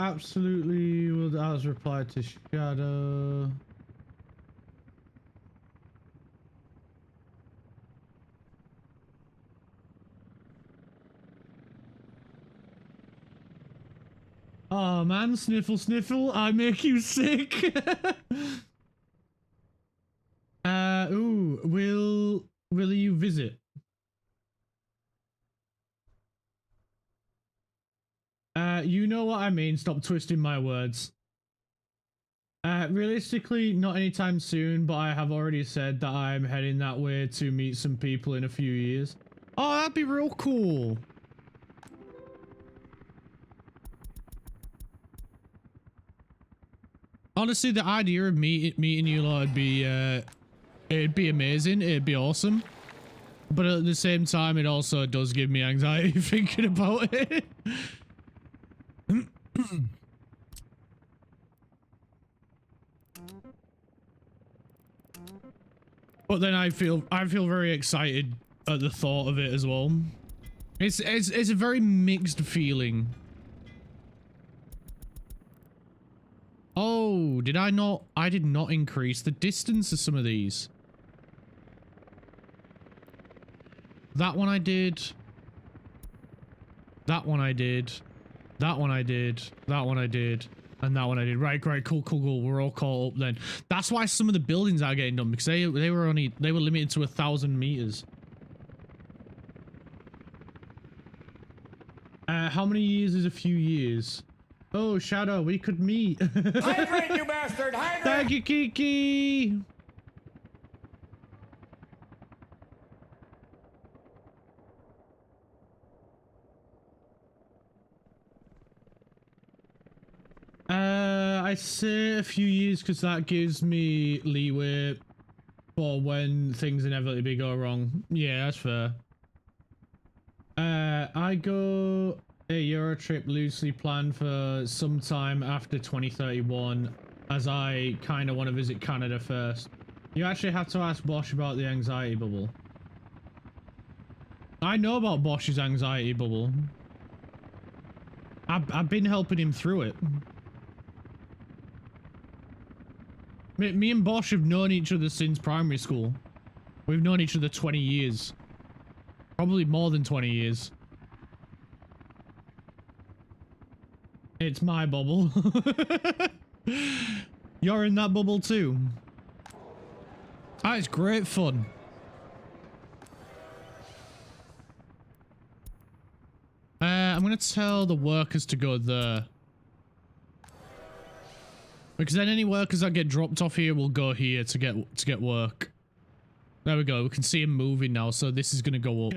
Absolutely. Well, that was replied to Shadow. Oh man, sniffle, I make you sick. Ooh, will you visit? You know what I mean, stop twisting my words. Realistically, not anytime soon, but I have already said that I'm heading that way to meet some people in a few years. Oh, that'd be real cool. Honestly, the idea of meeting you lot would be, it'd be amazing, it'd be awesome. But at the same time, it also does give me anxiety thinking about it. But then I feel very excited at the thought of it as well. It's a very mixed feeling. Oh, did I not? I did not increase the distance of some of these. That one I did. That one I did. That one I did. That one I did. And that one I did. Right, cool. We're all caught up then. That's why some of the buildings are getting done, because they were limited to 1,000 meters. How many years is a few years? Oh, Shadow, we could meet. Hydrate, you bastard! Hydrate! Thank you, Kiki. I say a few years because that gives me leeway for when things inevitably go wrong. Yeah, that's fair. I go a Euro trip loosely planned for sometime after 2031, as I kind of want to visit Canada first. You actually have to ask Bosch about the anxiety bubble. I know about Bosch's anxiety bubble. I've been helping him through it. Me and Bosch have known each other since primary school. We've known each other 20 years. Probably more than 20 years. It's my bubble. You're in that bubble too. Ah, it's great fun. I'm gonna tell the workers to go there. Because then any workers that get dropped off here will go here to get work. There we go. We can see him moving now, so this is gonna go up.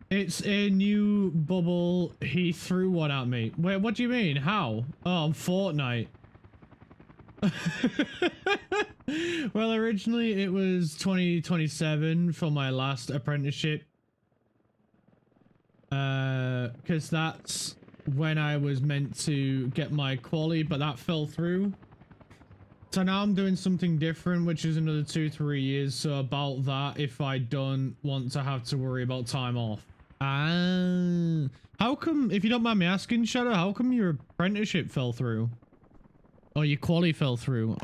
It's a new bubble. He threw one at me. Wait, what do you mean? How? Oh, on Fortnite. Well, originally it was 2027 for my last apprenticeship. Because that's when I was meant to get my quali, but that fell through. So now I'm doing something different, which is another 2-3 years. So about that, if I don't want to have to worry about time off. How come, if you don't mind me asking, Shadow, how come your apprenticeship fell through? Or your quali fell through?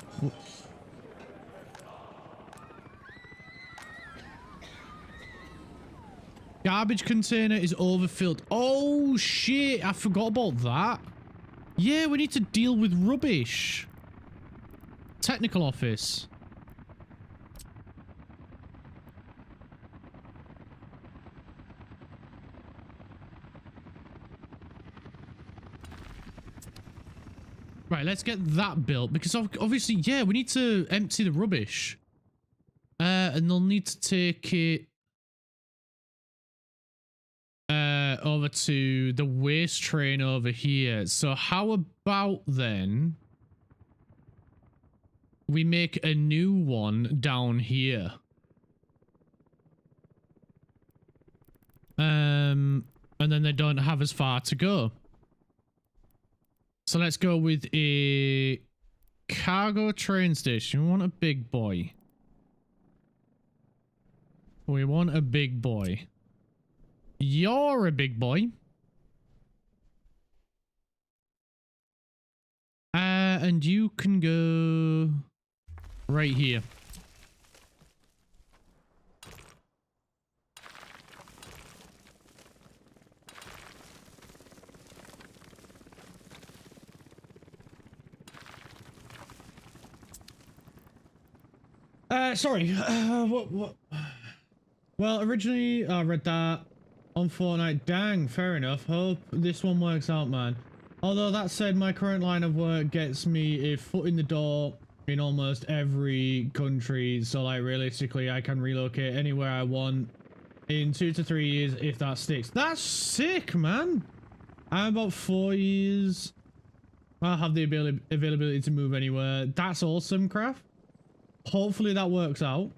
Garbage container is overfilled. Oh shit, I forgot about that. Yeah, we need to deal with rubbish. Technical office. Right, let's get that built because obviously, yeah, we need to empty the rubbish. And they'll need to take it over to the waste train over here. So how about then we make a new one down here? And then they don't have as far to go. So let's go with a cargo train station. We want a big boy. We want a big boy. You're a big boy. And you can go right here. Sorry. What? Well, originally I read that on Fortnite. Dang, fair enough. Hope this one works out, man. Although that said, my current line of work gets me a foot in the door in almost every country. So like realistically, I can relocate anywhere I want in 2 to 3 years if that sticks. That's sick, man. I'm about 4 years. I'll have the availability to move anywhere. That's awesome, Craft. Hopefully that works out.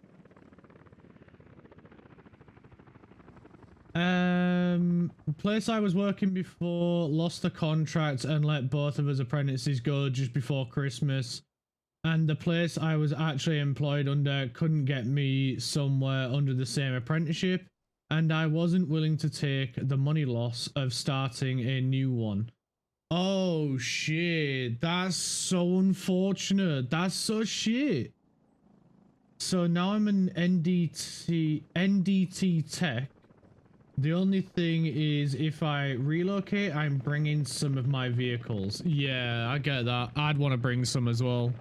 Place I was working before lost the contract and let both of us apprentices go just before Christmas. And the place I was actually employed under couldn't get me somewhere under the same apprenticeship. And I wasn't willing to take the money loss of starting a new one. Oh shit, that's so unfortunate. That's so shit. So now I'm an NDT tech. The only thing is if I relocate, I'm bringing some of my vehicles. Yeah, I get that. I'd want to bring some as well.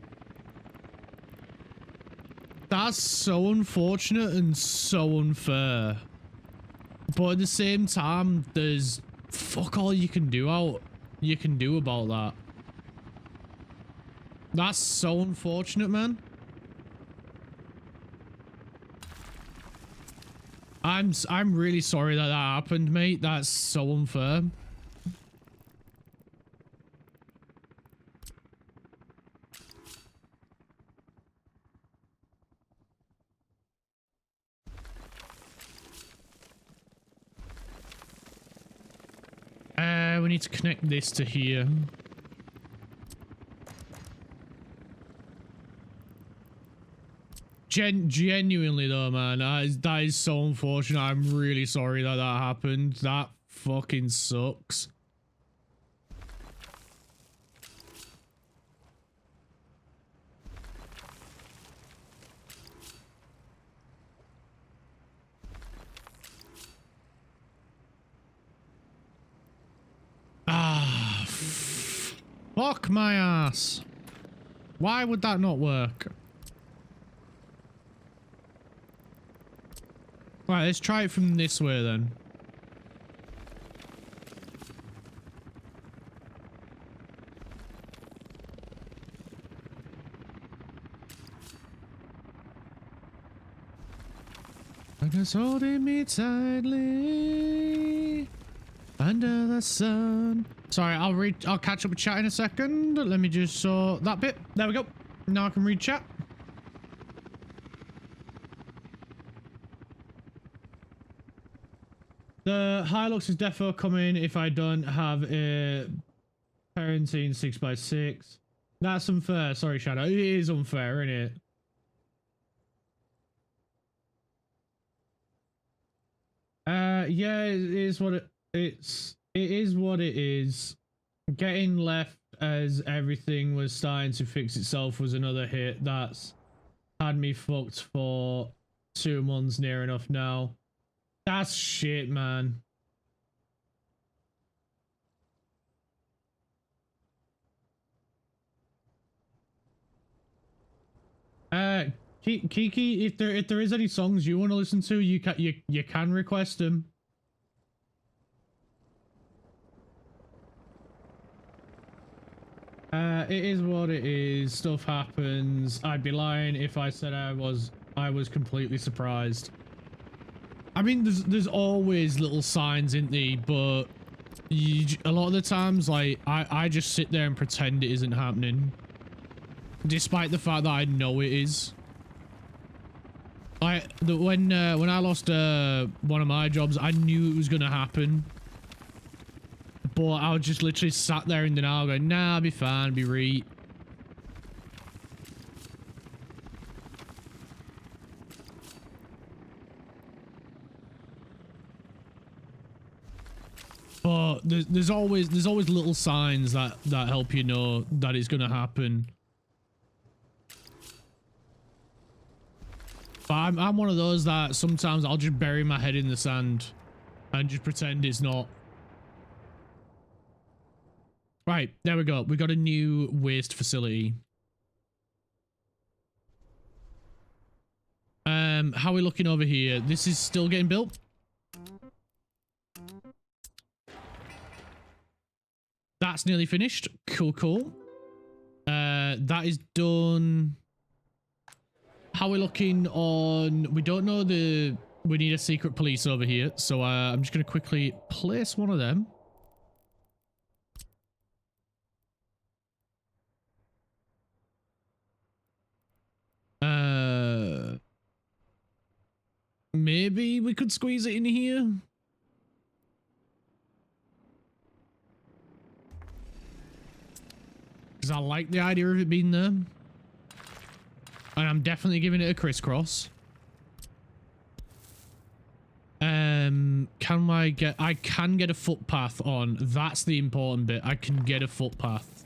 That's so unfortunate and so unfair. But at the same time, there's fuck all you can do about that. That's so unfortunate, man. I'm really sorry that happened, mate. That's so unfair. We need to connect this to here. Genuinely though, man, that is so unfortunate. I'm really sorry that happened. That fucking sucks. Ah, fuck my ass. Why would that not work? Right, let's try it from this way then. I guess holding me tightly under the sun. Sorry, I'll catch up with chat in a second. Let me just sort that bit. There we go. Now I can read chat. The Hilux is defo coming if I don't have a parenting 6x6. That's unfair. Sorry, Shadow. It is unfair, isn't it? Yeah, it is what it is what it is. Getting left as everything was starting to fix itself was another hit that's had me fucked for 2 months near enough now. That's shit, man. Kiki, if there is any songs you want to listen to, you can request them. It is what it is. Stuff happens. I'd be lying if I said I was completely surprised. I mean, there's always little signs in there, but a lot of the times, like, I just sit there and pretend it isn't happening, despite the fact that I know it is. When I lost one of my jobs, I knew it was gonna happen, but I was just literally sat there in denial, going, "Nah, I'll be fine, I'll be right." But there's always little signs that help you know that it's gonna happen. But I'm one of those that sometimes I'll just bury my head in the sand and just pretend it's not. Right, there we go. We got a new waste facility. How are we looking over here? This is still getting built. That's nearly finished. Cool. That is done. How are we looking on... We don't know the... We need a secret police over here. So I'm just going to quickly place one of them. Maybe we could squeeze it in here. Because I like the idea of it being there. And I'm definitely giving it a crisscross. I can get a footpath on. That's the important bit. I can get a footpath.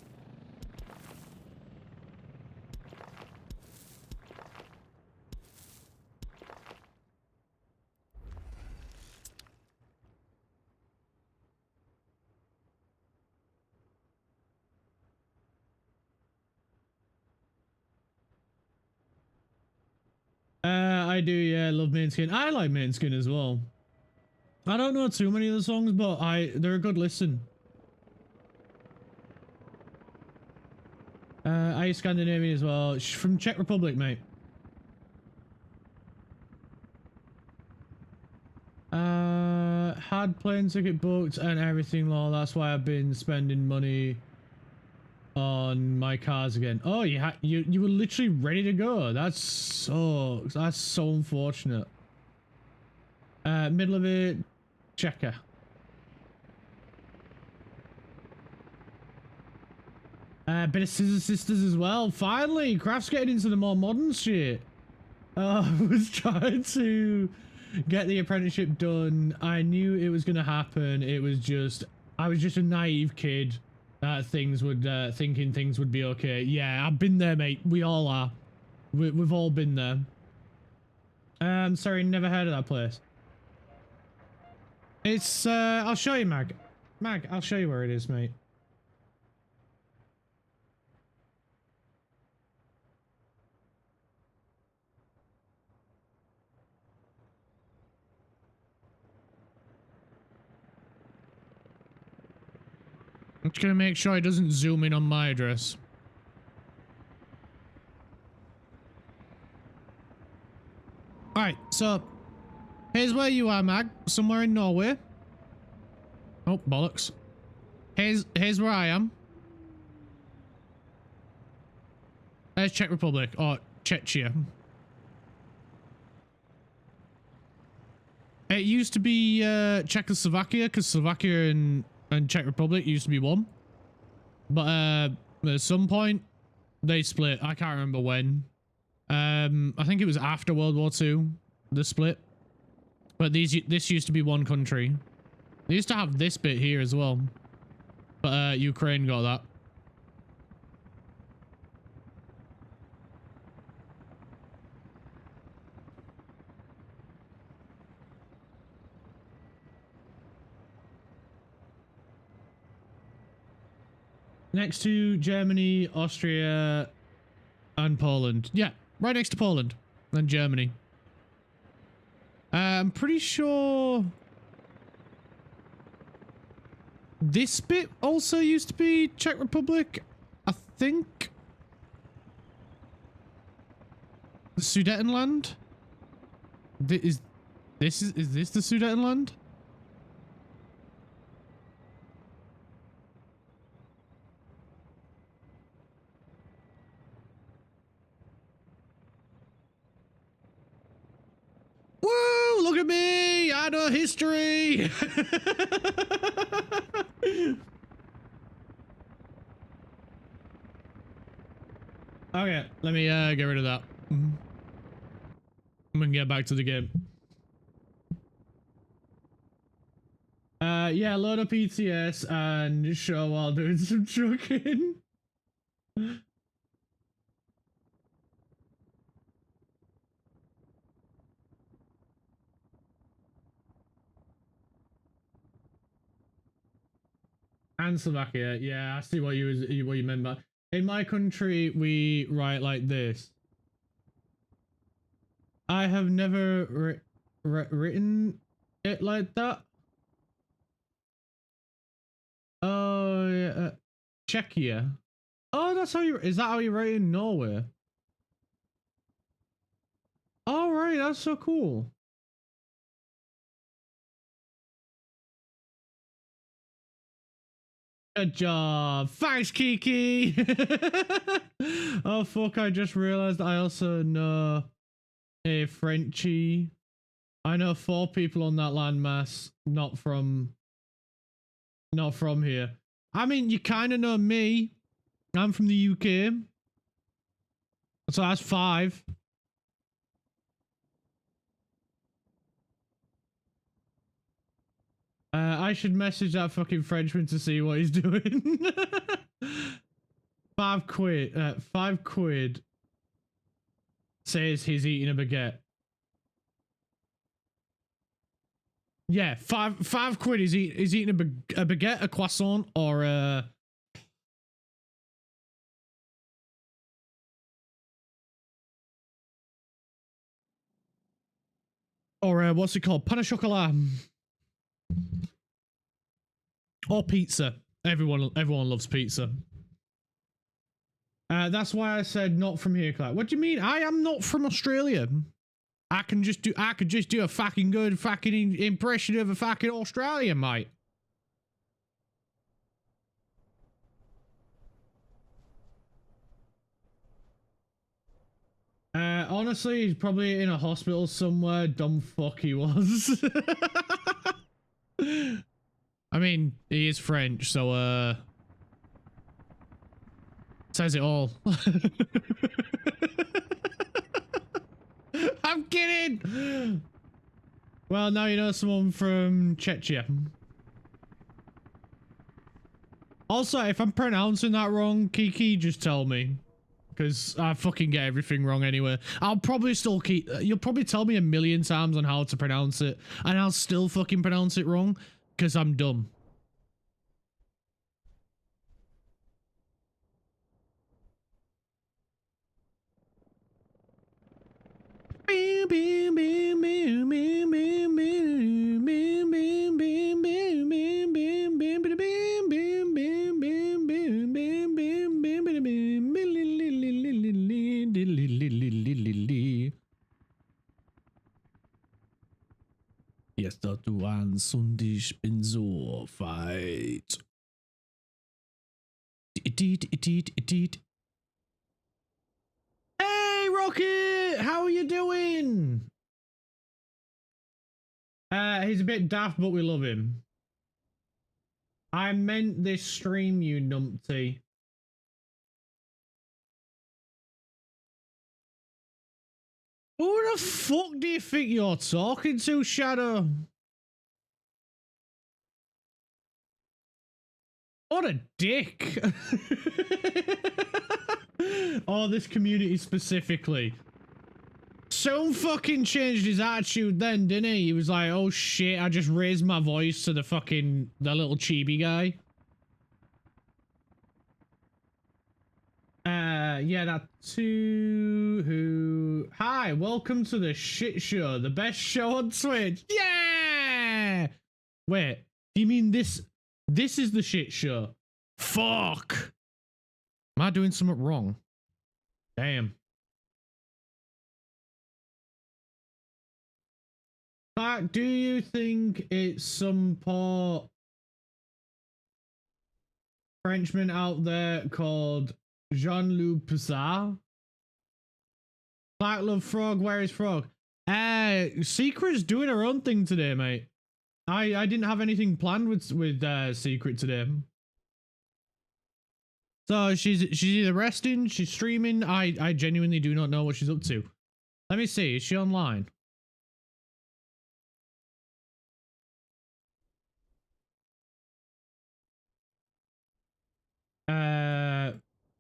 I do, yeah, love Manskin. I like Manskin as well. I don't know too many of the songs, but they're a good listen. I Scandinavian as well. From Czech Republic, mate. Had plane ticket booked and everything, lol. That's why I've been spending money on my cars again. Oh, you were literally ready to go. That's so unfortunate. Middle of it, checker. Bit of Scissor Sisters as well. Finally, Craft's getting into the more modern shit. I was trying to get the apprenticeship done. I knew it was gonna happen. It was just, I was just a naive kid that thinking things would be okay. Yeah, I've been there, mate. We all are. We've all been there. Sorry, never heard of that place. It's, I'll show you, Mag. Mag, I'll show you where it is, mate. I'm just gonna make sure it doesn't zoom in on my address. Alright, so here's where you are, Mag. Somewhere in Norway. Oh, bollocks. Here's where I am. There's Czech Republic, or Czechia. It used to be Czechoslovakia, because Slovakia and Czech Republic used to be one. But at some point, they split. I can't remember when. I think it was after World War II, the split. But this used to be one country. They used to have this bit here as well. But Ukraine got that. Next to Germany, Austria, and Poland. Yeah, right next to Poland and Germany. I'm pretty sure this bit also used to be Czech Republic. I think the Sudetenland. Is this the Sudetenland? Woo! Look at me! I know history! Okay, let me get rid of that. We can get back to the game. Yeah, load up ETS and show while doing some trucking. And Slovakia, yeah, I see what you meant by. In my country, we write like this. I have never written it like that. Oh, yeah. Czechia. Oh, that's how you. Is that how you write in Norway? All right, that's so cool. Good job. Thanks, Kiki. Oh, fuck. I just realized I also know a Frenchie. I know 4 people on that landmass, not from here. I mean, you kind of know me. I'm from the UK. So that's 5. I should message that fucking Frenchman to see what he's doing. 5 quid. 5 quid. Says he's eating a baguette. Yeah, 5 quid. He's eating a baguette, a croissant, or a. Or what's it called? Pain au chocolat. Or pizza. Everyone loves pizza. That's why I said not from here, Clark. What do you mean? I am not from Australia. I could just do a fucking good fucking impression of a fucking Australian, mate. Honestly, he's probably in a hospital somewhere. Dumb fuck he was. I mean, he is French, so says it all. I'm kidding. Well, now you know someone from Czechia. Also, if I'm pronouncing that wrong, Kiki, just tell me. Because I fucking get everything wrong anyway. I'll probably still keep... You'll probably tell me a million times on how to pronounce it. And I'll still fucking pronounce it wrong. Because I'm dumb. Gestern du ans und ich bin so weit. Hey, Rocket! How are you doing? He's a bit daft, but we love him. I meant this stream, you numpty. Who the fuck do you think you're talking to, Shadow? What a dick. Oh, this community specifically. So fucking changed his attitude then, didn't he? He was like, oh shit, I just raised my voice to the little chibi guy. Yeah, that too who... Hi, welcome to the shit show, the best show on Twitch. Yeah! Wait, do you mean this is the shit show? Fuck! Am I doing something wrong? Damn. But do you think it's some poor Frenchman out there called Jean-Luc Pissarr? Clark love Frog, where is Frog? Secret's doing her own thing today, mate. I didn't have anything planned with Secret today. So she's either resting, she's streaming. I genuinely do not know what she's up to. Let me see, is she online?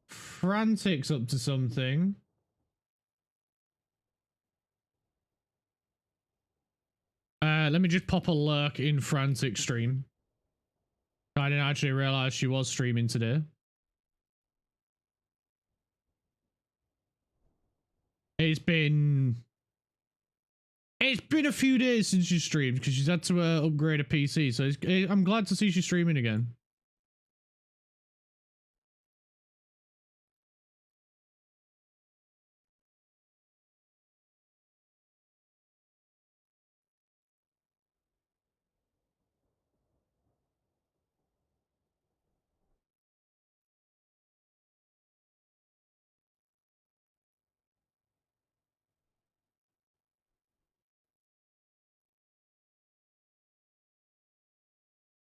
Frantic's up to something. Let me just pop a lurk in Frantic stream. I didn't actually realize she was streaming today. It's been a few days since she streamed because she's had to upgrade a PC. So I'm glad to see she's streaming again.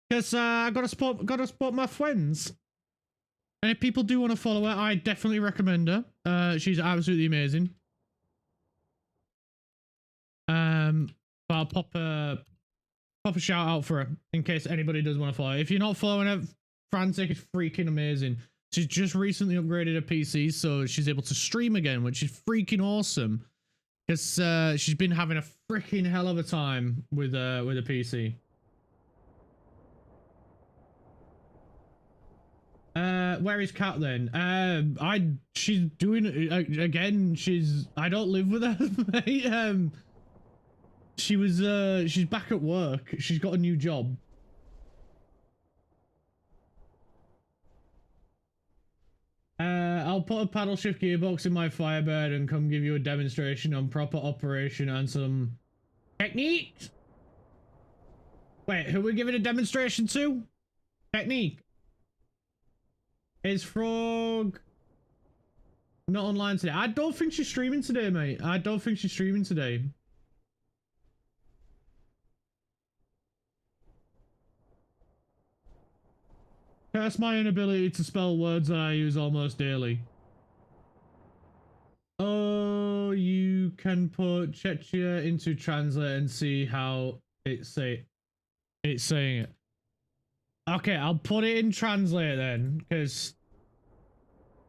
Because I gotta support my friends. And if people do want to follow her, I definitely recommend her. She's absolutely amazing. But I'll pop a shout out for her in case anybody does want to follow her. If you're not following her, Frantic is freaking amazing. She's just recently upgraded her PC, so she's able to stream again, which is freaking awesome. Because she's been having a freaking hell of a time with a PC. Where is Kat then? She's doing again. I don't live with her, mate. She was she's back at work. She's got a new job. I'll put a paddle shift gearbox in my Firebird and come give you a demonstration on proper operation and some techniques. Wait, who are we giving a demonstration to? Technique. Is Frog not online today? I don't think she's streaming today, mate. I don't think she's streaming today. Curse my inability to spell words I use almost daily. Oh, you can put Chechia into translate and see how it's saying it. Okay, I'll put it in translate then, because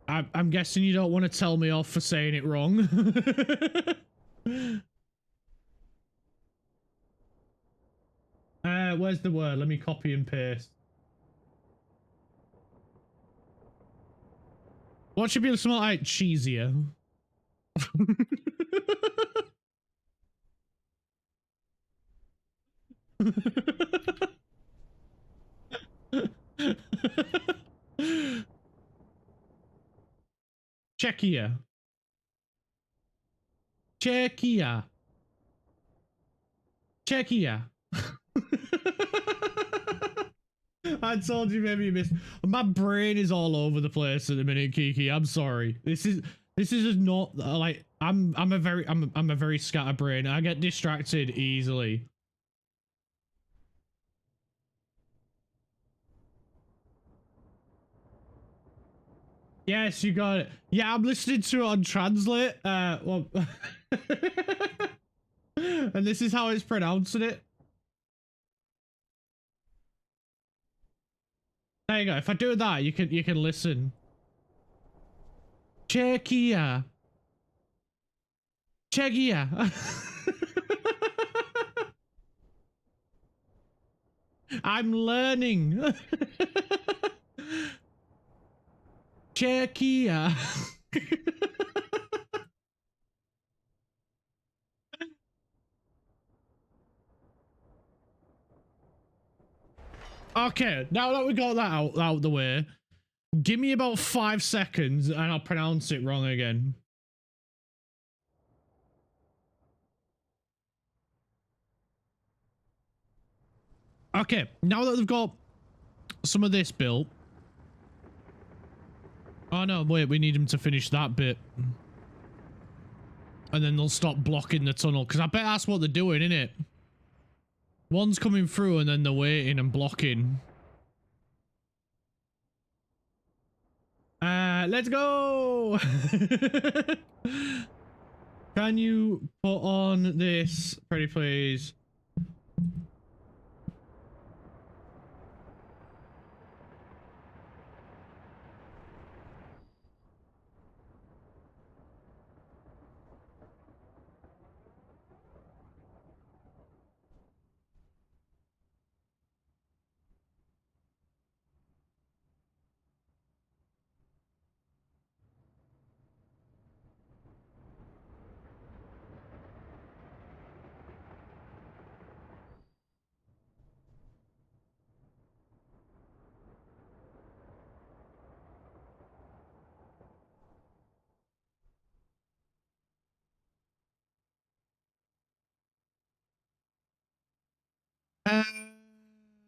I'm guessing you don't want to tell me off for saying it wrong. Where's the word? Let me copy and paste. What should be something like cheesier? Czechia. Czechia. Czechia. I told you maybe you missed. My brain is all over the place at the minute, Kiki. I'm sorry. This is just not like I'm a very scatterbrained. I get distracted easily. Yes, you got it. Yeah, I'm listening to it on translate. Well, and this is how it's pronouncing it. There you go. If I do that, you can listen. Czechia. Czechia. I'm learning. Czechia. Okay, now that we got that out the way, give me about 5 seconds and I'll pronounce it wrong again. Okay, now that they've got some of this built. Oh no, wait, we need them to finish that bit. And then they'll stop blocking the tunnel, because I bet that's what they're doing, innit? One's coming through and then they're waiting and blocking. Let's go! Can you put on this, pretty please?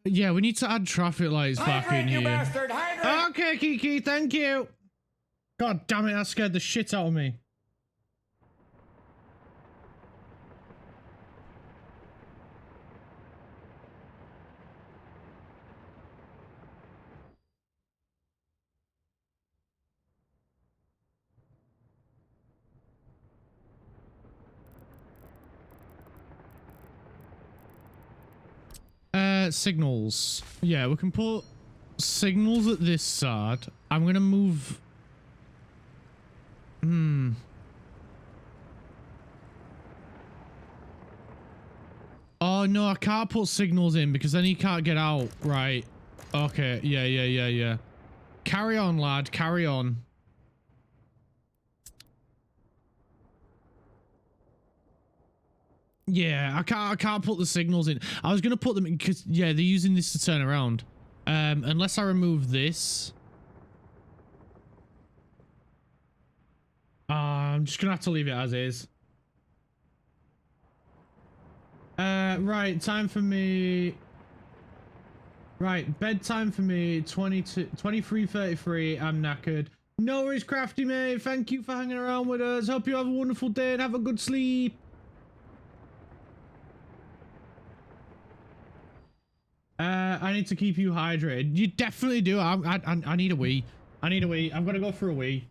Yeah, we need to add traffic lights back in here. Bastard, okay, Kiki, thank you. God damn it, that scared the shit out of me. Signals. Yeah, we can put signals at this side. I'm gonna move. Oh no, I can't put signals in because then he can't get out. Right. Okay. Yeah. Carry on, lad. Carry on. Yeah, I can't put the signals in. I was gonna put them in because yeah, they're using this to turn around. Unless I remove this. I'm just gonna have to leave it as is. Right, time for me. Right, bedtime for me. 23:33. I'm knackered. No worries, Crafty mate. Thank you for hanging around with us. Hope you have a wonderful day and have a good sleep. I need to keep you hydrated. You definitely do. I need a wee. I need a wee. I'm gonna go for a wee.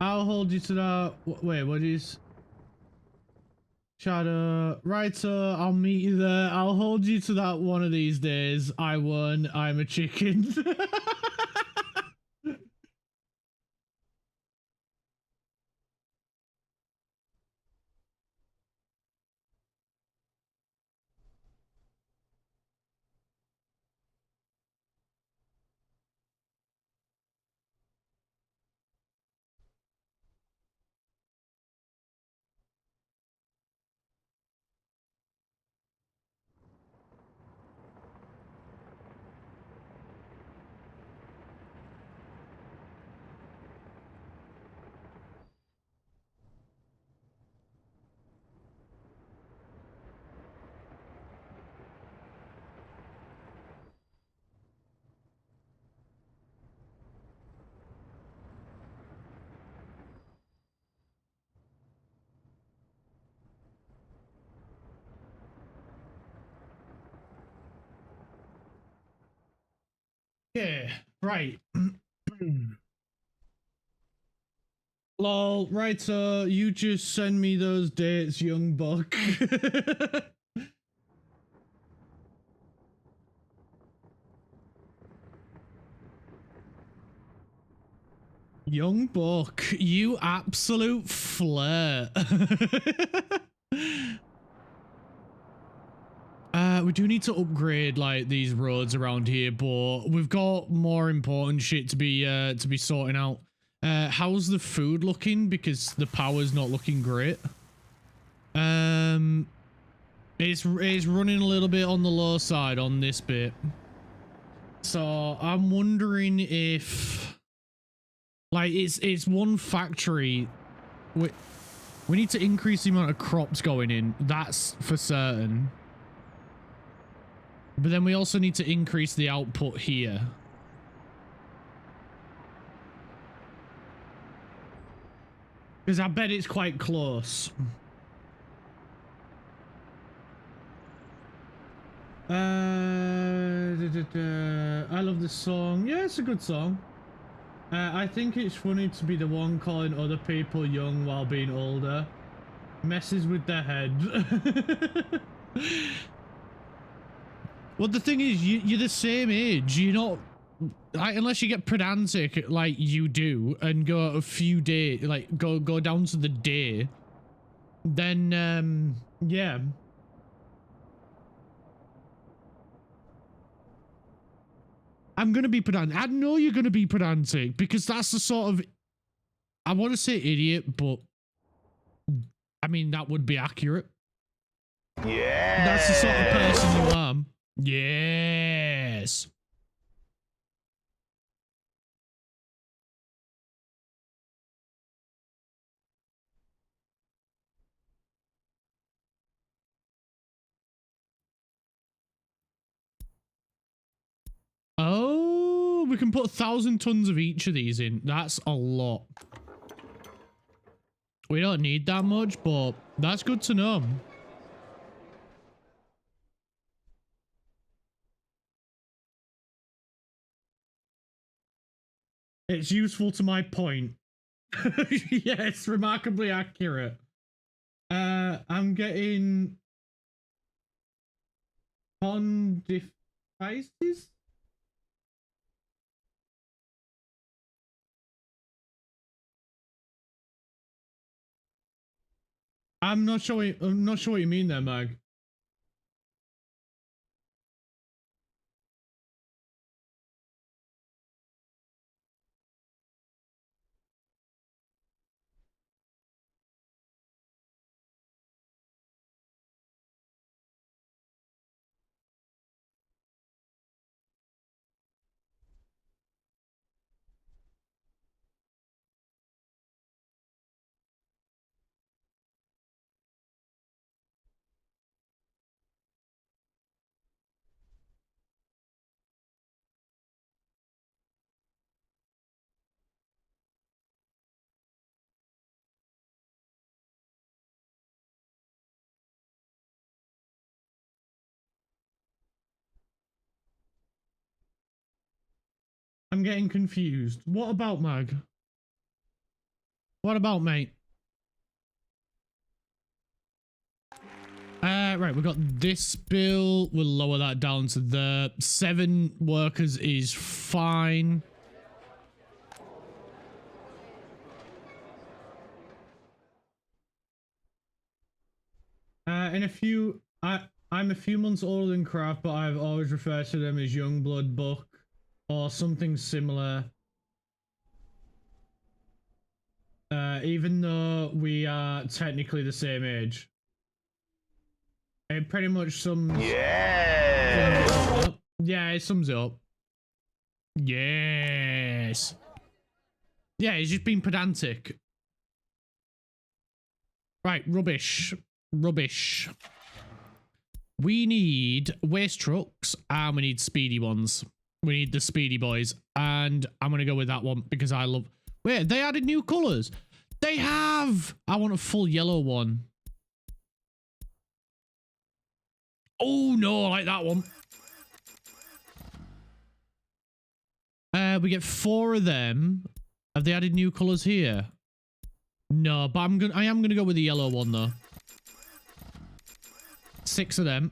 I'll hold you to that. Wait, what is? Shadow. Right, so I'll meet you there. I'll hold you to that one of these days. I won. I'm a chicken. Yeah, right. Lol, right, so you just send me those dates, young buck. Young buck, you absolute flirt. We do need to upgrade like these roads around here, but we've got more important shit to be sorting out. How's the food looking? Because the power's not looking great. It's running a little bit on the low side on this bit. So I'm wondering if like it's one factory. We need to increase the amount of crops going in. That's for certain. But then we also need to increase the output here. Because I bet it's quite close. I love this song. Yeah, it's a good song. I think it's funny to be the one calling other people young while being older. Messes with their head. Well, the thing is, you're the same age. You're not, like, unless you get pedantic like you do and go a few days, like go down to the day. Then, yeah. I'm gonna be pedantic. I know you're gonna be pedantic because that's the sort of, I want to say idiot, but I mean that would be accurate. Yeah. That's the sort of person you are. Yes. Oh, we can put 1,000 tons of each of these in. That's a lot. We don't need that much, but that's good to know. It's useful to my point. Yes, remarkably accurate. I'm getting devices. I'm not sure what you mean there, Mag. I'm getting confused. What about Mag? What about mate? Right, we've got this bill. We'll lower that down to the 7 workers is fine. In a few, I'm a few months older than Kraft, but I've always referred to them as Youngblood Buck or something similar. Even though we are technically the same age. It pretty much sums... Yeah! Yeah, it sums it up. Yes! Yeah, he's just been pedantic. Right, rubbish. Rubbish. We need waste trucks and we need speedy ones. We need the speedy boys. And I'm going to go with that one because I love... Wait, they added new colours. They have! I want a full yellow one. Oh, no, I like that one. We get 4 of them. Have they added new colours here? No, but I am gonna go with the yellow one, though. 6 of them.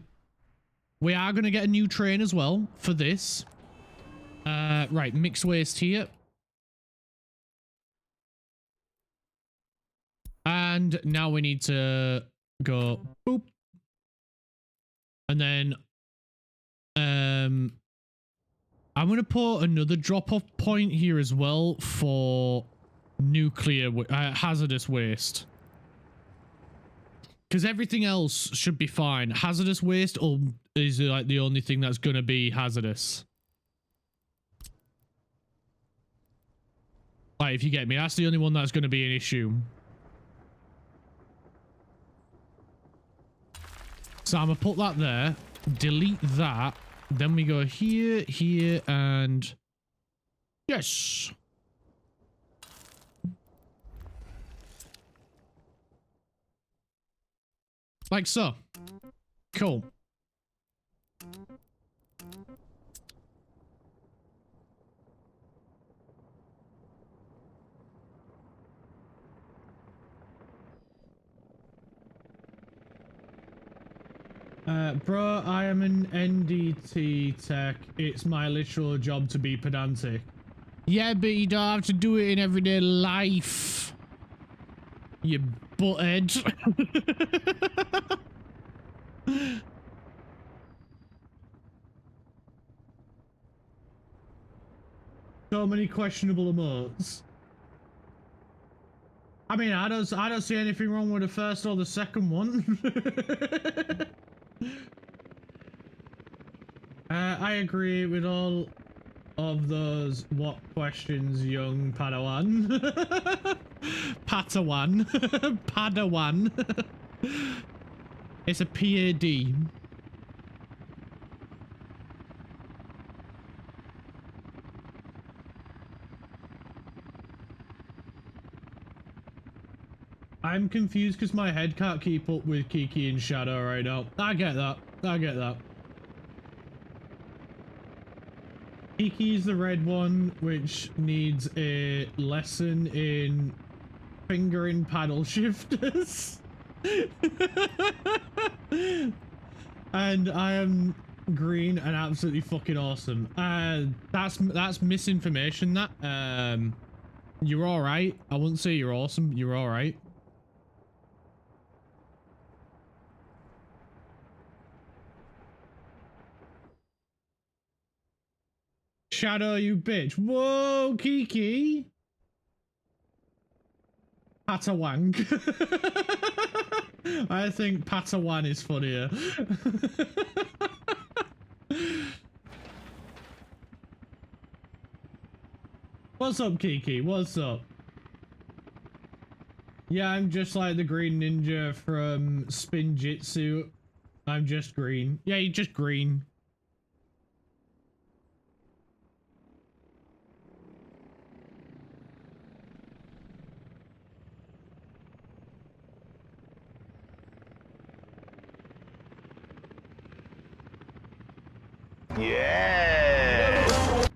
We are gonna get a new train as well for this. Right, mixed waste here. And now we need to go boop. And then, I'm going to put another drop-off point here as well for nuclear, hazardous waste. Because everything else should be fine. Hazardous waste is like the only thing that's going to be hazardous. Like, if you get me, that's the only one that's going to be an issue. So I'm going to put that there, delete that, then we go here, here, and yes. Like so. Cool. Bro, I am an NDT tech. It's my literal job to be pedantic. Yeah, but you don't have to do it in everyday life. You butthead. So many questionable emotes. I mean, I don't see anything wrong with the first or the second one. I agree with all of those. What questions, young Padawan? Padawan. Padawan. It's a PAD. I'm confused because my head can't keep up with Kiki and Shadow right now. I get that. I get that. Kiki's the red one, which needs a lesson in fingering paddle shifters. And I am green and absolutely fucking awesome. That's misinformation, that. You're alright. I wouldn't say you're awesome. You're alright. Shadow, you bitch. Whoa, Kiki. Patawang. I think Patawan is funnier. What's up, Kiki? What's up? Yeah, I'm just like the green ninja from Spinjitzu. I'm just green. Yeah, you're just green. Yeah!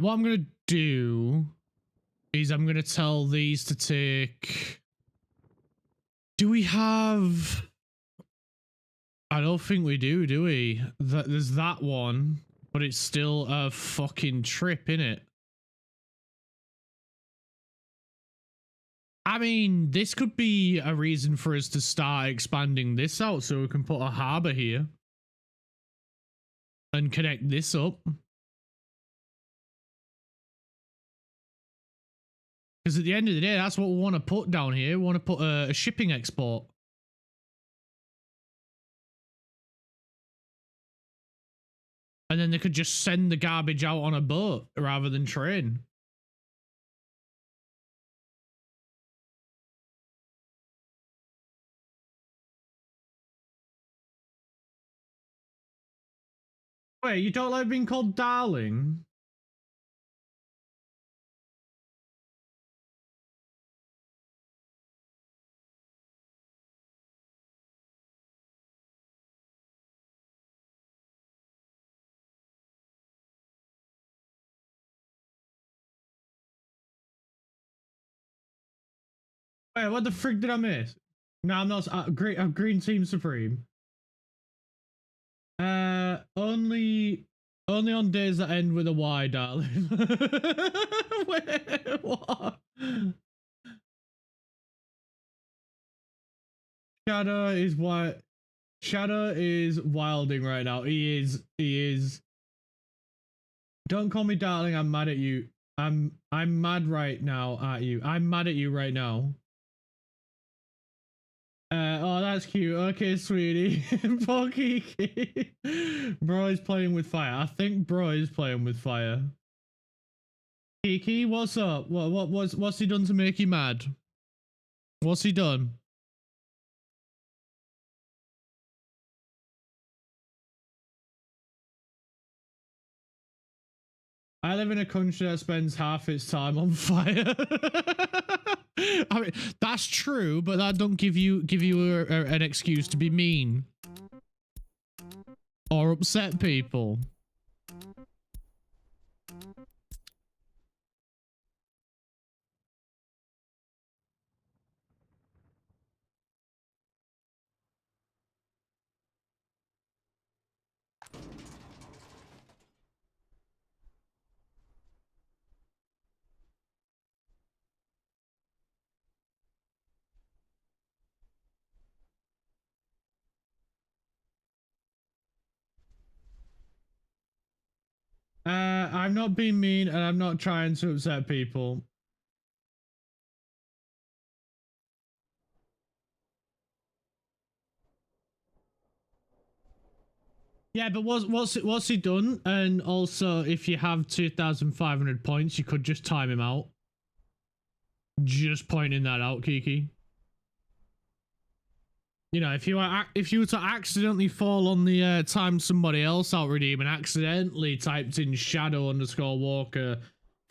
what I'm gonna do is I'm gonna tell these to take. Do we have? I don't think we do we? There's that one, but it's still a fucking trip, innit? I mean, this could be a reason for us to start expanding this out so we can put a harbor here and connect this up. Because at the end of the day, that's what we want to put down here. We want to put a shipping export. And then they could just send the garbage out on a boat rather than train. Wait, you don't like being called darling? Wait, what the frick did I miss? No, I'm not. Green Team Supreme. Only on days that end with a Y, darling. Wait, what? Shadow is wilding right now. He is. Don't call me darling. I'm mad at you. I'm mad right now at you. I'm mad at you right now. Oh, that's cute. Okay, sweetie. Poor Kiki. Bro is playing with fire. I think bro is playing with fire. Kiki, what's up? What's he done to make you mad? What's he done? I live in a country that spends half its time on fire. I mean, that's true, but that don't give you an excuse to be mean or upset people. I'm not being mean and I'm not trying to upset people. Yeah, but what's he done? And also, if you have 2,500 points, you could just time him out. Just pointing that out, Kiki. You know, if you were to accidentally fall on the time somebody else out redeem and accidentally typed in Shadow_Walker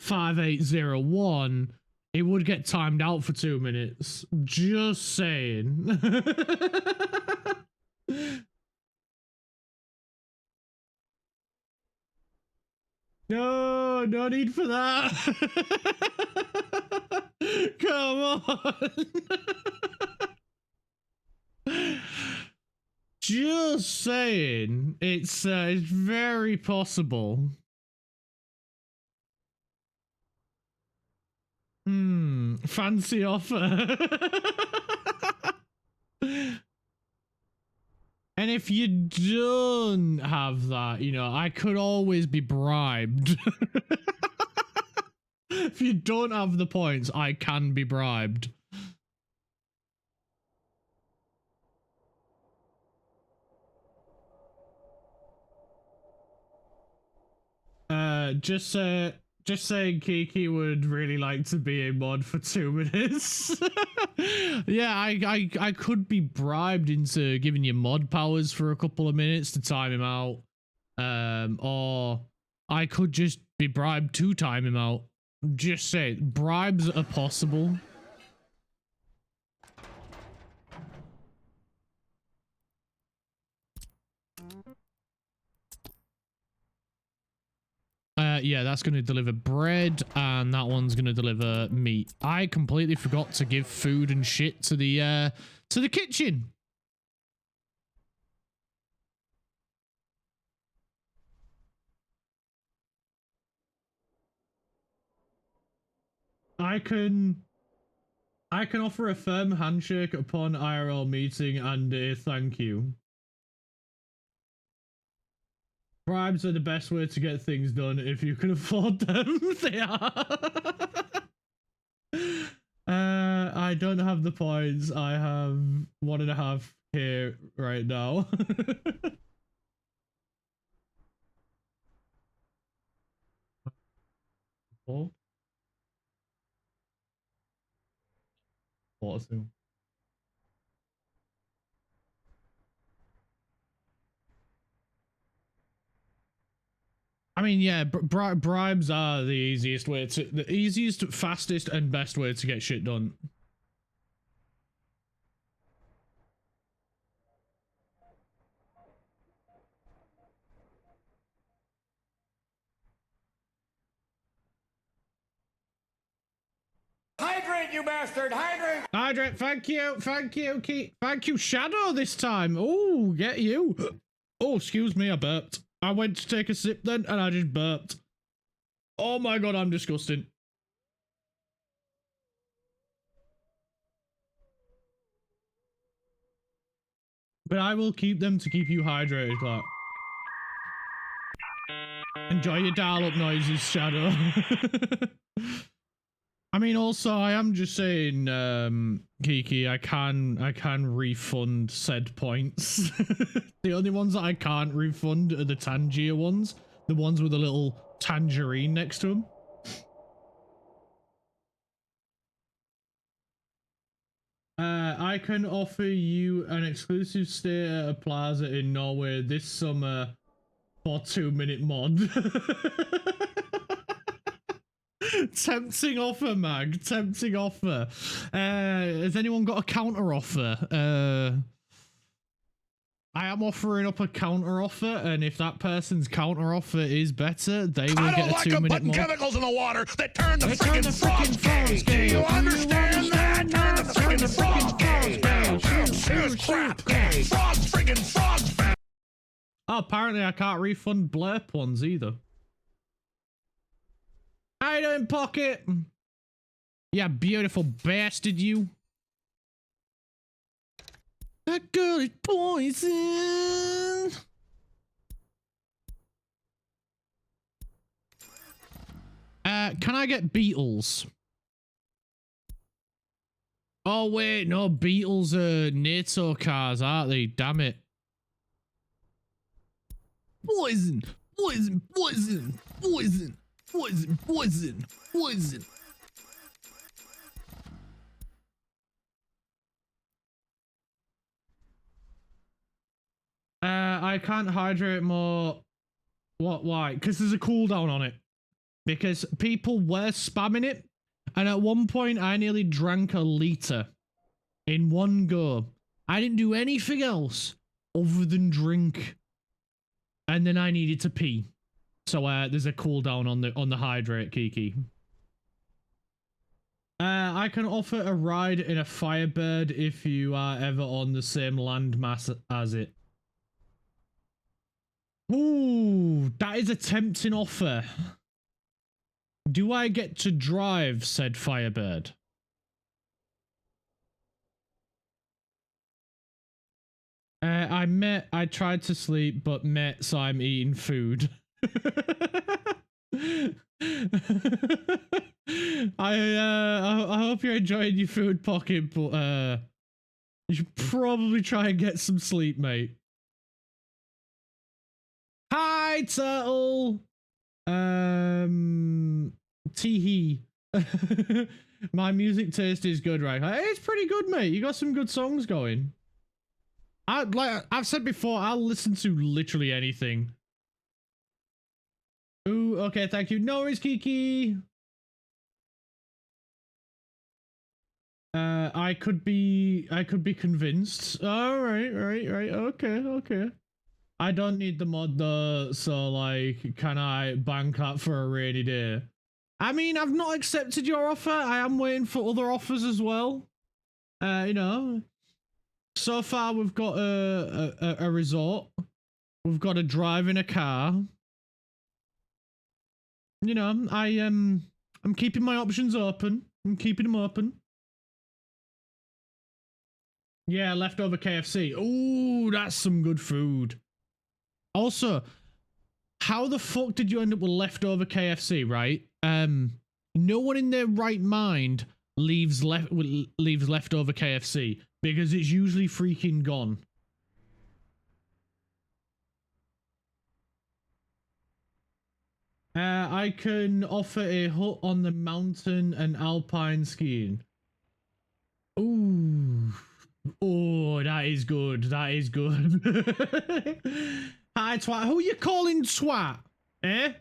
5801, it would get timed out for 2 minutes. Just saying. No, no need for that. Come on. Just saying, it's very possible. Fancy offer. And if you don't have that, you know, I could always be bribed. If you don't have the points, I can be bribed. Just saying Kiki would really like to be a mod for 2 minutes. Yeah, I could be bribed into giving you mod powers for a couple of minutes to time him out. Or I could just be bribed to time him out. Just say it. Bribes are possible. Yeah, that's going to deliver bread, and that one's going to deliver meat. I completely forgot to give food and shit to the kitchen. I can offer a firm handshake upon IRL meeting and a thank you. Bribes are the best way to get things done if you can afford them. They are. I don't have the points. I have 1.5 here right now. Oh. Awesome. I mean, yeah, bribes are the easiest, fastest, and best way to get shit done. Hydrate, you bastard! Hydrate! Hydrate, thank you, thank you, Shadow this time. Oh, get you. Oh, excuse me, I burped. I went to take a sip then, and I just burped. Oh my god, I'm disgusting. But I will keep them to keep you hydrated, Clark. Enjoy your dial-up noises, Shadow. I mean, also, I am just saying, Kiki, I can refund said points. The only ones that I can't refund are the Tangier ones. The ones with a little tangerine next to them. I can offer you an exclusive stay at a plaza in Norway this summer for 2-minute mod. Tempting offer, Mag. Tempting offer. Has anyone got a counter offer? I am offering up a counter offer, and if that person's counter offer is better, they will get a 2-minute mod. Chemicals in the water that turn the freaking frogs gay. Do you understand that? Turn the freaking frogs gay. Serious crap gay. Frogs freaking frogs. Oh, apparently I can't refund blurp ones either. How you doing, Pocket? Yeah, beautiful bastard, you. That girl is poison. Can I get Beatles? Oh wait, no, Beatles are NATO cars, aren't they? Damn it. Poison, poison, poison, poison, poison, poison, poison. I can't hydrate more. What? Why? Because there's a cooldown on it. Because people were spamming it, and at one point I nearly drank a liter in one go. I didn't do anything else other than drink, and then I needed to pee. So there's a cooldown on the hydrate, Kiki. I can offer a ride in a Firebird if you are ever on the same landmass as it. Ooh, that is a tempting offer. Do I get to drive said Firebird? I tried to sleep, but met, so I'm eating food. I hope you're enjoying your food, Pocket, but you should probably try and get some sleep, mate. Hi, Turtle. Teehee. My music taste is good, right? It's pretty good, mate. You got some good songs going. I've said before, I'll listen to literally anything. Ooh, okay, thank you. No worries, Kiki. I could be convinced. All right, okay. I don't need the mod though, so like, can I bank that for a rainy day? I mean, I've not accepted your offer. I am waiting for other offers as well. You know, so far we've got a resort. We've got a drive in a car. You know, I'm keeping my options open. I'm keeping them open. Yeah, leftover KFC. Ooh, that's some good food. Also, how the fuck did you end up with leftover KFC, right? No one in their right mind leaves leftover KFC because it's usually freaking gone. I can offer a hut on the mountain and alpine skiing. Ooh. Oh, that is good. That is good. Hi, twat. Who are you calling twat? Eh?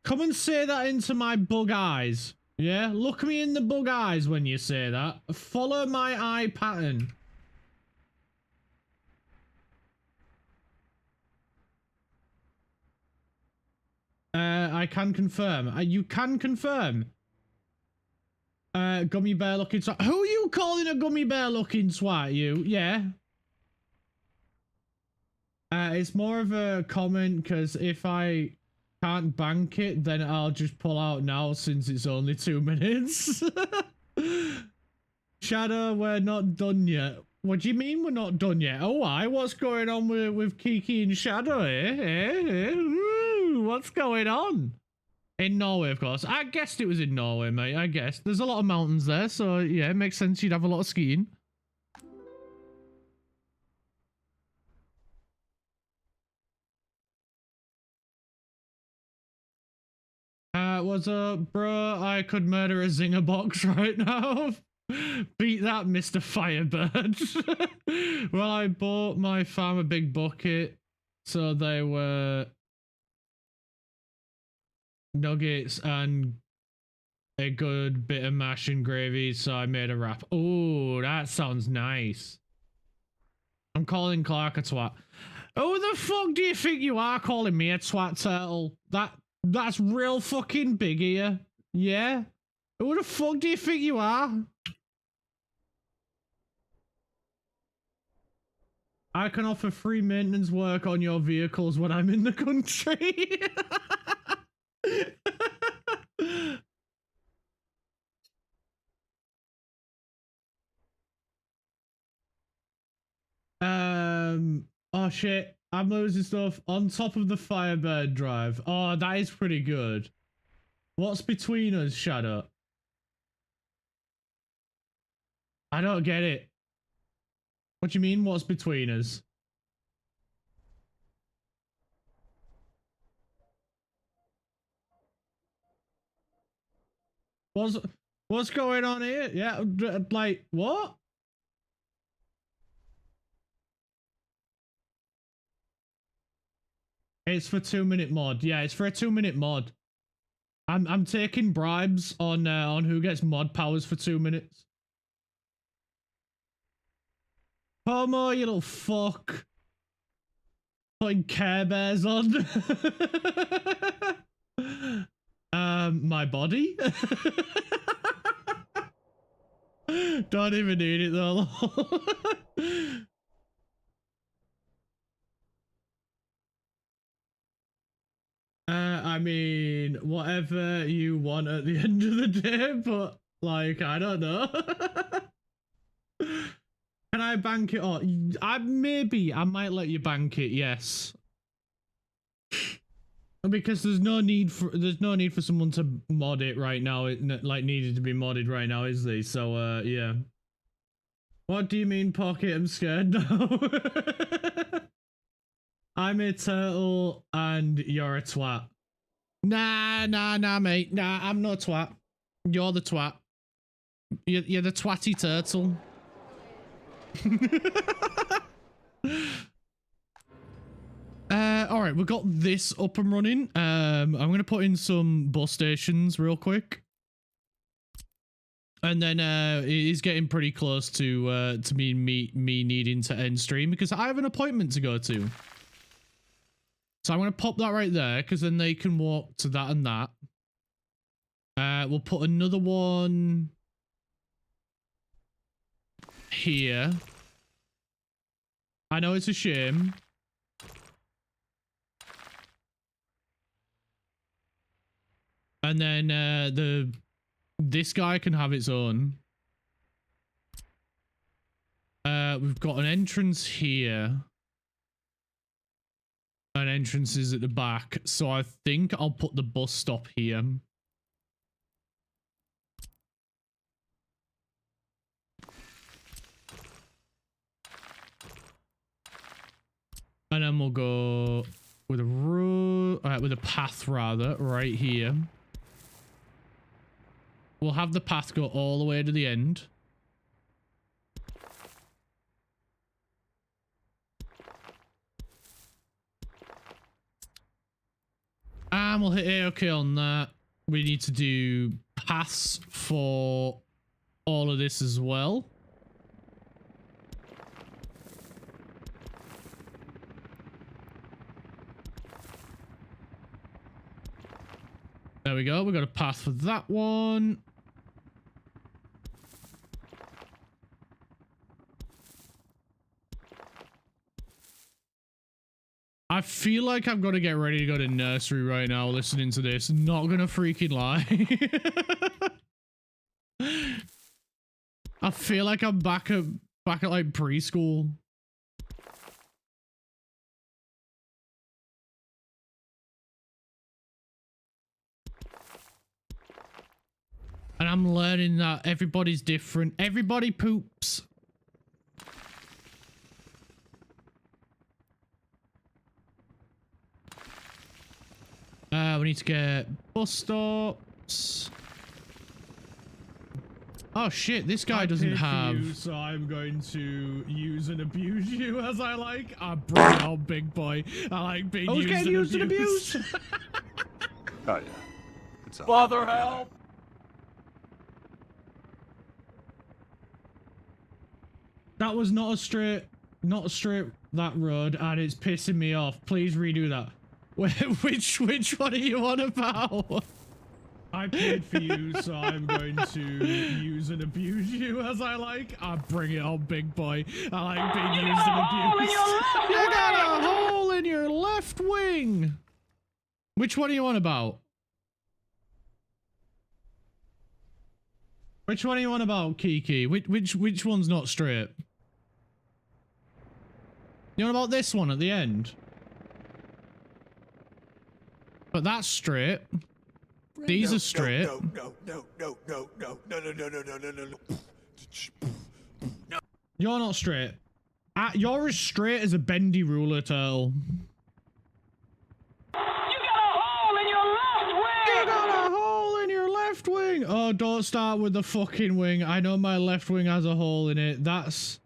Come and say that into my bug eyes. Yeah? Look me in the bug eyes when you say that. Follow my eye pattern. I can confirm. You can confirm. Gummy bear looking twat. Who are you calling a gummy bear looking twat, you? Yeah. It's more of a comment because if I can't bank it, then I'll just pull out now since it's only 2 minutes. Shadow, we're not done yet. What do you mean we're not done yet? Oh, what's going on with Kiki and Shadow, eh? Ooh, what's going on? In Norway, of course. I guessed it was in Norway, mate. I guess. There's a lot of mountains there, so yeah, it makes sense you'd have a lot of skiing. What's up, bro? I could murder a zinger box right now. Beat that, Mr. Firebird. Well, I bought my farm a big bucket, so they were nuggets and a good bit of mash and gravy, so I made a wrap. Oh, that sounds nice. I'm calling Clark a twat. Who the fuck do you think you are calling me a twat, turtle? That's real fucking big here. Yeah? Who the fuck do you think you are? I can offer free maintenance work on your vehicles when I'm in the country. Oh shit, I'm losing stuff on top of the Firebird drive. Oh, that is pretty good. What's between us, Shadow? I don't get it. What do you mean, what's between us? What's going on here? Yeah, like, what? It's for 2-minute mod. Yeah, it's for a 2-minute mod. I'm taking bribes on who gets mod powers for 2 minutes. Homo, you little fuck. Putting Care Bears on. My body? Don't even need it though. I mean, whatever you want at the end of the day, but like, I don't know. Can I bank it on? I might let you bank it, yes. Because there's no need for someone to mod it right now. It like needed to be modded right now, is there? So yeah. What do you mean, Pocket? I'm scared now. I'm a turtle and you're a twat. Nah, mate. Nah, I'm no twat. You're the twat. You're the twatty turtle. All right, we've got this up and running. I'm gonna put in some bus stations real quick, and then it is getting pretty close to me needing to end stream because I have an appointment to go to. So I'm going to pop that right there because then they can walk to that and that. We'll put another one here. I know it's a shame. And then this guy can have its own. We've got an entrance here. An entrance is at the back. So I think I'll put the bus stop here. And then we'll go with a with a path rather right here. We'll have the path go all the way to the end. And we'll hit A-OK on that. We need to do paths for all of this as well. There we go. We got a path for that one. I feel like I've got to get ready to go to nursery right now listening to this. Not gonna freaking lie. I feel like I'm back at like preschool. And I'm learning that everybody's different. Everybody poops. We need to get bus stops. Oh shit, this guy doesn't have... You, so I'm going to use and abuse you as I like. I bring it on, big boy. I like being used and abused. Oh, yeah. It's all Father, help! That was not a straight that road, and it's pissing me off. Please redo that. Which one are you on about? I paid for you, so I'm going to use and abuse you as I like. I bring it on, big boy. I like being used and abused. You got a hole in your left wing. Which one are you on about? Which one are you on about, Kiki? Which one's not straight? You on about this one at the end? But that's straight. These are straight. No. You're not straight. You're as straight as a bendy ruler turtle. You got a hole in your left wing! You got a hole in your left wing! Oh, don't start with the fucking wing. I know my left wing has a hole in it. That's...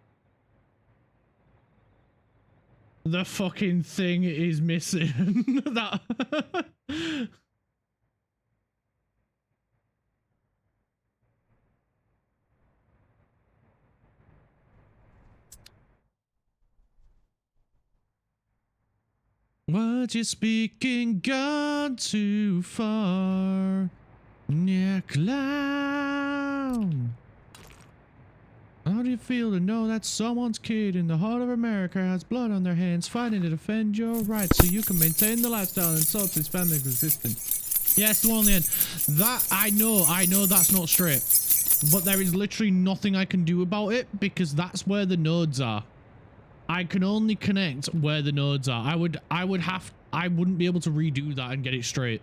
The fucking thing is missing. That... What you speaking gone too far? Yeah, clown. How do you feel to know that someone's kid in the heart of America has blood on their hands fighting to defend your rights so you can maintain the lifestyle and insults his family's existence? Yes, the one on the end. That, I know that's not straight. But there is literally nothing I can do about it because that's where the nodes are. I can only connect where the nodes are. I wouldn't be able to redo that and get it straight.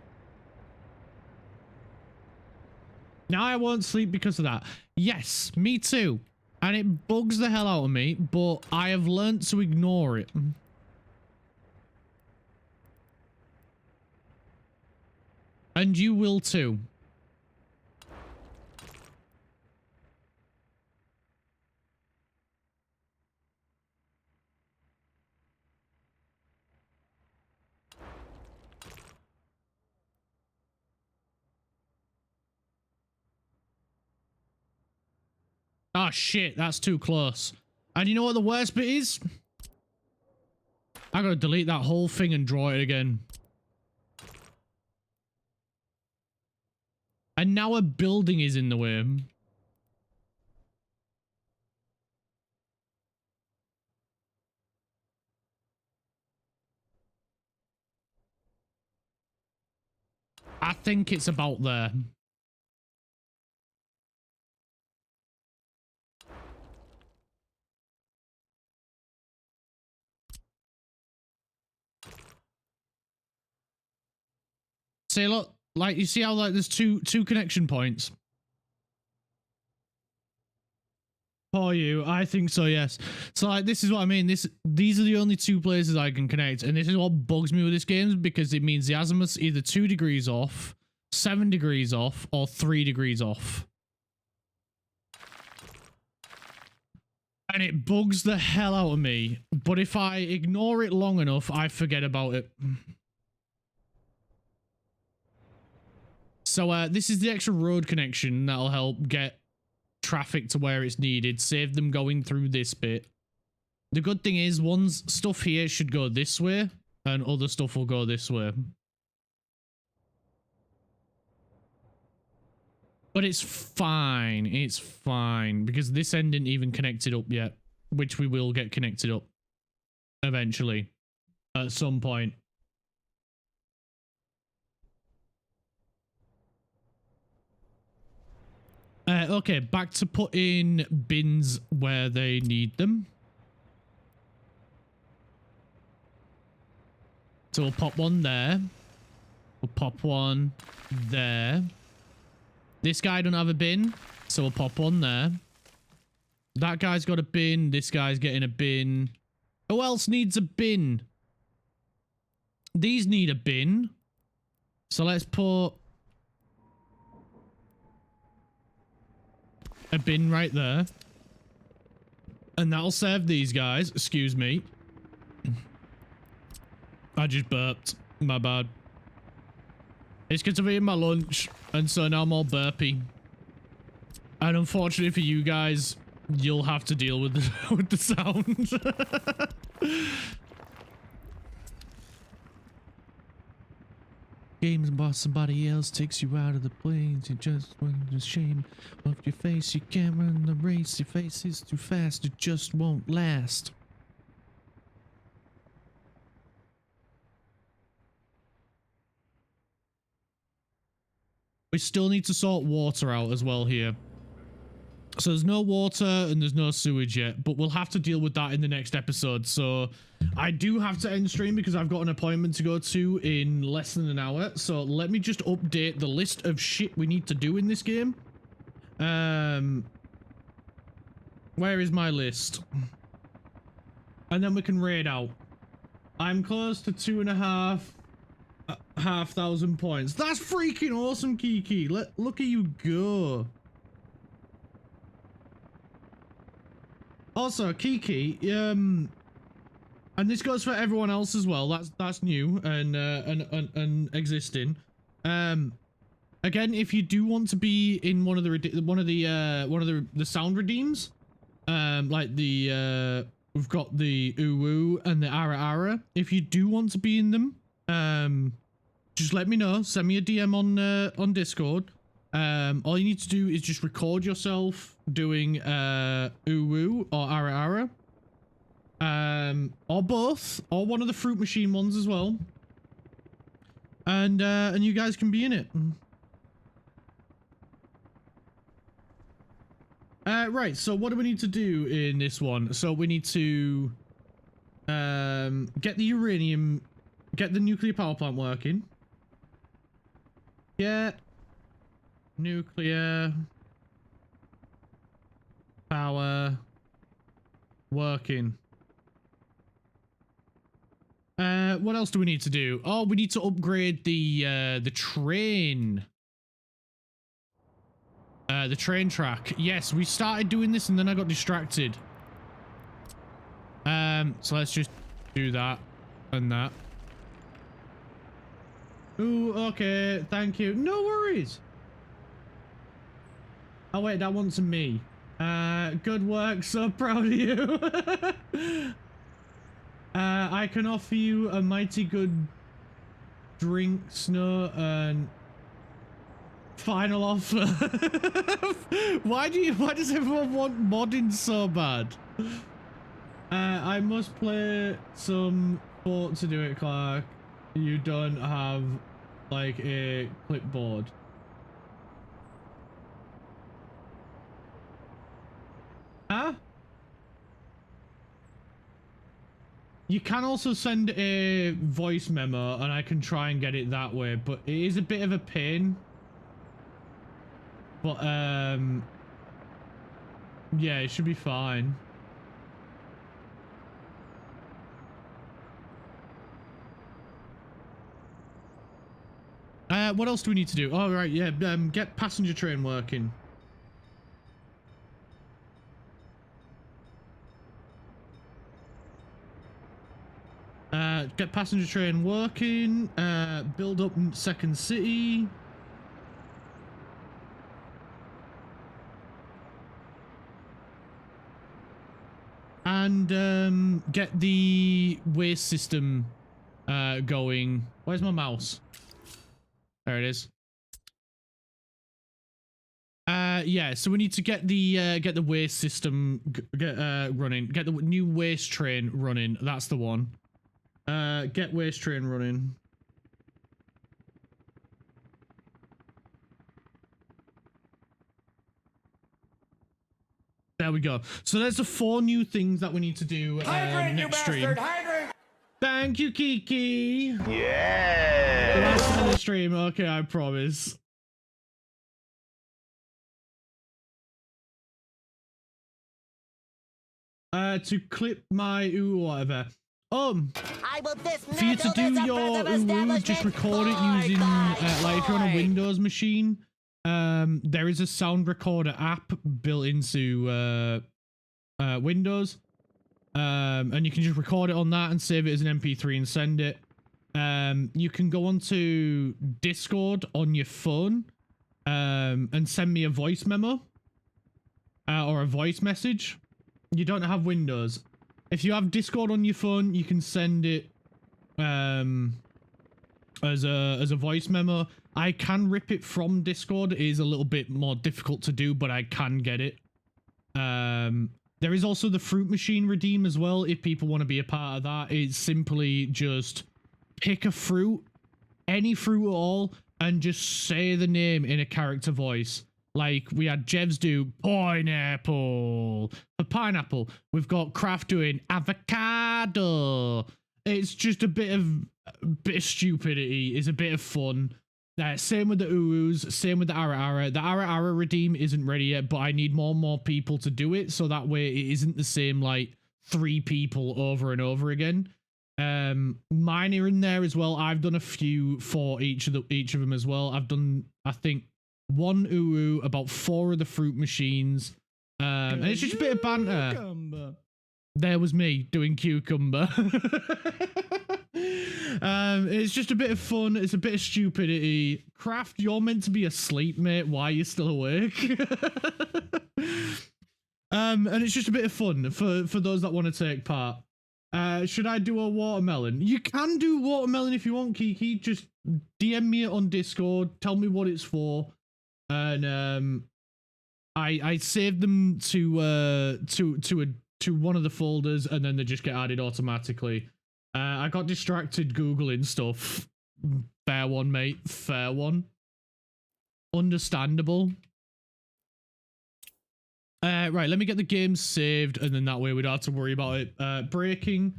Now I won't sleep because of that. Yes, me too. And it bugs the hell out of me, but I have learned to ignore it. And you will too. Oh shit, that's too close. And you know what the worst bit is? I gotta delete that whole thing and draw it again. And now a building is in the way. I think it's about there. See, look, like you see how like there's two connection points. For you, I think so, yes. So like this is what I mean. These are the only two places I can connect, and this is what bugs me with this game because it means the azimuth's either 2 degrees off, 7 degrees off, or 3 degrees off. And it bugs the hell out of me. But if I ignore it long enough, I forget about it. So this is the extra road connection that'll help get traffic to where it's needed, save them going through this bit. The good thing is, stuff here should go this way, and other stuff will go this way. But it's fine. It's fine, because this end isn't even connected up yet, which we will get connected up eventually, at some point. Okay, back to putting bins where they need them. So we'll pop one there. We'll pop one there. This guy don't have a bin, so we'll pop one there. That guy's got a bin. This guy's getting a bin. Who else needs a bin? These need a bin. So let's put a bin right there. And that'll serve these guys. Excuse me. I just burped. My bad. It's because I've eaten my lunch, and so now I'm all burpy. And unfortunately for you guys, you'll have to deal with the sound. Games about somebody else takes you out of the planes. You just want the shame of your face. You can't run the race. Your face is too fast. It just won't last. We still need to sort water out as well here. So there's no water and there's no sewage yet, but we'll have to deal with that in the next episode. So I do have to end stream because I've got an appointment to go to in less than an hour. So let me just update the list of shit we need to do in this game. Where is my list? And then we can raid out. I'm close to 2,500 points. That's freaking awesome, Kiki. Look at you go. Also, Kiki, and this goes for everyone else as well. That's new and existing. Again, if you do want to be in one of the sound redeems, like the we've got the Uwu and the Ara Ara. If you do want to be in them, just let me know. Send me a DM on Discord. All you need to do is just record yourself doing Uwu or Ara Ara, or both, or one of the fruit machine ones as well, and you guys can be in it. Right, so what do we need to do in this one? So we need to get the uranium, get the nuclear power plant working. Get nuclear power working. What else do we need to do? Oh, we need to upgrade the train. The train track. Yes, we started doing this and then I got distracted. So let's just do that and that. Ooh, okay, thank you. No worries. Oh wait, that one's me. Good work, so proud of you. I can offer you a mighty good drink, Snow, and final offer. Why does everyone want modding so bad? I must play some sport to do it, Clark. You don't have like a clipboard. Huh? You can also send a voice memo and I can try and get it that way, but it is a bit of a pain. But yeah, it should be fine. What else do we need to do? Oh, right, yeah, get passenger train working. Get passenger train working, build up second city. And get the waste system going. Where's my mouse? There it is. Yeah, so we need to get the waste system running. Get the new waste train running. That's the one. Get waste train running. There we go. So there's the 4 new things that we need to do next stream. Thank you, Kiki. Yeah. Last on the stream. Okay, I promise. To clip my ooh or whatever. For you to do your ooh, just record it using like if you're on a Windows machine. There is a sound recorder app built into Windows, and you can just record it on that and save it as an MP3 and send it. You can go onto Discord on your phone and send me a voice memo or a voice message. You don't have Windows. If you have Discord on your phone, you can send it as a voice memo. I can rip it from Discord. It is a little bit more difficult to do, but I can get it. There is also the fruit machine redeem as well, if people want to be a part of that. It's simply just pick a fruit, any fruit at all, and just say the name in a character voice. Like, we had Jevs do pineapple. For pineapple, we've got Kraft doing avocado. It's just a bit of stupidity. It's a bit of fun. Same with the Urus, same with the Ara. The Ara redeem isn't ready yet, but I need more and more people to do it, so that way it isn't the same, like, 3 people over and over again. Mine are in there as well. I've done a few for each of them as well. I've done, I think, 1 Uru, about 4 of the fruit machines. And it's just a bit of banter. Cucumber. There was me doing cucumber. It's just a bit of fun. It's a bit of stupidity. Kraft, you're meant to be asleep, mate. Why are you still awake? And it's just a bit of fun for those that want to take part. Should I do a watermelon? You can do watermelon if you want, Kiki. Just DM me it on Discord. Tell me what it's for. And I saved them to one of the folders, and then they just get added automatically. I got distracted Googling stuff. Fair one, mate. Fair one. Understandable. Right, let me get the game saved, and then that way we don't have to worry about it breaking.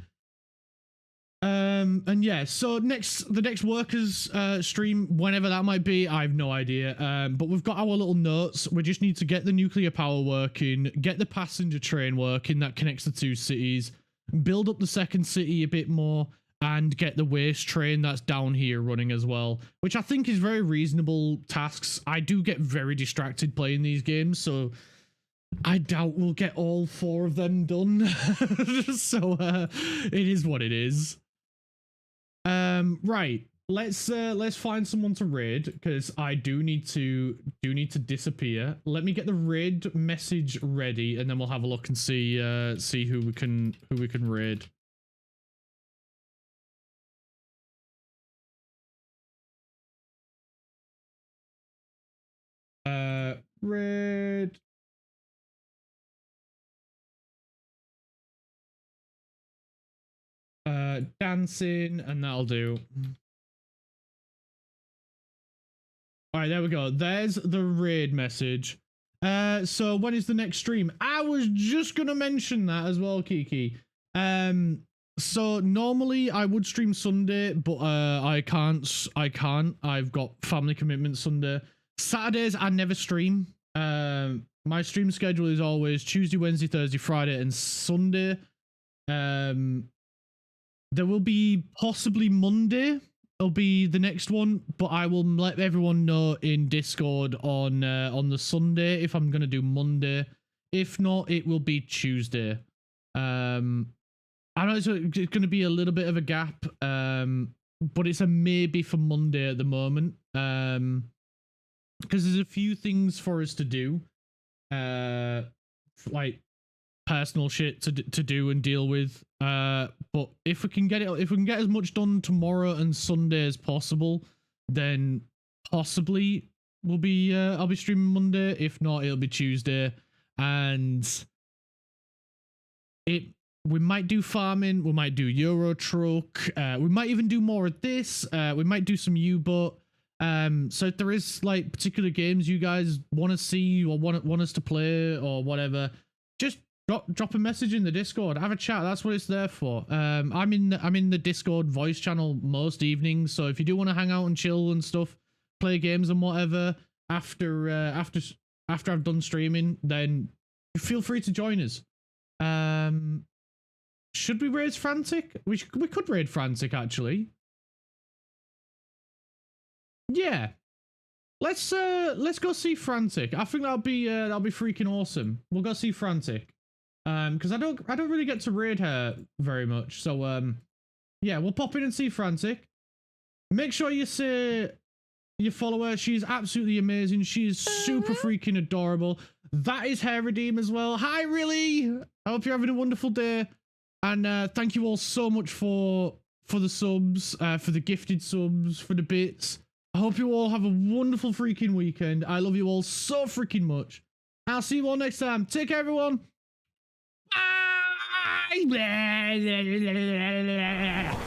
And yeah, so the next workers stream, whenever that might be, I have no idea. But we've got our little notes. We just need to get the nuclear power working, get the passenger train working that connects the 2 cities, build up the second city a bit more, and get the waste train that's down here running as well, which I think is very reasonable tasks. I do get very distracted playing these games, so I doubt we'll get all 4 of them done. So it is what it is. Right, let's find someone to raid, because I do need to disappear. Let me get the raid message ready, and then we'll have a look and see who we can raid. Red. Dancing, and that'll do. All right, there we go. There's the raid message. So when is the next stream? I was just gonna mention that as well, Kiki. So normally I would stream Sunday, but I can't. I've got family commitments Sunday. Saturdays I never stream. My stream schedule is always Tuesday, Wednesday, Thursday, Friday, and Sunday. There will be possibly Monday. It'll be the next one, but I will let everyone know in Discord on the Sunday if I'm gonna do Monday. If not, it will be Tuesday. I know it's going to be a little bit of a gap, but it's a maybe for Monday at the moment. Because there's a few things for us to do, like personal shit to do and deal with. But if we can get as much done tomorrow and Sunday as possible, then possibly we'll be I'll be streaming Monday. If not, it'll be Tuesday, and we might do farming, we might do Euro Truck, we might even do more of this. We might do some U-boat. So if there is like particular games you guys want to see or want us to play or whatever, just drop a message in the Discord, have a chat. That's what it's there for. I'm in the Discord voice channel most evenings, so if you do want to hang out and chill and stuff, play games and whatever after I've done streaming, then feel free to join us. Should we raid Frantic? We could raid Frantic actually. Yeah. Let's go see Frantic. I think that'll be freaking awesome. We'll go see Frantic. Because I don't really get to raid her very much. So yeah, we'll pop in and see Frantic. Make sure you say you follow her. She's absolutely amazing. She is super freaking adorable. That is Hair Redeem as well. Hi, really. I hope you're having a wonderful day. And thank you all so much for the subs, for the gifted subs, for the bits. I hope you all have a wonderful freaking weekend. I love you all so freaking much. I'll see you all next time. Take care, everyone. Bye.